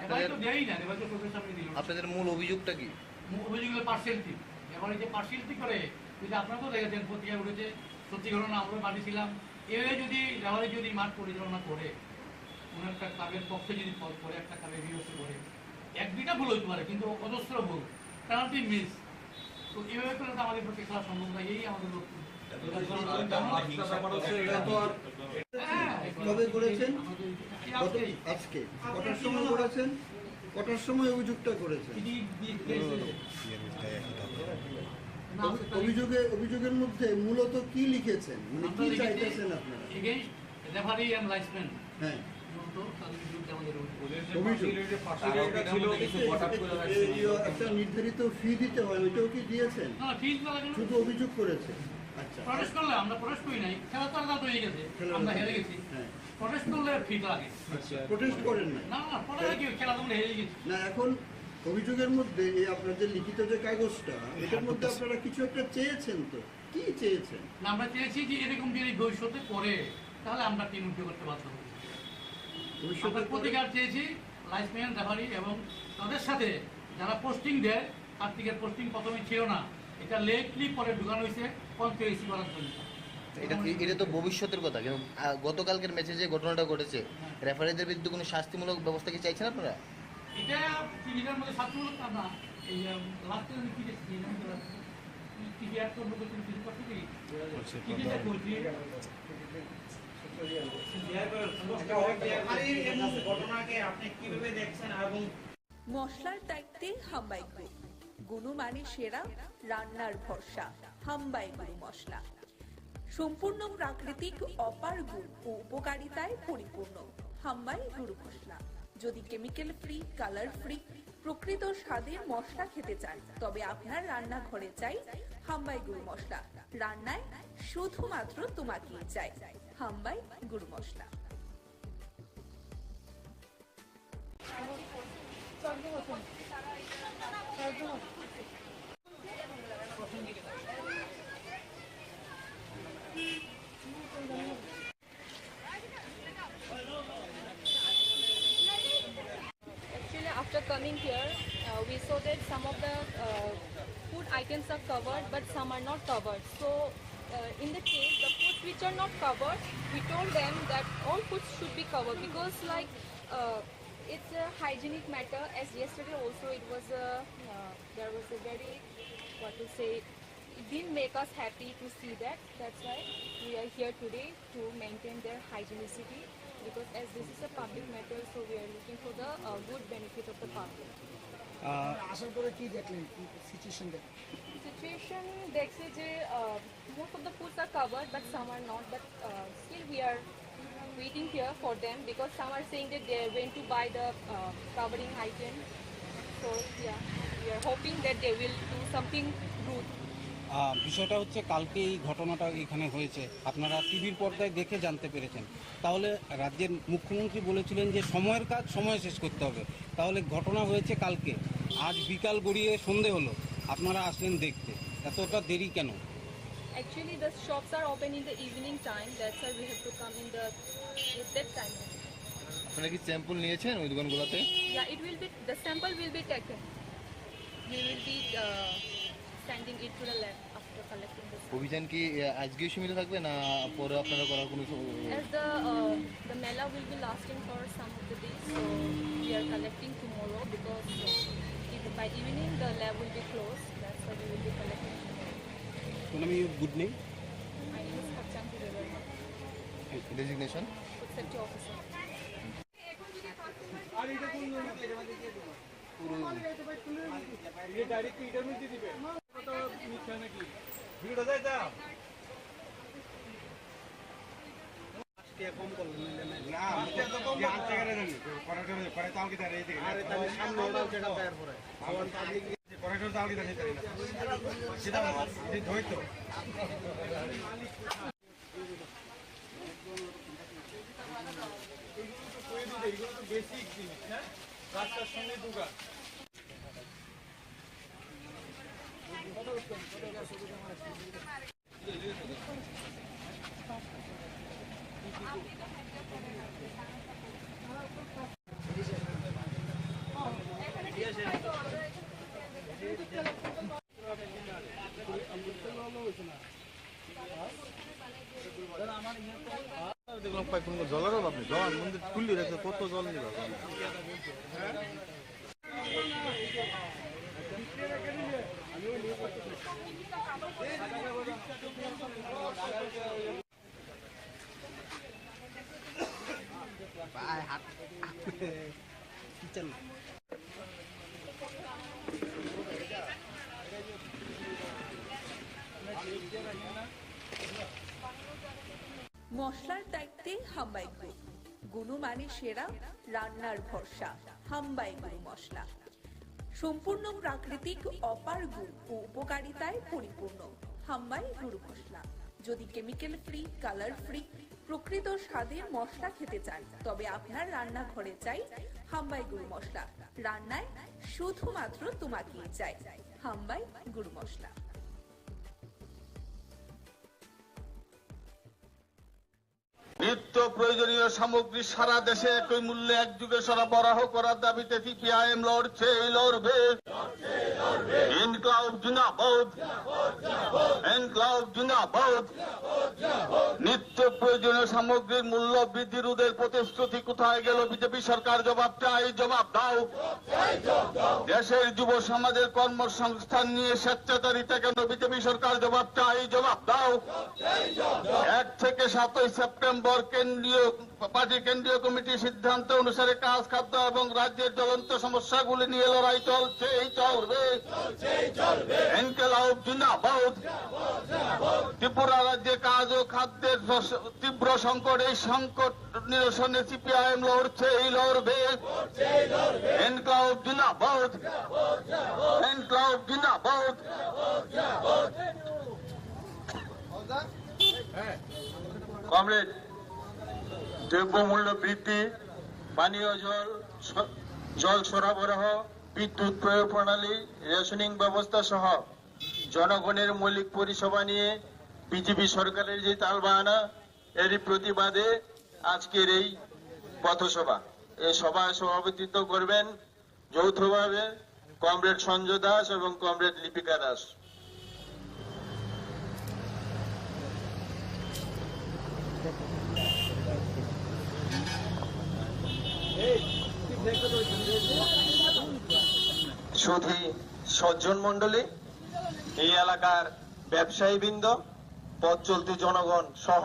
আপনাদের মূল অভিযোগটা কি? অভিযোগের পার্সিয়ালিটি। এবার এই যে পার্সিয়ালিটি করে, যদি আপনারাও দেখেছেন পত্রিকা উঠেছে, সত্যি ঘটনা আমরা মাঠে ছিলাম, এভাবে যদি রেফারি যদি মাঠ পরিচালনা করে, কোনো একটা ক্লাবের পক্ষে যদি ফল করে, একটা ক্লাবের বিরুদ্ধে করে, এক দুইটা ভুল হইতে পারে, কিন্তু অজস্র ভুল, পেনাল্টি মিস, তো এভাবে করলে তো আমাদের পক্ষে খেলা সম্ভব না। এই আমাদের লক্ষ্য। কবে করেছেন? আজকে কটার সময় করেছেন? কটার সময় অভিযোগটা করেছেন? অভিযোগের মধ্যে মূলত কি লিখেছেন, মানে কি চাইতেছেন আপনারা? রেফারি এন্ড লাইসম্যান, হ্যাঁ, একটা নির্ধারিত ফি দিতে হয়, ওইটাও কি দিয়েছেন? শুধু অভিযোগ করেছে। আচ্ছা, প্রটেস্ট করলে আমরা প্রটেস্ট করি নাই, খেলা তো আলাদা হয়ে গেছে, আমরা হেরে গেছি। প্রটেস্ট করলে ফি লাগে। আচ্ছা, প্রটেস্ট করেন না? না না, প্রটেস্ট কি, খেলা তোমরা হেরে গেছি না। এখন অভিযোগের মধ্যে এই আপনার যে লিখিত যে কাগজটা, এটার মধ্যে আপনারা কিছু একটা চেয়েছেন, তো কি চেয়েছেন? না, আমরা চেয়েছি যে এরকম যদি ভবিষ্যতে করে তাহলে আমরা টিম উঠে করতে বাধ্য হব। আমরা প্রতিকার চেয়েছি লাইসম্যান, রেফারি এবং তাদের সাথে যারা পোস্টিং দেয়। কার্তিকের পোস্টিং প্রথমে ছিল না, এটা লেটলি পরে ঢুকানো হয়েছে কনস্পিরেসি করার জন্য। এটা তো ভবিষ্যতের কথা, কিন্তু গতকালকের ম্যাচে যে ঘটনাটা ঘটেছে, রেফারিদের বিরুদ্ধে কোনো শাস্তিমূলক ব্যবস্থা কি চাইছেন আপনারা? এটা টিভিটার মধ্যে শাস্তিমূলক না, এই লাস্টে কি দেখছি টিভি আর করবো কিছু করতে কি টিভিটা করছি। মশলার দায়িত্বে হাম্বাই গ্রুপ, গুণমানে সেরা, রান্নার ভরসা, হাম্বাই গুরু মশলা। সম্পূর্ণ প্রাকৃতিক, অপার গুণ ও উপকারিতায় পরিপূর্ণ হাম্বাই গুরু মশলা। যদি কেমিক্যাল ফ্রি, কালার ফ্রি, প্রকৃত স্বাদের মশলা খেতে চান, তবে আপনার রান্নাঘরে চাই হাম্বাই গুরু মশলা। রান্নায় শুধুমাত্র তোমাকেই চাই হাম্বাই গুরু মশলা। Actually, after coming here, we saw that some of the food items are covered, but some are not covered. So, in the case, the foods which are not covered, we told them that all foods should be covered because, like, it's a hygienic matter. As yesterday also, it was there was a very, what to say, it didn't make us happy to see that. That's why we are here today to maintain their hygienicity. Because as this is a public matter, so we are looking for the good benefit of the public. আসার পরে কি দেখলেন, কি situation দেখলেন? Situation দেখছে যে most of the foods are covered, but some are not. But still we are waiting here for them because some are saying that they went to buy the covering item. So yeah, we are hoping that they will do something good. বিষয়টা হচ্ছে কালকে এই ঘটনাটা এখানে হয়েছে, আপনারা টিভির পর্দায় দেখে জানতে পেরেছেন। তাহলে রাজ্যের মুখ্যমন্ত্রী বলেছিলেন যে সময়ের কাজ সময়ে শেষ করতে হবে, তাহলে ঘটনা হয়েছে কালকে, আজ বিকাল গড়িয়ে সন্ধে হলো, আপনারা আসলেন দেখতে, এতটা দেরি কেন? Actually, the shops are open in the evening time. That's why we have to come in the at that time. আপনারা কি স্যাম্পল নিয়েছেন ওই দোকানগুলোতে? Yeah, the sample will be taken. We will be sending it to the lab after collecting the sample. অভিযান কি আজকেও সীমিত থাকবে না পরে আপনারা করার কোনো? As the mela will be lasting for some of the days, so we are collecting tomorrow because by evening the lab will be closed. That's why we will be collecting tomorrow. Good name? My name is Kachanti Devarma. Designation? Food safety officer. Basic জিনিস, হ্যাঁ, রাস্তার সঙ্গে দোকান। দেখলাম কয়েকজন জলেরও অভাব নেই, জল মন্দির খুললি রেখে কত জল নিল। মশলার দায়িত্বে হাম্বাই গ্রুপ। গুণমানে সেরা, রান্নার ভরসা, হাম্বাই গুরু মশলা। সম্পূর্ণ প্রাকৃতিক, অপার গুণ ও উপকারিতায় পরিপূর্ণ হাম্বাই গুরু মশলা। যদি কেমিক্যাল ফ্রি, কালার ফ্রি, প্রকৃত স্বাদের মশলা খেতে চান তবে আপনার রান্নাঘরে চাই হাম্বাই গুরু মশলা। রান্নায় শুধুমাত্র তোমাকেই চাই হাম্বাই গুরু মশলা। নিত্য প্রয়োজনীয় সামগ্রী সারা দেশে একই মূল্যে একযুগে সরবরাহ করার দাবিতে সিপিআইএম লড়ছে, লড়বে। ইনকলাব জিন্দাবাদ, ইনকলাব জিন্দাবাদ। নিত্য প্রয়োজনীয় সামগ্রীর মূল্য বৃদ্ধি রোধের প্রতিশ্রুতি কোথায় গেল বিজেপি সরকার? জবাব চাই, জবাব দাও। দেশের যুব সমাজের কর্মসংস্থান নিয়ে স্বেচ্ছাচারিতা কেন বিজেপি সরকার? জবাব চাই, জবাব দাও। 1 থেকে 7 সেপ্টেম্বর পার্টির কেন্দ্রীয় কমিটির সিদ্ধান্ত অনুসারে কাজ, খাদ্য এবং রাজ্যের জ্বলন্ত সমস্যাগুলি নিয়ে লড়াই চলছে, চলবে। ইনকলাব জিন্দাবাদ। ত্রিপুরা রাজ্যে কাজ ও খাদ্যের তীব্র সংকট, এই সংকট নিরসনে সিপিআইএম লড়ছে, লড়বে। ইনকলাব জিন্দাবাদ, ইনকলাব জিন্দাবাদ। কমরেড, দ্রব্যমূল্য বৃদ্ধি, পানীয় জল সরবরাহ, বিদ্যুৎ প্রয়োগ প্রণালী, রেশনিং ব্যবস্থা সহ জনগণের মৌলিক পরিষেবা নিয়ে বিজেপি সরকারের যে তালবাহানা, এরই প্রতিবাদে আজকের এই পথসভা। এই সভায় সভাপতিত্ব করবেন যৌথভাবে কমরেড সঞ্জয় দাস এবং কমরেড লিপিকা দাস। সুধী সজ্জন মন্ডলী, এই এলাকার ব্যবসায়ীবৃন্দ, পথ চলতি জনগণ সহ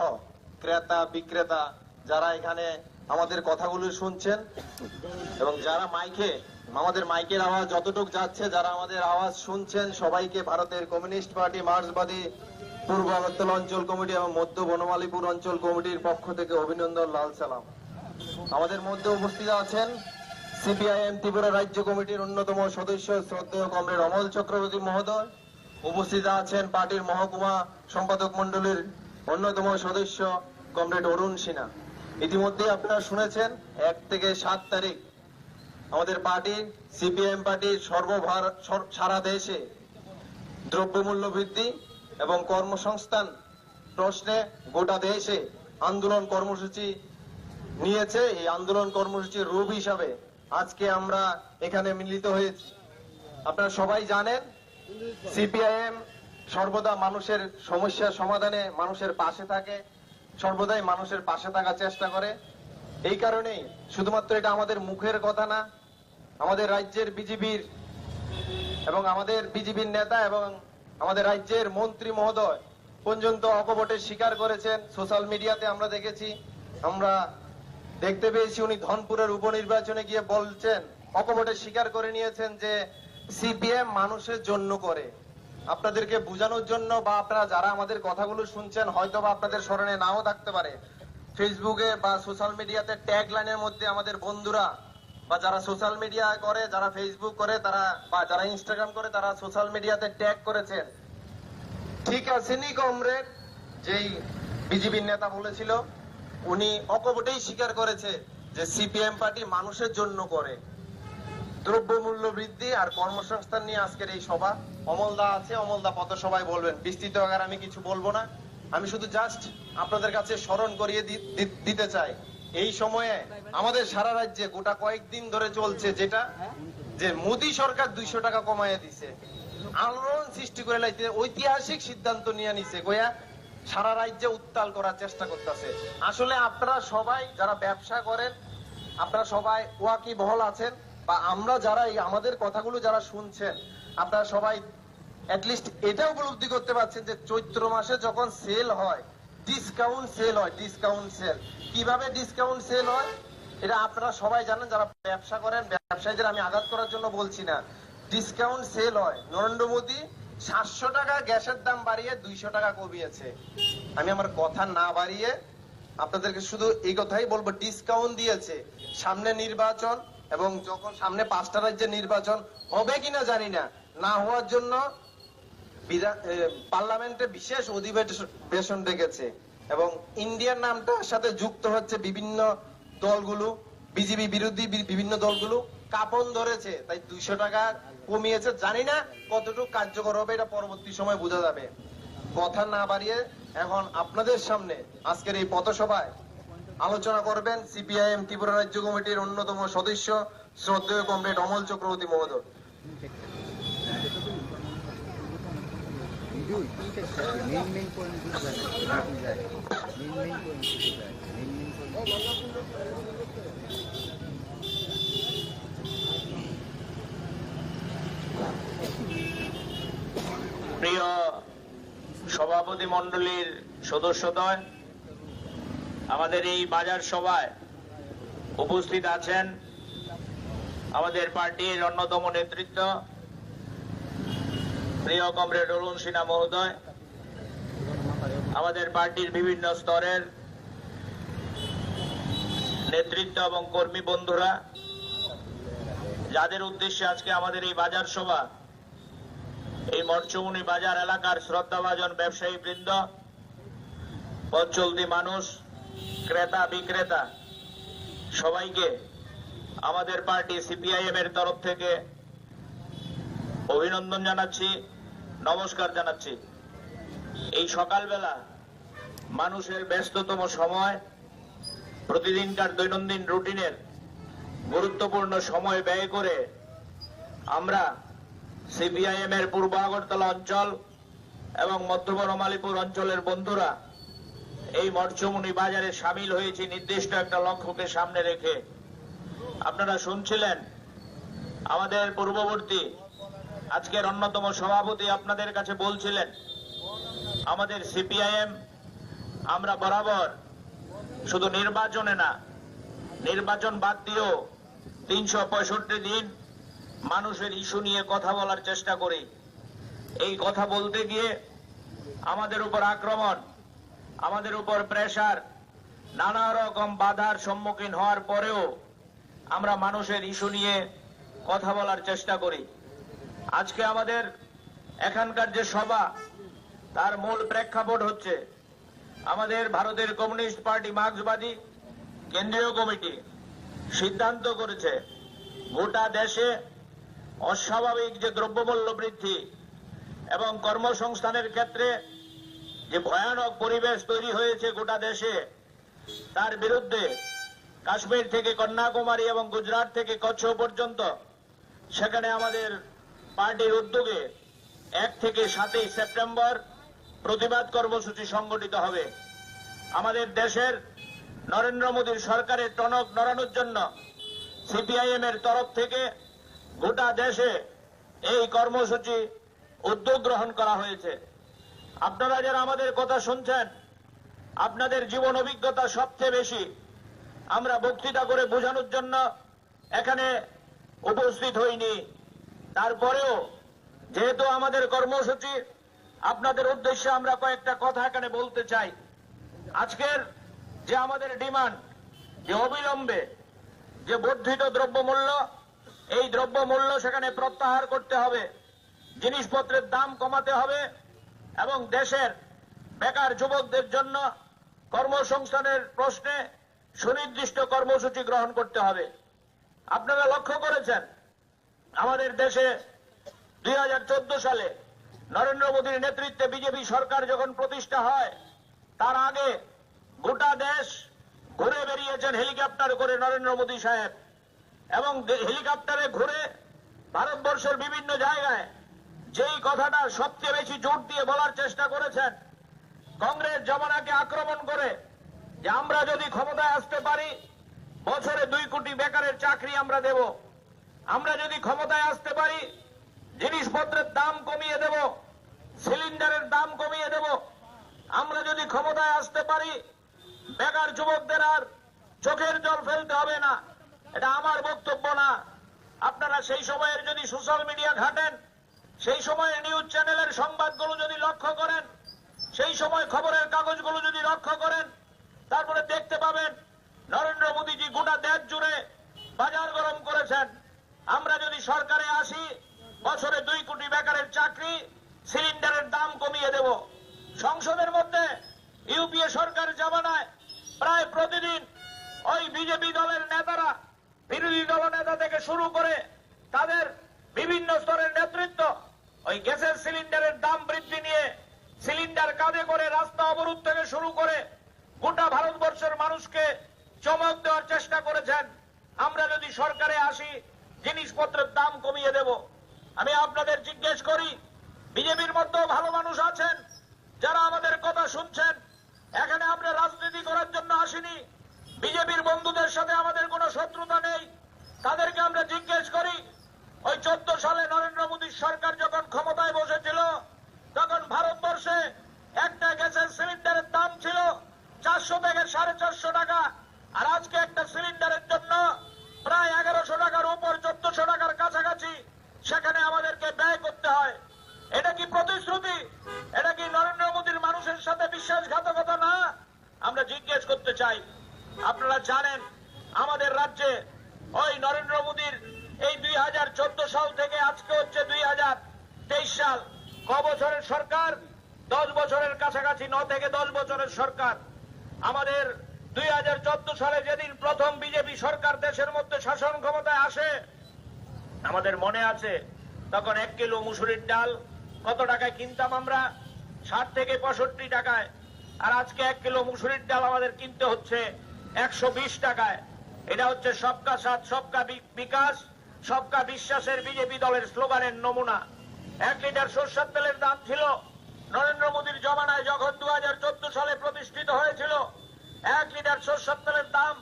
ক্রেতা বিক্রেতা যারা এখানে আমাদের কথাগুলো শুনছেন এবং যারা আমাদের মাইকের আওয়াজ যতটুকু যাচ্ছে, যারা আমাদের আওয়াজ শুনছেন, সবাইকে ভারতের কমিউনিস্ট পার্টি মার্ক্সবাদী পূর্ব আগরতলা অঞ্চল কমিটি এবং মধ্য বনমালীপুর অঞ্চল কমিটির পক্ষ থেকে অভিনন্দন, লাল সালাম। আমাদের মধ্যে উপস্থিত আছেন সিপিআইএম ত্রিপুরা রাজ্য কমিটির অন্যতম সদস্য শ্রদ্ধেয় কমরেড অমল চক্রবর্তী মহোদয়। উপস্থিত আছেন পার্টির মহকুমা সম্পাদক মন্ডলীর অন্যতম সদস্য কমরেড অরুণ সিনহা। ইতিমধ্যে আপনারা শুনেছেন 1 থেকে 7 তারিখ আমাদের পার্টি সিপিআইএম পার্টির সারা দেশে দ্রব্যমূল্য বৃদ্ধি এবং কর্মসংস্থান প্রশ্নে গোটা দেশে আন্দোলন কর্মসূচি নিয়েছে। এই আন্দোলন কর্মসূচির রূপ হিসাবে আজকে আমরা এখানে মিলিত হয়েছি। আপনারা সবাই জানেন সিপিআইএম সর্বদা মানুষের সমস্যা সমাধানে মানুষের পাশে থাকে, সর্বদাই মানুষের পাশে থাকার চেষ্টা করে। এই কারণেই শুধুমাত্র এটা আমাদের মুখের কথা না, আমাদের রাজ্যের বিজেপির এবং আমাদের বিজেপির নেতা এবং আমাদের রাজ্যের মন্ত্রী মহোদয় পর্যন্ত অকপটে স্বীকার করেছেন। সোশ্যাল মিডিয়াতে আমরা দেখেছি, আমরা দেখতে পেয়েছি উনি ধনপুরের উপনির্বাচনে গিয়ে বলছেন, অকপটে স্বীকার করে নিয়েছেন যে সিপিএম মানুষের জন্য করে। আপনাদেরকে বোঝানোর জন্য বা আপনারা যারা আমাদের কথাগুলো শুনছেন হয়তো বা আপনাদের স্মরণে নাও থাকতে পারে, ফেসবুকে বা সোশ্যাল মিডিয়াতে ট্যাগ লাইনের মধ্যে আমাদের বন্ধুরা বা যারা সোশ্যাল মিডিয়া করে, যারা ফেসবুক করে, তারা বা যারা ইনস্টাগ্রাম করে, তারা সোশ্যাল মিডিয়াতে ট্যাগ করেছেন, ঠিক আছেনি কমরেড? যেই বিজেপির নেতা বলেছিল উনি অকপটেই স্বীকার করেছে যে সিপিএম পার্টি মানুষের জন্য করে। দ্রব্যমূল্য বৃদ্ধি আর কর্মসংস্থান নিয়ে আজকের এই সভা। অমলদা আছে, অমলদা পথসভায় বলবেন, বিস্তৃত আকারে আমি কিছু বলবো না। আমি শুধু জাস্ট আপনাদের কাছে স্মরণ করিয়ে দিতে চাই, এই সময়ে আমাদের সারা রাজ্যে গোটা কয়েকদিন ধরে চলছে যেটা, যে মোদী সরকার 200 টাকা কমাইয়া দিছে, আলোড়ন সৃষ্টি করে লাইতে ঐতিহাসিক সিদ্ধান্ত নিয়ে নিছে, গোয়া সারা রাজ্যে উত্তাল করার চেষ্টা করতেছে। আসলে আপনারা সবাই যারা ব্যবসা করেন, আপনারা সবাই ওয়াকিবহল আছেন, বা আমরা যারা আমাদের কথাগুলো যারা শুনছেন, আপনারা সবাই অ্যাটলিস্ট এটা উপলব্ধি করতে পারছেন যে চৈত্র মাসে যখন সেল হয়, ডিসকাউন্ট সেল হয়। ডিসকাউন্ট সেল কিভাবে ডিসকাউন্ট সেল হয় এটা আপনারা সবাই জানেন, যারা ব্যবসা করেন। ব্যবসায়ীদের আমি আঘাত করার জন্য বলছি না, ডিসকাউন্ট সেল হয়। নরেন্দ্র মোদী 700 টাকা গ্যাসের দাম বাড়িয়ে 200 টাকা কমিয়েছে। আমি আমার কথা না বাড়িয়ে আপনাদেরকে শুধু এই কথাই বলবো, ডিসকাউন্ট দিয়েছে। সামনে নির্বাচন এবং যখন সামনে 5টা রাজ্যে নির্বাচন হবে কিনা জানি না, না হওয়ার জন্য পার্লামেন্টে বিশেষ অধিবেশন ডেকেছে এবং ইন্ডিয়ার নামটার সাথে যুক্ত হচ্ছে বিভিন্ন দলগুলো, বিজেপি বিরোধী বিভিন্ন দলগুলো কাপন ধরেছে, তাই 200 টাকা কমিয়েছে। জানি না কতটুকু কার্যকর হবে, এটা পরবর্তী সময় বোঝা যাবে। কথা না বাড়িয়ে এখন আপনাদের সামনে আজকের এই পথসভায় আলোচনা করবেন সিপিআইএম ত্রিপুরা রাজ্য কমিটির অন্যতম সদস্য শ্রদ্ধেয় কমরেড অমল চক্রবর্তী মহোদয়। প্রিয় সভাপতি মণ্ডলীর সদস্যদ্বয়, আমাদের এই বাজার সভায় উপস্থিত আছেন আমাদের পার্টির অন্যতম নেতৃত্ব প্রিয় কমরেড অরুণ সিনহা মহোদয়, আমাদের পার্টির বিভিন্ন স্তরের নেতৃত্ব এবং কর্মী বন্ধুরা, যাদের উদ্দেশ্যে আজকে আমাদের এই বাজার সভা, এই মৎস্যমুনি বাজার এলাকার শ্রদ্ধাভাজন ব্যবসায়ী বৃন্দ, পথ চলতি মানুষ, ক্রেতা বিক্রেতা, সবাইকে আমাদের পার্টি সিপিআইএম এর তরফ থেকে অভিনন্দন জানাচ্ছি, নমস্কার জানাচ্ছি। এই সকালবেলা মানুষের ব্যস্ততম সময়, প্রতিদিনকার দৈনন্দিন রুটিনের গুরুত্বপূর্ণ সময় ব্যয় করে আমরা সিপিআইএম এর পূর্ব আগরতলা অঞ্চল এবং মধ্য বনমালীপুর অঞ্চলের বন্ধুরা এই মৎস্যমুনি বাজারে সামিল হয়েছি নির্দিষ্ট একটা লক্ষ্যকে সামনে রেখে। আপনারা শুনছিলেন আমাদের পূর্ববর্তী আজকের অন্যতম সভাপতি আপনাদের কাছে বলছিলেন, আমাদের সিপিআইএম আমরা বরাবর শুধু নির্বাচনে না, নির্বাচন বাদ দিয়েও 365 দিন মানুষের ইস্যু নিয়ে কথা বলার চেষ্টা করি। এই কথা বলতে গিয়ে আমাদের উপর আক্রমণ, আমাদের উপর প্রেসার, নানা রকম বাধার সম্মুখীন হওয়ার পরেও আমরা মানুষের ইস্যু নিয়ে কথা বলার চেষ্টা করি। আজকে আমাদের এখানকার যে সভা, তার মূল প্রেক্ষাপট হচ্ছে আমাদের ভারতের কমিউনিস্ট পার্টি মার্ক্সবাদী কেন্দ্রীয় কমিটি সিদ্ধান্ত করেছে গোটা দেশে অস্বাভাবিক যে দ্রব্যমূল্য বৃদ্ধি এবং কর্মসংস্থানের ক্ষেত্রে যে ভয়ানক পরিবেশ তৈরি হয়েছে গোটা দেশে, তার বিরুদ্ধে কাশ্মীর থেকে কন্যাকুমারী এবং গুজরাট থেকে কচ্ছ পর্যন্ত সেখানে আমাদের পার্টির উদ্যোগে 1 থেকে 7 সেপ্টেম্বর প্রতিবাদ কর্মসূচি সংগঠিত হবে। আমাদের দেশের নরেন্দ্র মোদীর সরকারের টনক নড়ানোর জন্য সিপিআইএম এর তরফ থেকে গোটা দেশে এই কর্মসূচি উদ্যোগ গ্রহণ করা হয়েছে। আপনারা যারা আমাদের কথা শুনছেন, আপনাদের জীবন অভিজ্ঞতা সবচেয়ে বেশি। আমরা বক্তৃতা করে বোঝানোর জন্য এখানে উপস্থিত হইনি। তারপরেও যেহেতু আমাদের কর্মসূচি, আপনাদের উদ্দেশ্যে আমরা কয়েকটা কথা এখানে বলতে চাই। আজকের যে আমাদের ডিমান্ড, যে অবিলম্বে যে বর্ধিত দ্রব্যমূল্য, এই দ্রব্যমূল্য সেখানে প্রত্যাহার করতে হবে, জিনিসপত্রের দাম কমাতে হবে এবং দেশের বেকার যুবকদের জন্য কর্মসংস্থানের প্রশ্নে সুনির্দিষ্ট কর্মসূচি গ্রহণ করতে হবে। আপনারা লক্ষ্য করেছেন আমাদের দেশে 2014 সালে নরেন্দ্র মোদীর নেতৃত্বে বিজেপি সরকার যখন প্রতিষ্ঠা হয়, তার আগে গোটা দেশ ঘুরে বেরিয়েছেন হেলিকপ্টার করে নরেন্দ্র মোদী সাহেব, এবং হেলিকপ্টারে ঘুরে ভারতবর্ষের বিভিন্ন জায়গায় যেই কথাটা সবচেয়ে বেশি জোর দিয়ে বলার চেষ্টা করেছেন, কংগ্রেস জমানাকে আক্রমণ করে যে আমরা যদি ক্ষমতায় আসতে পারি বছরে 2 কোটি বেকারের চাকরি আমরা দেব, আমরা যদি ক্ষমতায় আসতে পারি জিনিসপত্রের দাম কমিয়ে দেব, সিলিন্ডারের দাম কমিয়ে দেব, আমরা যদি ক্ষমতায় আসতে পারি বেকার যুবকদের আর চোখের জল ফেলতে হবে না। এটা আমার বক্তব্য না। আপনারা সেই সময়ের যদি সোশ্যাল মিডিয়া ঘাটেন, সেই সময়ের নিউজ চ্যানেলের সংবাদগুলো যদি লক্ষ্য করেন, সেই সময় খবরের কাগজগুলো যদি লক্ষ্য করেন, তারপরে দেখতে পাবেন নরেন্দ্র মোদীজি গোটা দেশ জুড়ে বাজার গরম করেছেন। আমরা যদি সরকারে আসি বছরে 2 কোটি বেকারের চাকরি, সিলিন্ডারের দাম কমিয়ে দেব। সংসদের মধ্যে ইউপিএ সরকার জামানায় প্রায় প্রতিদিন ওই বিজেপি দলের নেতারা, বিরোধী দল নেতা থেকে শুরু করে তাদের বিভিন্ন স্তরের নেতৃত্ব ওই গ্যাসের সিলিন্ডারের দাম বৃদ্ধি নিয়ে সিলিন্ডার কাঁধে করে রাস্তা অবরোধ থেকে শুরু করে গোটা ভারতবর্ষের মানুষকে চমক দেওয়ার চেষ্টা করেছেন। আমরা যদি সরকারে আসি জিনিসপত্রের দাম কমিয়ে দেব। আমি আপনাদের জিজ্ঞেস করি, বিজেপির মধ্যেও ভালো মানুষ আছেন যারা আমাদের কথা শুনছেন। এখানে আমরা রাজনীতি করার জন্য আসিনি, বিজেপির বন্ধুদের সাথে আমাদের কোনো শত্রুতা নেই। তাদেরকে আমরা জিজ্ঞেস করি, ওই 14 সালে নরেন্দ্র মোদীর সরকার যখন ক্ষমতায় বসেছিল, তখন ভারতবর্ষে একটা গ্যাসের সিলিন্ডারের দাম ছিল 400 থেকে 450 টাকা, আর আজকে একটা সিলিন্ডারের জন্য প্রায় 1100 টাকার উপর, 1400 টাকার কাছাকাছি সেখানে আমাদেরকে ব্যয় করতে হয়। এটা কি প্রতিশ্রুতি? এটা কি নরেন্দ্র মোদীর মানুষের সাথে বিশ্বাসঘাতকতা না? আমরা জিজ্ঞেস করতে চাই। আপনারা জানেন আমাদের রাজ্যে ওই নরেন্দ্র মোদীর এই 2014 সাল থেকে আজকে হচ্ছে 2023 সাল, ক বছরের সরকার? 10 বছরের কাছাকাছি, 9 থেকে 10 বছরের সরকার। আমাদের 2014 সালে যেদিন প্রথম বিজেপি সরকার দেশের মধ্যে শাসন ক্ষমতায় আসে, আমাদের মনে আছে তখন 1 কিলো মুসুরির ডাল কত টাকায় কিনতাম আমরা? 60 থেকে 65 টাকায়। আর আজকে 1 কিলো মুসুরির ডাল আমাদের কিনতে হচ্ছে 120 টাকায়। এটা হচ্ছে সবকা সাথ সবকা বিকাশ সবকা বিশ্বাসের বিজেপি দলের স্লোগানের নমুনা। 1 লিটার সরষের তেলের দাম ছিল নরেন্দ্র মোদীর জমানায় যখন 2014 সালে প্রতিষ্ঠিত হয়েছিল, 1 লিটার সরষের তেলের দাম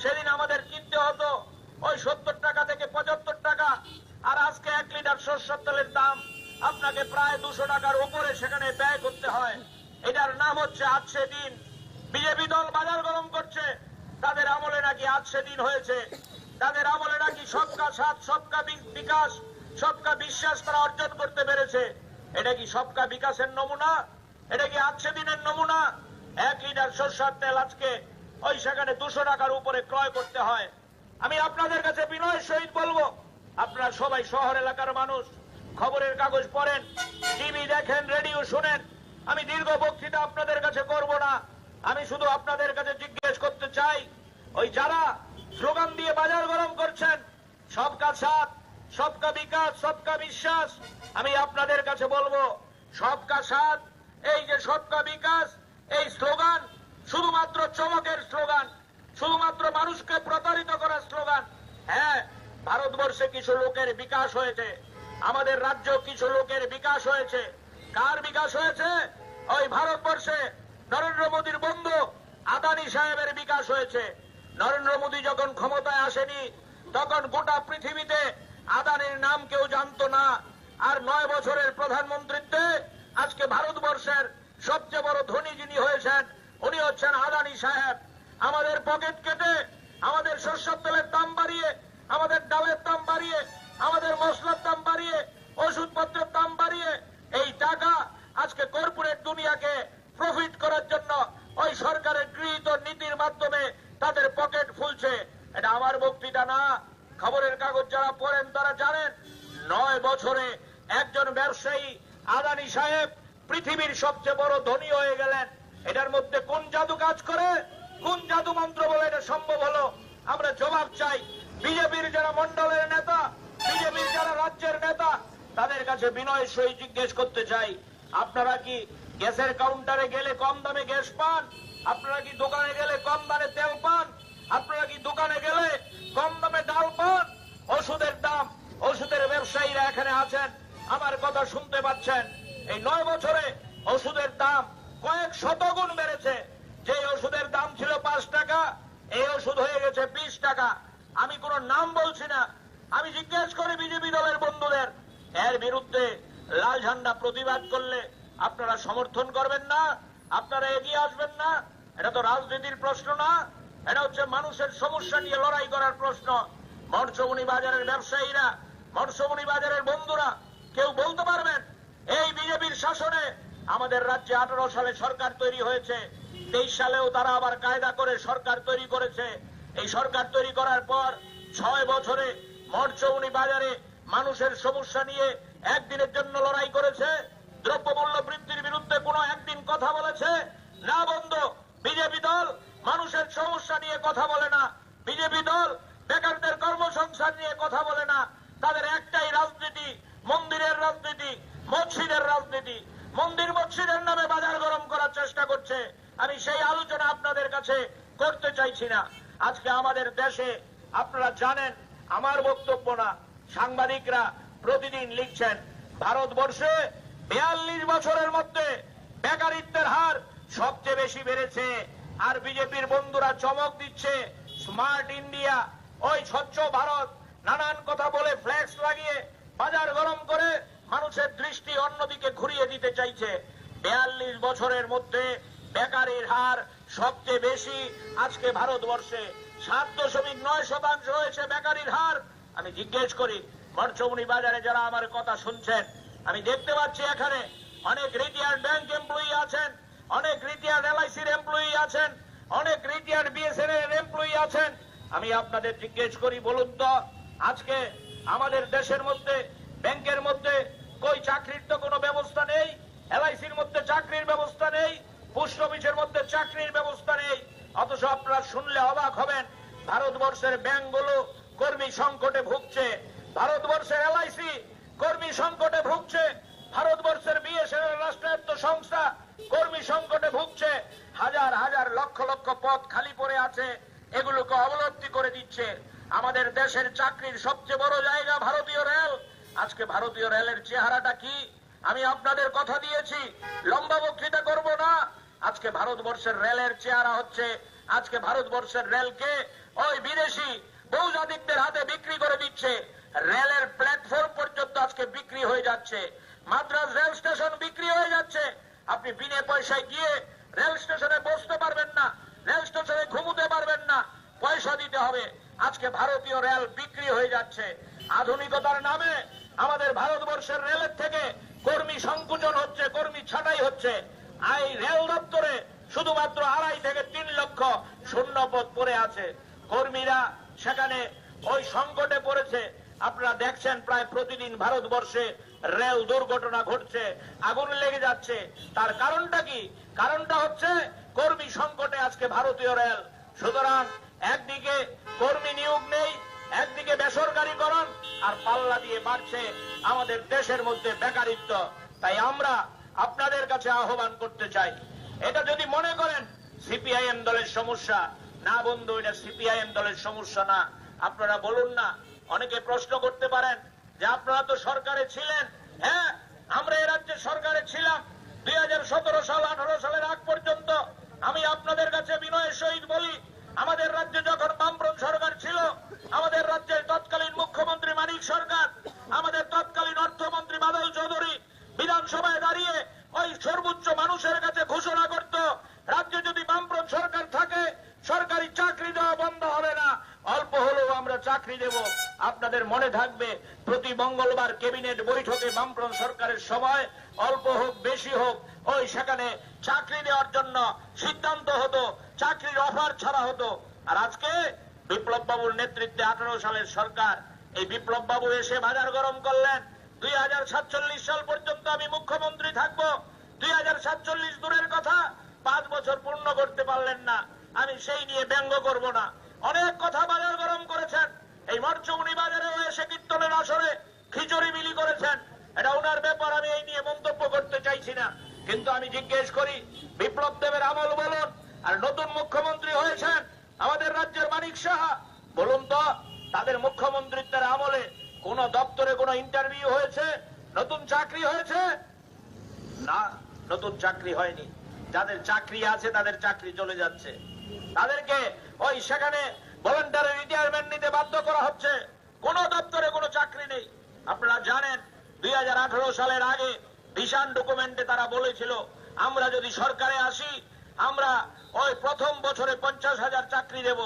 সেদিন আমাদের কিনতে হতো ওই 70 টাকা থেকে 75 টাকা। আর আজকে 1 লিটার সরষের তেলের দাম আপনাকে প্রায় 200 টাকার উপরে সেখানে ব্যয় করতে হয়। এটার নাম হচ্ছে আজকে দিন। বিজেপি দল বাজার গরম করছে, তাদের আমলে নাকি আজকে দিন হয়েছে, তাদের আমলে নাকি সবকা সাথ সবকা বিকাশ সবকা বিশ্বাস তারা অর্জন করতে পেরেছে। এটা কি সবকা বিকাশের নমুনা? এটা কি আজকে দিনের নমুনা? 1 লিটার সরষের তেল আজকে ওই সেখানে 200 টাকার উপরে ক্রয় করতে হয়। আমি আপনাদের কাছে বিনয়ের সহিত বলবো, আপনারা সবাই শহর এলাকার মানুষ, খবরের কাগজ পড়েন, টিভি দেখেন, রেডিও শুনেন। আমি দীর্ঘ বক্তৃতা আপনাদের কাছে করব না। আমি শুধু আপনাদের কাছে জিজ্ঞেস করতে চাই, ওই যারা স্লোগান দিয়ে বাজার গরম করছেন, সবকা সাথ সবকা বিকাশ সবকা বিশ্বাস, আমি আপনাদের কাছে বলবো সবকা সাথ, এই যে সবকা বিকাশ, এই স্লোগান শুধুমাত্র চমকের স্লোগান, শুধুমাত্র মানুষকে প্রতারিত করার স্লোগান। হ্যাঁ, ভারতবর্ষে কিছু লোকের বিকাশ হয়েছে, আমাদের রাজ্য কিছু লোকের বিকাশ হয়েছে। কার বিকাশ হয়েছে? ওই ভারতবর্ষে নরেন্দ্র মোদীর বন্ধু আদানি সাহেবের বিকাশ হয়েছে। নরেন্দ্র মোদী যখন ক্ষমতায় আসেনি তখন গোটা পৃথিবীতে আদানির নাম কেউ জানতো না। আর 9 বছরের প্রধানমন্ত্রীত্বে আজকে ভারতবর্ষের সবচেয়ে বড় ধনী যিনি হয়েছেন উনি হচ্ছেন আদানি সাহেব। আমাদের পকেট কেটে, আমাদের সরষের তেলের দাম বাড়িয়ে, আমাদের ডালের দাম বাড়িয়ে, আমাদের মশলার দাম বাড়িয়ে, ওষুধপত্রের দাম বাড়িয়ে এই টাকা আজকে কর্পোরেট দুনিয়াকে প্রফিট করার জন্য ওই সরকারের গৃহীত নীতির মাধ্যমে তাদের পকেট ফুলছে। এটা আমার বক্তৃতা না, খবরের কাগজ যারা পড়েন তারা জানেন। 9 বছরে একজন ব্যবসায়ী আদানি সাহেব পৃথিবীর সবচেয়ে বড় ধনী হয়ে গেলেন। এটার মধ্যে কোন জাদু কাজ করে, কোন জাদু মন্ত্র বলে এটা সম্ভব হলো? আমরা জবাব চাই। বিজেপির যারা মন্ডলের নেতা, বিজেপির যারা রাজ্যের নেতা, তাদের কাছে বিনয়ের সহিত জিজ্ঞেস করতে চাই, আপনারা কি গ্যাসের কাউন্টারে গেলে কম দামে গ্যাস পান? আপনারা কি দোকানে গেলে কম দামে তেল পান? আপনারা কি দোকানে গেলে কম দামে ডাল পান? ওষুধের দাম, ওষুধের ব্যবসায়ীরা এখানে আছেন, আমার কথা শুনতে পাচ্ছেন। এই 9 বছরে ওষুধের দাম কয়েক শতগুণ বেড়েছে। যে ওষুধের দাম ছিল 5 টাকা, এই ওষুধ হয়ে গেছে 20 টাকা। আমি কোন নাম বলছি না, আমি জিজ্ঞেস করি বিজেপি দলের বন্ধুদের, এর বিরুদ্ধে লাল ঝান্ডা প্রতিবাদ করলে আপনারা সমর্থন করবেন না? আপনারা এগিয়ে আসবেন না? এটা তো রাজনীতির প্রশ্ন না, এটা হচ্ছে মানুষের সমস্যা নিয়ে লড়াই করার প্রশ্ন। মৎস্যমণি বাজারের ব্যবসায়ীরা, মৎস্যমণি বাজারের বন্ধুরা কেউ বলতে পারবেন এই বিজেপির শাসনে আমাদের রাজ্যে 18 সালে সরকার তৈরি হয়েছে, 23 সালেও তারা আবার কায়দা করে সরকার তৈরি করেছে। এই সরকার তৈরি করার পর 6 বছরে মৎস্যমণি বাজারে মানুষের সমস্যা নিয়ে একদিনের জন্য লড়াই করেছে? দ্রব্যমূল্য বৃদ্ধির বিরুদ্ধে কোনো একদিন কথা বলেছে? না বন্ধু, বিজেপি দল মানুষের সমস্যা নিয়ে কথা বলে না। বিজেপি দল বেকারদের কর্মসংস্থান নিয়ে কথা বলে না। তাদের একটাই রাজনীতি, মন্দিরের রাজনীতি, মসজিদের রাজনীতি। মন্দির মসজিদের নামে বাজার গরম করার চেষ্টা করছে। আমি সেই আলোচনা আপনাদের কাছে করতে চাইছি না। আজকে আমাদের দেশে আপনারা জানেন, আমার বক্তব্য না, সাংবাদিকরা প্রতিদিন লিখছেন ভারতবর্ষে 42 বছরের মধ্যে বেকারিত্বের হার সবচেয়ে বেশি বেড়েছে। আর বিজেপির বন্ধুরা চমক দিচ্ছে, স্মার্ট ইন্ডিয়া, ওই স্বচ্ছ ভারত, নানান কথা বলে ফ্ল্যাক্স লাগিয়ে বাজার গরম করে মানুষের দৃষ্টি অন্যদিকে ঘুরিয়ে দিতে চাইছে। 42 বছরের মধ্যে বেকারির হার সবচেয়ে বেশি আজকে ভারতবর্ষে 7.9% হয়েছে বেকারির হার। আমি জিজ্ঞেস করি মৎস্যমণি বাজারে যারা আমার কথা শুনছেন, আমি দেখতে পাচ্ছি এখানে অনেক রিটায়ার্ড ব্যাংক এমপ্লয়ি আছেন, অনেক রিটায়ার্ড LICর এমপ্লয়ি আছেন, অনেক রিটায়ার্ড BSNL এর এমপ্লয়ি আছেন। আমি আপনাদের জিজ্ঞেস করি, বলুন তো আজকে আমাদের দেশের মধ্যে ব্যাংকের মধ্যে কই চাকরির তো কোনো ব্যবস্থা নেই, LICর মধ্যে চাকরির ব্যবস্থা নেই, পোস্ট অফিসের মধ্যে চাকরির ব্যবস্থা নেই। অথচ আপনারা শুনলে অবাক হবেন, ভারতবর্ষের ব্যাংকগুলো কর্মী সংকটে ভুগছে, ভারতবর্ষের LIC কর্মী সংকটে ভুগছে, ভারতবর্ষের BSNL রাষ্ট্রায়ত্ত সংস্থা কর্মী সংকটে ভুগছে। হাজার হাজার লক্ষ লক্ষ পদ খালি পড়ে আছে, এগুলোকে অবলব্ধি করে দিচ্ছে। আমাদের দেশের চাকরির সবচেয়ে বড় জায়গা ভারতীয় রেল। আজকে ভারতীয় রেলের চেহারাটা কি? আমি আপনাদের কথা দিয়েছি, লম্বা বক্তৃতা করব না। আজকে ভারতবর্ষের রেলের চেহারা হচ্ছে, আজকে ভারতবর্ষের রেলকে ওই বিদেশি বহুজাতিকদের হাতে বিক্রি করে দিচ্ছে। রেলের প্ল্যাটফর্ম পর্যন্ত আজকে বিক্রি হয়ে যাচ্ছে, মাদ্রাজ রেল স্টেশন বিক্রি হয়ে যাচ্ছে। আপনি বিনা পয়সায় গিয়ে রেল স্টেশনে বসতে পারবেন না, রেল স্টেশনে ঘুমোতে পারবেন না, পয়সা দিতে হবে। আজকে ভারতীয় রেল বিক্রি হয়ে যাচ্ছে। আধুনিকতার নামে আমাদের ভারতবর্ষের রেলের থেকে কর্মী সংকুচন হচ্ছে, কর্মী ছাঁটাই হচ্ছে। এই রেল দপ্তরে শুধুমাত্র 2.5 থেকে 3 লক্ষ শূন্য পদ পড়ে আছে। কর্মীরা সেখানে ওই সংকটে পড়েছে। আপনারা দেখছেন প্রায় প্রতিদিন ভারতবর্ষে রেল দুর্ঘটনা ঘটছে, আগুন লেগে যাচ্ছে। তার কারণটা কি? কারণটা হচ্ছে কর্মী সংকটে আজকে ভারতীয় রেল। সুতরাং একদিকে কর্মী নিয়োগ নেই, একদিকে বেসরকারীকরণ, আর পাল্লা দিয়ে বাড়ছে আমাদের দেশের মধ্যে বেকারিত্ব। তাই আমরা আপনাদের কাছে আহ্বান করতে চাই, এটা যদি মনে করেন সিপিআইএম দলের সমস্যা, না বন্ধু, এটা সিপিআইএম দলের সমস্যা না। আপনারা বলুন না, অনেকে প্রশ্ন করতে পারেন যে আপনারা তো সরকারে ছিলেন। হ্যাঁ, আমরা এ রাজ্যে সরকারে ছিলাম 2017 সাল 18 সালের আগ পর্যন্ত। আমি আপনাদের কাছে বিনয়ের সহিত বলি, আমাদের রাজ্যে যখন বামফ্রন্ট সরকার ছিল, আমাদের রাজ্যের তৎকালীন মুখ্যমন্ত্রী মানিক সরকার, আমাদের তৎকালীন অর্থমন্ত্রী বাদল চৌধুরী বিধানসভায় দাঁড়িয়ে ওই সর্বোচ্চ মানুষের কাছে ঘোষণা করত, রাজ্যে যদি বামফ্রন্ট সরকার থাকে সরকারি চাকরি দেওয়া বন্ধ হবে না, অল্প হলেও আমরা চাকরি দেব। আপনাদের মনে থাকবে প্রতি মঙ্গলবার ক্যাবিনেট বৈঠকে বামফ্রন্ট সরকারের সময় অল্প হোক বেশি হোক ওই সেখানে চাকরি দেওয়ার জন্য সিদ্ধান্ত হতো, চাকরির অফার ছাড়া হতো। আর আজকে বিপ্লব বাবুর নেতৃত্বে 18 সালের সরকার, এই বিপ্লব বাবু এসে বাজার গরম করলেন। 2047 সাল পর্যন্ত আমি মুখ্যমন্ত্রী থাকবো। 2047 দূরের কথা, 5 বছর পূর্ণ করতে পারলেন না। আমি সেই নিয়ে ব্যঙ্গ করব না, অনেক কথা বাজার গরম করেছেন। এই মরচৌনি বাজারেও এসে কীর্তনের আসরে খিচুড়ি বিলি করেছেন, এটা ওনার ব্যাপার, আমি এই নিয়ে মন্তব্য করতে চাইছি না। কিন্তু আমি জিজ্ঞেস করি, বিপ্লব দেবের আমল বলুন আর নতুন মুখ্যমন্ত্রী হয়েছেন আমাদের রাজ্যের মানিক সাহা, বলুন তো তাদের মুখ্যমন্ত্রীত্বের আমলে কোন দপ্তরে কোন ইন্টারভিউ হয়েছে, নতুন চাকরি হয়েছে? না, নতুন চাকরি হয়নি। যাদের চাকরি আছে তাদের চাকরি চলে যাচ্ছে, তাদেরকে ওই সেখানে ভলান্টারি রিটায়ারমেন্ট নিতে বাধ্য করা হচ্ছে। কোন দপ্তরে কোনো চাকরি নেই। আপনারা জানেন 2018 সালের আগে ভিশন ডকুমেন্টে তারা বলেছিল আমরা যদি সরকারে আসি আমরা ওই প্রথম বছরে 50,000 চাকরি দেব,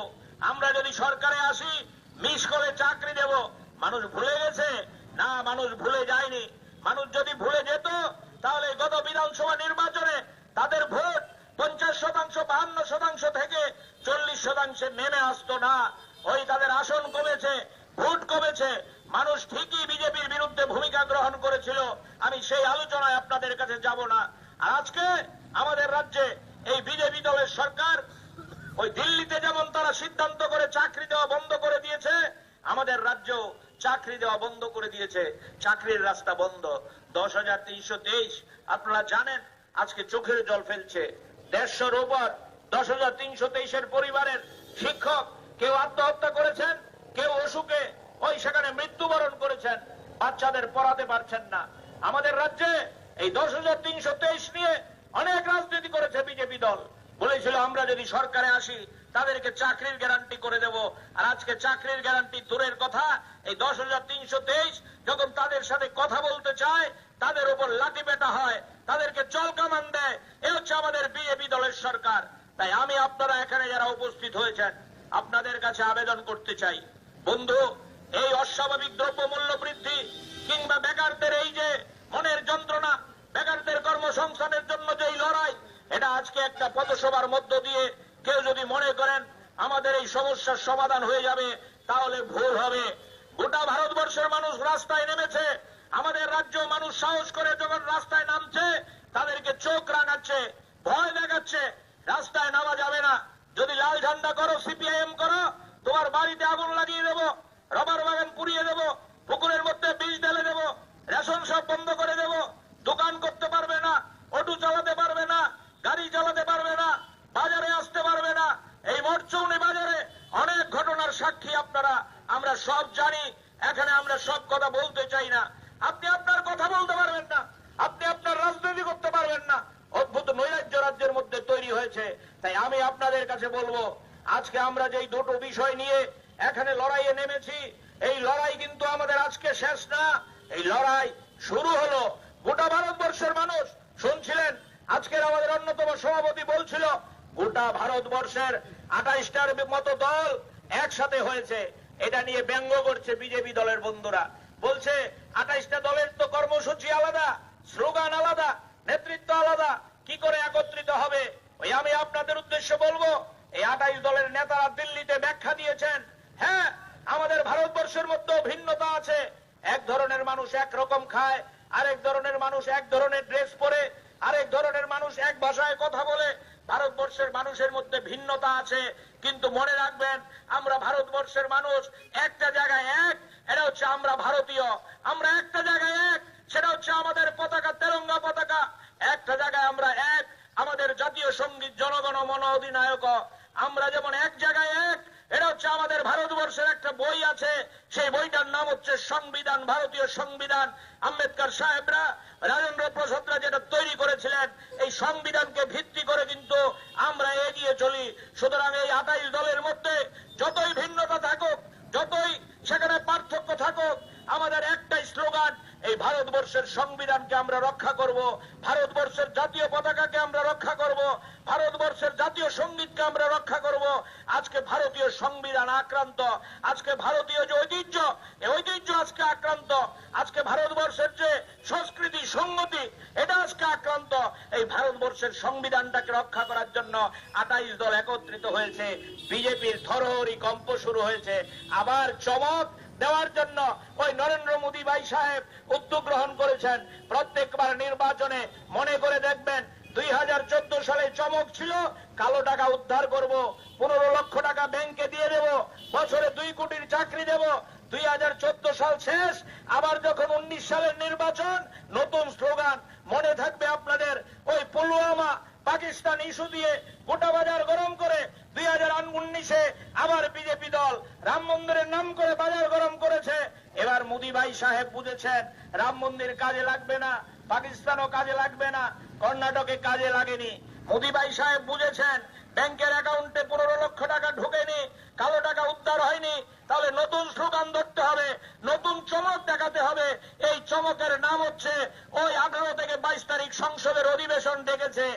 আমরা যদি সরকারে আসি মিস করে চাকরি দেব। মানুষ ভুলে গেছে? না, মানুষ ভুলে যায়নি। মানুষ যদি ভুলে যেত তাহলে গত বিধানসভা নির্বাচনে তাদের ভোট 50%, 52% থেকে 40% নেমে আসতো না। ওই তাদের আসন কমেছে, ভোট কমেছে, মানুষ ঠিকই বিজেপির বিরুদ্ধে ভূমিকা গ্রহণ করেছিল। আমি সেই আলোচনায় আপনাদের কাছে যাব না। আর আজকে আমাদের রাজ্যে এই বিজেপি দলের সরকার, ওই দিল্লিতে যেমন তারা সিদ্ধান্ত করে চাকরি দেওয়া বন্ধ করে দিয়েছে, আমাদের রাজ্য চাকরি দেওয়া বন্ধ করে দিয়েছে, চাকরির রাস্তা বন্ধ। 10,323 আপনারা জানেন আজকে চোখের জল ফেলছে। 150 উপর 10,323 পরিবারের শিক্ষক কেউ আত্মহত্যা করেছেন, কেউ অসুখে ওই সেখানে মৃত্যুবরণ করেছেন, বাচ্চাদের পড়াতে পারছেন না। আমাদের রাজ্যে এই 10,323 নিয়ে অনেক রাজনীতি করেছে বিজেপি দল, বলেছিল আমরা যদি সরকারে আসি তাদেরকে চাকরির গ্যারান্টি করে দেব। আর আজকে চাকরির গ্যারান্টি দূরের কথা, এই 10,323 যখন তাদের সাথে কথা বলতে চায় তাদের উপর লাঠি পেটা হয়, তাদেরকে জল কামান দেয়। এ হচ্ছে আমাদের বিজেপি দলের সরকার। তাই আমি আপনারা এখানে যারা উপস্থিত হয়েছেন আপনাদের কাছে আবেদন করতে চাই, বন্ধু, এই অস্বাভাবিক দ্রব্যমূল্য বৃদ্ধি কিংবা বেকারদের এই যে মনের যন্ত্রণা, বেকারদের কর্মসংস্থানের জন্য যে লড়াই, এটা আজকে একটা পথসভার মধ্য দিয়ে কেউ যদি মনে করেন আমাদের এই সমস্যার সমাধান হয়ে যাবে তাহলে ভুল হবে। গোটা ভারতবর্ষের মানুষ রাস্তায় নেমেছে, আমাদের রাজ্য মানুষ সাহস করে যখন রাস্তায় নামছে তাদেরকে চোখ রাঙাচ্ছে, ভয় দেখাচ্ছে, রাস্তায় নামা যাবে না। যদি লাল ঝান্ডা করো, সিপিআইএম করো, তোমার বাড়িতে আগুন লাগিয়ে দেবো, রবার বাগান পুড়িয়ে দেবো, পুকুরের মধ্যে বিষ ঢেলে দেবো, রেশন সব বন্ধ করে দেবো, দোকান করতে পারবে না, অটো চালাতে পারবে না, গাড়ি চালাতে পারবে না, বাজারে আসতে পারবে না। এই মরচৌনি বাজারে অনেক ঘটনার সাক্ষী আপনারা, আমরা সব জানি। এখানে আমরা সব কথা বলতে চাই না। আপনি আপনার কথা বলতে পারবেন না, আপনি আপনার রাজনীতি করতে পারবেন না। অদ্ভুত নৈরাজ্য রাজ্যের মধ্যে তৈরি হয়েছে। তাই আমি আপনাদের কাছে বলবো, আজকে আমরা যেই দুটো বিষয় নিয়ে এখানে লড়াইয়ে নেমেছি, এই লড়াই কিন্তু আমাদের আজকে শেষ না, এই লড়াই শুরু হলো। গোটা ভারতবর্ষের মানুষ শুনছিলেন, আজকের আমাদের অন্যতম সভাপতি বলছিল গোটা ভারতবর্ষের 28টার মতো দল একসাথে হয়েছে। এটা নিয়ে ব্যঙ্গ করছে বিজেপি দলের বন্ধুরা, বলছে 28টা দলের তো কর্মসূচি আলাদা, স্লোগান আলাদা, নেতৃত্ব আলাদা, কি করে একত্রিত হবে? ওই আমি আপনাদের উদ্দেশ্যে বলবো, এই 28 দলের নেতারা দিল্লিতে ব্যাখ্যা দিয়েছেন। হ্যাঁ, আমাদের ভারতবর্ষের মধ্যেও ভিন্নতা আছে। এক ধরনের মানুষ একরকম খায়, আরেক ধরনের মানুষ এক ধরনের ড্রেস পরে, আরেক ধরনের মানুষ এক ভাষায় কথা বলে। ভারতবর্ষের মানুষের মধ্যে ভিন্নতা আছে, কিন্তু মনে রাখবেন আমরা ভারতবর্ষের মানুষ একটা জায়গায় এক, এটা হচ্ছে আমরা ভারতীয়। আমরা একটা জায়গায় এক, সেটা হচ্ছে আমাদের পতাকা, তেরঙ্গা পতাকা। সঙ্গীত জনগণ মন অধিনায়ক, আমরা যেমন এক জায়গায় এক, এটা হচ্ছে আমাদের ভারতবর্ষের একটা বই আছে, সেই বইটার নাম হচ্ছে সংবিধান, ভারতীয় সংবিধান। আম্বেদকর সাহেবরা, রাজেন্দ্র প্রসাদরা যেটা তৈরি করেছিলেন, এই সংবিধানকে ভিত্তি করে কিন্তু আমরা এগিয়ে চলি। সুতরাং এই 28 দলের মধ্যে যতই ভিন্নতা থাকুক, যতই সেখানে পার্থক্য থাকুক, আমাদের একটাই স্লোগান, এই ভারতবর্ষের সংবিধানকে আমরা রক্ষা করব, ভারতবর্ষের জাতীয় পতাকাকে আমরা রক্ষা করব, ভারতবর্ষের জাতীয় সঙ্গীতকে আমরা রক্ষা করব। আজকে ভারতীয় সংবিধান আক্রান্ত, আজকে ভারতীয় যে ঐতিহ্য, এই ঐতিহ্য আজকে আক্রান্ত, আজকে ভারতবর্ষের যে সংস্কৃতি সংগতি, এটা আজকে আক্রান্ত। এই ভারতবর্ষের সংবিধানটাকে রক্ষা করার জন্য 28 দল একত্রিত হয়েছে। বিজেপির থরহরি কম্প শুরু হয়েছে। আবার চমক দেওয়ার জন্য ওই নরেন্দ্র মোদী ভাই সাহেব উদ্যোগ গ্রহণ করেছেন। প্রত্যেকবার নির্বাচনে মনে করে দেখবেন, 2014 সালে চমক ছিল কালো টাকা উদ্ধার করব, 15 লক্ষ টাকা ব্যাংকে দিয়ে দেব, বছরে 2 কোটির চাকরি দেব। 2014 সাল শেষ, আবার যখন 19 সালের নির্বাচন, নতুন স্লোগান মনে থাকবে আপনাদের, ওই পুলওয়ামা পাকিস্তান ইস্যু দিয়ে গোটা বাজার গরম করে 2019-এ আবার বিজেপি দল রাম মন্দিরের নাম করে বাজার গরম করেছে। এবার মোদী ভাই সাহেব বুঝেছেন রাম মন্দির কাজে লাগবে না, পাকিস্তানও কাজে লাগবে না, কর্ণাটকে কাজে লাগেনি। মোদী ভাই সাহেব বুঝেছেন ব্যাংকের অ্যাকাউন্টে 15 লক্ষ টাকা ঢুকেনি, কালো টাকা উদ্ধার হয়নি, তাহলে নতুন স্লোগান ধরতে হবে, নতুন চমক দেখাতে হবে। এই চমকের নাম হচ্ছে ওই 18 থেকে 22 তারিখ সংসদের অধিবেশন ডেকেছে,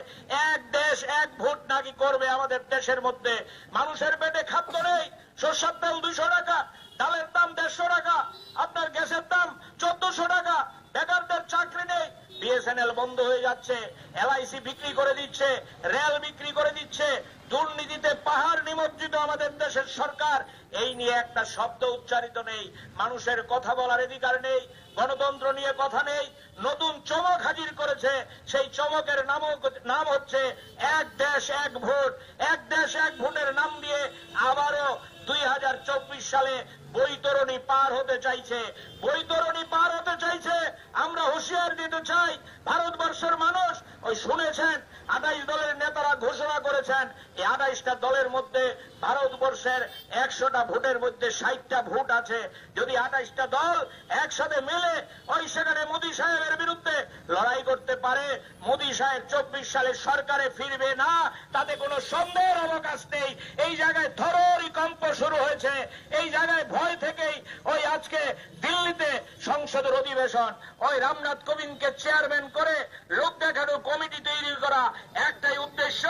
এক দেশ এক ভোট নাকি করবে আমাদের দেশের মধ্যে। মানুষের পেটে খাদ্য নেই, সরষের তেল 200 টাকা, ডালের দাম 150 টাকা, আপনার গ্যাসের দাম 1400 টাকা, বেকারদের চাকরি নেই, বিএসএনএল বন্ধ হয়ে যাচ্ছে, এলআইসি বিক্রি করে দিচ্ছে, রেল বিক্রি করে দিচ্ছে, দুর্নীতিতে পাহাড় নিমজ্জিত আমাদের দেশের সরকার। এই নিয়ে একটা শব্দ উচ্চারিত নেই, মানুষের কথা বলার অধিকার নেই, গণতন্ত্র নিয়ে কথা নেই। নতুন চমক হাজির করেছে, সেই চমকের নাম হচ্ছে এক দেশ এক ভোট। এক দেশ এক ভোটের নাম দিয়ে আবারও 2024 সালে বৈতরণী পার হতে চাইছে, বৈতরণী পার হতে চাইছে। আমরা হুঁশিয়ার দিতে চাই ভারতবর্ষের মানুষ, ওই শুনেছেন 28 দলের নেতারা ঘোষণা করেছেন, এই 28টা দলের মধ্যে ভারতবর্ষের 100টা ভোটের মধ্যে 60টা ভোট আছে। যদি 28টা দল একসাথে মিলে ওই সেখানে মোদী সাহেবের বিরুদ্ধে লড়াই করতে পারে, মোদী সাহেব 24 সালে সরকারে ফিরবে না, তাতে কোনো সন্দেহের অবকাশ নেই। এই জায়গায় থরহরি কম্প শুরু হয়েছে, এই জায়গায় ভয় থেকেই ওই আজকে দিল্লিতে সংসদের অধিবেশন, ওই রামনাথ কোবিন্দকে চেয়ারম্যান করে লোক দেখানো কমিটি তৈরি করা, একটাই উদ্দেশ্য,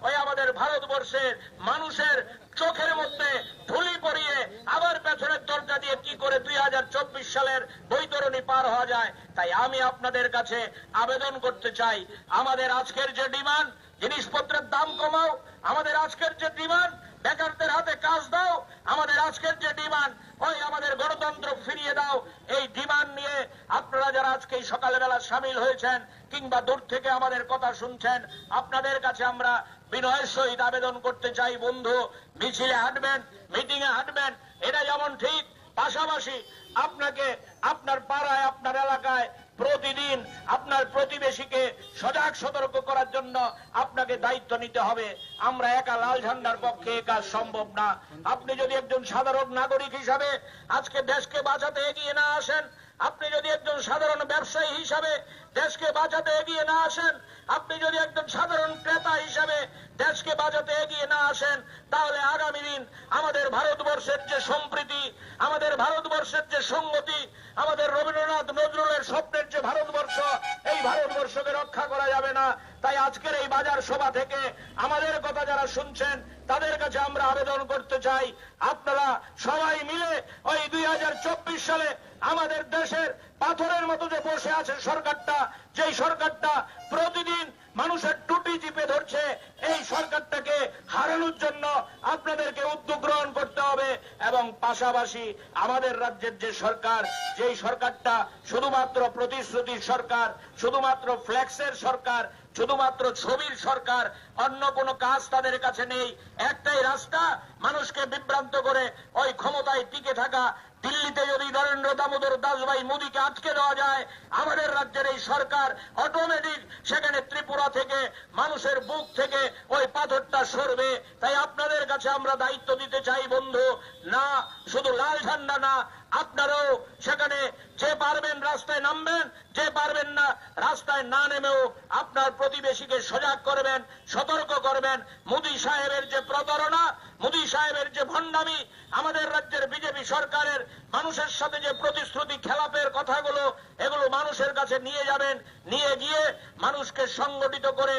ওই আমাদের ভারতবর্ষের মানুষের চোখের মধ্যে ধুলি পরিয়ে আবার পেছনের দরজা দিয়ে কি করে 2024 সালের বৈতরণী পার হওয়া যায়। তাই আমি আপনাদের কাছে আবেদন করতে চাই, আমাদের আজকের যে ডিমান্ড, জিনিসপত্রের দাম কমাও, আমাদের আজকের যে ডিমান্ড, বেকারদের হাতে কাজ দাও, আমাদের আজকের যে ডিমান্ড, ওই আমাদের গণতন্ত্র ফিরিয়ে দাও, এই ডিমান্ড নিয়ে আপনারা যারা আজকে এই সকালবেলা সামিল হয়েছেন কিংবা দূর থেকে আমাদের কথা শুনছেন, আপনাদের কাছে আমরা বিনয়ের সহিত আবেদন করতে চাই, বন্ধু, মিছিলে হাঁটবেন, মিটিং এ হাঁটবেন, এটা যেমন ঠিক, পাশাপাশি আপনাকে আপনার পাড়ায়, আপনার এলাকায় প্রতিদিন আপনার প্রতিবেশীকে সজাগ সতর্ক করার জন্য আপনাকে দায়িত্ব নিতে হবে। আমরা একা লাল ঝান্ডার পক্ষে এ কাজ সম্ভব না। আপনি যদি একজন সাধারণ নাগরিক হিসাবে আজকে দেশকে বাঁচাতে এগিয়ে না আসেন, আপনি যদি একজন সাধারণ ব্যবসায়ী হিসাবে দেশকে বাঁচাতে এগিয়ে না আসেন, আপনি যদি একজন সাধারণ ক্রেতা হিসাবে দেশকে বাঁচাতে এগিয়ে না আসেন, তাহলে আগামী দিন আমাদের ভারতবর্ষের যে সম্প্রীতি, আমাদের ভারতবর্ষের যে সংগতি, আমাদের রবীন্দ্রনাথ নজরুলের স্বপ্নের যে ভারতবর্ষ, এই ভারতবর্ষকে রক্ষা করা যাবে না। তাই আজকের এই বাজার সভা থেকে আমাদের কথা যারা শুনছেন তাদের কাছে আমরা আবেদন করতে চাই, আপনারা সবাই মিলে ওই 2024 সালে আমাদের দেশের পাথরের মতো যে বসে আছে সরকারটা, যেই সরকারটা প্রতিদিন মানুষের টুটি চিপে ধরছে, এই সরকারটাকে হারানোর জন্য আপনাদেরকে উদ্যোগ গ্রহণ করতে হবে। এবং পাশাপাশি আমাদের রাজ্যের যে সরকার, যেই সরকারটা শুধুমাত্র প্রতিশ্রুতির সরকার, শুধুমাত্র ফ্ল্যাক্সের সরকার, শুধুমাত্র ছবির সরকার, অন্য কোনো কাজ তাদের কাছে নেই, একটাই রাস্তা, মানুষকে বিভ্রান্ত করে ওই ক্ষমতায় টিকে থাকা, দিল্লিতে যদি নরেন্দ্র দামোদর দাসভাই মোদীকে আটকে দেওয়া যায়, আমাদের রাজ্যের এই সরকার অটোমেটিক সেখানে ত্রিপুরা থেকে মানুষের বুক থেকে ওই পাথরটা সরবে। তাই আপনাদের কাছে আমরা দায়িত্ব দিতে চাই বন্ধু, না শুধু লাল ঝান্ডা না, আপনারাও সেখানে যে পারবেন রাস্তায় নামবেন, যে পারবেন না রাস্তায় না নেমেও আপনার প্রতিবেশীকে সজাগ করবেন, সতর্ক করবেন। মোদী সাহেবের যে প্রতারণা, মোদী সাহেবের যে ভণ্ডামি, আমাদের রাজ্যের বিজেপি সরকারের মানুষের সাথে যে প্রতিশ্রুতি খেলাপের কথাগুলো, এগুলো মানুষের কাছে নিয়ে যাবেন, নিয়ে গিয়ে মানুষকে সংগঠিত করে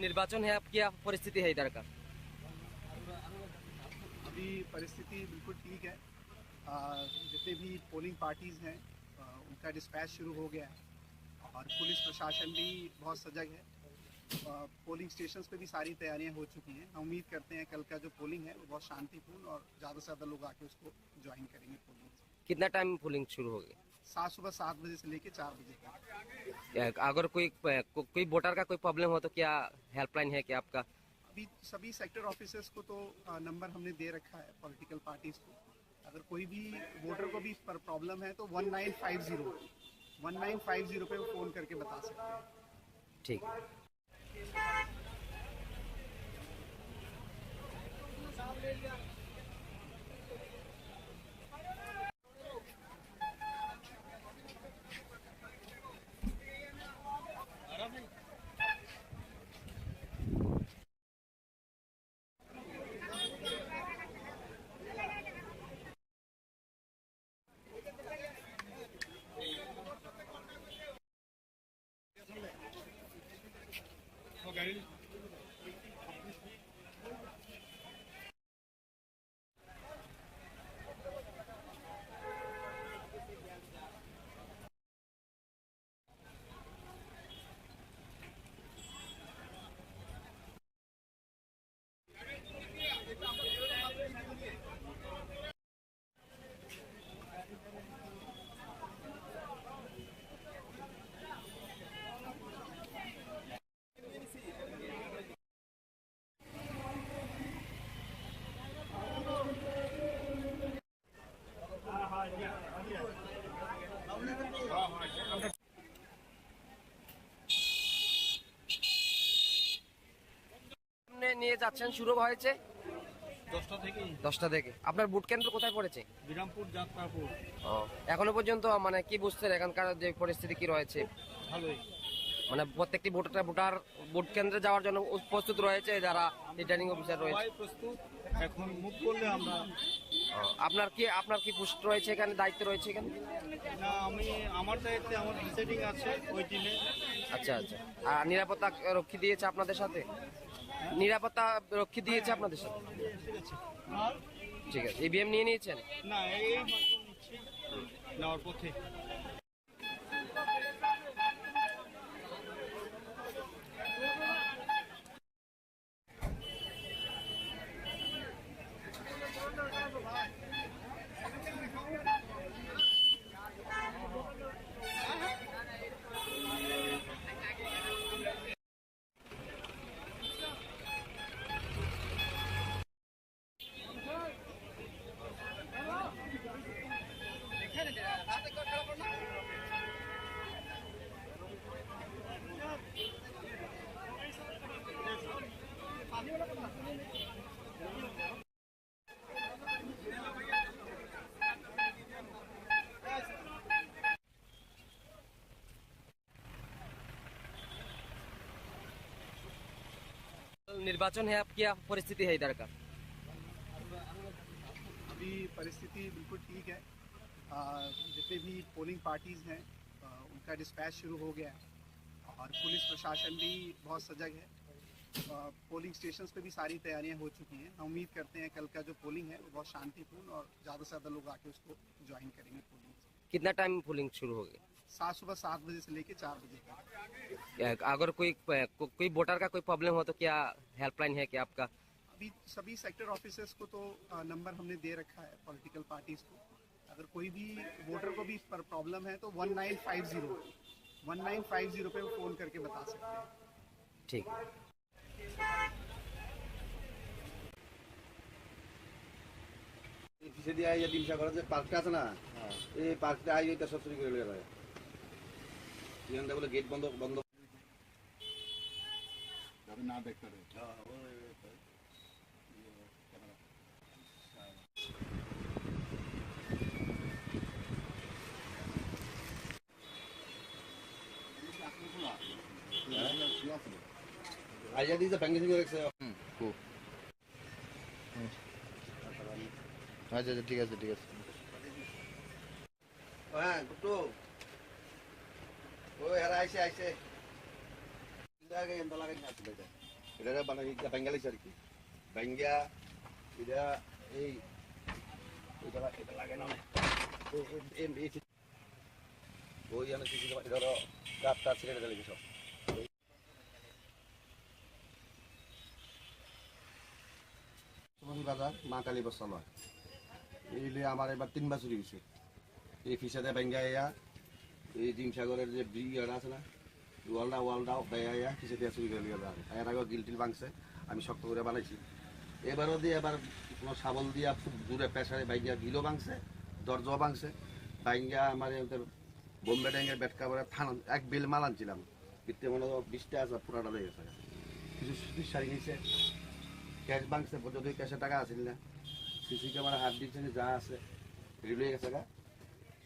निर्वाचन है, अब क्या परिस्थिति है इधर का? अभी परिस्थिति बिल्कुल ठीक है। जितने भी पोलिंग पार्टीज हैं उनका डिस्पैच शुरू हो गया है और पुलिस प्रशासन भी बहुत सजग है। पोलिंग स्टेशंस पे भी सारी तैयारियां हो चुकी हैं। हम उम्मीद करते हैं कल का जो पोलिंग है वो बहुत शांतिपूर्ण और ज़्यादा से ज़्यादा लोग आके उसको ज्वाइन करेंगे पोलिंग। कितना टाइम पोलिंग शुरू होगी? सुबह 7 बजे से लेकर 4 बजे तक। अगर कोई वोटर का कोई प्रॉब्लम हो तो क्या हेल्पलाइन है क्या आपका? अभी सभी सेक्टर ऑफिसर्स को तो नंबर हमने दे रखा है पॉलिटिकल पार्टीज को। अगर कोई भी वोटर को भी प्रॉब्लम है तो 1950 पे वो फ़ोन करके बता सकते हैं। ठीक। নিয়ে যাচ্ছেন শুরু হয়েছে 10টা থেকে। আপনার ভোট কেন্দ্র কোথায় পড়েছে? বিরামপুর, যাত্রাপুর। এখনো পর্যন্ত মানে কি বুঝছেন এখানকার যে পরিস্থিতি কি রয়েছে? ভালোই, মানে প্রত্যেকটি ভোটার ভোট কেন্দ্রে যাওয়ার জন্য প্রস্তুত রয়েছে, যারা রিটার্নিং অফিসার রয়েছে প্রস্তুত। এখন মুভ করলে আমরা। আপনার কি পোস্ট রয়েছে এখানে, দায়িত্ব রয়েছে এখানে? না, আমার দায়িত্বে আমার প্রিসাইডিং আছে ওই টিমে। আচ্ছা আচ্ছা। আর নিরাপত্তা রক্ষী দিয়েছে আপনাদের সাথে? নিরাপত্তা রক্ষী দিয়েছে আপনাদের সাথে? ঠিক আছে। ইভিএম নিয়ে নিয়েছেন? না, এই মাত্র নিচ্ছি, নেওয়ার পথে। निर्वाचन है, अब क्या परिस्थिति है इधर का? अभी परिस्थिति बिल्कुल ठीक है। जितने भी पोलिंग पार्टीज़ हैं उनका डिस्पैच शुरू हो गया है और पुलिस प्रशासन भी बहुत सजग है। पोलिंग स्टेशंस पे भी सारी तैयारियां हो चुकी हैं। हम उम्मीद करते हैं कल का जो पोलिंग है वो बहुत शांतिपूर्ण और ज़्यादा से ज़्यादा लोग आके उसको ज्वाइन करेंगे। पोलिंग कितना टाइम पोलिंग शुरू होगी? सुबह 7 बजे से लेकर 4 बजे तक। अगर कोई वोटर का कोई प्रॉब्लम हो तो क्या हेल्पलाइन है क्या आपका? अभी सभी सेक्टर ऑफिसर्स को तो नंबर हमने दे रखा है पॉलिटिकल पार्टीज़ को। अगर कोई भी वोटर को भी प्रॉब्लम है तो 1950 पे वो फ़ोन करके बता सकते हैं। ठीक। পিছিয়ে দিয়ে এই ডিমসা ঘরের যে পার্কটা আছে না, এই পার্কটা আই এটা সব চুরি করে নিয়ে যায়। এখানটা বলে গেট বন্ধ না দেখতে পারে। আইয়া দিয়ে ব্যাংকে থেকে রেখেছে। আচ্ছা ঠিক আছে ঠিক আছে। হ্যাঁ গুট্টু, ওই এরা আইসে আগে এন্ড লাগাই না আসলে এটা বানাই এটা বেঙ্গালিস আর কি বেঙ্গা এটা এই এটা লাগে না ওই জানে কিছু এটা রাস্তা ছেড়ে দিলে সব বাজার মা কালী বস্ত্রালয় এইলে আমার এবার 3 বার চুরি গেছে। এই ফিসাতে বেঙ্গা এই জিমসাগরের যে ব্রিগেড আছে না ওয়ালটা বেয়া ফিসাতে চুরি করে নিয়ে যাবে। এর আগে গিলটিল ভাঙছে, আমি শক্ত করে বানাইছি। এবারও দিয়ে এবার কোনো শাবল দিয়া খুব দূরে প্রেসারে বাইঙ্গা গিলও ভাঙছে, দরজাও ভাঙছে। বাইঙ্গা আমার বোম্বে ট্যাঙ্গের ব্যাট কাপড়ে থানা এক বিল মাল আনছিলাম, বিত্তে মনে হয় 20টা আছে পুরাটা হয়ে গেছে। কিছু সুতির শাড়ি নিয়েছে, ক্যাশ ভাঙছে, যদি ক্যাশে টাকা আসিল না। সিসি ক্যামেরা হাত দিচ্ছে যা আছে রিলে গেছে গা,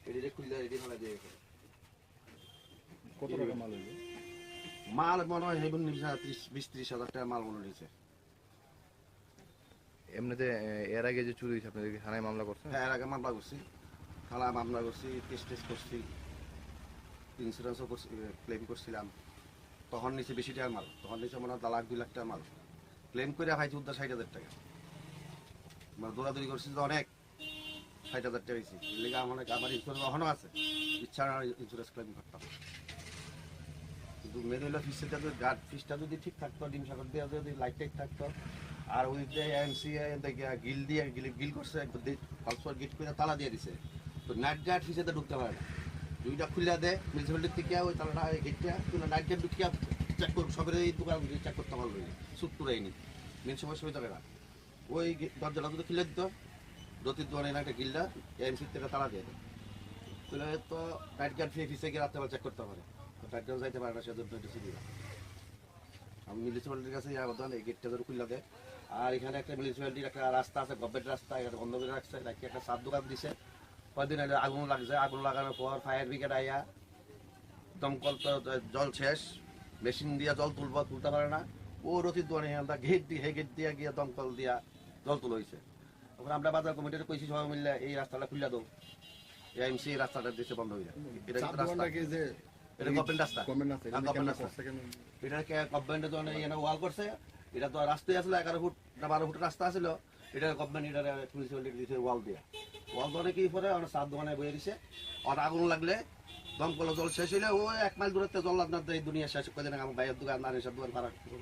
এদিকে খুললে এদিকে ফেলা দিয়ে গেছে। কত টাকা মাল হইল? মাল মনে হয় 20-30 হাজার টাকা মাল মনে হয়েছে। এমনিতে এর আগে যে চুরি হয়েছে আপনাদের থানায় মামলা করছেন? হ্যাঁ, এর আগে মামলা করছি, থানায় মামলা করছি, টেস্ট করছি, ইন্স্যুরেন্সও করছি, ক্লেম করছিলাম। তখন নিচে বেশি টাকার মাল, তখন নিচে মনে হয় 1.5-2 লাখ টাকার মাল ক্লেম করে পাইছি উদ্ধার 60,000 টাকা। মানে দৌড়াদৌড়ি করছি তো অনেক, 60,000 টাকা হয়েছি। এলাকা আমার ইন্স্যুরেন্স এখনও আছে, ইচ্ছা ইন্স্যুরেন্স ক্লেম করতাম। কিন্তু মেন হইলো ফিসটা যদি গার্ড ফিসটা যদি ঠিক থাকতো, ডিম সাগর দিয়ে যদি লাইট টাইট থাকতো, আর ওই যে এমসি গিল দিয়ে গিল করছে, পালসর গেট করে তালা দিয়ে দিছে, তো নাইট গার্ড ফিসেতে ঢুকতে পারে না। দুইটা খুলে দেয় মিউনিসিপ্যালিটির থেকে, ওই তালাটা গেটটা তুলে নাইট গার্ড ঢুকিয়া চেক করবো, সবের এই দোকান চেক করতে পারলো, সুট তুরাইনি মেন সময় সুবিধা না। ওই দরজাটা যদি খুলে দিত, রতির দোকানে একটা গিলটা এমসির থেকে তালা দিয়ে দেয়, তুলে তো নাইট গার্ড ফিসে গিয়ে রাত্রেবেলা চেক করতে পারে, নাইট গার্ড যাইতে পারে না, সেজন্য এটা সুবিধা। আমি মিউনিসিপ্যালিটির কাছে যাবো, এই গেটটা ধরে খুলে দেয়। আর এখানে একটা মিউনিসিপ্যালিটির একটা রাস্তা আছে, গভর্নমেন্ট রাস্তা, এখানে বন্ধ করে রাখছে, রাখি একটা সাত দোকান দিছে। কয়েকদিন আগে আগুন লাগছে, আগুন লাগানোর পর ফায়ার ব্রিগেড আইয়া দমকল তো জল শেষ, মেশিন দিয়া জল তুলতে পারে না। ও রতির দোকানে গেট দিয়ে গিয়ে দমকল দিয়া জল তুলে হয়েছে। তখন আমরা বাজার কমিটিতে কইছি সবাই মিললে এই রাস্তাটা খুলে দেবো, এমসি রাস্তাটা দিচ্ছে বন্ধ হয়ে যায়। এটা কিন্তু রাস্তা, এটা গভর্নমেন্ট রাস্তা, এটাকে গভর্নমেন্টের জন্য এখানে ওয়াল করছে। এটা তো রাস্তায় আসলে 11 ফুট না 12 ফুট রাস্তা আসলো, এটা গভর্নমেন্ট এটা মিউনিসিপ্যালিটি দিয়েছে ওয়াল দিয়ে। ওয়াল দোকানে কি করে আমরা 7 দোকানে বয়ে দিছে। আর আগুন লাগলে দমকল জল শেষ হইলে ও 1 মাইল দূরত্বে জল আপনার এই দুনিয়া শেষ করে দেন। আমার ভাইয়ের দোকান আর এসব দোকান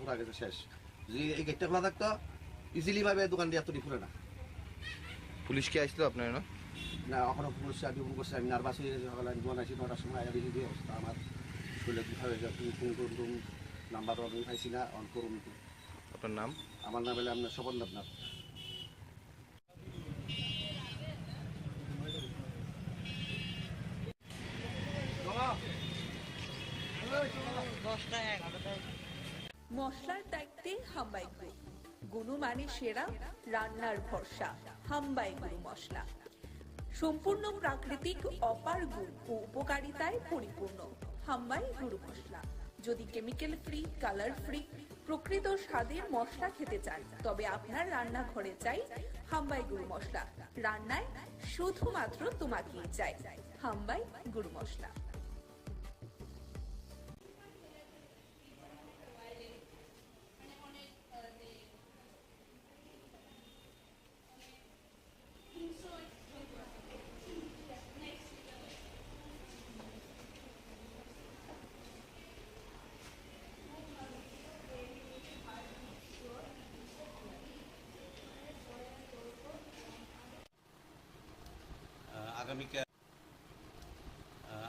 পুরা গেছে শেষ। যদি এই গেটটা খোলা থাকতো ইজিলি ভাবে দোকান দিয়ে এতটি ফুরে না। পুলিশ কি আসলো আপনার? না, এখনো পুলিশ আমি ফোন করছি, আমি নার্ভাস হয়ে গেছি। সকালে আমি দোকান আসি 9টার সময়, আয়া দেখি দিয়ে অবস্থা আমার শরীরে কীভাবে তুমি ফোন করুন, নাম্বার আমি পাইছি না, অন করুন। আপনার নাম? আমার নাম হলে আপনার স্বপন দেবনাথ। মশলার দায়িত্বে হাম্বাই গ্রুপ, গুণমানে সেরা, রান্নার ভরসা, হাম্বাই গুরু মশলা। সম্পূর্ণ প্রাকৃতিক, অপার গুণ ও উপকারিতায় পরিপূর্ণ। হাম্বাই গুঁড়ো মশলা। যদি কেমিক্যাল ফ্রি, কালার ফ্রি, প্রকৃত স্বাদের মশলা খেতে চান, তবে আপনার রান্নাঘরে চাই হাম্বাই গুঁড়ো মশলা। রান্নায় শুধুমাত্র তোমাকেই চাই হাম্বাই গুঁড়ো মশলা।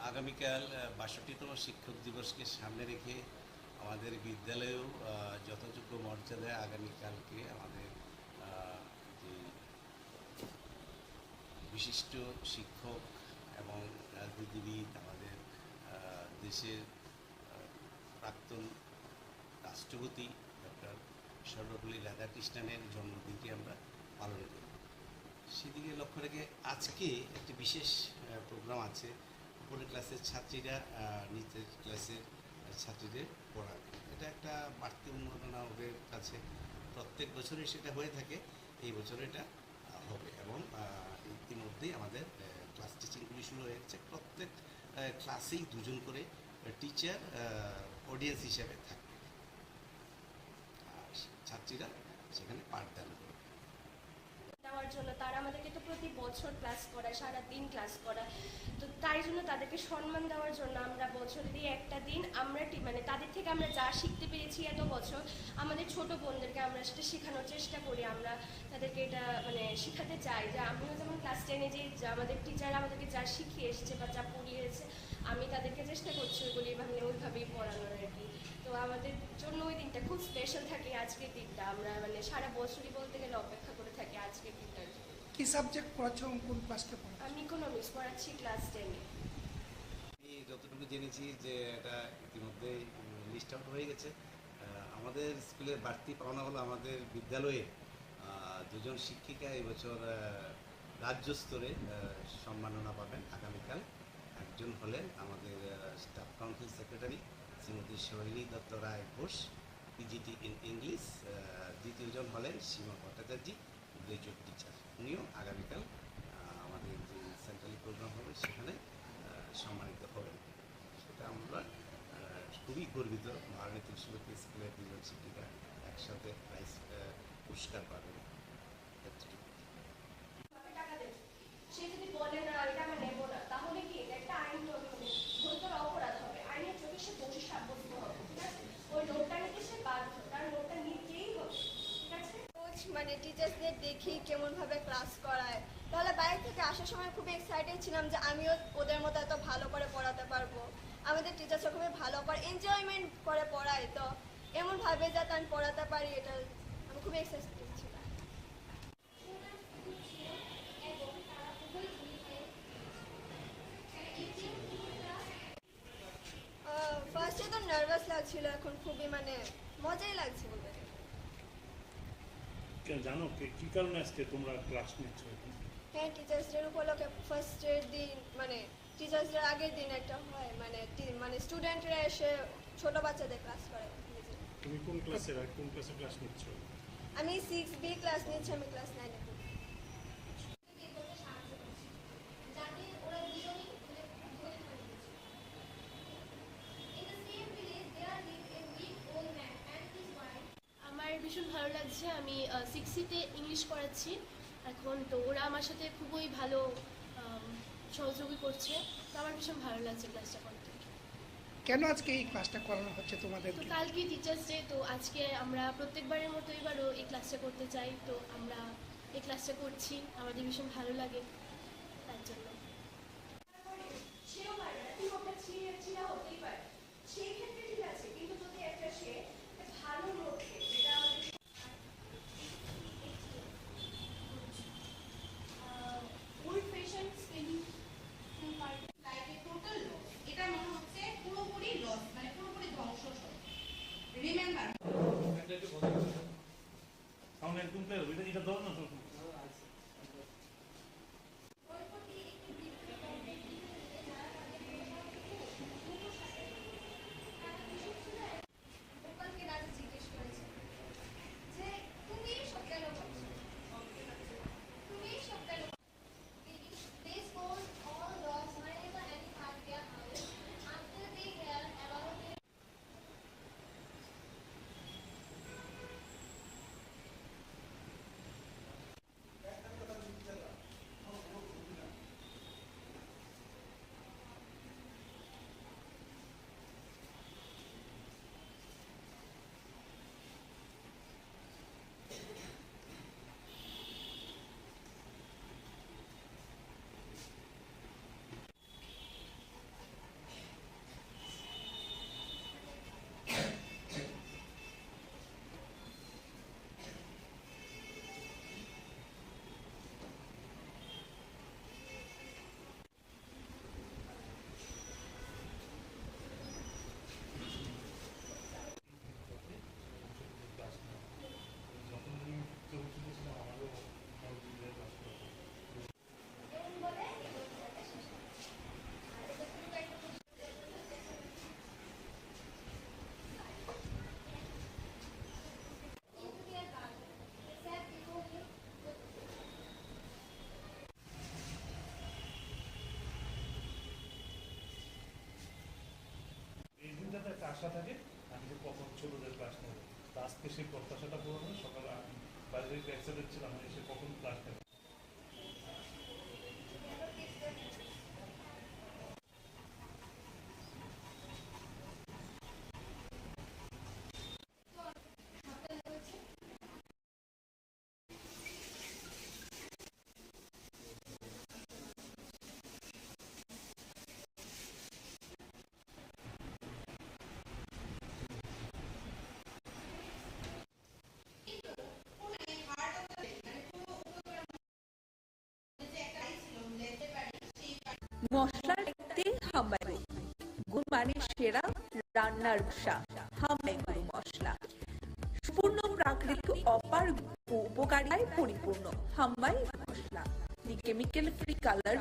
আগামীকাল ৬২তম শিক্ষক দিবসকে সামনে রেখে আমাদের বিদ্যালয়েও যথাযোগ্য মর্যাদায় আগামীকালকে আমাদের যে বিশিষ্ট শিক্ষক এবং রাজনীতিবিদ, আমাদের দেশের প্রাক্তন রাষ্ট্রপতি ডক্টর সর্বপল্লী রাধাকৃষ্ণনের জন্মদিনটি আমরা পালন করি। সেদিকে লক্ষ্য রেখে আজকে একটি বিশেষ প্রোগ্রাম আছে। উপরের ক্লাসের ছাত্রীরা নিচের ক্লাসের ছাত্রীদের পড়াবে। এটা একটা বাড়তি উন্মাদনা ওদের কাছে, প্রত্যেক বছরই সেটা হয়ে থাকে, এই বছর এটা হবে। এবং ইতিমধ্যেই আমাদের ক্লাস টিচিংগুলি শুরু হয়ে গেছে। প্রত্যেক ক্লাসেই দুজন করে টিচার অডিয়েন্স হিসেবে থাকবে, আর ছাত্রীরা সেখানে পাঠদান করবে। দেওয়ার জন্য তারা আমাদেরকে তো প্রতি বছর ক্লাস করায়, সারা দিন ক্লাস করায়, তো তাই জন্য তাদেরকে সম্মান দেওয়ার জন্য আমরা বছরেরই একটা দিন আমরা মানে তাদের থেকে আমরা যা শিখতে পেরেছি এত বছর, আমাদের ছোট বোনদেরকে আমরা সেটা শেখানোর চেষ্টা করি। আমরা তাদেরকে এটা মানে শেখাতে চাই যে আমিও যেমন ক্লাস 10-এ যে আমাদের টিচার আমাদেরকে যা শিখিয়ে এসেছে বা যা পড়িয়েছে, আমি তাদেরকে চেষ্টা করছি ওইগুলি মানে ওইভাবেই পড়ানোর আর কি। তো আমাদের জন্য ওই দিনটা খুব স্পেশাল থাকে। আজকের দিনটা আমরা মানে সারা বছরই বলতে গেলে অপেক্ষা করে থাকি আজকের দিনটার জন্য। কি সাবজেক্ট পড়াচ্ছ, কোন ক্লাসটা পড়াচ্ছ? আমি ইকোনমিক্স পড়াচ্ছি ক্লাস 10-এ। আমি যতটুকু জেনেছি যে এটা ইতিমধ্যে লিস্ট আউট হয়ে গেছে। আমাদের স্কুলের বাড়তি পাওনা হলো আমাদের বিদ্যালয়ে দুজন শিক্ষিকা এবছর রাজ্য স্তরে সম্মাননা পাবেন আগামীকাল। একজন হলেন আমাদের staff council secretary Shrimati Sohini Dutta Roy Ghosh, PGT in English. দ্বিতীয়জন হলেন সীমা ভট্টাচার্য, গ্রাজুয়েট টিচার। উনিও আগামীকাল আমাদের যে সেন্ট্রালি প্রোগ্রাম হবে সেখানে সম্মানিত হবেন। সেটা আমরা খুবই গর্বিত। মহারানী তুলসীবতী স্কুলের দুজন শিক্ষিকা একসাথে প্রাইজ পুরস্কার পাবেন। সে যদি বলে না এটা আমি নেবো না, তাহলে কি একটা আইন গুরুতর অপরাধ হবে, আইনের চোখে সে দোষী সাব্যস্ত হবে। ঠিক আছে, ওই নোটটা নিতে সে বাধ্য, তার নোটটা নিতেই হবে। ঠিক আছে, মানে টিচার্সদের দেখি কেমনভাবে ক্লাস করায়, তাহলে বাইরে থেকে আসার সময় খুব এক্সাইটেড ছিলাম যে আমিও ওদের মতো এত ভালো করে পড়াতে পারবো। আমাদের টিচার্সরা খুবই ভালো করে এনজয়মেন্ট করে পড়ায়, তো এমনভাবে যাতে আমি পড়াতে পারি এটা আমি খুবই এক্সাইটেড ছিলাম। ফার্স্টে তো নার্ভাস লাগছিল, এখন খুবই মানে মজাই লাগছে বলতে। জানো কি কারণে আজকে তোমরা ক্লাস নিচ্ছ? হ্যাঁ, টিচার্স ডে উপলক্ষে ফার্স্টের দিন মানে টিচার্স ডের আগের দিন একটা হয়, মানে স্টুডেন্টরা এসে ছোট বাচ্চাদের ক্লাস করে। তুমি কোন ক্লাসে ক্লাস নিচ্ছ? আমি 6B ক্লাস নিচ্ছি, আমি ক্লাস 9-এ। আমার ভীষণ ভালো লাগছে। আমি 6C-তে ইংলিশ পড়াচ্ছি এখন, তো ওরা আমার সাথে খুবই ভালো সহযোগী করছে, তো আমার ভীষণ ভালো লাগছে ক্লাসটা করতে। কেন আজকে এই ক্লাসটা করানো হচ্ছে তোমাদের? তো কালকে টিচার্স ডে, তো আজকে আমরা প্রত্যেকবারের মতো এবারও এই ক্লাসটা করতে চাই, তো আমরা এই ক্লাসটা করছি, আমাদের ভীষণ ভালো লাগে তার জন্য। সেই ক্ষেত্রে ঠিক আছে, কিন্তু যদি একটা সে ভালো নোট যেটা আমাদের ওল্ড ফ্যাশন স্পেলিং লাইকের টোটাল লস, এটা মনে হচ্ছে পুরোপুরি লস, মানে পুরোপুরি ধ্বংস সব। রিমেম্বার সাউন্ড একদম ক্লিয়ার, এটা দাও না। আশা থাকে আমি যে কখন ছোটদের ক্লাস নেব, আজকে সেই প্রত্যাশাটা পূরণ হয়। সকালে বাইরে একটু এক্সাইটেড ছিলাম এসে কখন ক্লাস নেব। মশলা দেখতে হাম্বাই গুড় মানে সেরা রান্নার ভাষা হাম্বাই গুরু মশলা সম্পূর্ণ প্রাকৃতিক অপার উপকারিতায় পরিপূর্ণ হাম্বাই মশলা কেমিক্যাল ফ্রি কালার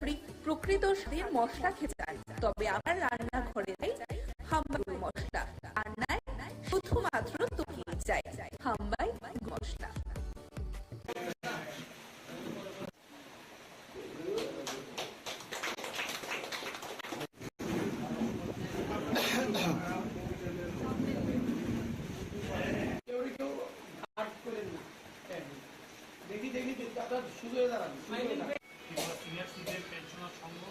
ফ্রি প্রকৃত স্বাদের মশলা খেতে চান তবে আমার রান্নাঘরে হাম্বাই গুরু মশলা রান্নায় শুধুমাত্র তকিয়ে যায় হাম্বাই মশলা। সিনিয়র সিটিজেন পেনশনার সংঘ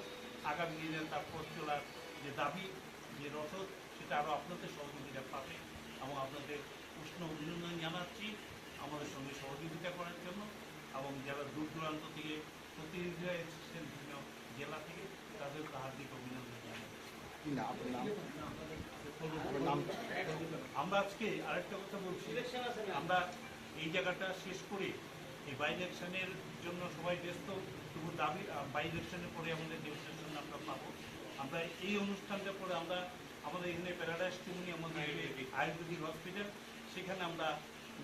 আগামী দিনের তার পথ চলার যে দাবি, যে রসদ, সেটা আরও আপনাদের সহযোগিতা পাবে এবং আপনাদের উষ্ণ অভিনন্দন জানাচ্ছি আমাদের সঙ্গে সহযোগিতা করার জন্য। এবং যারা দূর দূরান্ত থেকে প্রতিনিধিরা এসেছেন বিভিন্ন জেলা থেকে তাদের হার্দিক অভিনন্দন জানাচ্ছি। আমরা আজকে আরেকটা কথা বলছি, আমরা এই জায়গাটা শেষ করে এই বাই ইলেকশনের জন্য সবাই ব্যস্ত, তবু দাবি বাই ইলেকশনের পরে আমাদের ডেপুটেশন আমরা পাবো। আমরা এই অনুষ্ঠানটা পরে আমরা আমাদের এখানে প্যারাডাইস টুমনি আমাদের আয়ুর্বেদিক হসপিটাল, সেখানে আমরা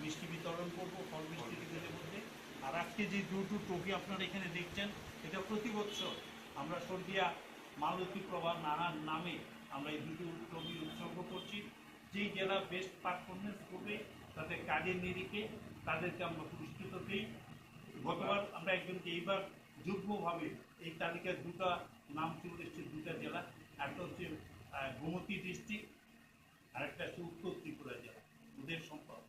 মিষ্টি বিতরণ করবো, ফল মিষ্টি টিফিনের মধ্যে। আর আজকে যে দুটো ট্রফি আপনারা এখানে দেখছেন, এটা প্রতি বছর আমরা সর্দিয়া মালতী প্রভা নানার নামে আমরা এই দুটো ট্রফি উৎসর্গ করছি। যেই জেলা বেস্ট পারফরমেন্স করবে তাদের কাজের নিরিখে তাদেরকে আমরা পুরস্কৃত দিই। গতবার আমরা একজনকে, এইবার যুগ্মভাবে এই তালিকায় দুটা নাম চলে এসছে, দুটা জেলা, একটা হচ্ছে গোমতী ডিস্ট্রিক্ট আর একটা হচ্ছে উত্তর ত্রিপুরা জেলা। ওদের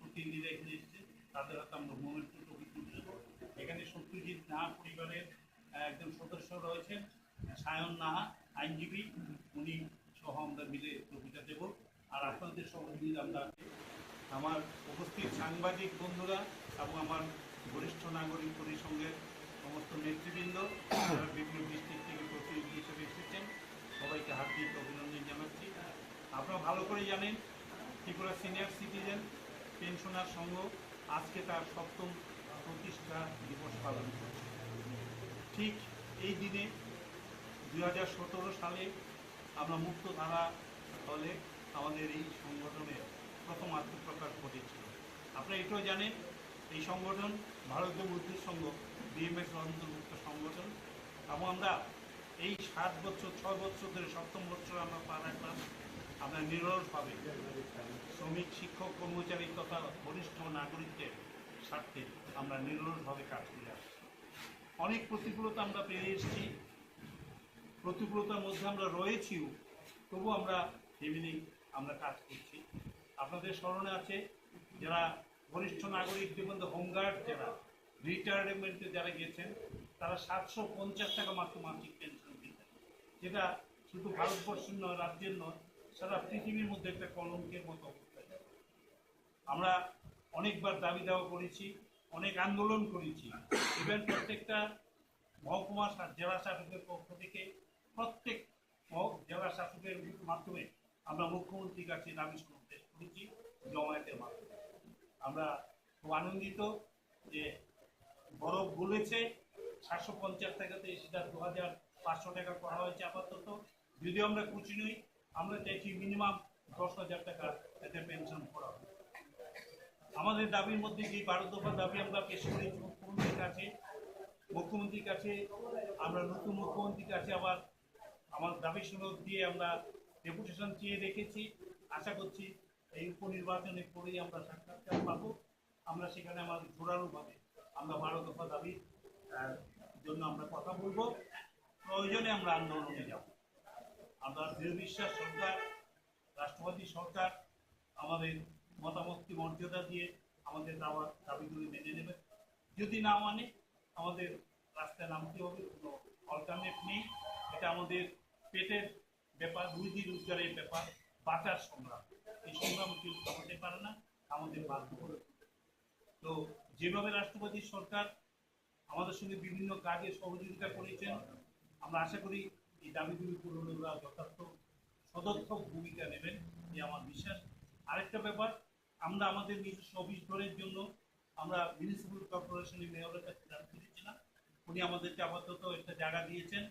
প্রতিনিধিরা এখানে এসছে, তাদের হাতে আমরা মোমেন্ট ট্রফি তুলে দেবো। এখানে সত্যজিৎ নাহা পরিবারের একজন সদস্য রয়েছেন, সায়ন নাহা আইনজীবী, উনি সহ আমরা মিলে ট্রফিটা দেব। আর আপনাদের সহযোগিতা আমরা, আমার উপস্থিত সাংবাদিক বন্ধুরা এবং আমার বরিষ্ঠ নাগরিক পরিসংঘের সমস্ত নেতৃবৃন্দ, যারা বিভিন্ন ডিস্ট্রিক্ট থেকে প্রতিনিধি হিসেবে এসেছেন, সবাইকে হার্দিক অভিনন্দন জানাচ্ছি। আপনারা ভালো করে জানেন ত্রিপুরা সিনিয়র সিটিজেন পেনশনার সংঘ আজকে তার 7ম প্রতিষ্ঠা দিবস পালন করছে। ঠিক এই দিনে 2017 সালে আমরা মুক্তধারা দলে আমাদের এই সংগঠনের প্রথম আত্মপ্রকাশ ঘটেছিল। আপনারা এটাও জানেন এই সংগঠন ভারতীয় বুদ্ধিস্ট সংঘ বিএমএস অন্তর্ভুক্ত সংগঠন, এবং আমরা এই 7 বছর 6 বছর ধরে 7ম বছর আমরা পা রাখলাম। আমরা নিরলসভাবে শ্রমিক, শিক্ষক, কর্মচারী তথা বরিষ্ঠ নাগরিকদের স্বার্থে আমরা নিরলসভাবে কাজ করে আসছি। অনেক প্রতিকূলতা আমরা পেয়ে এসেছি, প্রতিকূলতার মধ্যে আমরা রয়েছিও, তবু আমরা এমনি আমরা কাজ করছি। আপনাদের স্মরণে আছে যারা বরিষ্ঠ নাগরিকদের মধ্যে হোমগার্ড, যারা রিটায়ারমেন্টে যারা গেছেন, তারা 750 টাকা মাত্র মাসিক পেনশন দিতেন, যেটা শুধু ভারতবর্ষের নয়, রাজ্যের নয়, সারা পৃথিবীর মধ্যে একটা কলঙ্কের মতো অবস্থা। আমরা অনেকবার দাবি দেওয়া করেছি, অনেক আন্দোলন করেছি। ইভেন প্রত্যেকটা মহকুমা জেলা শাসকের পক্ষ থেকে প্রত্যেক জেলা শাসকের মাধ্যমে আমরা মুখ্যমন্ত্রীর কাছে দাবি করেছি, জমায়েতের মাধ্যমে। আমরা খুব আনন্দিত যে বরফ গলেছে, 750 টাকাতে সেটা 2500 টাকা করা হয়েছে আপাতত। যদিও আমরা খুশি নই, আমরা চাইছি মিনিমাম 10,000 টাকা এতে পেনশন করা হবে। আমাদের দাবির মধ্যে যে 12 দফা দাবি আমরা পেশ করেছি মুখ্যমন্ত্রীর কাছে আমরা নতুন মুখ্যমন্ত্রীর কাছে আবার আমার দাবি সনদ দিয়ে আমরা ডেপুটেশন চেয়ে রেখেছি। আশা করছি এই উপনির্বাচনে পরেই আমরা সাক্ষাৎকার পাবো। আমরা সেখানে আমাদের জোরালোভাবে আমরা 12 দফা দাবির জন্য আমরা কথা বলবো, প্রয়োজনে আমরা আন্দোলনে যাব। আমরা দৃঢ় বিশ্বাস সরকার রাষ্ট্রবাদী সরকার আমাদের মতামতকে মর্যাদা দিয়ে আমাদের দাবিগুলি মেনে নেবে। যদি না মানে আমাদের রাস্তায় নামতে হবে, কোনো অল্টারনেট নেই। এটা আমাদের পেটের ব্যাপার, রুজি রোজগারের ব্যাপার, বাঁচার সংগ্রাম। এই সংগ্রাম কেউ থামাতে পারে না, আমাদের বাধ্য করে। তো যেভাবে রাষ্ট্রপতি সরকার আমাদের সঙ্গে বিভিন্ন কাজে সহযোগিতা করেছেন, আমরা আশা করি এই দাবিগুলি পূরণে ওরা যথার্থ সদর্থক ভূমিকা নেবেন, এই আমার বিশ্বাস। আরেকটা ব্যাপার, আমরা আমাদের নিজস্ব অফিস ঘরের জন্য আমরা মিউনিসিপ্যাল কর্পোরেশনের মেয়রের কাছে জানতে চেয়েছিলাম। উনি আমাদেরকে আপাতত একটা জায়গা দিয়েছেন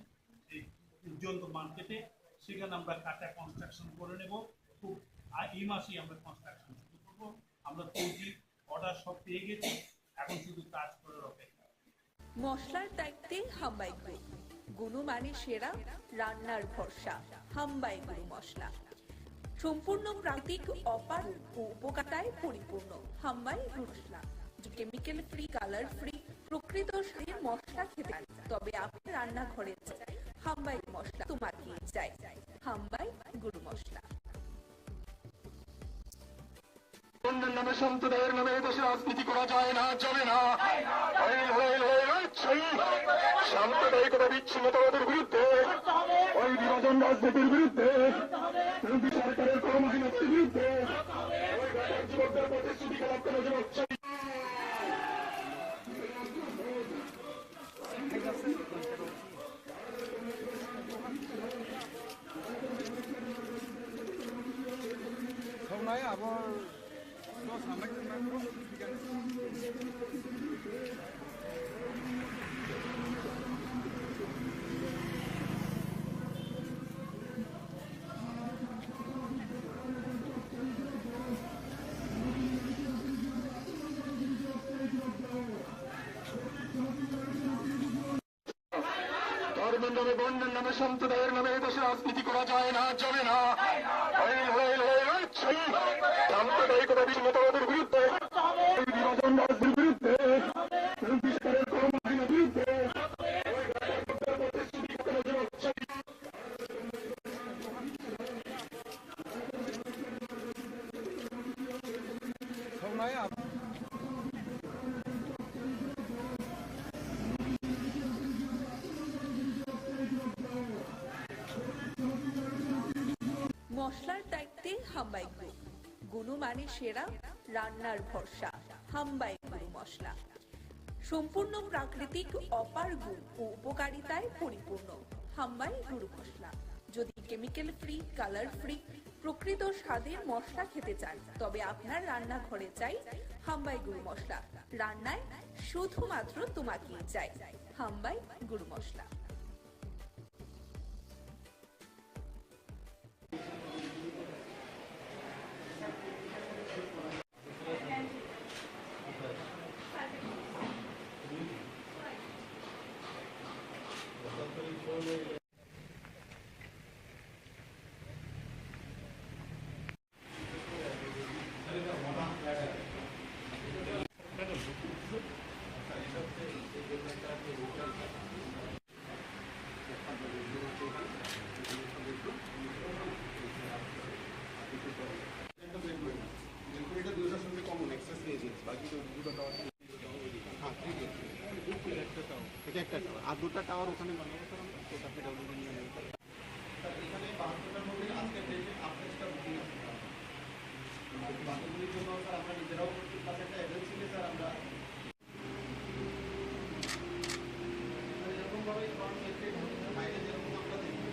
এই উজ্জ্বল মার্কেটে, সেখানে আমরা কাঁচা কনস্ট্রাকশন করে নেব। খুব এই মাসেই আমরা কনস্ট্রাকশন শুরু করবো। আমরা তৈরি অর্ডার সব পেয়ে গেছি, এখন শুধু কাজ করে অপেক্ষা। মশলার দায়িত্বে হাম্বাই গ্রুপ, গুণমানে সেরা, রান্নার ভরসা। হাম্বাই গুরু মশলা সম্পূর্ণ প্রাকৃতিক, অপার ও উপকারিতায় পরিপূর্ণ। হাম্বাই গুরু মশলা কেমিক্যাল ফ্রি, কালার ফ্রি, প্রকৃত স্বাদের মশলা খেতে চান, তবে আপনি রান্নাঘরে চাই হাম্বাই মশলা তোমাকে চাই। হাম্বাই গুরু মশলা। অন্যের নামে সম্প্রদায়ের নামে দেশে রাজনীতি করা যায় না, চলে না। সাম্প্রদায়িকতা, বিচ্ছিন্নতাবাদের বিরুদ্ধে, ওই বিভাজন রাজনীতির বিরুদ্ধে, সরকারের কর্মহীনতার বিরুদ্ধে, যুবকদের প্রতিশ্রুতি খেলাপ করে যুবক ধর্মের নামে, বর্ণের নামে, সম্প্রদায়ের নামে দেশে রাজনীতি করা যায় না, চলে না। সাম্প্রদায়িকতা, বিচ্ছিন্নতাবাদের বিরুদ্ধে, বিভাজন রাজনীতির বিরুদ্ধে, সরকারের কর্মহীনতার বিরুদ্ধে, মশলার দায়িত্বে হাম্বাই গ্রুপ, গুণমানে সেরা, রান্নার ভরসা। হাম্বাই গুরু মশলা সম্পূর্ণ প্রাকৃতিক, অপার গুণ ও উপকারিতায় পরিপূর্ণ। হাম্বাই গুরু মশলা যদি কেমিক্যাল ফ্রি, কালার ফ্রি, প্রকৃত স্বাদের মশলা খেতে চান, তবে আপনার রান্নাঘরে চাই হাম্বাই গুরু মশলা। রান্নায় শুধুমাত্র তোমাকেই চাই। হাম্বাই গুরু মশলা। আর দুটা টাওয়ার ওখানে বানাবো স্যার আমরা, তো তাকে ডব্লিউডি নিয়ে নেব। এখানে 72টার মধ্যে আজকে ডেটে 28টা বুকিং আছে। বাকিগুলির জন্য স্যার আমরা নিজেরাও করছি, প্লাস একটা এজেন্সিকে স্যার আমরা এরকমভাবে বাইরে যেরকম আমরা দেখি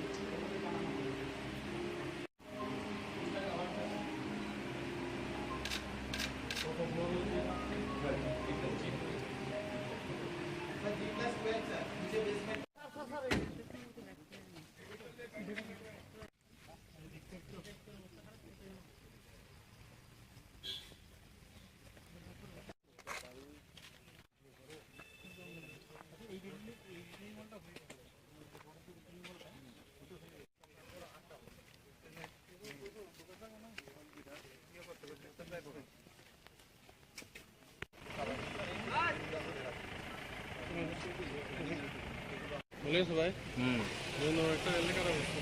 বলে সবাই একটা এলাকার অবস্থা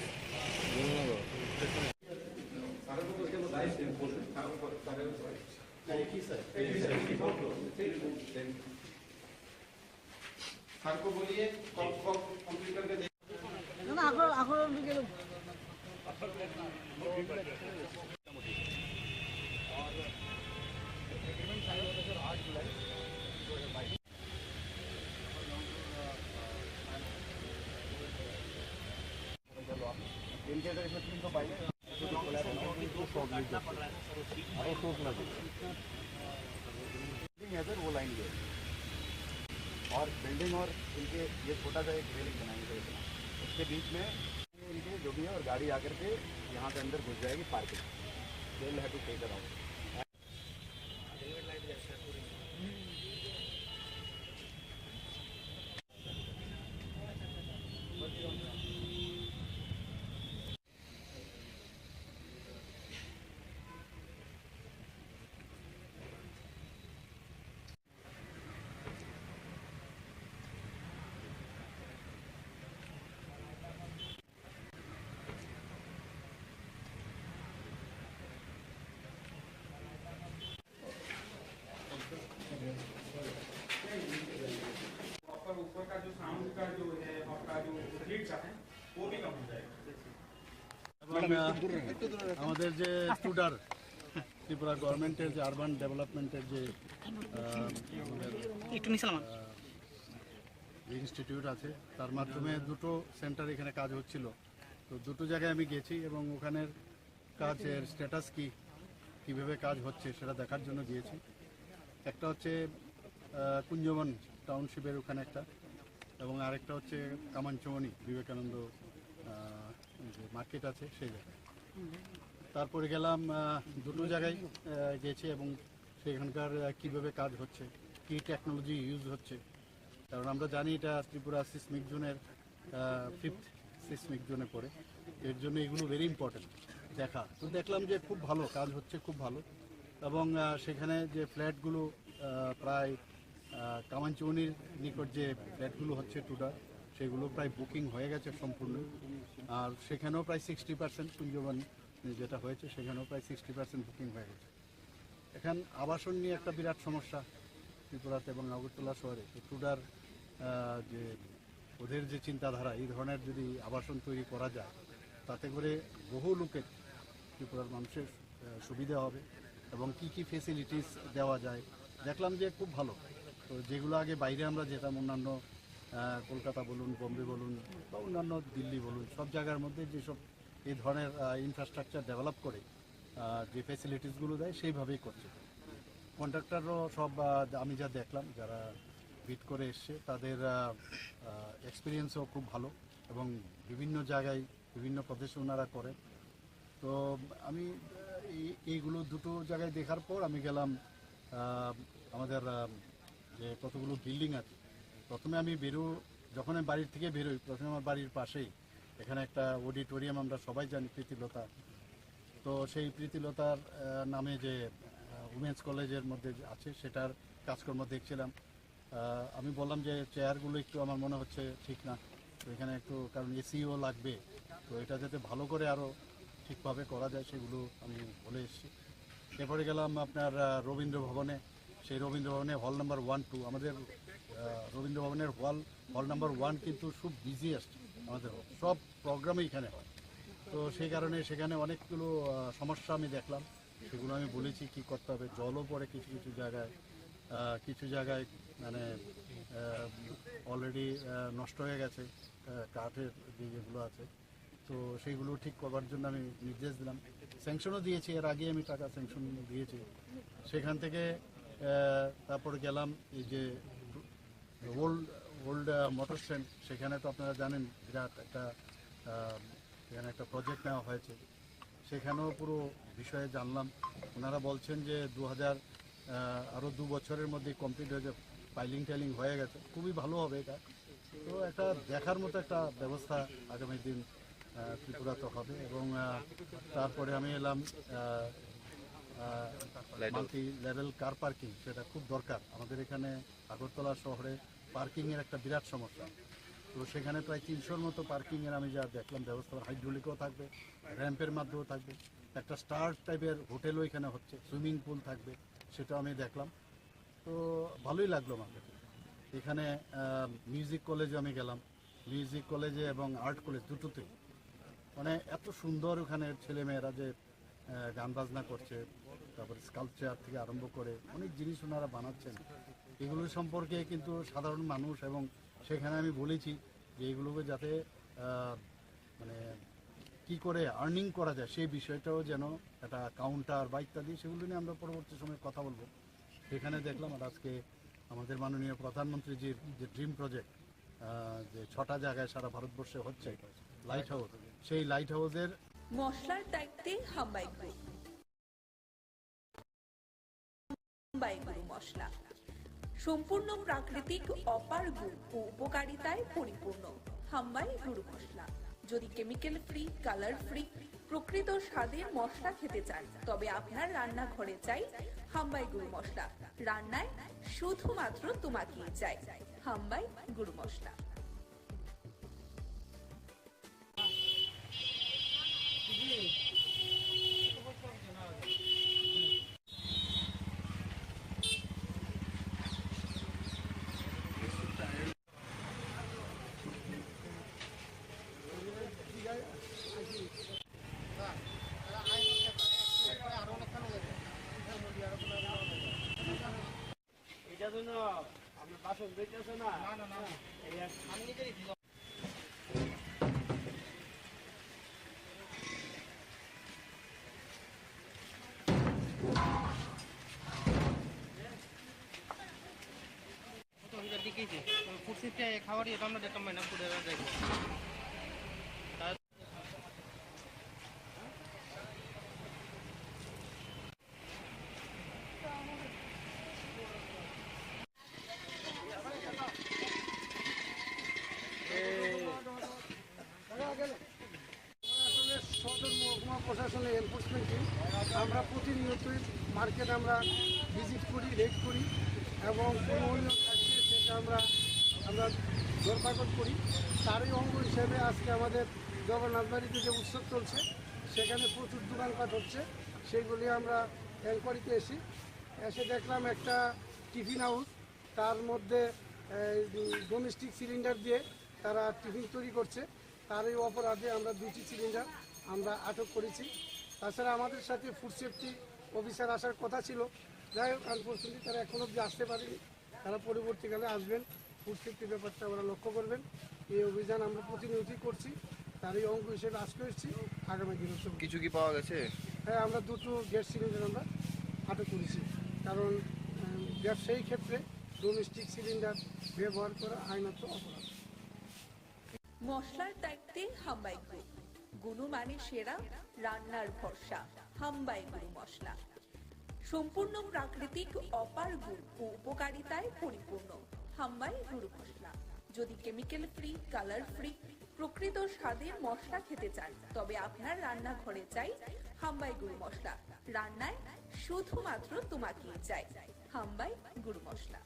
इनके अगर इसमें 300 पाएंगे है सर वो लाइन ये और बिल्डिंग और इनके ये छोटा सा एक रेलिंग बनाएंगे इतना उसके बीच में इनके जो भी है और गाड़ी आकर के यहाँ पे अंदर घुस जाएगी parking they will have to take around ऊपर का जो साउंड का जो है आपका जो स्लिट का है वो भी कम हो जाएगा। আমাদের যে স্টুডার ত্রিপুরা গভর্নমেন্টের যে আরবান ডেভেলপমেন্টের যে ইনস্টিটিউট আছে তার মাধ্যমে দুটো সেন্টার এখানে কাজ হচ্ছিল। তো দুটো জায়গায় আমি গেছি এবং ওখানের কাজের স্ট্যাটাস কীভাবে কাজ হচ্ছে সেটা দেখার জন্য গিয়েছি। একটা হচ্ছে কুঞ্জবন টাউনশিপের ওখানে একটা এবং আরেকটা হচ্ছে কামানচমনি বিবেকানন্দ যে মার্কেট আছে সেই জায়গায়। তারপরে গেলাম দুটো জায়গায় গেছি এবং সেখানকার কীভাবে কাজ হচ্ছে, কী টেকনোলজি ইউজ হচ্ছে, কারণ আমরা জানি এটা ত্রিপুরা সিসমিক জোনের 5th সিসমিক জোনে পড়ে, এর জন্য এগুলো ভেরি ইম্পর্টেন্ট দেখা। তো দেখলাম যে খুব ভালো কাজ হচ্ছে, খুব ভালো। এবং সেখানে যে ফ্ল্যাটগুলো প্রায় কামানচৌনির নিকট যে ফ্ল্যাটগুলো হচ্ছে টুডা সেগুলো প্রায় বুকিং হয়ে গেছে সম্পূর্ণ। আর সেখানেও প্রায় 60% কুঞ্জবন যেটা হয়েছে সেখানেও প্রায় 60% বুকিং হয়ে গেছে। এখন আবাসন নিয়ে একটা বিরাট সমস্যা ত্রিপুরাতে এবং আগরতলা শহরে। তো টুডার যে ওদের যে চিন্তাধারা, এই ধরনের যদি আবাসন তৈরি করা যায় তাতে করে বহু লোকের ত্রিপুরার মানুষের সুবিধা হবে এবং কি কি ফেসিলিটিস দেওয়া যায় দেখলাম যে খুব ভালো। তো যেগুলো আগে বাইরে আমরা যেতাম, অন্যান্য কলকাতা বলুন, বোম্বে বলুন বা অন্যান্য দিল্লি বলুন, সব জায়গার মধ্যে যেসব এই ধরনের ইনফ্রাস্ট্রাকচার ডেভেলপ করে যে ফেসিলিটিসগুলো দেয় সেইভাবেই করছে। কন্ট্রাক্টরও সব আমি যা দেখলাম যারা বিট করে এসছে তাদের এক্সপিরিয়েন্সও খুব ভালো এবং বিভিন্ন জায়গায় বিভিন্ন প্রদেশে ওনারা করেন। তো আমি এইগুলো দুটো জায়গায় দেখার পর আমি গেলাম আমাদের যে কতগুলো বিল্ডিং আছে। প্রথমে আমি যখন আমি বাড়ির থেকে বেরোই, প্রথমে আমার বাড়ির পাশেই এখানে একটা অডিটোরিয়াম আমরা সবাই জানি, প্রীতিলতা। তো সেই প্রীতিলতার নামে যে উমেন্স কলেজের মধ্যে আছে সেটার কাজকর্ম দেখছিলাম। আমি বললাম যে চেয়ারগুলো একটু আমার মনে হচ্ছে ঠিক না, তো এখানে একটু, কারণ এসিও লাগবে, তো এটা যাতে ভালো করে আরও ঠিকভাবে করা যায় সেগুলো আমি বলে এসেছি। এরপরে গেলাম আপনার রবীন্দ্র ভবনে। সেই রবীন্দ্র ভবনে হল নাম্বার 1, 2 আমাদের রবীন্দ্র ভবনের হল নাম্বার 1 কিন্তু খুব বিজিয়েস্ট আমাদের, সব প্রোগ্রামই এখানে হয়। তো সেই কারণে সেখানে অনেকগুলো সমস্যা আমি দেখলাম, সেগুলো আমি বলেছি কি করতে হবে। জলও পড়ে কিছু কিছু জায়গায় মানে অলরেডি নষ্ট হয়ে গেছে কাঠের যেগুলো আছে, তো সেইগুলো ঠিক করবার জন্য আমি নির্দেশ দিলাম। স্যাংশনও দিয়েছি, এর আগে আমি টাকা স্যাংশন দিয়েছি। সেখান থেকে তারপরে গেলাম এই যে ওল্ড মোটর স্ট্যান্ড, সেখানে তো আপনারা জানেন বিরাট একটা এখানে একটা প্রজেক্ট নেওয়া হয়েছে, সেখানেও পুরো বিষয়ে জানলাম। ওনারা বলছেন যে আরও 2 বছরের মধ্যে কমপ্লিট হয়ে যাবে, টাইলিং হয়ে গেছে, খুবই ভালো হবে এটা। তো একটা দেখার মতো একটা ব্যবস্থা আগামী দিন ত্রিপুরাতে হবে। এবং তারপরে আমি এলাম মাল্টি লেভেল কার পার্কিং, সেটা খুব দরকার আমাদের এখানে আগরতলা শহরে। পার্কিংয়ের একটা বিরাট সমস্যা, তো সেখানে প্রায় 300-র মতো পার্কিংয়ের আমি যা দেখলাম ব্যবস্থা, হাইড্রোলিকও থাকবে, র্যাম্পের মাধ্যমেও থাকবে। একটা স্টার টাইপের হোটেলও এখানে হচ্ছে, সুইমিং পুল থাকবে, সেটা আমি দেখলাম। তো ভালোই লাগলো আমার কাছে। এখানে মিউজিক কলেজে আমি গেলাম, মিউজিক কলেজে এবং আর্ট কলেজ দুটোতেই মানে এত সুন্দর ওখানে ছেলেমেয়েরা যে গান বাজনা করছে, তারপরে স্কাল্পচার থেকে আরম্ভ করে অনেক জিনিস ওনারা বানাচ্ছেন। এগুলো সম্পর্কে কিন্তু সাধারণ মানুষ, এবং সেখানে আমি বলেছি যে এগুলোকে যাতে মানে কি করে আর্নিং করা যায় সেই বিষয়টাও যেন একটা কাউন্টার বা ইত্যাদি, সেগুলো নিয়ে আমরা পরবর্তী সময়ে কথা বলবো। সেখানে দেখলাম আর আজকে আমাদের মাননীয় প্রধানমন্ত্রীজির যে ড্রিম প্রজেক্ট, যে 6টা জায়গায় সারা ভারতবর্ষে হচ্ছে লাইট হাউস, সেই লাইট হাউসের মশলার দায়িত্বে হাম্বাই গ্রুপ। হাম্বাই গুরু মশলা সম্পূর্ণ প্রাকৃতিক, অপার গুণ ও উপকারিতায় পরিপূর্ণ। হাম্বাই গুরু মশলা। যদি কেমিক্যাল ফ্রি, কালার ফ্রি, প্রকৃত স্বাদের মশলা খেতে চান, তবে আপনার রান্নাঘরে চাই হাম্বাই গুরু মশলা। রান্নায় শুধুমাত্র তোমাকেই চাই হাম্বাই গুরু মশলা। এটা জন্য আমরা বাসন দিতেছে না না না এই আমি নিজেই খাওয়ারই রান্না দেখতাম না পুরো যাইব প্রশাসনের এনফোর্সমেন্ট টিম আমরা প্রতিনিয়তই মার্কেট আমরা ভিজিট করি, রেড করি এবং কোনো অনিয়ম থাকছে সেটা আমরা ধরপাকড় করি। তারই অঙ্গ হিসেবে আজকে আমাদের জগন্নাথবাড়িতে যে উৎসব চলছে সেখানে প্রচুর দোকানপাট হচ্ছে, সেইগুলি আমরা এনকোয়ারিতে এসে দেখলাম একটা টিফিন হাউস, তার মধ্যে ডোমেস্টিক সিলিন্ডার দিয়ে তারা টিফিন তৈরি করছে। তারই অপরাধে আমরা 2টি সিলিন্ডার আমরা আটক করেছি। তাছাড়া আমাদের সাথে ফুড সেফটি অফিসার আসার কথা ছিল, যাই হোক আনফর্চুনেটলি তারা এখনও অবধি আসতে পারেনি। তারা পরবর্তীকালে আসবেন, ফুড সেফটি ব্যাপারটা ওরা লক্ষ্য করবেন। এই অভিযান আমরা প্রতিনিয়তই করছি, তারই অঙ্গ হিসেবে আজকে এসেছি। আগামী দিনে কিছু কি পাওয়া গেছে? হ্যাঁ, আমরা 2টো গ্যাস সিলিন্ডার আমরা আটক করেছি, কারণ ব্যবসায়ী ক্ষেত্রে ডোমেস্টিক সিলিন্ডার ব্যবহার করা আইনত অপরাধ। মশলার দায়িত্বে হাম্বাই গ্রুপ। গুণমানে সেরা, রান্নার ভরসা হাম্বাই গুরু মশলা। সম্পূর্ণ প্রাকৃতিক, অপার গুণ ও উপকারিতায় পরিপূর্ণ হাম্বাই গুরু মশলা। যদি কেমিক্যাল ফ্রি, কালার ফ্রি, প্রকৃত স্বাদের মশলা খেতে চান, তবে আপনার রান্নাঘরে চাই হাম্বাই গুরু মশলা। রান্নায় শুধুমাত্র তোমাকেই চাই হাম্বাই গুরু মশলা।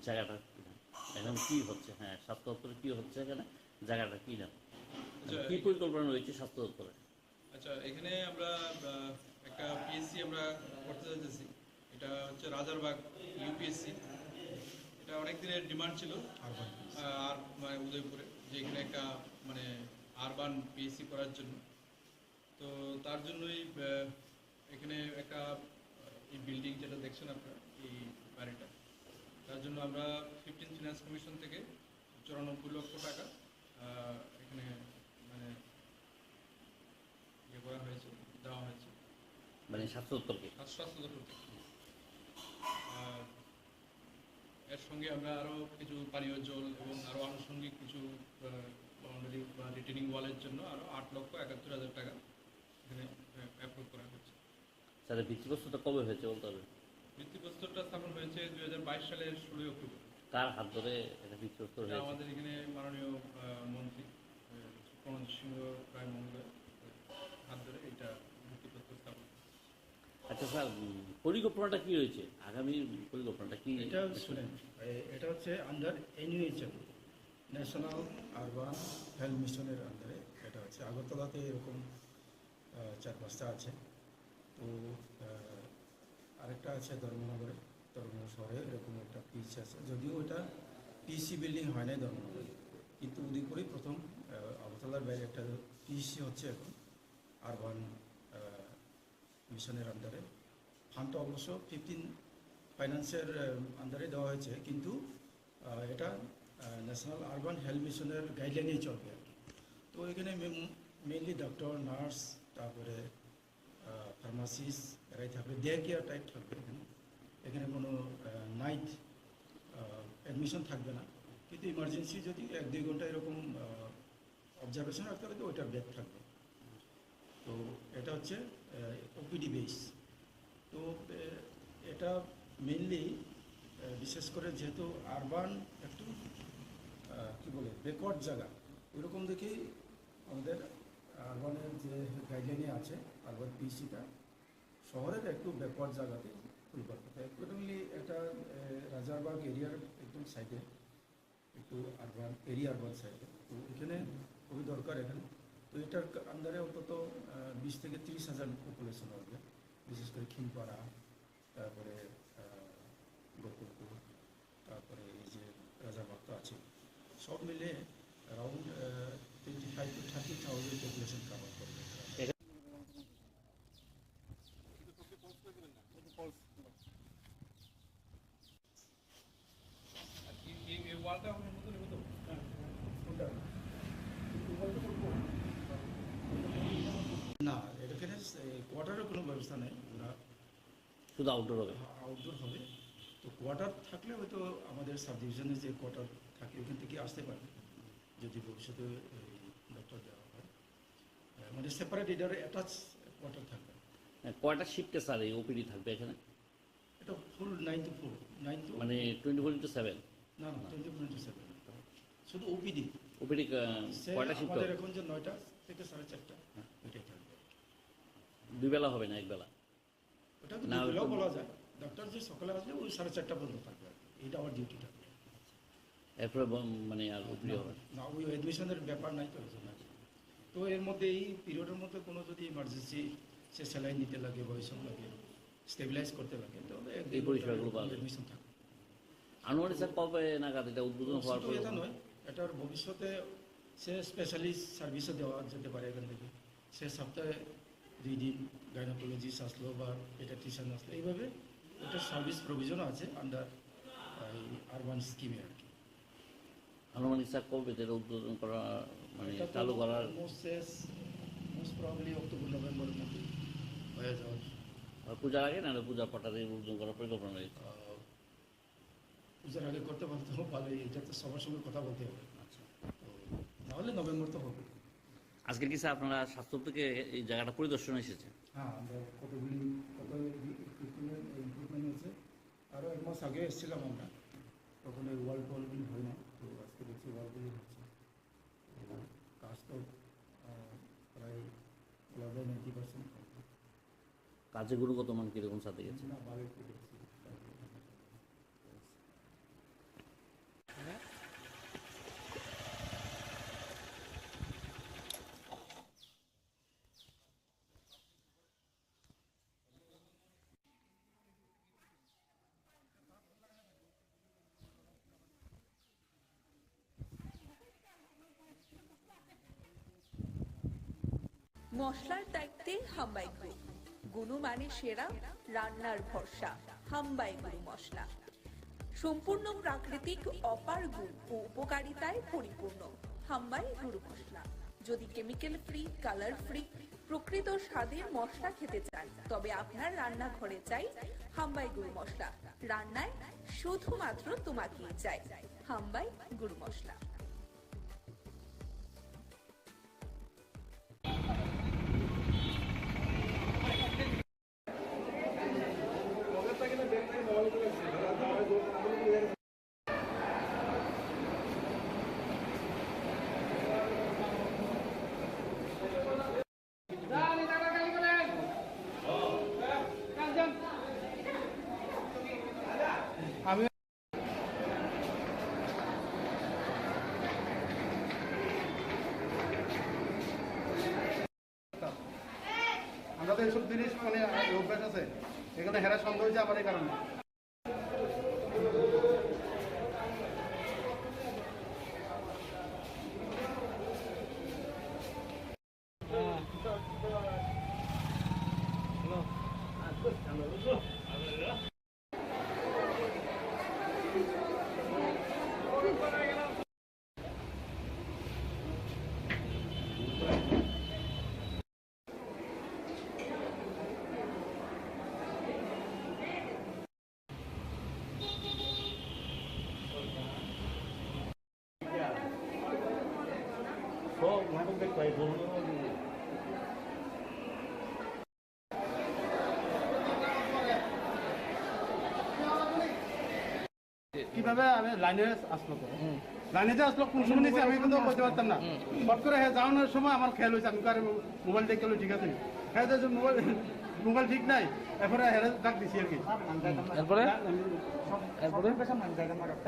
জায়গাটা কি নাম এখন কি হচ্ছে? হ্যাঁ, স্বাস্থ্য দপ্তরে কি হচ্ছে এখানে, জায়গাটা কি নাম, কি পরিকল্পনা রয়েছে স্বাস্থ্য দপ্তরে? আচ্ছা, এখানে আমরা একটা পিএসসি আমরা করতে যাচ্ছি। এটা হচ্ছে রাজারবাগ ইউপিএসসি। এটা অনেক দিনের ডিমান্ড ছিল আর মানে উদয়পুরে, যে এখানে একটা মানে আরবান পিএসসি করার জন্য। তো তার জন্যই এখানে একটা এই বিল্ডিং যেটা দেখছেন আপনারা, এই বাড়িটা, তার জন্য আমরা 15 ফিনান্স কমিশন থেকে 94 লক্ষ টাকা এখানে মানে ইয়ে করা হয়েছে, দেওয়া হয়েছে মানে স্বাস্থ্য দপ্তরকে। স্বাস্থ্য দপ্তর থেকে। আর এর সঙ্গে আমরা আরও কিছু পানীয় জল এবং আরও আনুষঙ্গিক কিছু বাউন্ডারি বা রিটেনিং ওয়ালের জন্য আরও 8,71,000 টাকা এখানে অ্যাপ্রুভ করা হয়েছে। স্যার, ভিত্তিপ্রস্তরটা কবে হয়েছে বলতে হবে? ভিত্তিপ্রস্তরটা স্থাপন হয়েছে 2022 সালের 16 অক্টোবর। কার হাত ধরে এটা ভিত্তিপ্রস্তর হয়েছে? আমাদের এখানে মাননীয় মন্ত্রী প্রণজিৎ সিংহ রায় মহোদয় হাত ধরে এটা ভিত্তিপ্রস্তর স্থাপন। আচ্ছা স্যার, পরিকল্পনাটা কি রয়েছে, আগামী পরিকল্পনাটা কি? এটা শুনেন, এটা হচ্ছে under NUHM, national urban health মিশনের আন্ডারে। এটা হচ্ছে আগরতলাতে এরকম 4-5টা আছে। তো আরেকটা আছে ধর্মনগরে, ধর্মনগর শহরে এরকম একটা পিচ আছে। যদিও এটা পিসি বিল্ডিং হয় নাই ধর্মনগরে, কিন্তু উদয়পুরেই প্রথম আগরতলার বাইরে একটা পিসি হচ্ছে এখন আরবান মিশনের আন্ডারে। ফান্ডটা অবশ্য 15 ফাইন্যান্সের আন্ডারে দেওয়া হয়েছে, কিন্তু এটা ন্যাশনাল আরবান হেলথ মিশনের গাইডলাইনেই চলবে আর কি। তো এখানে মেনলি ডক্টর, নার্স, তারপরে ফার্মাসিস্ট এরাই থাকবে। ডে কেয়ার টাইপ থাকবে এখানে। এখানে কোনো নাইট অ্যাডমিশন থাকবে না, কিন্তু ইমার্জেন্সি যদি 1-2 ঘন্টা এরকম অবজারভেশন রাখতে হবে তো ওইটার বেড থাকবে। তো এটা হচ্ছে ওপিডি বেস। তো এটা মেনলি বিশেষ করে যেহেতু আরবান একটু কী বলে ব্যাকওয়ার্ড জায়গা, ওইরকম দেখেই আমাদের আরবানের যে গাইডলাইনে আছে আরবান পিসিটা শহরের একটু ব্যাকওয়ার্ড জায়গাতে পরিকল্পনা। অ্যাকর্ডিংলি এটা রাজারবাগ এরিয়ার একদম সাইডে, একটু আরবান এরিয়া, আরবান সাইডে। তো এখানে খুবই দরকার এখানে। তো এটার আন্ডারে অন্তত 20 থেকে 30,000 পপুলেশন হবে, বিশেষ করে খিমপাড়া, তারপরে গোকুলপুর, তারপরে এই যে রাজারবাগ তো আছে, সব মিলে অ্যারাউন্ড 25 to 30,000 পপুলেশন কাভার করবে। না, এখানে কোয়ার্টারের কোনো ব্যবস্থা নেই, ওরা শুধু আউটডোর হবে। আউটডোর হবে। তো কোয়ার্টার থাকলে হয়তো আমাদের সাব ডিভিশনের যে কোয়ার্টার থাকে ওখান থেকে আসতে পারবে যদি ভবিষ্যতে ডক্টর দেওয়া হয়। মানে সেপারেট এটার অ্যাটাচ কোয়ার্টার থাকবে। কয়টা শিফটে স্যার এই ওপিডি থাকবে এখানে? এটা ফুল 9 to 4, 9 to মানে 24/7? না, 24/7 শুধু ওপিডি। ওপিডি কয়টা শিফট? আমাদের এখন যে 9টা থেকে 4:30 এটাই থাকবে। দুই বেলা হবে না, এক বেলা? ওটা দুই বেলাও বলা যায়। ডক্টর যে সকালে আসলে ওই 4:30 পর্যন্ত থাকবে, এইটা আমার ডিউটি থাকবে। এরপরে মানে আর ওপিডি হবে না, ওই অ্যাডমিশনের ব্যাপার নাই তো। তো এর মধ্যে এই পিরিয়ডের মধ্যে কোনো যদি ইমার্জেন্সি সে স্যালাইন নিতে লাগে বা ওইসব লাগে, স্টেবিলাইজ করতে লাগে, তবে এই পরিষেবাগুলো পাবে। অ্যাডমিশন থাকে। আনোয়ার স্যার কবে নাগাদ এটা উদ্বোধন হওয়ার পর? এটা নয়, এটার ভবিষ্যতে সে স্পেশালিস্ট সার্ভিসও দেওয়া যেতে পারে এখান থেকে। সে সপ্তাহে 2 দিন গাইনোকোলজিস্ট আসলো বা পেডিয়াট্রিশিয়ান আসলো, এইভাবে এটা সার্ভিস প্রভিশনও আছে আন্ডার এই আরবান স্কিমে আর কি। আনুমানিক স্যার কবে এটা উদ্বোধন করা, মানে চালু করার? মোস্ট প্রবাবলি অক্টোবর-নভেম্বরের মধ্যে হয়ে যাওয়ার। পূজার আগে না পূজার পটারে উদ্বোধন করার পরিকল্পনা রয়েছে? পূজার আগে করতে পারতে হবে ভালো, এটা তো সবার সঙ্গে কথা বলতে হবে। আচ্ছা, তো নাহলে নভেম্বর তো হবে। আজকে কি স্যার আপনারা স্বাস্থ্য থেকে এই জায়গাটা পরিদর্শন এসেছে? হ্যাঁ, আমরা কত ইমপ্রুভমেন্ট হয়েছে। আরও 1 মাস আগে এসেছিলাম আমরা, তখন এই ওয়ালগুলি হয় না। তো আজকে দেখছি ওয়ালগুলি হচ্ছে। কাজ তো প্রায় 90%। কাজের গুণগত মান কীরকম সাথে গেছে? না, ভালোই মশলার দায়িত্বে হাম্বাই গ্রুপ, গুণমানে সেরা, রান্নার ভরসা, হাম্বাই গুরু মশলা। সম্পূর্ণ প্রাকৃতিক, অপার গুণ ও উপকারিতায় পরিপূর্ণ হাম্বাই গুরু মশলা। যদি কেমিক্যাল ফ্রি, কালার ফ্রি, প্রকৃত স্বাদের মশলা খেতে চান, তবে আপনার রান্নাঘরে চাই হাম্বাই গুরু মশলা। রান্নায় শুধুমাত্র তোমাকেই চাই হাম্বাই গুরু মশলা। আমরা তো এইসব জিনিস মানে অভ্যাস আছে, এখানে হেরা সন্দেহ হয়েছে আমার এই কারণে। কিভাবে আমি লাইনে আসলো, লাইনে যে আসলো কোন সময় নিয়েছি আমি কিন্তু বলতে পারতাম না। হট করে হ্যাঁ যাওয়ানোর সময় আমার খেয়াল হয়েছে, আমি কার মোবাইল দেখে গেলো ঠিক আছে, হ্যাঁ মোবাইল ঠিক নাই, এরপরে হেরে ডাক দিছি আর কি।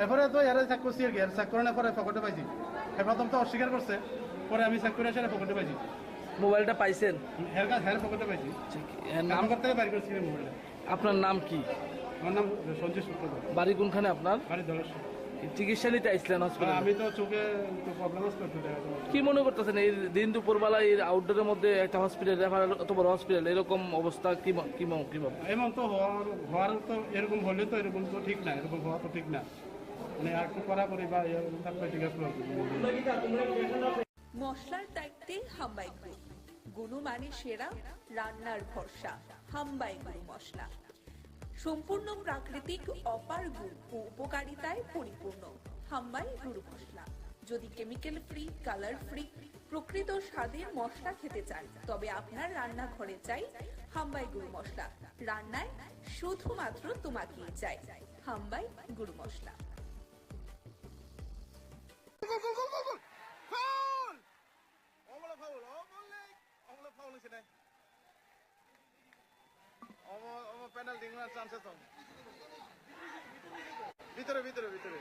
এরপরে তো হেরে চেক করছি আর কি, চেক করানোর পরে পকেটে পাইছি। প্রথম তো অস্বীকার করছে, পরে আমি চেক করে এসে পকেটে পাইছি। মোবাইলটা পাইছেন? হ্যাঁ পকেটে পাইছি, নাম করতে বাইর করছি মোবাইলটা। আপনার নাম কি? আমার নাম সঞ্জয় সূত্রধর। বাড়ি কোনখানে আপনার? বাড়ি ধলেশ্বর। চিকিৎসা নিতে আসলেন হসপিটালে? আমি তো চোখে প্রবলেম হচ্ছে। কি মনে করতেছেন এই দিন দুপুরবেলা এই আউটডোরের মধ্যে একটা হসপিটাল, রেফারেল অত বড় হসপিটাল, এরকম অবস্থা কিভাবে? এমন তো হওয়ার তো এরকম হলে তো এরকম তো ঠিক না, এরকম হওয়া তো ঠিক না, মানে আর একটু কড়াকড়ি বা থাকলে ঠিক আছে। মশলার দায়িত্বে হাম্বাই গ্রুপ, গুণমানে সেরা, রান্নার ভরসা, হাম্বাই গুরু মশলা। সম্পূর্ণ প্রাকৃতিক, অপার গুণ ও উপকারিতায় পরিপূর্ণ হাম্বাই গুরু মশলা। যদি কেমিক্যাল ফ্রি, কালার ফ্রি, প্রকৃত স্বাদের মশলা খেতে চান, তবে আপনার রান্নাঘরে চাই হাম্বাই গুরু মশলা। রান্নায় শুধুমাত্র তোমাকেই চাই হাম্বাই গুরু মশলা। ভিতরে ভিতরে ভিতরে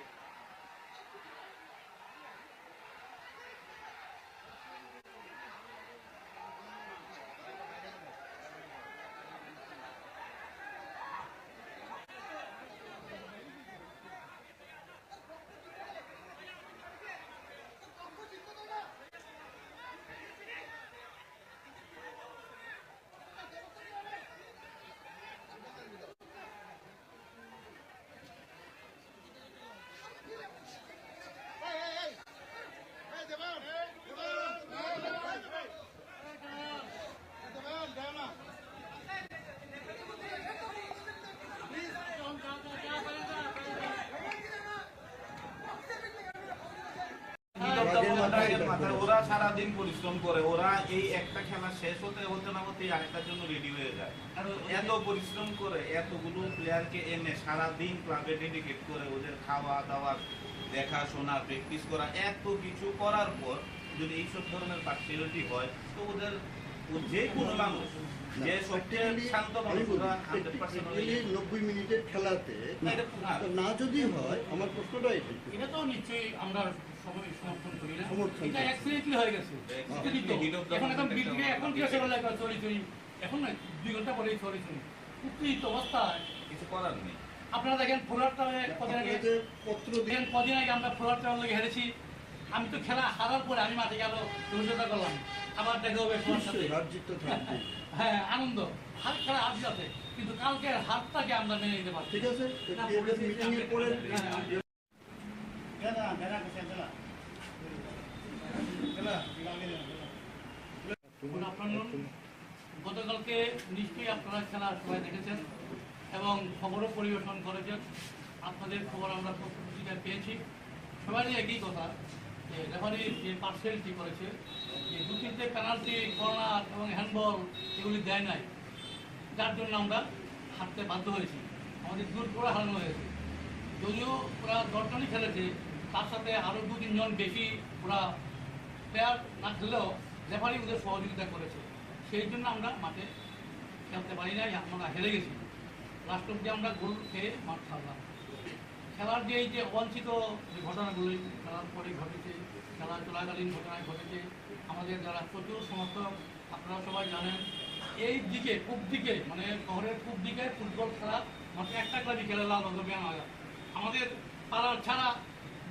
ওরা সারাদিন পরিশ্রম করে, ওরা এই একটা খেলা শেষ হতে হতে না হতে আরেকটার জন্য রেডি হয়ে যায়। এত পরিশ্রম করে এতগুলো প্লেয়ারকে এনে সারাদিন ক্লাবে ডেডিকেট করে ওদের খাওয়া দাওয়া, দেখাশোনা, প্র্যাকটিস করা, এত কিছু করার পর যদি এইসব ধরনের পার্সিয়ালিটি হয়, তো ওদের যে কোনো মানুষ যে সবচেয়ে শান্ত মানুষ, ওরা 90 মিনিটের খেলাতে না যদি হয়, আমার প্রশ্নটা এটা তো নিশ্চয়ই আমরা সবাই সমর্থন করি না, এটা অ্যাক্সিডেন্টলি হয়ে গেছে। এখন কি আছে বলে চরি এখন না 2 ঘন্টা পরে চরি উত্তেজিত অবস্থায় কিছু করার নেই। আপনারা দেখেন ফোলারটা কদিন আগে আমরা ফোলারটা হেরেছি, আমি তো খেলা হারার পরে আমি মাঠে গেল রোজগার করলাম, আবার দেখা হবে তোমার সাথে। হ্যাঁ, আনন্দ, হার খেলা হার যাতে, কিন্তু কালকে হারটাকে আমরা মেনে নিতে পারছি। ঠিক আছে, মিটিং এর পরে গতকালকে নিশ্চয়ই আপনারা খেলা সবাই দেখেছেন এবং খবরও পরিবেশন করেছেন। আপনাদের খবর আমরা পত্রিকায় পেয়েছি। সবারই একই কথা যে রেফারির যে পার্সিয়ালিটি করেছে, যে 2-3টে পেনাল্টি, কর্নার এবং হ্যান্ডবল এগুলি দেয় নাই, যার জন্য আমরা হারতে বাধ্য হয়েছি। আমাদের দূর করে হারানো হয়েছে। যদিও ওরা 10 জনই খেলেছে, তার সাথে আরও 2-3 জন বেশি ওরা প্লেয়ার না খেলেও রেফারি ওদের সহযোগিতা করেছে। সেই জন্য আমরা মাঠে খেলতে পারি নাই, আমরা হেরে গেছি। লাস্ট অব্দি আমরা গোল খেয়ে মাঠ ছাড়লাম। খেলার যে এই যে অবাঞ্ছিত যে ঘটনাগুলি খেলার পরে ঘটেছে, খেলা চলাকালীন ঘটনায় ঘটেছে, আমাদের যারা প্রচুর সমর্থক আপনারা সবাই জানেন, এই দিকে পূব দিকে মানে শহরের পূব দিকে ফুটবল খেলা মাত্র একটা ক্লাবই খেলে, লাল রঙের আলাদা। আমাদের পাড়ার ছাড়া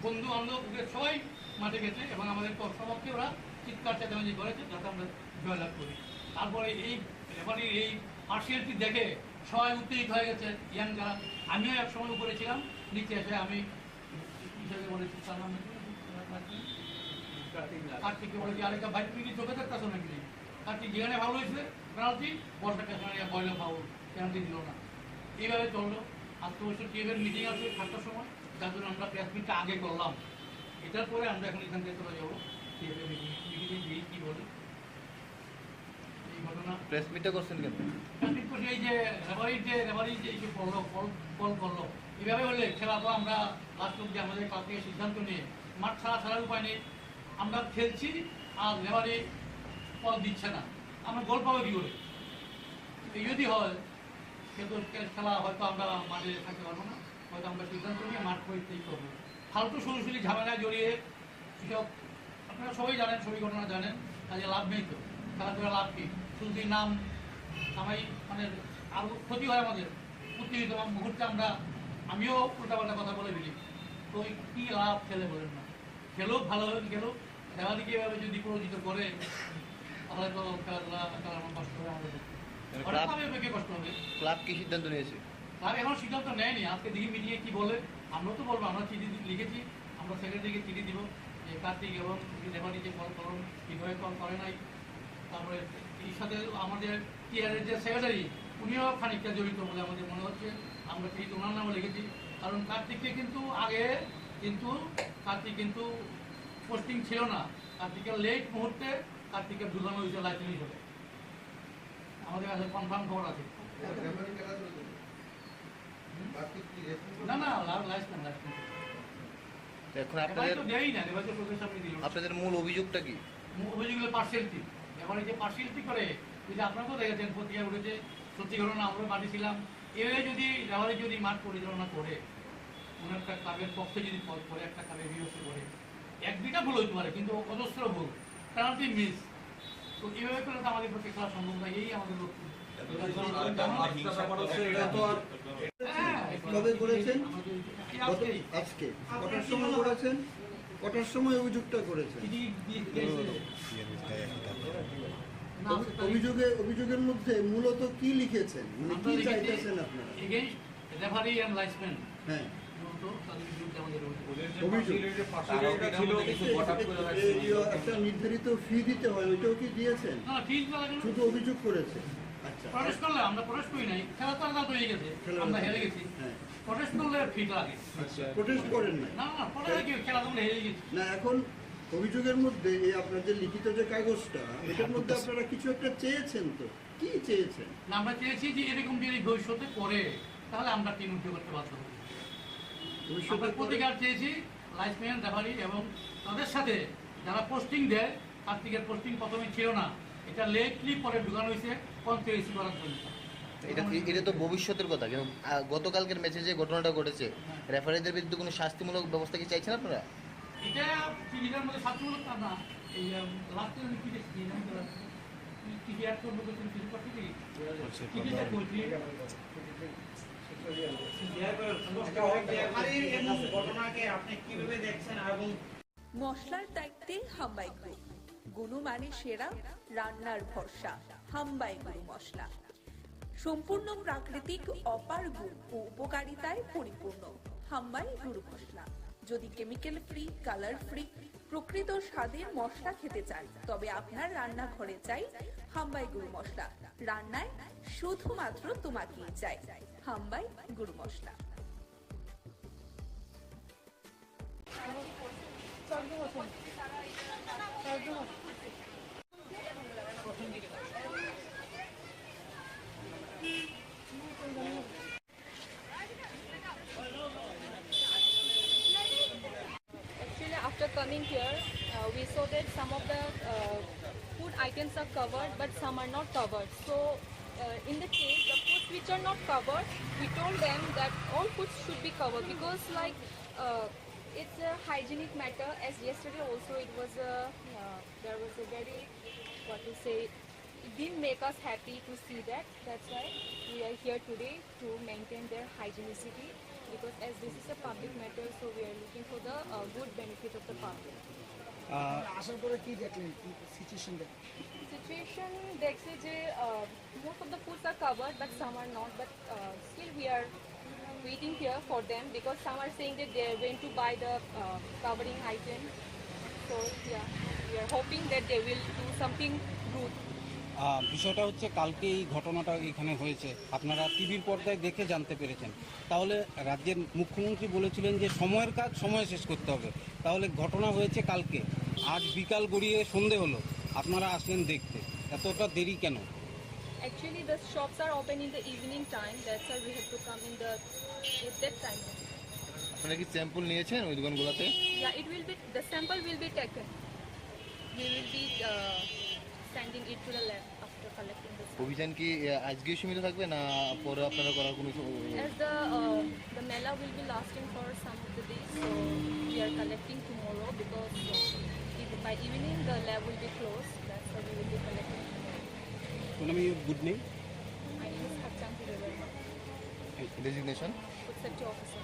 বন্ধু বান্ধব সবাই মাঠে গেছে এবং আমাদের সবাইকে ওরা চিৎকার চেঁচামেচি করেছে যাতে আমরা জয়লাভ করি। তারপরে এই রেফারির এই পার্সিয়ালিটি দেখে সবাই উত্তেজিত হয়ে গেছে, ইয়াং যারা। আমিও এক সময় উপরে ছিলাম, নিচে এসে আমি হিসেবে বলেছি তার নাম কার্তিককে বলেছি, আরেকটা বাইক তুমি কি চোখে দেখতেছো নাকি? কার্তিক যেখানে ভালো হয়েছে পেনাল্টি, বর্ষার পেছনে বয়লা ফাউল, পেনাল্টি দিল না। এইভাবে চললো। আজকে অবশ্য টিএফের মিটিং আছে 7টার সময়, যার জন্য আমরা প্রেস মিটটা আগে করলাম। এটার পরে আমরা এখন এখান থেকে চলে যাবো টিএফের মিটিংয়ে গিয়ে কী বলে এই ঘটনা। প্রেস মিটটা করছেন কেন? এই যে রেফারি যে এই ফল করলো, এইভাবে হলে খেলা তো আমরা লাস্ট অব্দি আমাদের কাল থেকে সিদ্ধান্ত নিয়ে মাঠ ছাড়ার উপায় নেই। আমরা খেলছি আর রেফারি ফল দিচ্ছে না, আমরা গোল পাবো কী করে? এই যদি হয় কিন্তু খেলা হয়তো আমরা মাঠে থাকতে পারবো না, হয়তো আমরা সিদ্ধান্ত নিয়ে মাঠ পরিত্যাগ করবো। ফালতু সরাসরি ঝামেলায় জড়িয়ে এসব আপনারা সবাই জানেন, সবই ঘটনা জানেন, কাজে লাভ নেই। তো খেলা করে লাভ কি? শুধু নাম কামাই, মানে আরও ক্ষতি হয় আমাদের। উত্তেজিত মুহূর্তে আমিও উল্টাপাল্টা কথা বলে ফেলি, তো কী লাভ খেলে বলেন না? খেলো ভালো হয়ে গেল, খেলাদিকে এভাবে যদি পরাজিত করে তাহলে তো খেলার কষ্ট হবে আমাদের, কষ্ট হবে। ক্লাব কি সিদ্ধান্ত নিয়েছে? ক্লাব এখনো সিদ্ধান্ত নেয়নি। আজকে দেখি মিটিংয়ে কি বলে, আমরা তো বলবো, আমরা চিঠি লিখেছি, আমরা সেক্রেটারিকে চিঠি দিব যে কার্তিক এবং রেফারি যে কল করুন, কীভাবে কল করে নাই। তারপরে এই সাথে আমাদের টিআরের যে সেক্রেটারি, উনিও খানিকটা জড়িত বলে আমাদের মনে হচ্ছে। আমরা চিঠি ওনার নামও লিখেছি, কারণ কার্তিককে কিন্তু আগে কার্তিক কিন্তু পোস্টিং ছিল না। কার্তিকের লেট মুহূর্তে কার্তিকের ঢুকানো হয়েছে লাইসেন্স হিসেবে, আমাদের কাছে কনফার্ম খবর আছে। না না লাইসেন্স এখন আপনাদের মূল অভিযোগটা কি? অভিযোগ হলো পার্সিয়ালিটি। এবার এই যে পার্সিয়ালিটি করে, যদি আপনারা তো দেখেছেন পত্রিকায় উঠেছে, সত্যি ঘটনা, আমরা মাঠে ছিলাম। এভাবে যদি রেফারি যদি মাঠ পরিচালনা করে, কোনো একটা ক্লাবের পক্ষে যদি পদ করে, একটা ক্লাবের বিরুদ্ধে করে, 1-2টা ভুল হইতে পারে, কিন্তু অজস্র ভুল, পেনাল্টি মিস, তো এইভাবে করে তো আমাদের পক্ষে খেলা সম্ভব নয়। এই আমাদের লক্ষ্য। কবে করেছেন? আজকে কটার সময় করেছেন? কটার সময় অভিযোগটা করেছেন? অভিযোগের মধ্যে মূলত কি লিখেছেন, মানে কি চাইতেছেন আপনারা? Against referee and linesman. হ্যাঁ, একটা নির্ধারিত ফি দিতে হয়, ওইটাও কি দিয়েছেন? শুধু অভিযোগ করেছে। আচ্ছা, প্রটেস্ট করলে আমরা প্রটেস্ট করি নাই, খেলা তো আলাদা হয়ে গেছে, আমরা হেরে গেছি। প্রটেস্ট করলে ফি লাগে। প্রটেস্ট করেন নাই? না না, প্রটেস্ট কি, খেলা তো হেরে গেছি না। এখন অভিযোগের মধ্যে এই আপনার যে লিখিত যে কাগজটা, এটার মধ্যে আপনারা কিছু একটা চেয়েছেন, তো কি চেয়েছেন? না, আমরা চেয়েছি যে এরকম যদি ভবিষ্যতে করে তাহলে আমরা টিম উঠে করতে বাধ্য হব। আমরা প্রতিকার চেয়েছি লাইসম্যান, রেফারি এবং তাদের সাথে যারা পোস্টিং দেয়। কার্তিকের পোস্টিং প্রথমে ছিল না, এটা লেটলি পরে ঢুকানো হয়েছে কনস্পিরেসি করার জন্য। এটা তো ভবিষ্যতের কথা, কিন্তু গতকালকের ম্যাচে যে ঘটনাটা ঘটেছে, রেফারিদের বিরুদ্ধে কোনো শাস্তিমূলক ব্যবস্থা কি চাইছেন আপনারা? এটা টিভিটার মধ্যে শাস্তিমূলক না, এই লাস্টে কি দেখছি টিভি অ্যাড করবো কিছু করতে কি ঘটনাকে আপনি কিভাবে দেখছেন এবং মশলার দায়িত্বে হাম্বাই গ্রুপ, গুণমানে সেরা, রান্নার ভরসা, হাম্বাই গুরু মশলা। সম্পূর্ণ প্রাকৃতিক, অপার গুণ ও উপকারিতায় পরিপূর্ণ হাম্বাই গুরু মশলা। যদি কেমিক্যাল ফ্রি, কালার ফ্রি, প্রকৃত স্বাদের মশলা খেতে চান তবে আপনার রান্নাঘরে চাই হাম্বাই গুরু মশলা। রান্নায় শুধুমাত্র তোমাকেই চাই হাম্বাই গুরু মশলা। Actually, after coming here, we saw that some of the food items are covered, but some are not covered. So, in the case, the foods which are not covered, we told them that all foods should be covered because, like, it's a hygienic matter. As yesterday also, it was there was a very, what to say, it didn't make us happy to see that. That's why we are here today to maintain their hygienicity. Because as this is a public matter, so we are looking for the good benefit of the public. আসার পরে কি দেখলেন, কি situation দেখলেন? Situation দেখছে যে most of the foods are covered, but some are not. But still we are waiting here for them because some are saying that they went to buy the covering item. So yeah, we are hoping that they will do something good. বিষয়টা হচ্ছে কালকে এই ঘটনাটা এখানে হয়েছে, আপনারা টিভির পর্দায় দেখে জানতে পেরেছেন। তাহলে রাজ্যের মুখ্যমন্ত্রী বলেছিলেন যে সময়ের কাজ সময়ে শেষ করতে হবে। তাহলে ঘটনা হয়েছে কালকে, আজ বিকাল গড়িয়ে সন্ধে হলো, আপনারা আসলেন দেখতে, এতটা দেরি কেন? Actually, the shops are open in the evening time. That's why we have to come in the at that time. আপনারা কি স্যাম্পল নিয়েছেন ওই দোকানগুলোতে? Yeah, it will be, the sample will be taken. We will be sending it to the lab after collecting the sample. অভিযান কি আজকে সীমিত থাকবে না পরে আপনারা করার কোনো? As the mela will be lasting for some of the days, so we are collecting tomorrow because by evening the lab will be closed. That's why we will be collecting tomorrow. What is your good name? My name is Hachanti Devarma. Designation? Food safety officer.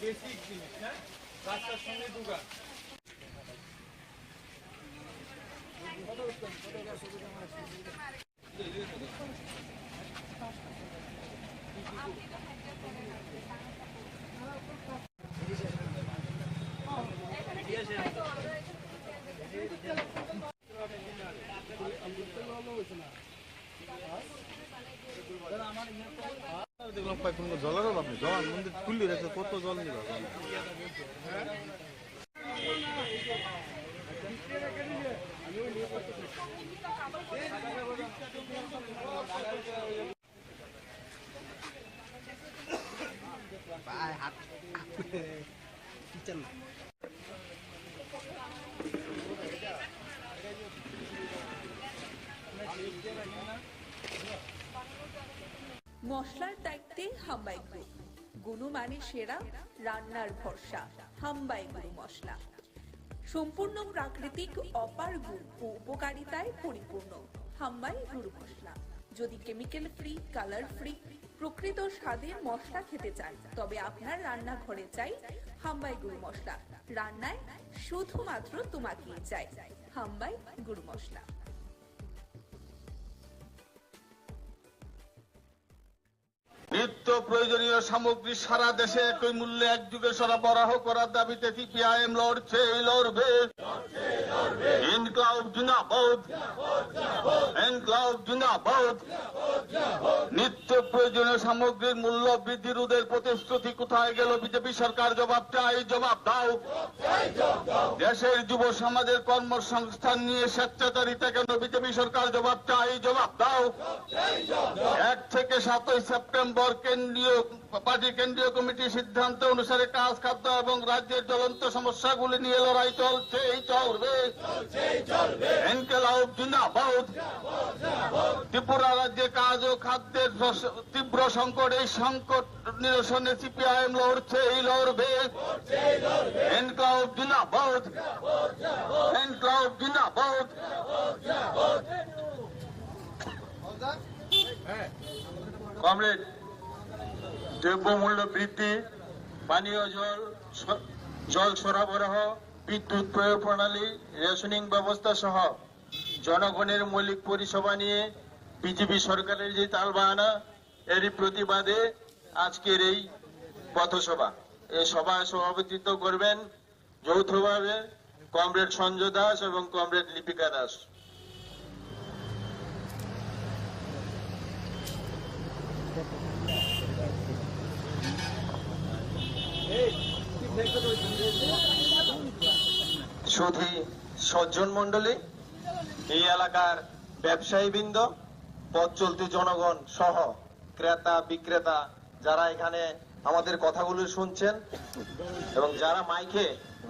Basic জিনিস, হ্যাঁ, রাস্তার সঙ্গে দোকান। দেখলাম কোনো জলের অভাব নেই, জল মন্দির খুললি রেখে কত জল নিল। মশলার দায়িত্বে হাম্বাই গ্রুপ, গুণমানে সেরা, রান্নার ভরসা হাম্বাই গুরু মশলা। সম্পূর্ণ প্রাকৃতিক, অপার গুণ ও উপকারিতায় পরিপূর্ণ হাম্বাই গুরু মশলা। যদি কেমিক্যাল ফ্রি, কালার ফ্রি, প্রকৃত স্বাদের মশলা খেতে চান তবে আপনার রান্নাঘরে চাই হাম্বাই গুরু মশলা। রান্নায় শুধুমাত্র তোমাকেই চাই হাম্বাই গুরু মশলা। নিত্য প্রয়োজনীয় সামগ্রী সারা দেশে একই মূল্যে একযোগে সরবরাহ করার দাবিতে সিপিআইএম লড়ছে, লড়বে। ইনকলাব জিন্দাবাদ, ইনকলাব জিন্দাবাদ। নিত্য প্রয়োজনীয় সামগ্রীর মূল্য বৃদ্ধি রোধের প্রতিশ্রুতি কোথায় গেল বিজেপি সরকার? জবাব চাই, জবাব দাও। দেশের যুব সমাজের কর্মসংস্থান নিয়ে স্বেচ্ছাচারিতা কেন বিজেপি সরকার? জবাব চাই, জবাব দাও। 1 থেকে 7 সেপ্টেম্বর কেন্দ্রীয় পার্টির কেন্দ্রীয় কমিটির সিদ্ধান্ত অনুসারে কাজ, খাদ্য এবং রাজ্যের জ্বলন্ত সমস্যাগুলি নিয়ে লড়াই চলছেই চলবে। ইনকিলাব জিন্দাবাদ। ত্রিপুরা রাজ্যে কাজ ও খাদ্যের তীব্র সংকট, এই সংকট নিরসনে সিপিআইএম লড়ছেই লড়বে। ইনকিলাব জিন্দাবাদ। ইনকিলাব জিন্দাবাদ। কমরেড, দ্রব্যমূল্য বৃদ্ধি, পানীয় জল সরবরাহ, বিদ্যুৎ প্রয়োগ প্রণালী, রেশনিং ব্যবস্থা সহ জনগণের মৌলিক পরিষেবা নিয়ে বিজেপি সরকারের যে তালবাহানা, এরই প্রতিবাদে আজকের এই পথসভা। এই সভায় সভাপতিত্ব করবেন যৌথভাবে কমরেড সঞ্জয় দাস এবং কমরেড লিপিকা দাস। সুধী সজ্জন মন্ডলী, এই এলাকার ব্যবসায়ীবৃন্দ, পথ চলতি জনগণ সহ ক্রেতা বিক্রেতা যারা এখানে আমাদের কথাগুলো শুনছেন এবং যারা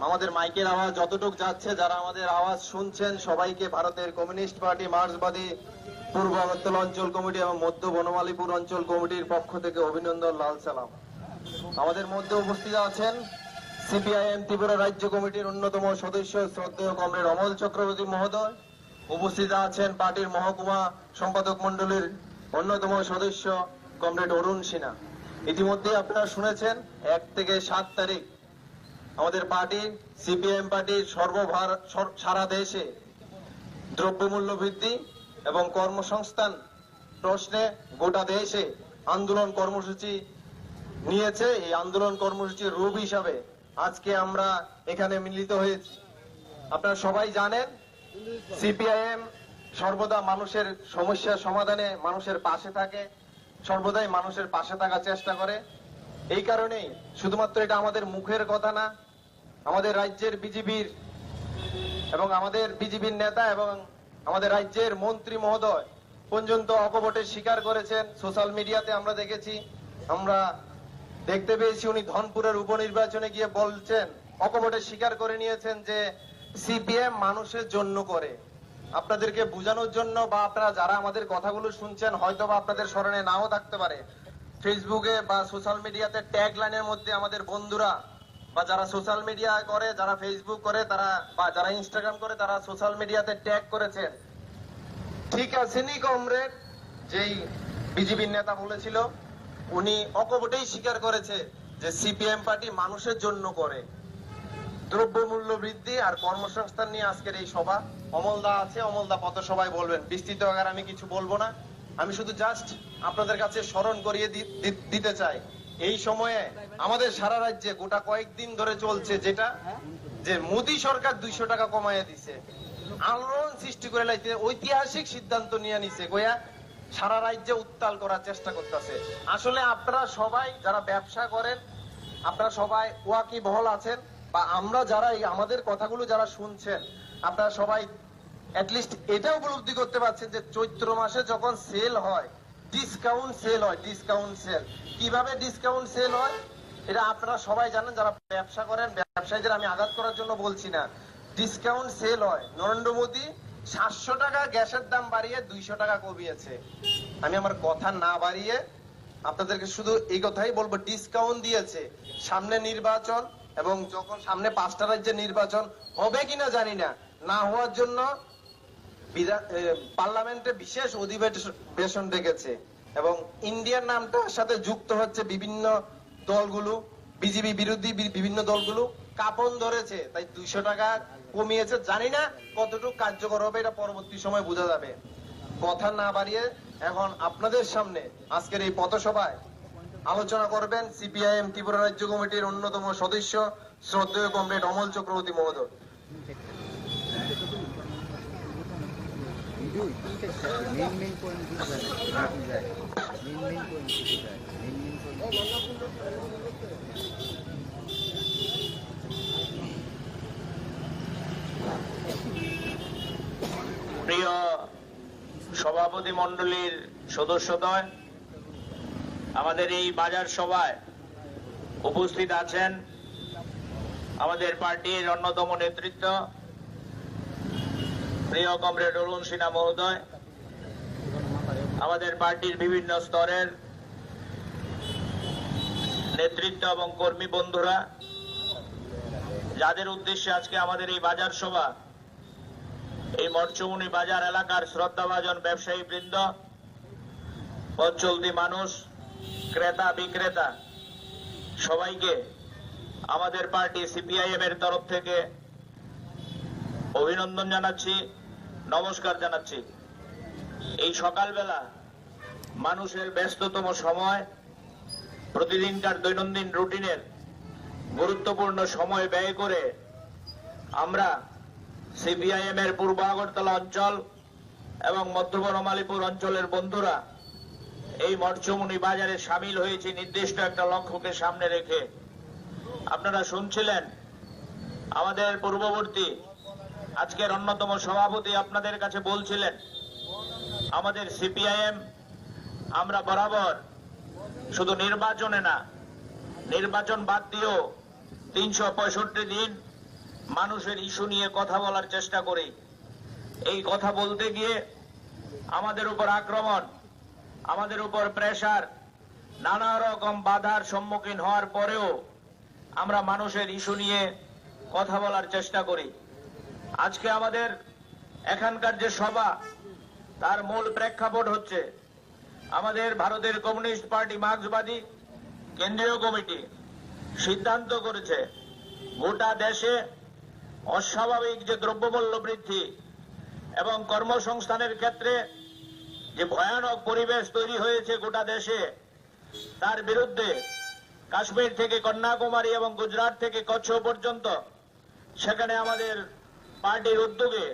আমাদের মাইকের আওয়াজ যতটুকু যাচ্ছে, যারা আমাদের আওয়াজ শুনছেন, সবাইকে ভারতের কমিউনিস্ট পার্টি, মার্ক্সবাদী পূর্ব আগরতলা অঞ্চল কমিটি এবং মধ্য বনমালীপুর অঞ্চল কমিটির পক্ষ থেকে অভিনন্দন, লাল সালাম। আমাদের মধ্যে উপস্থিত আছেন সিপিআইএম ত্রিপুরা রাজ্য কমিটির অন্যতম সদস্য শ্রদ্ধেয় কমরেড অমল চক্রবর্তী মহোদয়। উপস্থিত আছেন পার্টির মহকুমা সম্পাদক মন্ডলীর অন্যতম সদস্য কমরেড অরুণ সিনহা। ইতিমধ্যে আপনারা শুনেছেন 1 থেকে 7 তারিখ আমাদের পার্টি, সিপিআইএম পার্টির সারা দেশে দ্রব্যমূল্য বৃদ্ধি এবং কর্মসংস্থান প্রশ্নে গোটা দেশে আন্দোলন কর্মসূচি নিয়েছে। এই আন্দোলন কর্মসূচির রূপ হিসাবে আজকে আমরা এখানে মিলিত হয়েছি। আপনারা সবাই জানেন সিপিআইএম সর্বদা মানুষের সমস্যার সমাধানে মানুষের পাশে থাকে, সর্বদাই মানুষের পাশে থাকার চেষ্টা করে। এই কারণেই শুধুমাত্র এটা আমাদের মুখের কথা না, আমাদের রাজ্যের বিজেপির এবং আমাদের বিজেপির নেতা এবং আমাদের রাজ্যের মন্ত্রী মহোদয় পর্যন্ত অকপটে স্বীকার করেছেন। সোশ্যাল মিডিয়াতে আমরা দেখেছি, আমরা দেখতে পেয়েছি উনি ধনপুরের উপনির্বাচনে গিয়ে বলছেন, অকপটে স্বীকার করে নিয়েছেন যে সিপিএম মানুষের জন্য করে। আপনাদেরকে বোঝানোর জন্য বা আপনারা যারা আমাদের কথাগুলো শুনছেন হয়তো বা আপনাদের স্মরণে নাও থাকতে পারে, ফেসবুকে বা সোশ্যাল মিডিয়াতে ট্যাগ লাইনের মধ্যে আমাদের বন্ধুরা বা যারা সোশ্যাল মিডিয়া করে, যারা ফেসবুক করে, তারা বা যারা ইনস্টাগ্রাম করে, তারা সোশ্যাল মিডিয়াতে ট্যাগ করেছেন। ঠিক আছেনি কমরেড? যেই বিজেপির নেতা বলেছিল, উনি অকপটেই স্বীকার করেছে যে সিপিএম পার্টি মানুষের জন্য করে। দ্রব্যমূল্য বৃদ্ধি আর কর্মসংস্থান নিয়ে আজকের এই সভা। অমলদা আছে, অমলদা পথসভায় বলবেন। বিস্তৃত আকারে আমি কিছু বলবো না, আমি শুধু জাস্ট আপনাদের কাছে স্মরণ করিয়ে দিতে চাই, এই সময়ে আমাদের সারা রাজ্যে গোটা কয়েকদিন ধরে চলছে যেটা, যে মোদী সরকার 200 টাকা কমাইয়া দিছে, আলোড়ন সৃষ্টি করে লাইতে ঐতিহাসিক সিদ্ধান্ত নিয়ে নিছে, গোয়া সারা রাজ্যে উত্তাল করার চেষ্টা করতেছে। আসলে আপনারা সবাই যারা ব্যবসা করেন, আপনারা সবাই ওয়াকিবহল আছেন, বা আমরা যারা আমাদের কথাগুলো যারা শুনছেন, আপনারা সবাই অ্যাটলিস্ট এটা উপলব্ধি করতে পারছেন যে চৈত্র মাসে যখন সেল হয়, ডিসকাউন্ট সেল হয়। ডিসকাউন্ট সেল কিভাবে ডিসকাউন্ট সেল হয় এটা আপনারা সবাই জানেন, যারা ব্যবসা করেন। ব্যবসায়ীদের আমি আঘাত করার জন্য বলছি না, ডিসকাউন্ট সেল হয়। নরেন্দ্র মোদী 700 টাকা গ্যাসের দাম বাড়িয়ে 200 টাকা কমিয়েছে। আমি আমার কথা না বাড়িয়ে আপনাদেরকে শুধু এই কথাই বলবো, ডিসকাউন্ট দিয়েছে। সামনে নির্বাচন এবং যখন সামনে 5টা রাজ্যে নির্বাচন হবে কিনা জানি না, না হওয়ার জন্য পার্লামেন্টে বিশেষ অধিবেশন ডেকেছে এবং ইন্ডিয়ার নামটার সাথে যুক্ত হচ্ছে বিভিন্ন দলগুলো, বিজেপি বিরোধী বিভিন্ন দলগুলো কাঁপন ধরেছে, তাই 200 টাকা কমিয়েছে। জানি না কতটুকু কার্যকর হবে, এটা পরবর্তী সময় বোঝা যাবে। কথা না বাড়িয়ে এখন আপনাদের সামনে আজকের এই পথসভায় আলোচনা করবেন সিপিআইএম ত্রিপুরা রাজ্য কমিটির অন্যতম সদস্য শ্রদ্ধেয় কমরেড অমল চক্রবর্তী মহোদয়। প্রিয় সভাপতি মণ্ডলীর সদস্যদ্বয়, আমাদের এই বাজার সভায় উপস্থিত আছেন আমাদের পার্টির অন্যতম নেতৃত্ব প্রিয় কমরেড অরুণ সিনহা মহোদয়, আমাদের পার্টির বিভিন্ন স্তরের নেতৃত্ব এবং কর্মী বন্ধুরা, যাদের উদ্দেশ্যে আজকে আমাদের এই বাজার সভা, এই মৎস্যমুনি বাজার এলাকার শ্রদ্ধাভাজন ব্যবসায়ী বৃন্দ, পথ চলতি মানুষ, ক্রেতা বিক্রেতা, সবাইকে আমাদের পার্টি সিপিআইএম এর তরফ থেকে অভিনন্দন জানাচ্ছি, নমস্কার জানাচ্ছি। এই সকালবেলা মানুষের ব্যস্ততম সময়, প্রতিদিনকার দৈনন্দিন রুটিনের গুরুত্বপূর্ণ সময় ব্যয় করে আমরা সিপিআইএম এর পূর্ব আগরতলা অঞ্চল এবং মধ্য বনমালীপুর অঞ্চলের বন্ধুরা এই মৎস্যমুনি বাজারে সামিল হয়েছি নির্দিষ্ট একটা লক্ষ্যকে সামনে রেখে। আপনারা শুনছিলেন আমাদের পূর্ববর্তী আজকের অন্যতম সভাপতি আপনাদের কাছে বলছিলেন আমাদের সিপিআইএম আমরা বরাবর শুধু নির্বাচনে না, নির্বাচন বাদ দিয়েও 365 দিন মানুষের ইস্যু নিয়ে কথা বলার চেষ্টা করি। এই কথা বলতে গিয়ে আমাদের উপর আক্রমণ, আমাদের উপর প্রেসার, নানা রকম বাধার সম্মুখীন হওয়ার পরেও আমরা মানুষের ইস্যু নিয়ে কথা বলার চেষ্টা করি। আজকে আমাদের এখানকার যে সভা, তার মূল প্রেক্ষাপট হচ্ছে আমাদের ভারতের কমিউনিস্ট পার্টি মার্ক্সবাদী কেন্দ্রীয় কমিটি সিদ্ধান্ত করেছে গোটা দেশে অস্বাভাবিক যে দ্রব্যমূল্য বৃদ্ধি এবং কর্মসংস্থানের ক্ষেত্রে যে ভয়ানক পরিবেশ তৈরি হয়েছে গোটা দেশে, তার বিরুদ্ধে কাশ্মীর থেকে কন্যাকুমারী এবং গুজরাট থেকে কচ্ছ পর্যন্ত সেখানে আমাদের পার্টির উদ্যোগে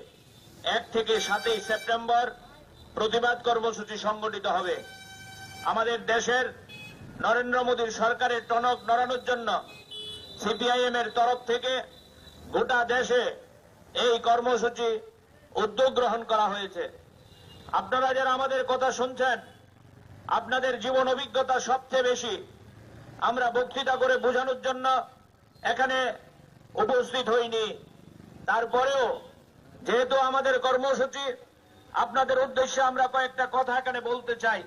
1 থেকে 7 সেপ্টেম্বর প্রতিবাদ কর্মসূচি সংগঠিত হবে। আমাদের দেশের নরেন্দ্র মোদীর সরকারের টনক নড়ানোর জন্য সিপিআইএম এর তরফ থেকে গোটা দেশে এই কর্মসূচি উদ্যোগ গ্রহণ করা হয়েছে। আপনারা যারা আমাদের কথা শুনছেন, আপনাদের জীবন অভিজ্ঞতা সবচেয়ে বেশি। আমরা বক্তৃতা করে বোঝানোর জন্য এখানে উপস্থিত হইনি, তারপরেও যেহেতু আমাদের কর্মসূচি, আপনাদের উদ্দেশ্যে আমরা কয়েকটা কথা এখানে বলতে চাই।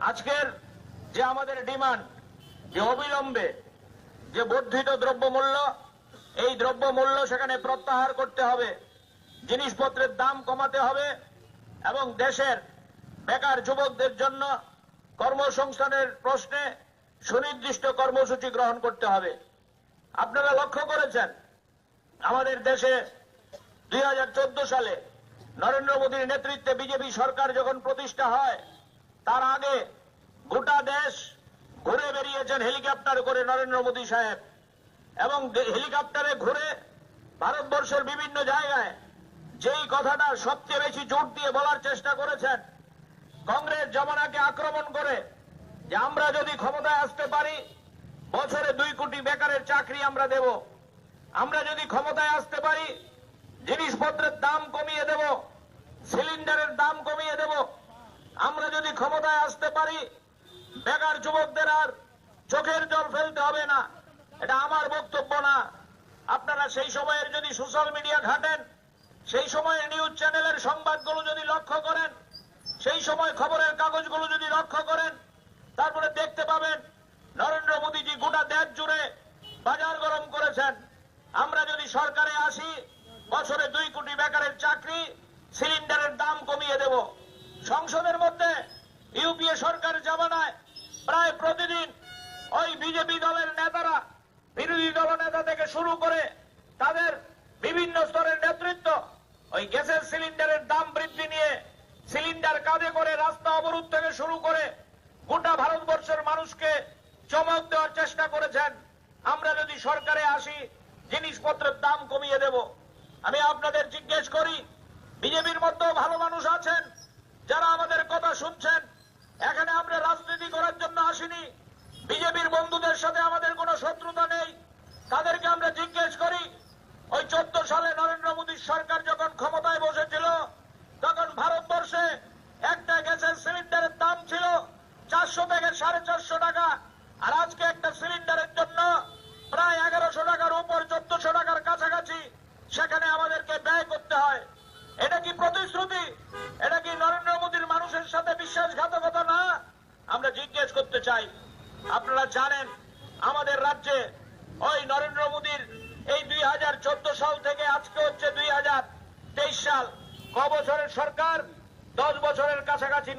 আজকের যে আমাদের ডিমান্ড, যে অবিলম্বে যে বর্ধিত দ্রব্যমূল্য, এই দ্রব্যমূল্য সেখানে প্রত্যাহার করতে হবে, জিনিসপত্রের দাম কমাতে হবে এবং দেশের বেকার যুবকদের জন্য কর্মসংস্থানের প্রশ্নে সুনির্দিষ্ট কর্মসূচি গ্রহণ করতে হবে। আপনারা লক্ষ্য করেছেন আমাদের দেশে 2014 সালে নরেন্দ্র মোদীর নেতৃত্বে বিজেপি সরকার যখন প্রতিষ্ঠা হয়, তার আগে গোটা দেশ ঘুরে বেরিয়েছেন হেলিকপ্টার করে নরেন্দ্র মোদী সাহেব, এবং হেলিকপ্টারে ঘুরে ভারতবর্ষের বিভিন্ন জায়গায় যেই কথাটা সবচেয়ে বেশি জোর দিয়ে বলার চেষ্টা করেছেন, কংগ্রেস জমানাকে আক্রমণ করে যে আমরা যদি ক্ষমতায় আসতে পারি বছরে 2 কোটি বেকারের চাকরি আমরা দেব, আমরা যদি ক্ষমতায় আসতে পারি জিনিসপত্রের দাম কমিয়ে দেব, সিলিন্ডারের দাম কমিয়ে দেব, আমরা যদি ক্ষমতায় আসতে পারি বেকার যুবকদের আর চোখের জল ফেলতে হবে না। এটা আমার বক্তব্য না। আপনারা সেই সময়ের যদি সোশ্যাল মিডিয়া ঘাটেন, সেই সময়ের নিউজ চ্যানেলের সংবাদগুলো যদি লক্ষ্য করেন, সেই সময় খবরের কাগজগুলো যদি লক্ষ্য করেন, তারপরে দেখতে পাবেন নরেন্দ্র মোদীজি গোটা দেশ জুড়ে বাজার গরম করেছেন। আমরা যদি সরকারে আসি বছরে 2 কোটি বেকারের চাকরি, সিলিন্ডারের দাম কমিয়ে দেব। সংসদের মধ্যে ইউপিএ সরকার জামানায় প্রায় প্রতিদিন ওই বিজেপি দলের নেতারা, বিরোধী দল নেতা থেকে শুরু করে তাদের বিভিন্ন স্তরের নেতৃত্ব ওই গ্যাসের সিলিন্ডারের দাম বৃদ্ধি নিয়ে সিলিন্ডার কাঁধে করে রাস্তা অবরোধ থেকে শুরু করে গোটা ভারতবর্ষের মানুষকে চমক দেওয়ার চেষ্টা করেছেন। আমরা যদি সরকারে আসি জিনিসপত্রের দাম কমিয়ে দেব। আমি আপনাদের জিজ্ঞেস করি, বিজেপির মধ্যেও ভালো মানুষ আছেন যারা আমাদের কথা শুনছেন। এখানে আমরা রাজনীতি করার জন্য আসিনি, বিজেপির বন্ধুদের সাথে আমাদের কোনো শত্রুতা নেই। তাদেরকে আমরা জিজ্ঞেস করি, ওই 14 সালে নরেন্দ্র মোদীর সরকার যখন ক্ষমতায় বসেছিল, তখন ভারতবর্ষে একটা গ্যাসের সিলিন্ডারের দাম ছিল 400 থেকে 450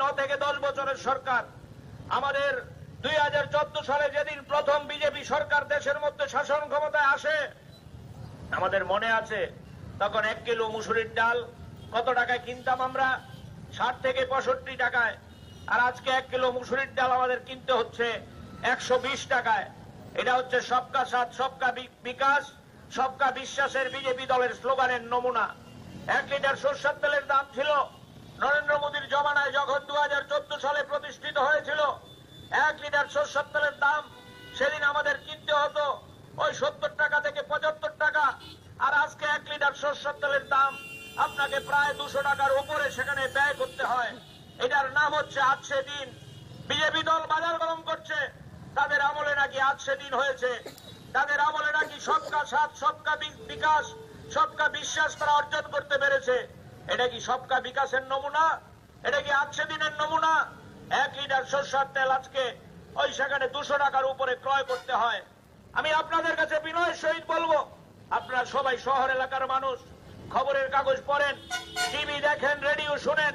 9 থেকে 10 বছরের সরকার। আমাদের 2014 সালে যেদিন প্রথম বিজেপি সরকার দেশের মধ্যে শাসন ক্ষমতায় আসে, আমাদের মনে আছে তখন 1 কিলো মুসুরির ডাল কত টাকায় কিনতাম আমরা? 60 থেকে 65 টাকায়। আর আজকে 1 কিলো মুসুরির ডাল আমাদের কিনতে হচ্ছে 120 টাকায়। এটা হচ্ছে সবকা সাথ সবকা বিকাশ সবকা বিশ্বাসের বিজেপি দলের স্লোগানের নমুনা। 1 লিটার সরষের তেলের দাম ছিল নরেন্দ্র মোদীর জমানায় যখন 2014 সালে প্রতিষ্ঠিত হয়েছিল, 1 লিটার সরষের তেলের দাম সেদিন আমাদের কিনতে হতো ওই 70 টাকা থেকে 75 টাকা। আর আজকে 1 লিটার সরষের তেলের দাম আপনাকে প্রায় 200 টাকার উপরে সেখানে ব্যয় করতে হয়। এটার নাম হচ্ছে আজকে দিন। বিজেপি দল বাজার গরম করছে, তাদের আমলে নাকি আজকে দিন হয়েছে, তাদের আমলে নাকি সবকা সাথ সবকা বিকাশ সবকা বিশ্বাস তারা অর্জন করতে পেরেছে। এটা কি সবকা বিকাশের নমুনা? এটা কি আজকে দিনের নমুনা? 1 লিটার সরষের তেল আজকে ওই সেখানে 200 টাকার উপরে ক্রয় করতে হয়। আমি আপনাদের কাছে বিনয়ের সহিত বলবো, আপনারা সবাই শহর এলাকার মানুষ, খবরের কাগজ পড়েন, টিভি দেখেন, রেডিও শুনেন।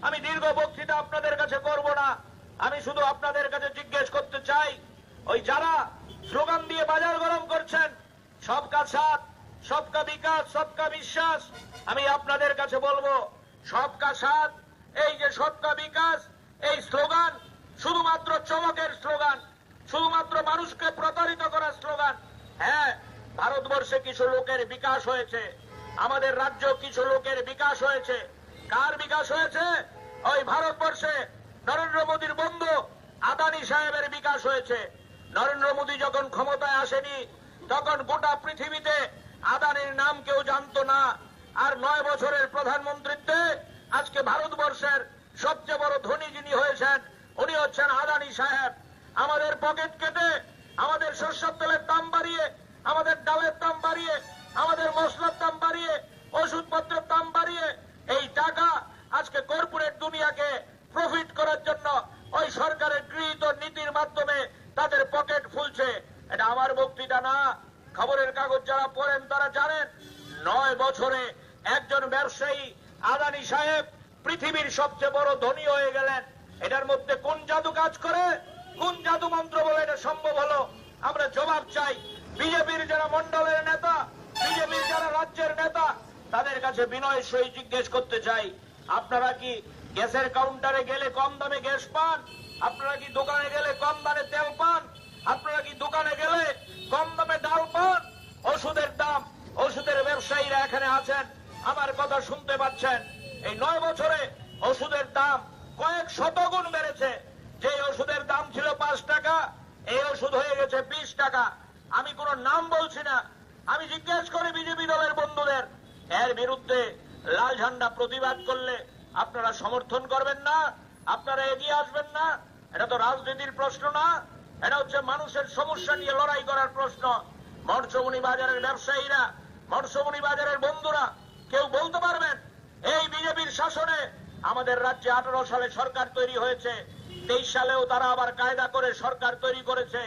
আমি দীর্ঘ বক্তৃতা আপনাদের কাছে করব না। আমি শুধু আপনাদের কাছে জিজ্ঞেস করতে চাই, ওই যারা স্লোগান দিয়ে বাজার গরম করছেন সবকা সাথ সবকা বিকাশ সবকা বিশ্বাস, আমি আপনাদের কাছে বলবো সবকা সাথ এই যে সবকা বিকাশ এই স্লোগান শুধুমাত্র চমকের স্লোগান, শুধুমাত্র মানুষকে প্রতারিত করার স্লোগান। হ্যাঁ, ভারতবর্ষে কিছু লোকের বিকাশ হয়েছে, আমাদের রাজ্য কিছু লোকের বিকাশ হয়েছে। কার বিকাশ হয়েছে? ওই ভারতবর্ষে নরেন্দ্র মোদীর বন্ধু আদানি সাহেবের বিকাশ হয়েছে। নরেন্দ্র মোদী যখন ক্ষমতায় আসেনি তখন গোটা পৃথিবীতে আদানির নাম কেউ জানতো না। আর 9 বছরের প্রধানমন্ত্রীত্বে আজকে ভারতবর্ষের সবচেয়ে বড় ধনী যিনি হয়েছেন উনি হচ্ছেন আদানি সাহেব। আমাদের পকেট কেটে, আমাদের সরষের তেলের দাম বাড়িয়ে, আমাদের ডালের দাম বাড়িয়ে, আমাদের মশলার দাম বাড়িয়ে, ওষুধপত্রের দাম বাড়িয়ে এই টাকা আজকে কর্পোরেট দুনিয়াকে প্রফিট করার জন্য ওই সরকারের গৃহীত নীতির মাধ্যমে তাদের পকেট ফুলছে। এটা আমার বক্তৃতা না, খবরের কাগজ যারা পড়েন তারা জানেন। 9 বছরে একজন ব্যবসায়ী আদানি সাহেব পৃথিবীর সবচেয়ে বড় ধনী হয়ে গেলেন। এটার মধ্যে কোন জাদু কাজ করে, কোন জাদু মন্ত্র বলে এটা সম্ভব হলো? আমরা জবাব চাই। বিজেপির যারা মন্ডলের নেতা, বিজেপির যারা রাজ্যের নেতা, তাদের কাছে বিনয়ের সহিত জিজ্ঞেস করতে চাই, আপনারা কি গ্যাসের কাউন্টারে গেলে কম দামে গ্যাস পান? আপনারা কি দোকানে গেলে কম দামে তেল পান? আপনারা কি দোকানে গেলে কম দামে ডাল পান? ওষুধের দাম, ওষুধের ব্যবসায়ীরা এখানে আছেন, আমার কথা শুনতে পাচ্ছেন। এই 9 বছরে ওষুধের দাম কয়েক শতগুণ বেড়েছে। যে ওষুধের দাম ছিল 5 টাকা, এই ওষুধ হয়ে গেছে 20 টাকা। আমি কোন নাম বলছি না, আমি জিজ্ঞেস করি বিজেপি দলের বন্ধুদের, এর বিরুদ্ধে লাল ঝান্ডা প্রতিবাদ করলে আপনারা সমর্থন করবেন না? আপনারা এগিয়ে আসবেন না? এটা তো রাজনীতির প্রশ্ন না, এটা হচ্ছে মানুষের সমস্যা নিয়ে লড়াই করার প্রশ্ন। মৎস্যমণি বাজারের ব্যবসায়ীরা, মৎস্যমণি বাজারের বন্ধুরা কেউ বলতে পারবেন এই বিজেপির শাসনে আমাদের রাজ্যে 18 সালে সরকার তৈরি হয়েছে, 23 সালেও তারা আবার কায়দা করে সরকার তৈরি করেছে।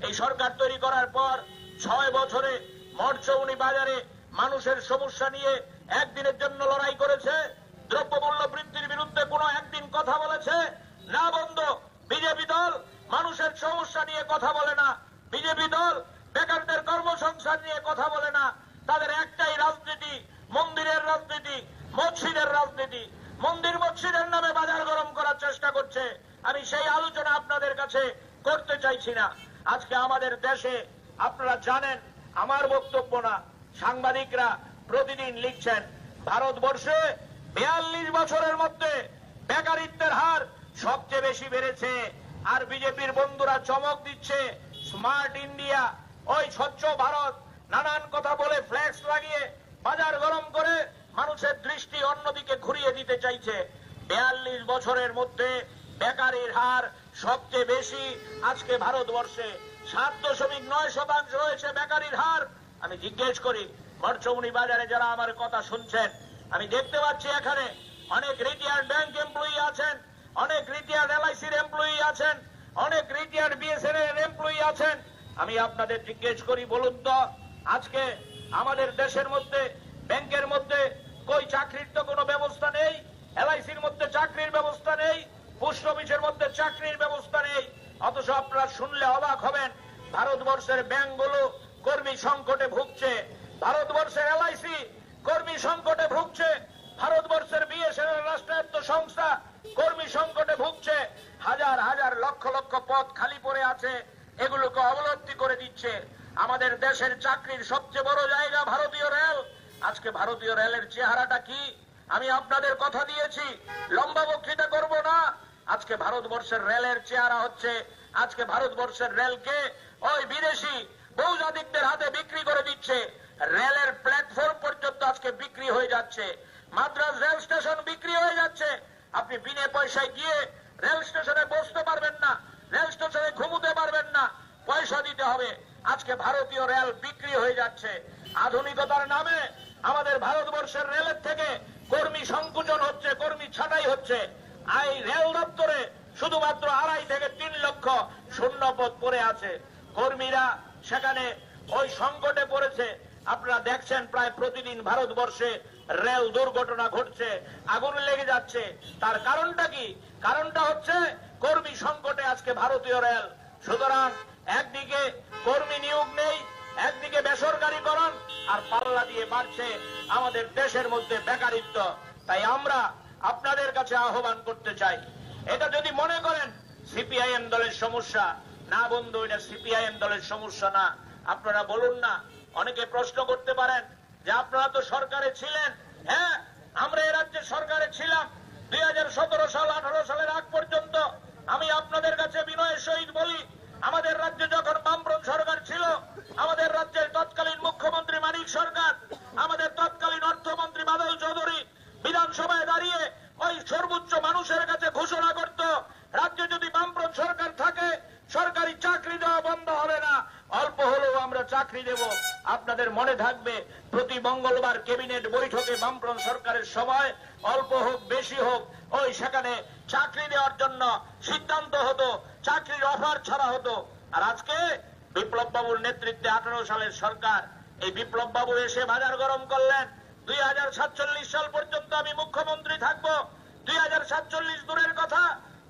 এই সরকার তৈরি করার পর 6 বছরে মৎস্যমণি বাজারে মানুষের সমস্যা নিয়ে একদিনের জন্য লড়াই করেছে? দ্রব্যমূল্য বৃদ্ধির বিরুদ্ধে কোনো একদিন কথা বলেছে? না বন্ধু, বিজেপি দল মানুষের সমস্যা নিয়ে কথা বলে না। বিজেপি দল বেকারদের কর্মসংস্থান নিয়ে কথা বলে না। তাদের একটাই রাজনীতি, মন্দিরের রাজনীতি, মসজিদের রাজনীতি। মন্দির মসজিদের নামে বাজার গরম করার চেষ্টা করছে। আমি সেই আলোচনা আপনাদের কাছে করতে চাইছি না। আজকে আমাদের দেশে আপনারা জানেন, আমার বক্তব্য না, সাংবাদিকরা প্রতিদিন লিখছেন ভারতবর্ষে 42 বছরের মধ্যে বেকারিত্বের হার সবচেয়ে বেশি বেড়েছে। আর বিজেপির বন্ধুরা চমক দিচ্ছে স্মার্ট ইন্ডিয়া, ওই স্বচ্ছ ভারত, নানান কথা বলে ফ্ল্যাক্স লাগিয়ে বাজার গরম করে মানুষের দৃষ্টি অন্যদিকে ঘুরিয়ে দিতে চাইছে। 42 বছরের মধ্যে বেকারির হার সবচেয়ে বেশি আজকে ভারতবর্ষে 7.9% হয়েছে বেকারির হার। আমি জিজ্ঞেস করি মৎস্যমণি বাজারে যারা আমার কথা শুনছেন, আমি দেখতে পাচ্ছি এখানে অনেক রিটায়ার্ড ব্যাংক এমপ্লয়ি আছেন, অনেক রিটায়ার্ড LICর এমপ্লয়ি আছেন, অনেক রিটায়ার্ড BSNL এর এমপ্লয়ি আছেন। আমি আপনাদের জিজ্ঞেস করি, বলুন তো আজকে আমাদের দেশের মধ্যে ব্যাংকের মধ্যে কই চাকরির তো কোনো ব্যবস্থা নেই, LICর মধ্যে চাকরির ব্যবস্থা নেই, পোস্ট অফিসের মধ্যে চাকরির ব্যবস্থা নেই। অথচ আপনারা শুনলে অবাক হবেন, ভারতবর্ষের ব্যাংকগুলো কর্মী সংকটে ভুগছে, ভারতবর্ষের এলআইসি কর্মী সংকটে ভুগছে, ভারতবর্ষের বিএসএনএল রাষ্ট্রায়ত্ত সংস্থা কর্মী সংকটে ভুগছে, হাজার হাজার লক্ষ লক্ষ পদ খালি পড়ে আছে, এগুলোকে অবলব্ধি করে দিচ্ছে। আমাদের দেশের চাকরির সবচেয়ে বড় জায়গা ভারতীয় রেল। আজকে ভারতীয় রেলের চেহারাটা কি আমি আপনাদের কথা দিয়েছি, লম্বা বক্তৃতা করব না। আজকে ভারতবর্ষের রেলের চেহারা হচ্ছে, আজকে ভারতবর্ষের রেলকে ওই বিদেশি বহুজাতিকদের হাতে বিক্রি করে দিচ্ছে। রেলের প্ল্যাটফর্ম পর্যন্ত আজকে বিক্রি হয়ে যাচ্ছে, মাদ্রাজ রেল স্টেশন বিক্রি হয়ে যাচ্ছে। আপনি বিনা পয়সায় গিয়ে রেল স্টেশনে বসতে পারবেন না, রেল স্টেশনে ঘুমোতে পারবেন না, পয়সা দিতে হবে। আজকে ভারতীয় রেল বিক্রি হয়ে যাচ্ছে। আধুনিকতার নামে আমাদের ভারতবর্ষের রেলের থেকে কর্মী সংকুচন হচ্ছে, কর্মী ছাঁটাই হচ্ছে। এই রেল দপ্তরে শুধুমাত্র 2.5 থেকে 3 লক্ষ শূন্য পদ পড়ে আছে। কর্মীরা সেখানে ওই সংকটে পড়েছে। আপনারা দেখছেন প্রায় প্রতিদিন ভারতবর্ষে রেল দুর্ঘটনা ঘটছে, আগুন লেগে যাচ্ছে। তার কারণটা কি? কারণটা হচ্ছে কর্মী সংকটে আজকে ভারতীয় রেল। সুতরাং একদিকে কর্মী নিয়োগ নেই, একদিকে বেসরকারীকরণ, আর পাল্লা দিয়ে বাড়ছে আমাদের দেশের মধ্যে বেকারিত্ব। তাই আমরা আপনাদের কাছে আহ্বান করতে চাই, এটা যদি মনে করেন সিপিআইএম দলের সমস্যা, না বন্ধু, এটা সিপিআইএম দলের সমস্যা না। আপনারা বলুন না, অনেকে প্রশ্ন করতে পারেন যে আপনারা তো সরকারে ছিলেন। হ্যাঁ, আমরা এ রাজ্যে সরকারে ছিলাম 2017 সাল 18 সালের আগ পর্যন্ত। আমি আপনাদের কাছে বিনয়ের সহিত বলি, আমাদের রাজ্যে যখন বামফ্রন্ট সরকার ছিল, আমাদের রাজ্যের তৎকালীন মুখ্যমন্ত্রী মানিক সরকার, আমাদের তৎকালীন অর্থমন্ত্রী বাদল চৌধুরী বিধানসভায় দাঁড়িয়ে ওই সর্বোচ্চ মানুষের কাছে ঘোষণা করত, রাজ্যে যদি বামফ্রন্ট সরকার থাকে সরকারি চাকরি দেওয়া বন্ধ হবে না, অল্প হলেও আমরা চাকরি দেব। আপনাদের মনে থাকবে প্রতি মঙ্গলবার ক্যাবিনেট বৈঠকে বামফ্রন্ট সরকারের সময় অল্প হোক বেশি হোক ওই সেখানে চাকরি দেওয়ার জন্য সিদ্ধান্ত হতো, চাকরির অফার ছাড়া হতো। আর আজকে বিপ্লব বাবুর নেতৃত্বে 18 সালের সরকার, এই বিপ্লব বাবু এসে বাজার গরম করলেন। 2047 সাল পর্যন্ত আমি মুখ্যমন্ত্রী থাকবো। 2047 দূরের কথা,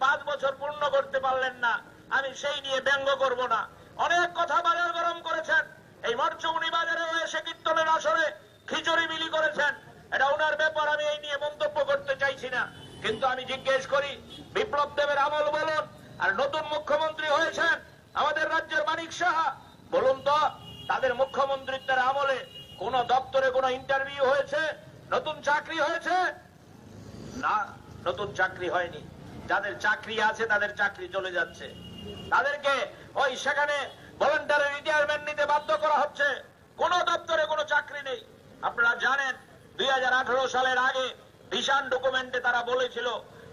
5 বছর পূর্ণ করতে পারলেন না। আমি সেই নিয়ে ব্যঙ্গ করব না, অনেক কথা বাজার গরম করেছেন। এই মরচৌনি বাজারে এসে কীর্তনের আসরে খিচুড়ি বিলি করেছেন, এটা ওনার ব্যাপার, আমি এই নিয়ে মন্তব্য করতে চাইছি না। কিন্তু আমি জিজ্ঞেস করি, বিপ্লব দেবের আমল বলুন, আর নতুন মুখ্যমন্ত্রী হয়েছেন আমাদের রাজ্যের মানিক সাহা, বলুন তো তাদের মুখ্যমন্ত্রীত্বের আমলে কোন দপ্তরে কোন ইন্টারভিউ হয়েছে, নতুন চাকরি হয়েছে? না, নতুন চাকরি হয়নি। যাদের চাকরি আছে তাদের চাকরি চলে যাচ্ছে, তাদেরকে ওই সেখানে ভলান্টারি রিটায়ারমেন্ট নিতে বাধ্য করা হচ্ছে। কোন দপ্তরে কোনো চাকরি নেই। আপনারা জানেন 2018 সালের আগে ভিশন ডকুমেন্টে তারা বলেছিল,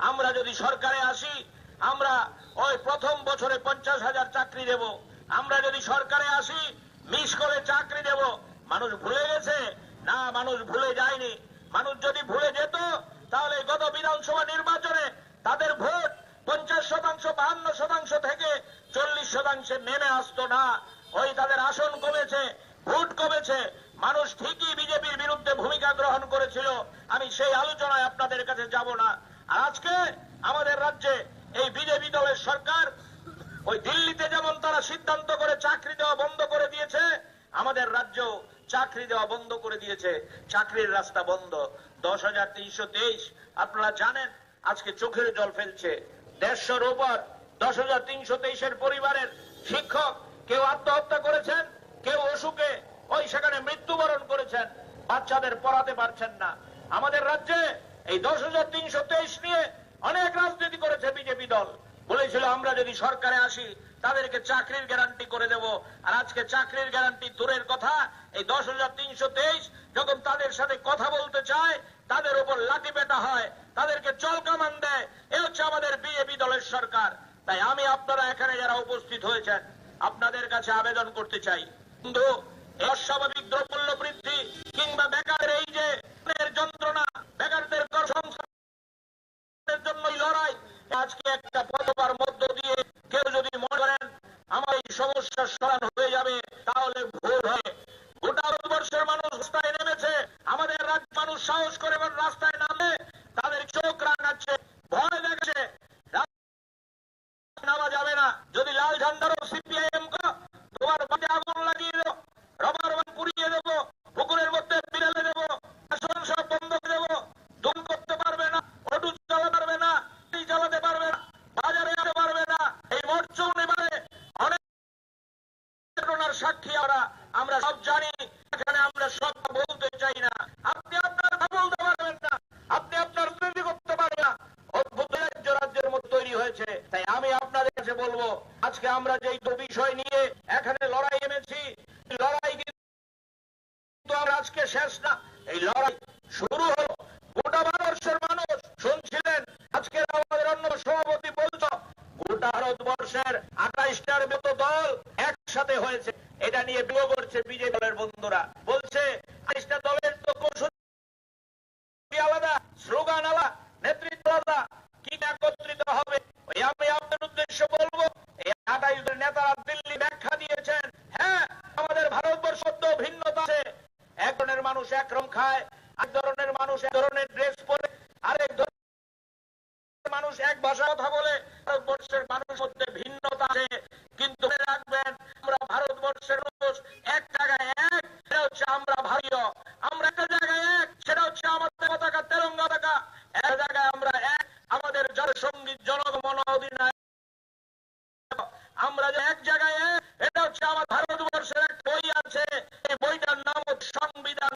আমরা যদি সরকারে আসি আমরা ওই প্রথম বছরে 50,000 চাকরি দেব, আমরা যদি সরকারে আসি মিস করে চাকরি দেব। মানুষ ভুলে গেছে? না, মানুষ ভুলে যায়নি। মানুষ যদি ভুলে যেত তাহলে গত বিধানসভা নির্বাচনে তাদের ভোট 50%, 52% থেকে 40% নেমে আসতো না। ওই তাদের আসন কমেছে, ভোট কমেছে, মানুষ ঠিকই বিজেপির বিরুদ্ধে ভূমিকা গ্রহণ করেছিল। আমি সেই আলোচনায় আপনাদের কাছে যাব না। আর আজকে আমাদের রাজ্যে এই বিজেপি দলের সরকার, ওই দিল্লিতে যেমন তারা সিদ্ধান্ত করে চাকরি দেওয়া বন্ধ করে দিয়েছে, আমাদের রাজ্যেও চাকরি দেওয়া বন্ধ করে দিয়েছে। চাকরির রাস্তা বন্ধ। 10,323 আপনারা জানেন আজকে চোখের জল ফেলছে। 150-র উপর 10,323 পরিবারের শিক্ষক কেউ আত্মহত্যা করেছেন, কেউ অসুখে ওই সেখানে মৃত্যুবরণ করেছেন, বাচ্চাদের পড়াতে পারছেন না। আমাদের রাজ্যে এই 10,323 নিয়ে অনেক রাজনীতি করেছে বিজেপি দল। বলেছিল আমরা যদি সরকারে আসি তাদেরকে চাকরির গ্যারান্টি করে দেব। আর আজকে চাকরির গ্যারান্টি দূরের কথা, এই 10,323 যখন তাদের সাথে কথা বলতে চায় তাদের উপর লাঠি পেটা হয়, তাদেরকে চল কামান দেয়। এ হচ্ছে আমাদের বিজেপি দলের সরকার। তাই আমি আপনারা এখানে যারা উপস্থিত হয়েছেন আপনাদের কাছে আবেদন করতে চাই, বন্ধু, অস্বাভাবিক দ্রব্যমূল্য বৃদ্ধি কিংবা বেকারের এই যে যন্ত্রণা, বেকারদের কর্মসংস্থানের জন্য লড়াই, আজকে একটা পদবার মধ্য দিয়ে কেউ যদি মনে করেন আমার এই সমস্যার সমাধান হয়ে যাবে তাহলে ভুল হয়। গোটা ভারতবর্ষের মানুষ রাস্তায় নেমেছে, আমাদের রাজ্য মানুষ সাহস করে রাস্তায় নামে, তাদের চোখ রাঙাচ্ছে, ভয় দেখাচ্ছে। বলতে চাই না, আপনি আপনার কথা বলতে পারবেন না, আপনি আপনার তৈরি করতে পারবেন না। অদ্ভুত রাজ্যের মতো তৈরি হয়েছে। তাই আমি আপনাদের কাছে বলবো, আজকে আমরা যেই তো বিষয় নিয়ে এখানে লড়াই এনেছি, লড়াই কিন্তু আমরা আজকে শেষ না, এই লড়াই শুরু হলো। গোটা ভারতবর্ষের মানুষ শুনছিলেন, আজকের আমাদের অন্য সভাপতি বলতো গোটা ভারতবর্ষের 28টার মতো দল একসাথে হয়েছে। এটা নিয়ে বিয়োগ করছে বিজেপি দলের বন্ধুরা, বলছে 28টা দলের তো কৌশল আলাদা, স্লোগান আলাদা, নেতৃত্ব আলাদা, কি একত্রিত হবে। আমি আপনার উদ্দেশ্য বলবো, এই 28 দলের নেতারা দিল্লি ব্যাখ্যা দিয়েছেন, হ্যাঁ আমাদের ভারতবর্ষ তো ভিন্নতা আছে, এক ধরনের মানুষ এক রকম খায়, এক ধরনের মানুষ এক ধরনের ড্রেস পরে, আরেক ধরনের মানুষ এক ভাষা কথা বলে। ভারতবর্ষের মানুষ মধ্যে ভিন্নতা আছে, কিন্তু মনে রাখবেন আমরা ভারতবর্ষের মানুষ এক জায়গায় এক, সেটা হচ্ছে আমরা ভারতীয়। আমরা একটা জায়গায় এক, সেটা হচ্ছে আমাদের পতাকা তেরঙ্গা পতাকা। এক জায়গায় আমরা এক, আমাদের জনসঙ্গীত জনগণ অধিনায়ক। আমরা যে এক জায়গায় এক, এটা হচ্ছে আমার ভারতবর্ষের এক বই আছে, এই বইটার নাম হচ্ছে সংবিধান।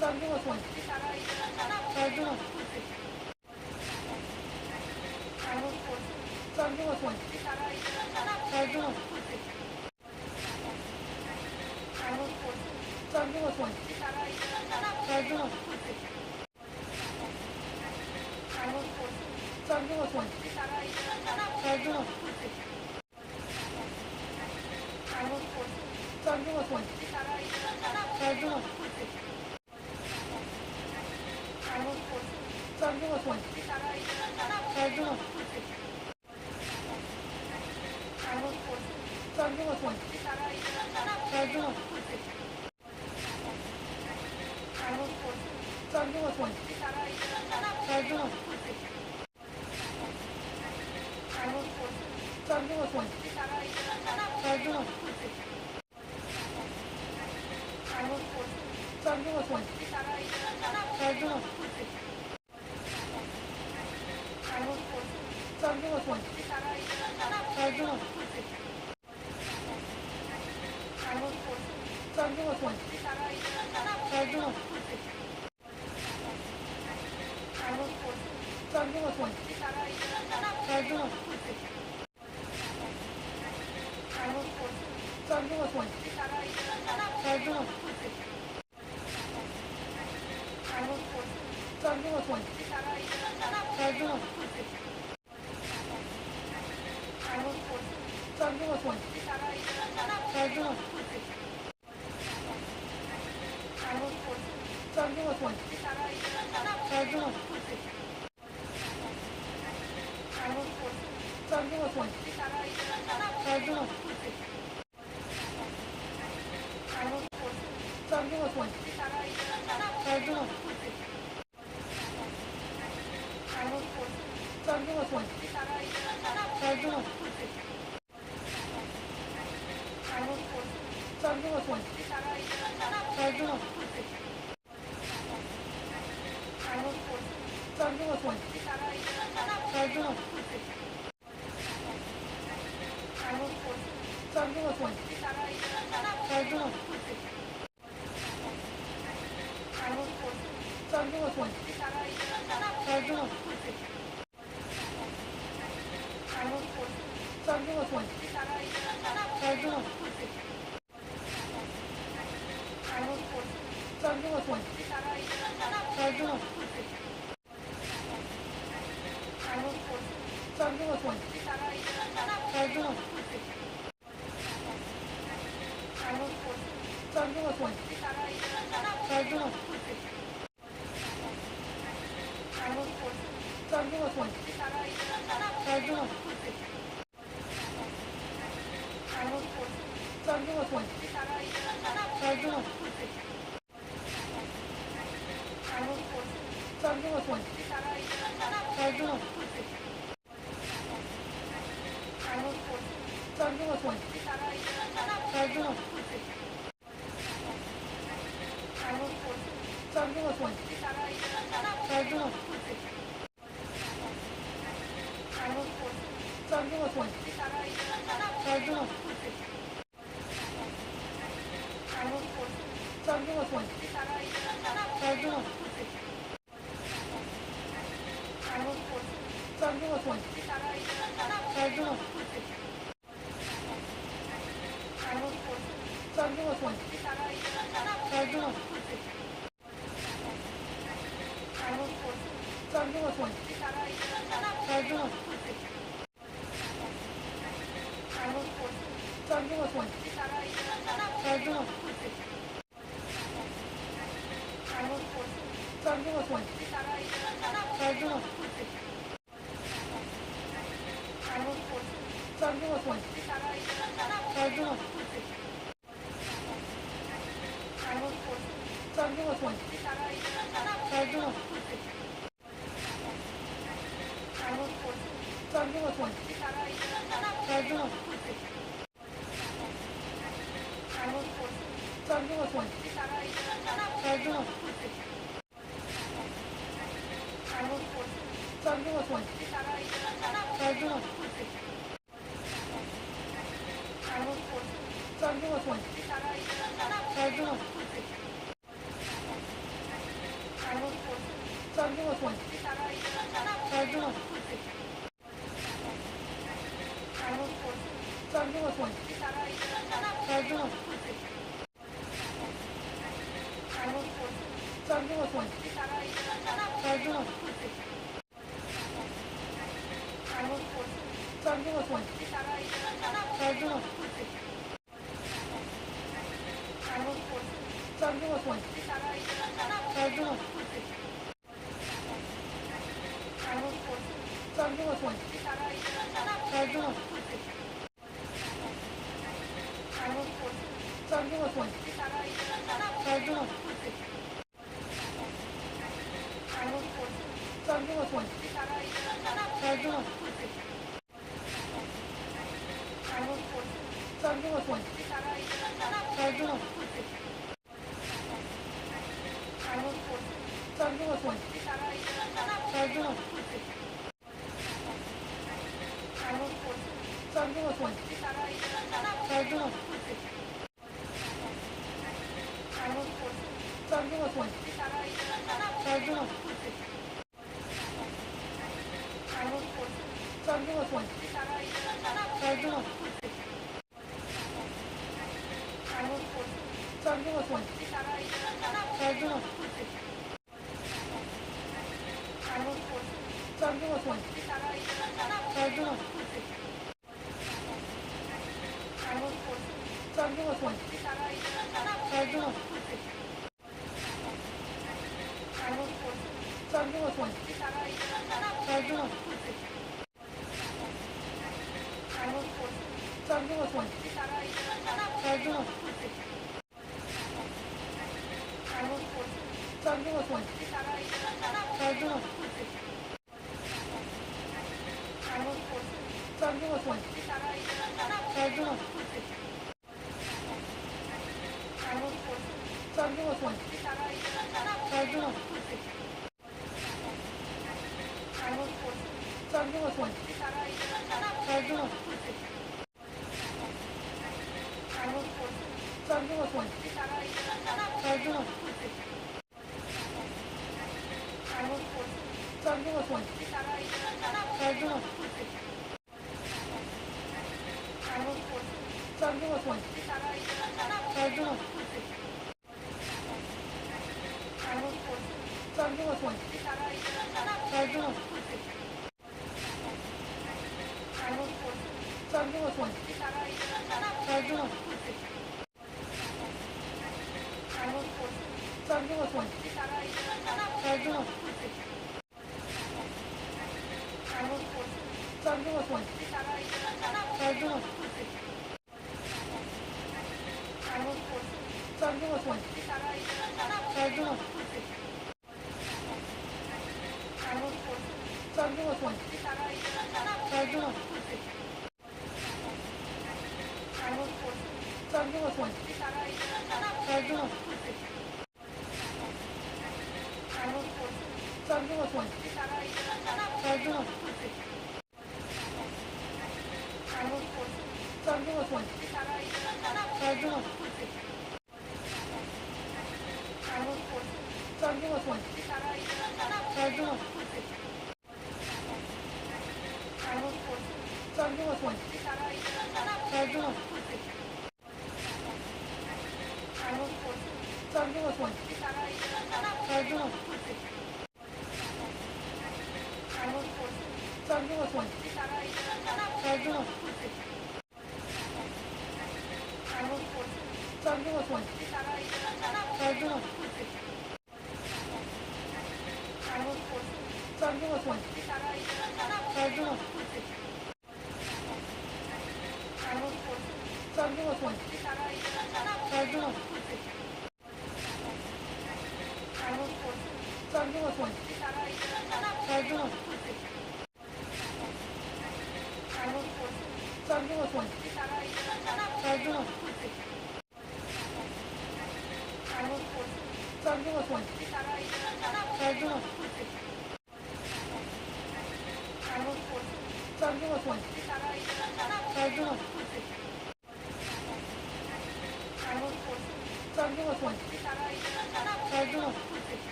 চার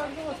Charge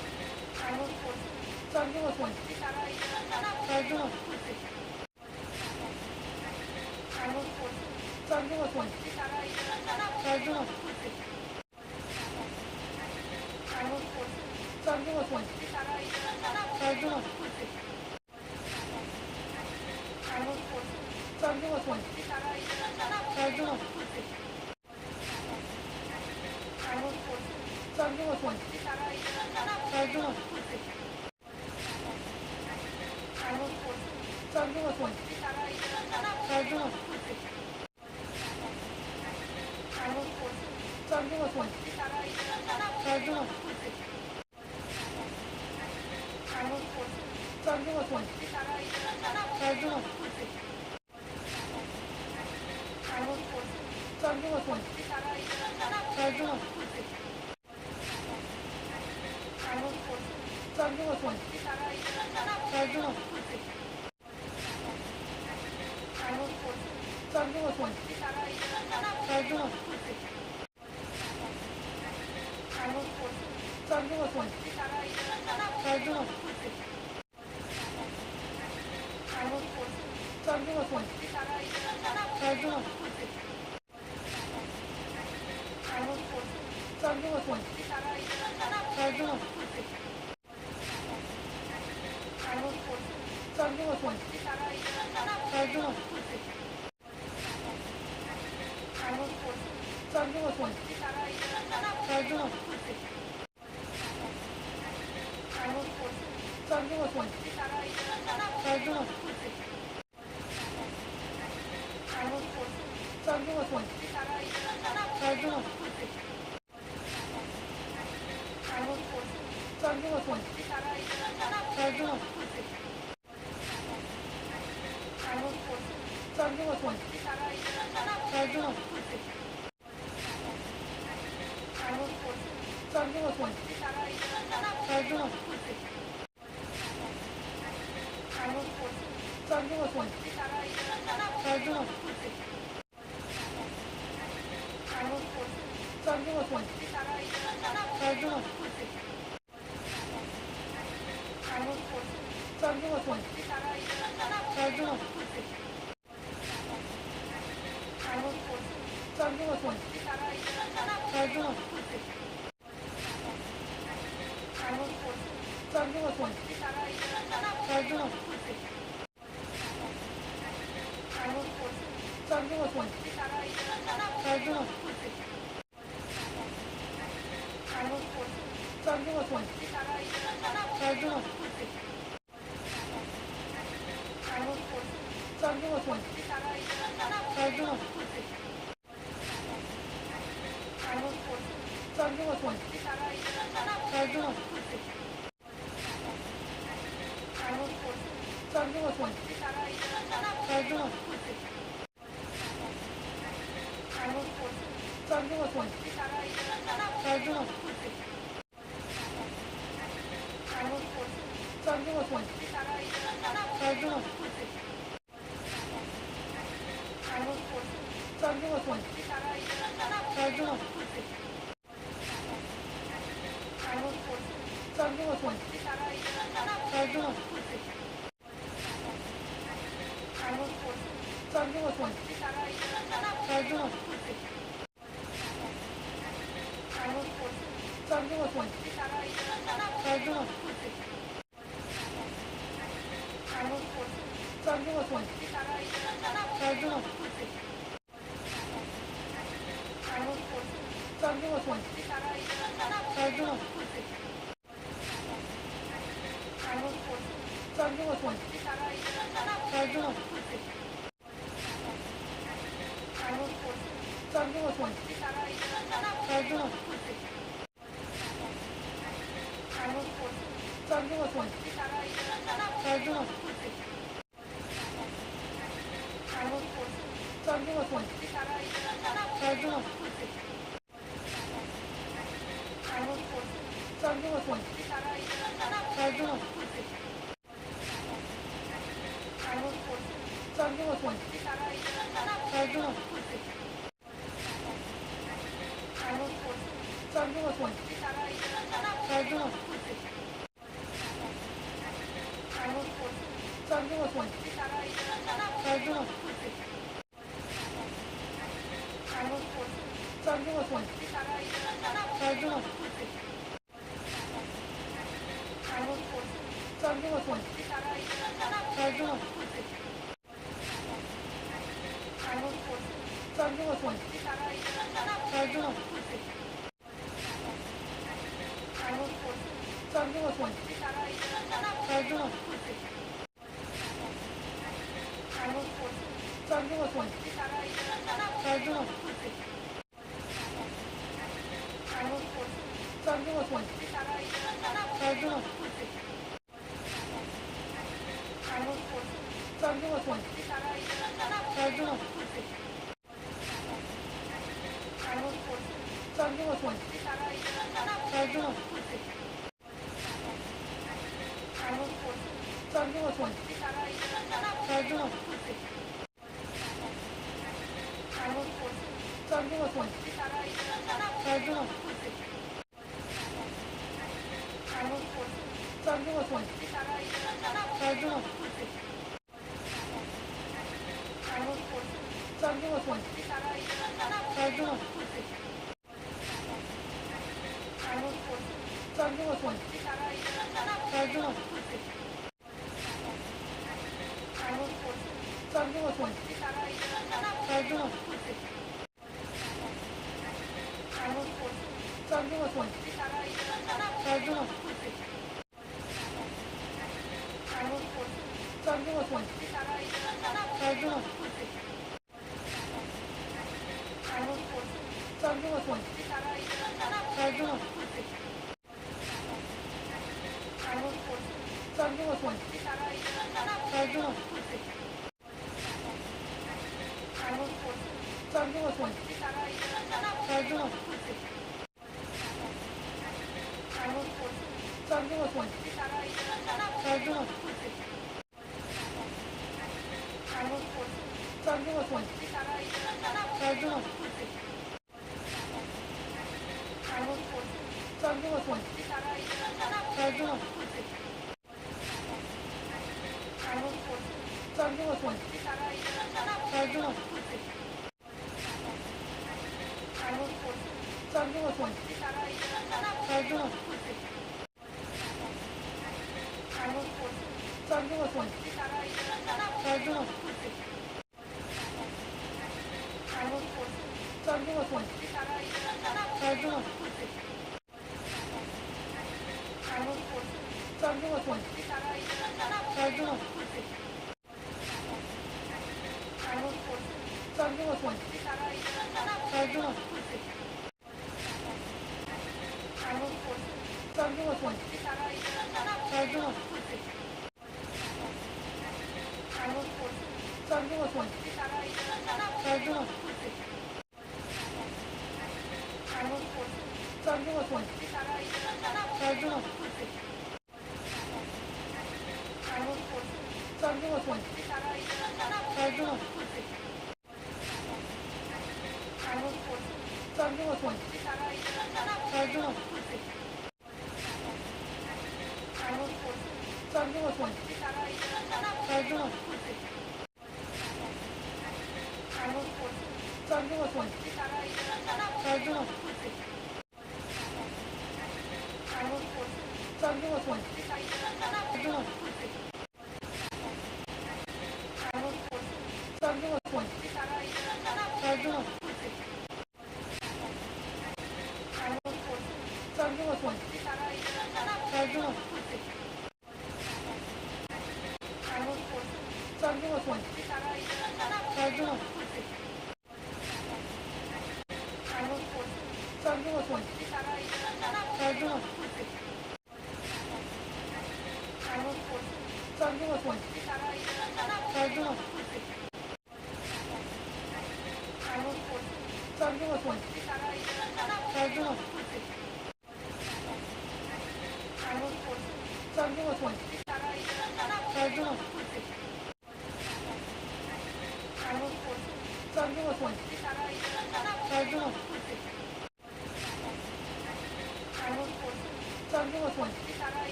Thank you.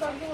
Sargı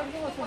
Children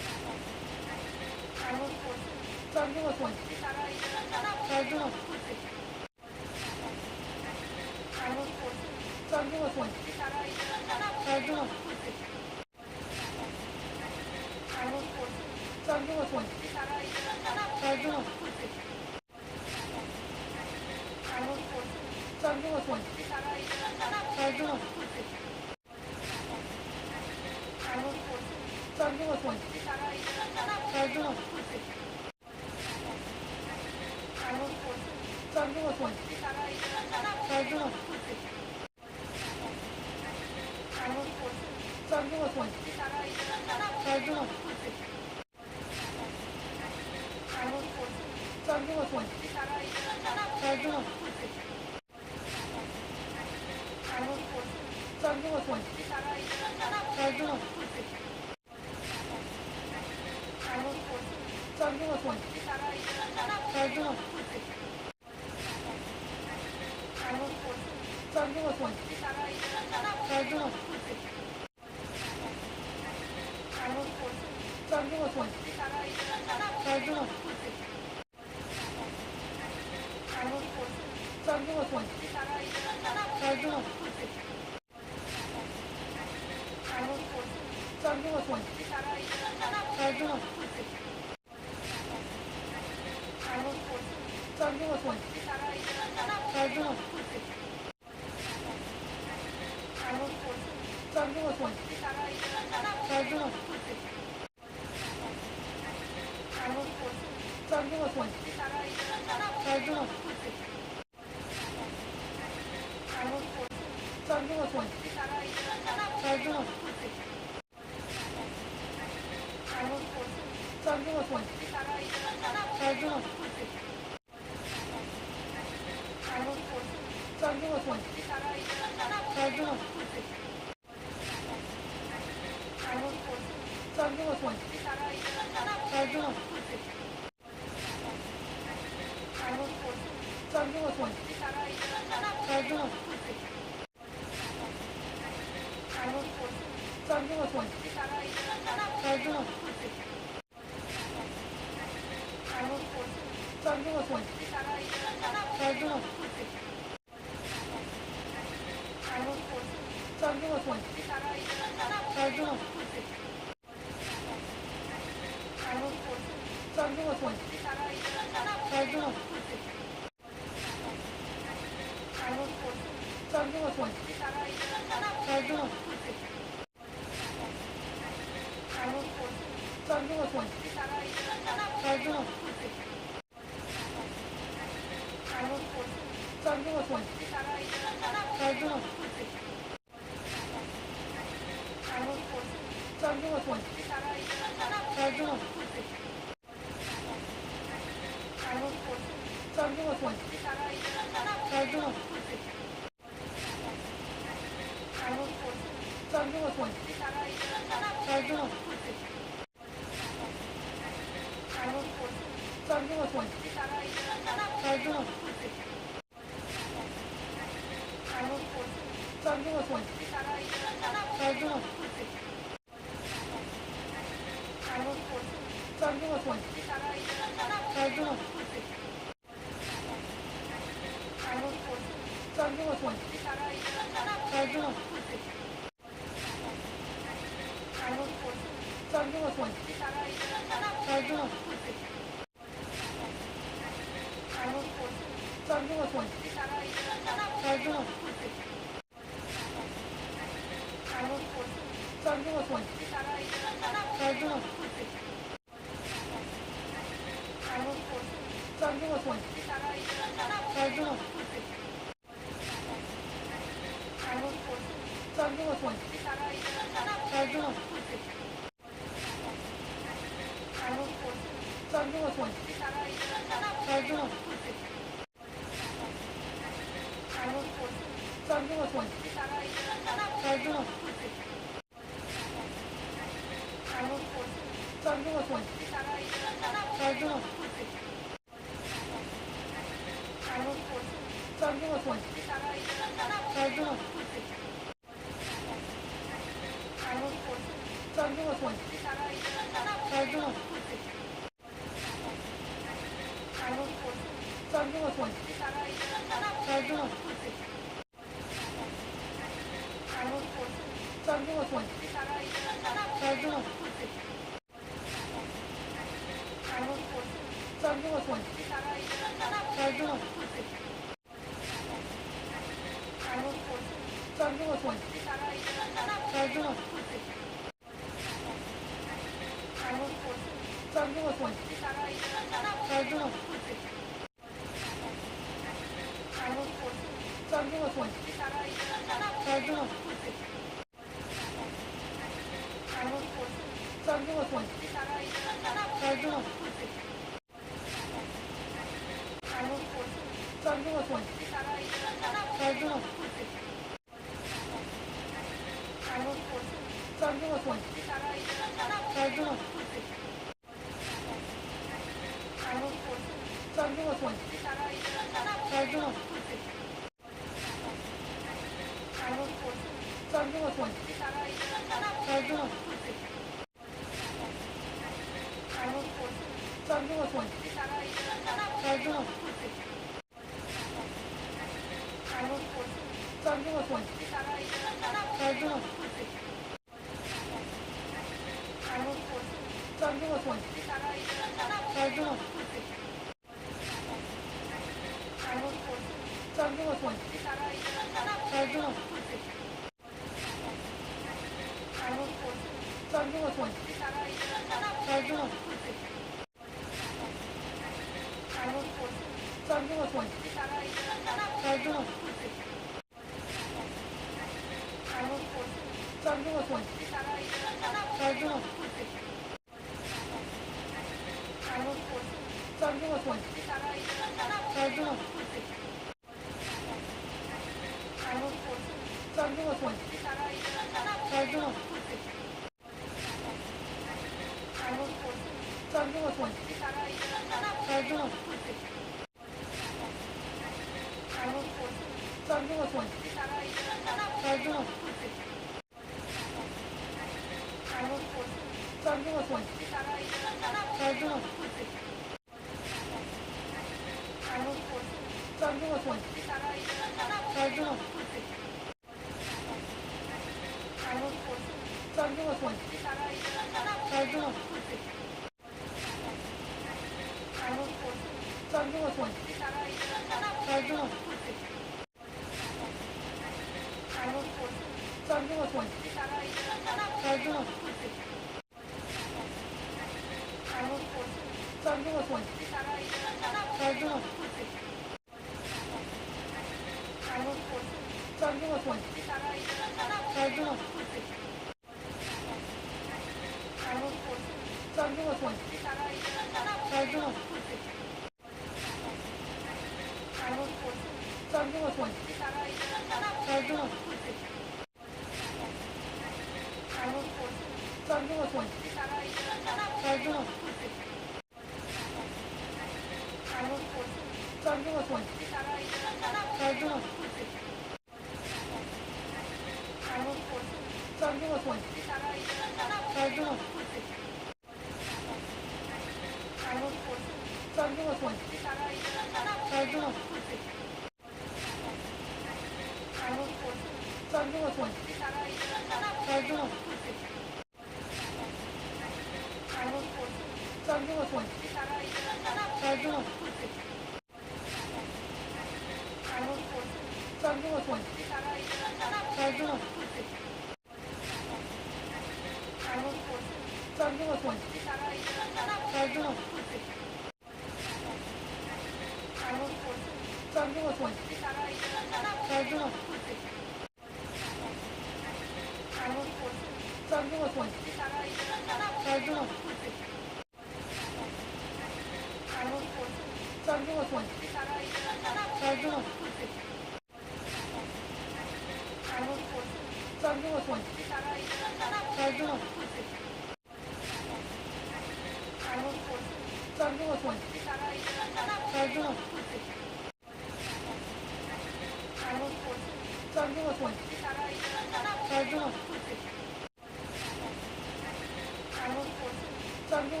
Thank you.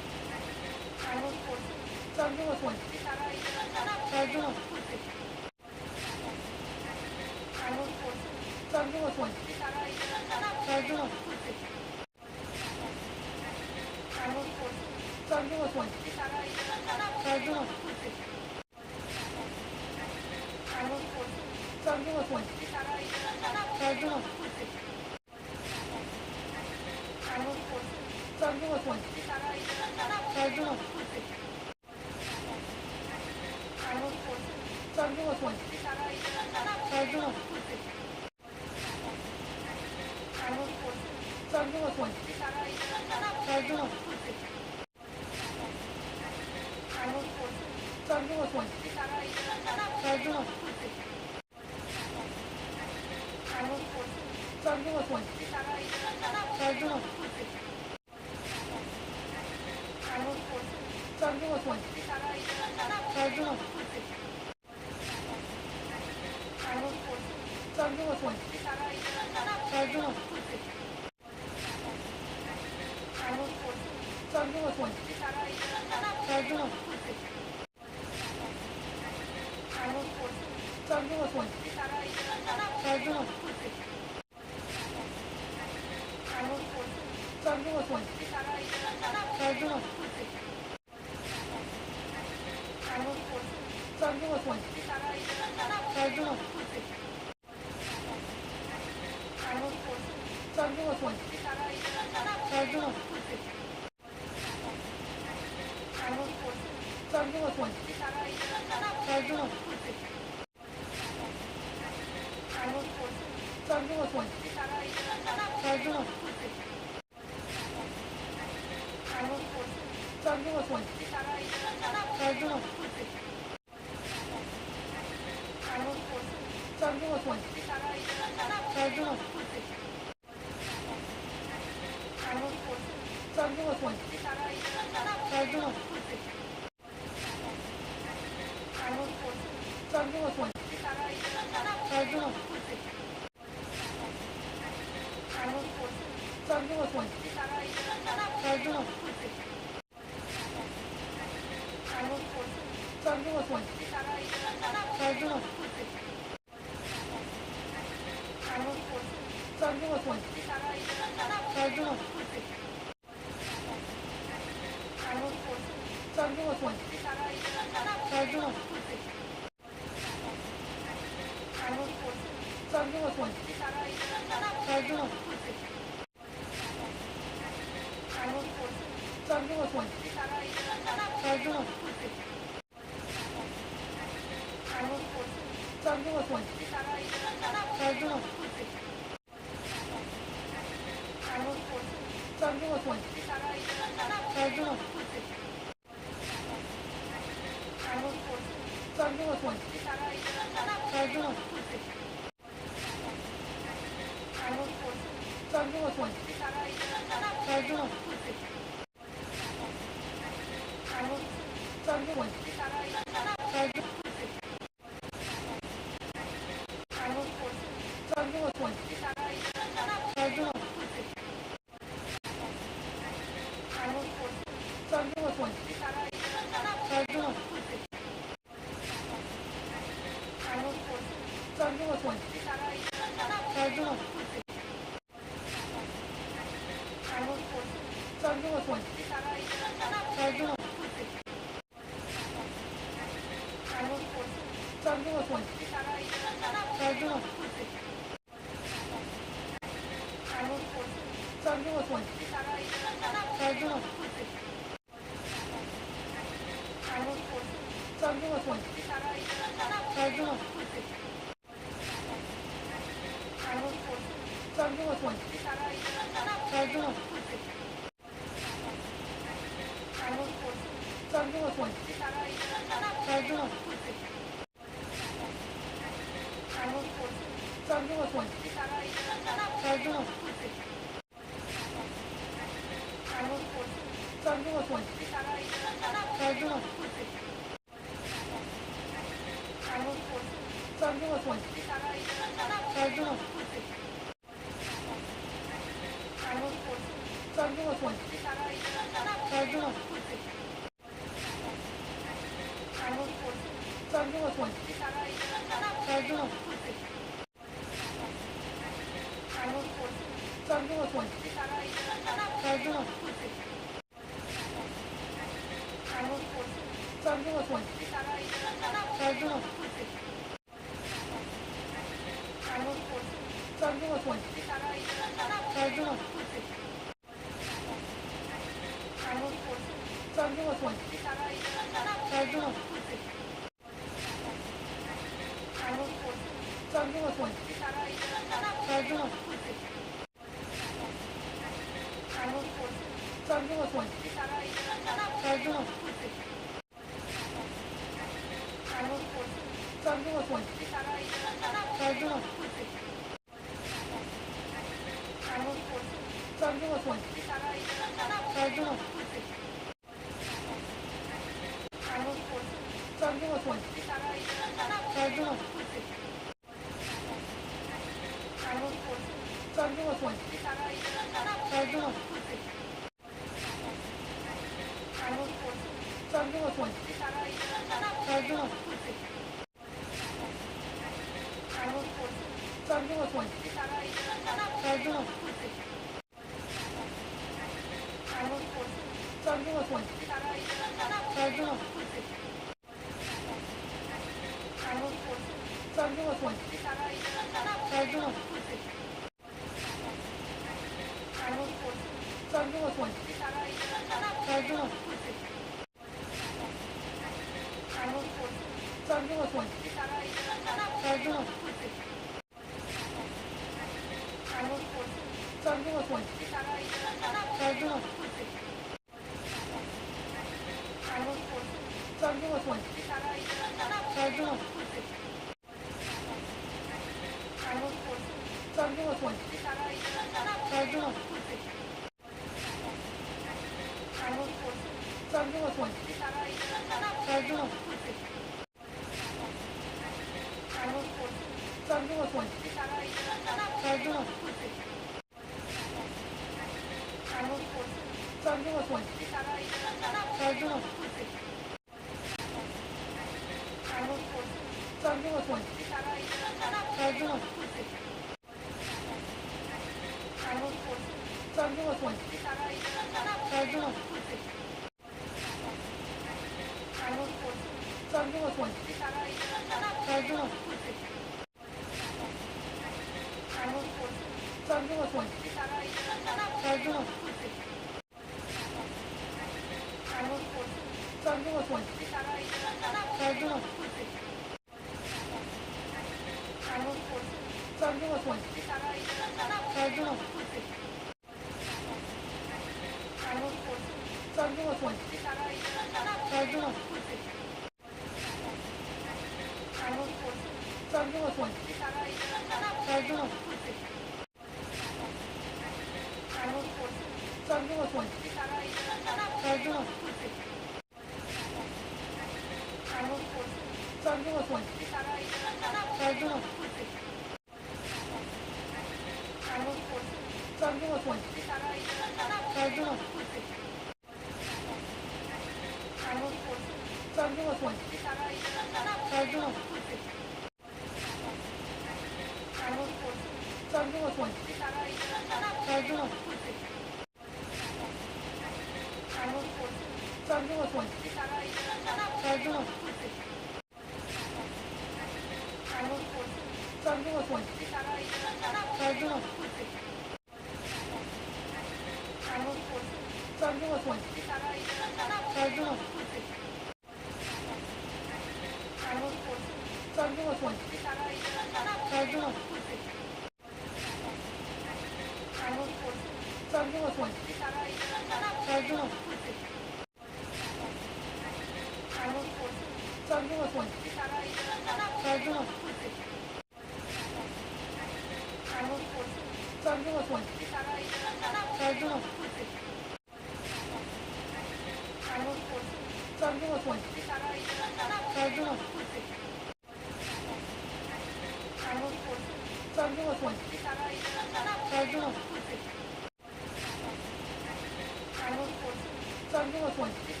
Children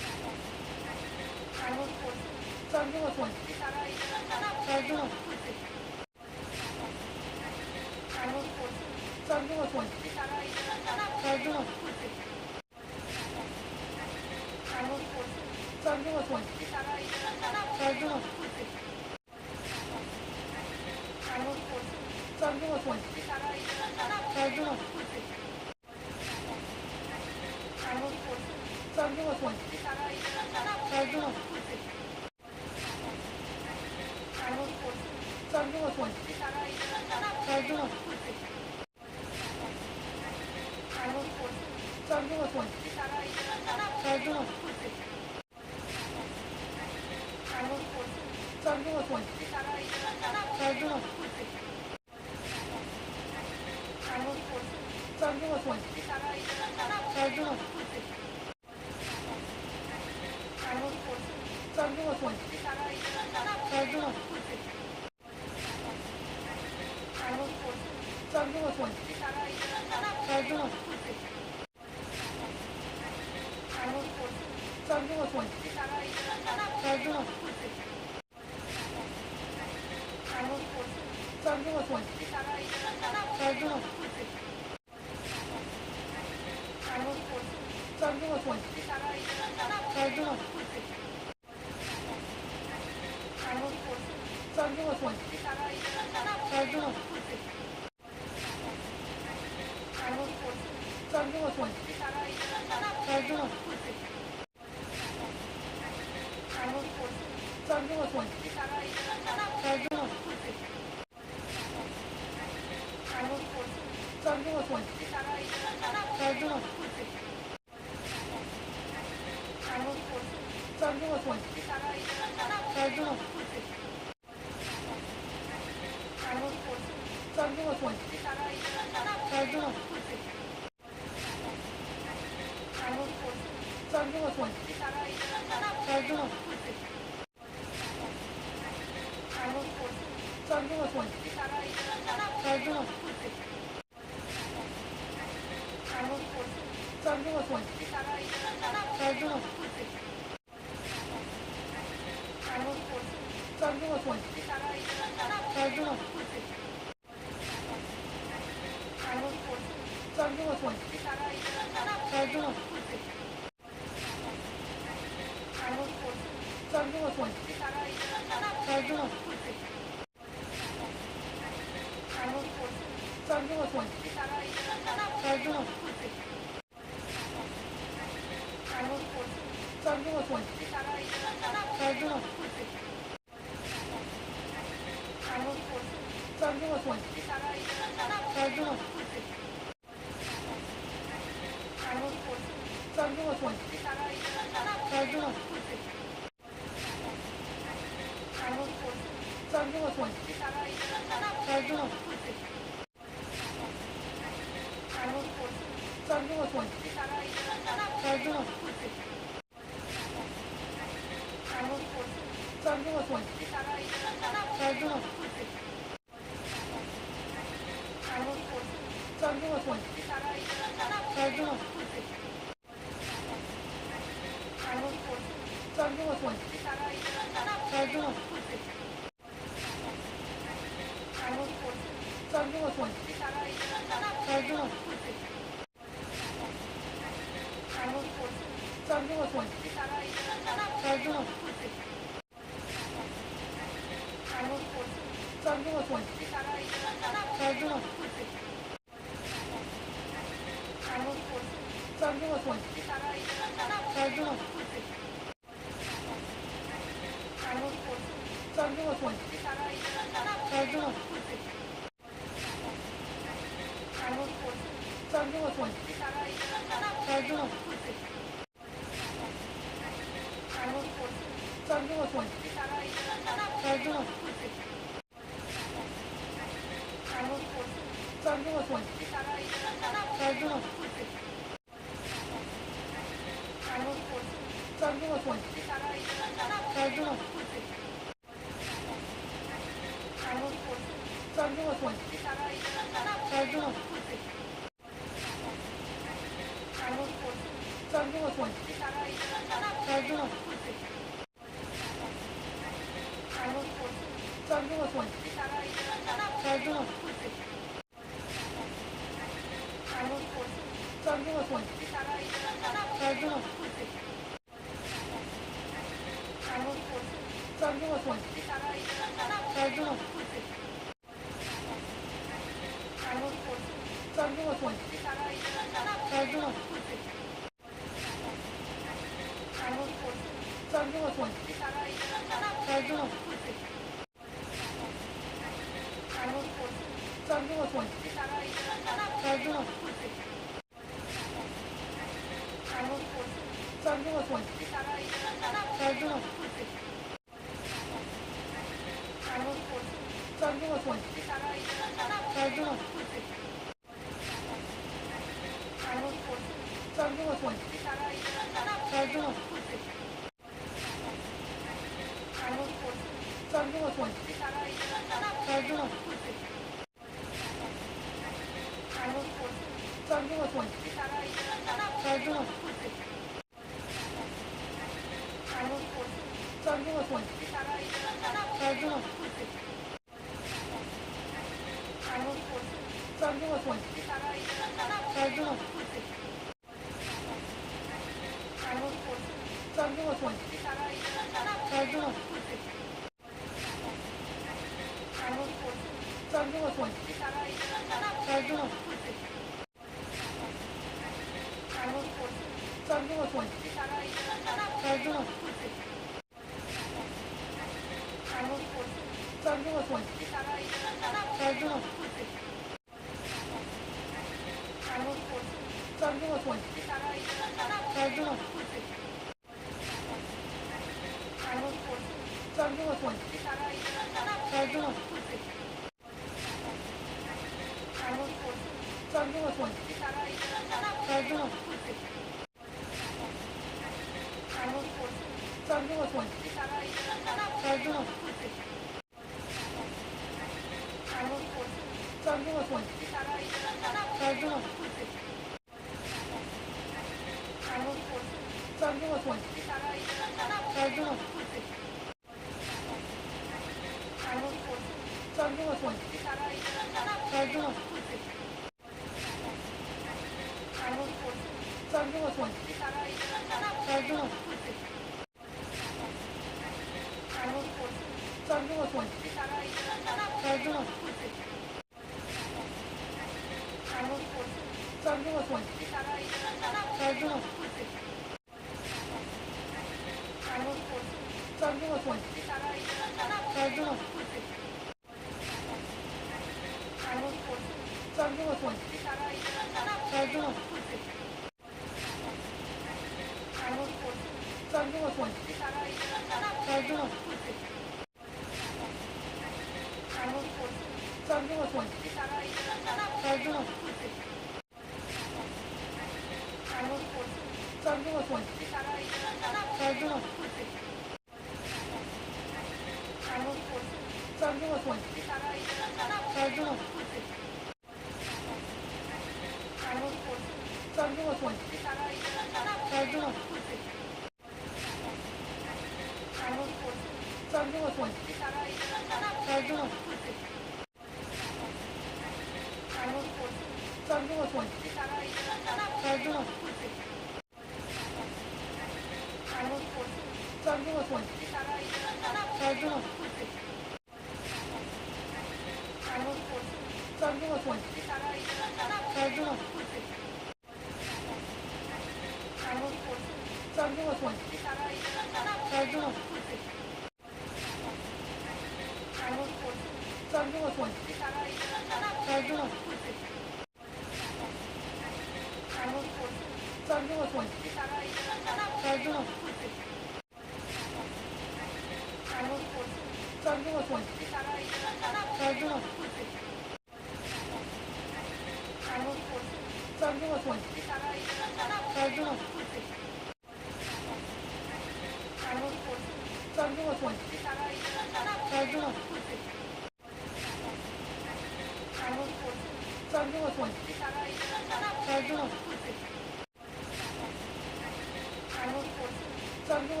Sandu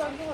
Thank you.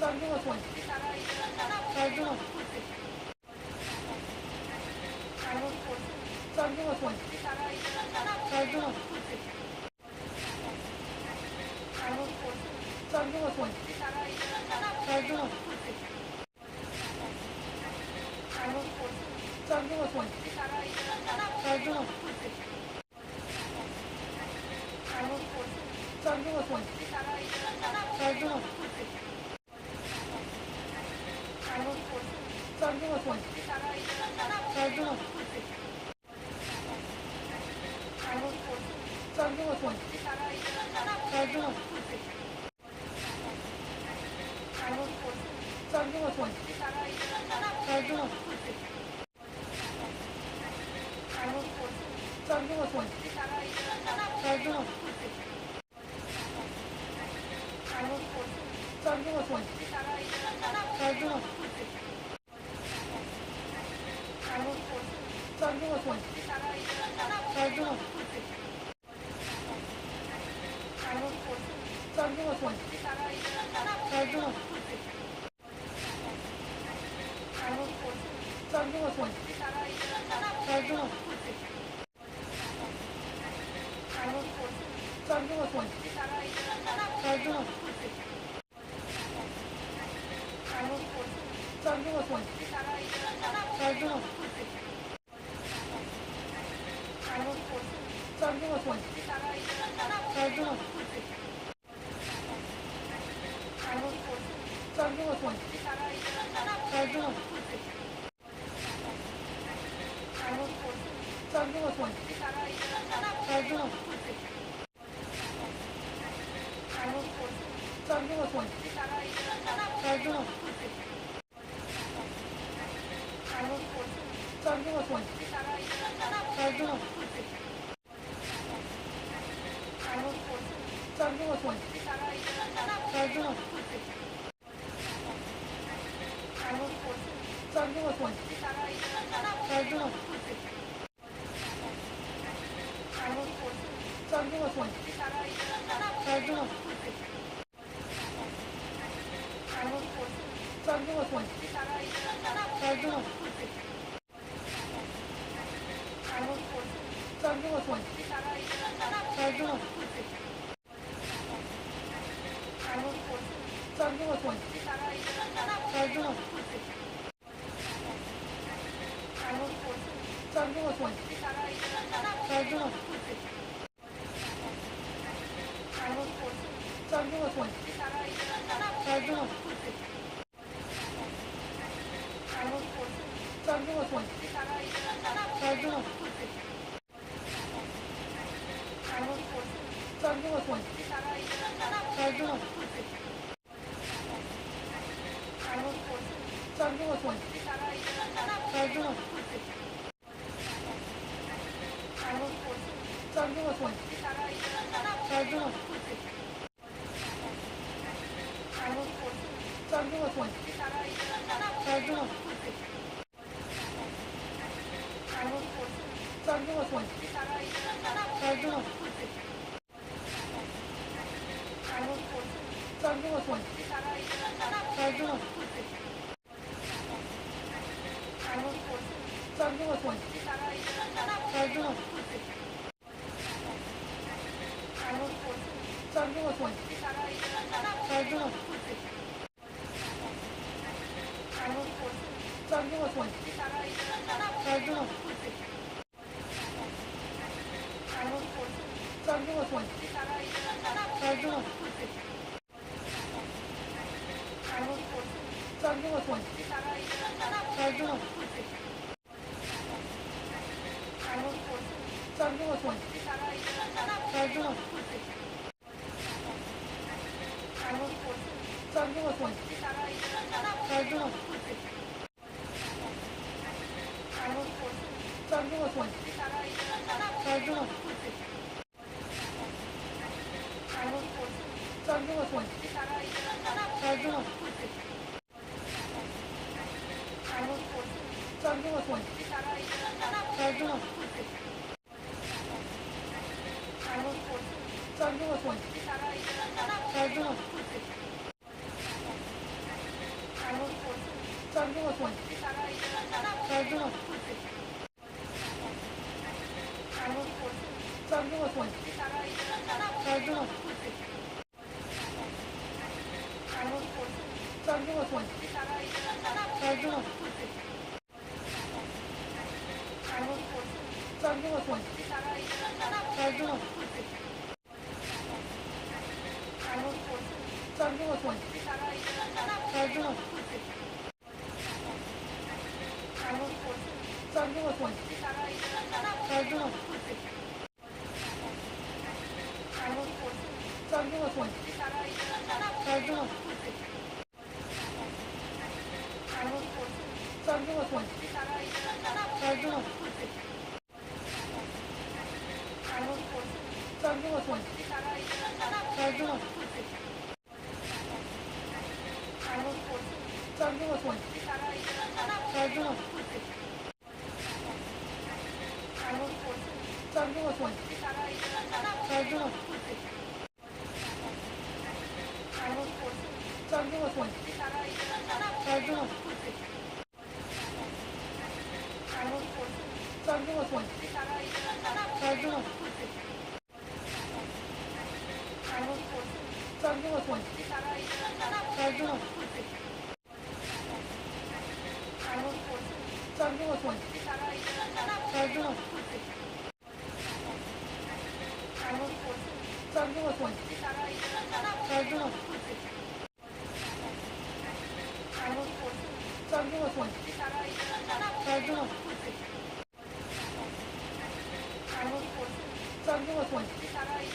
Children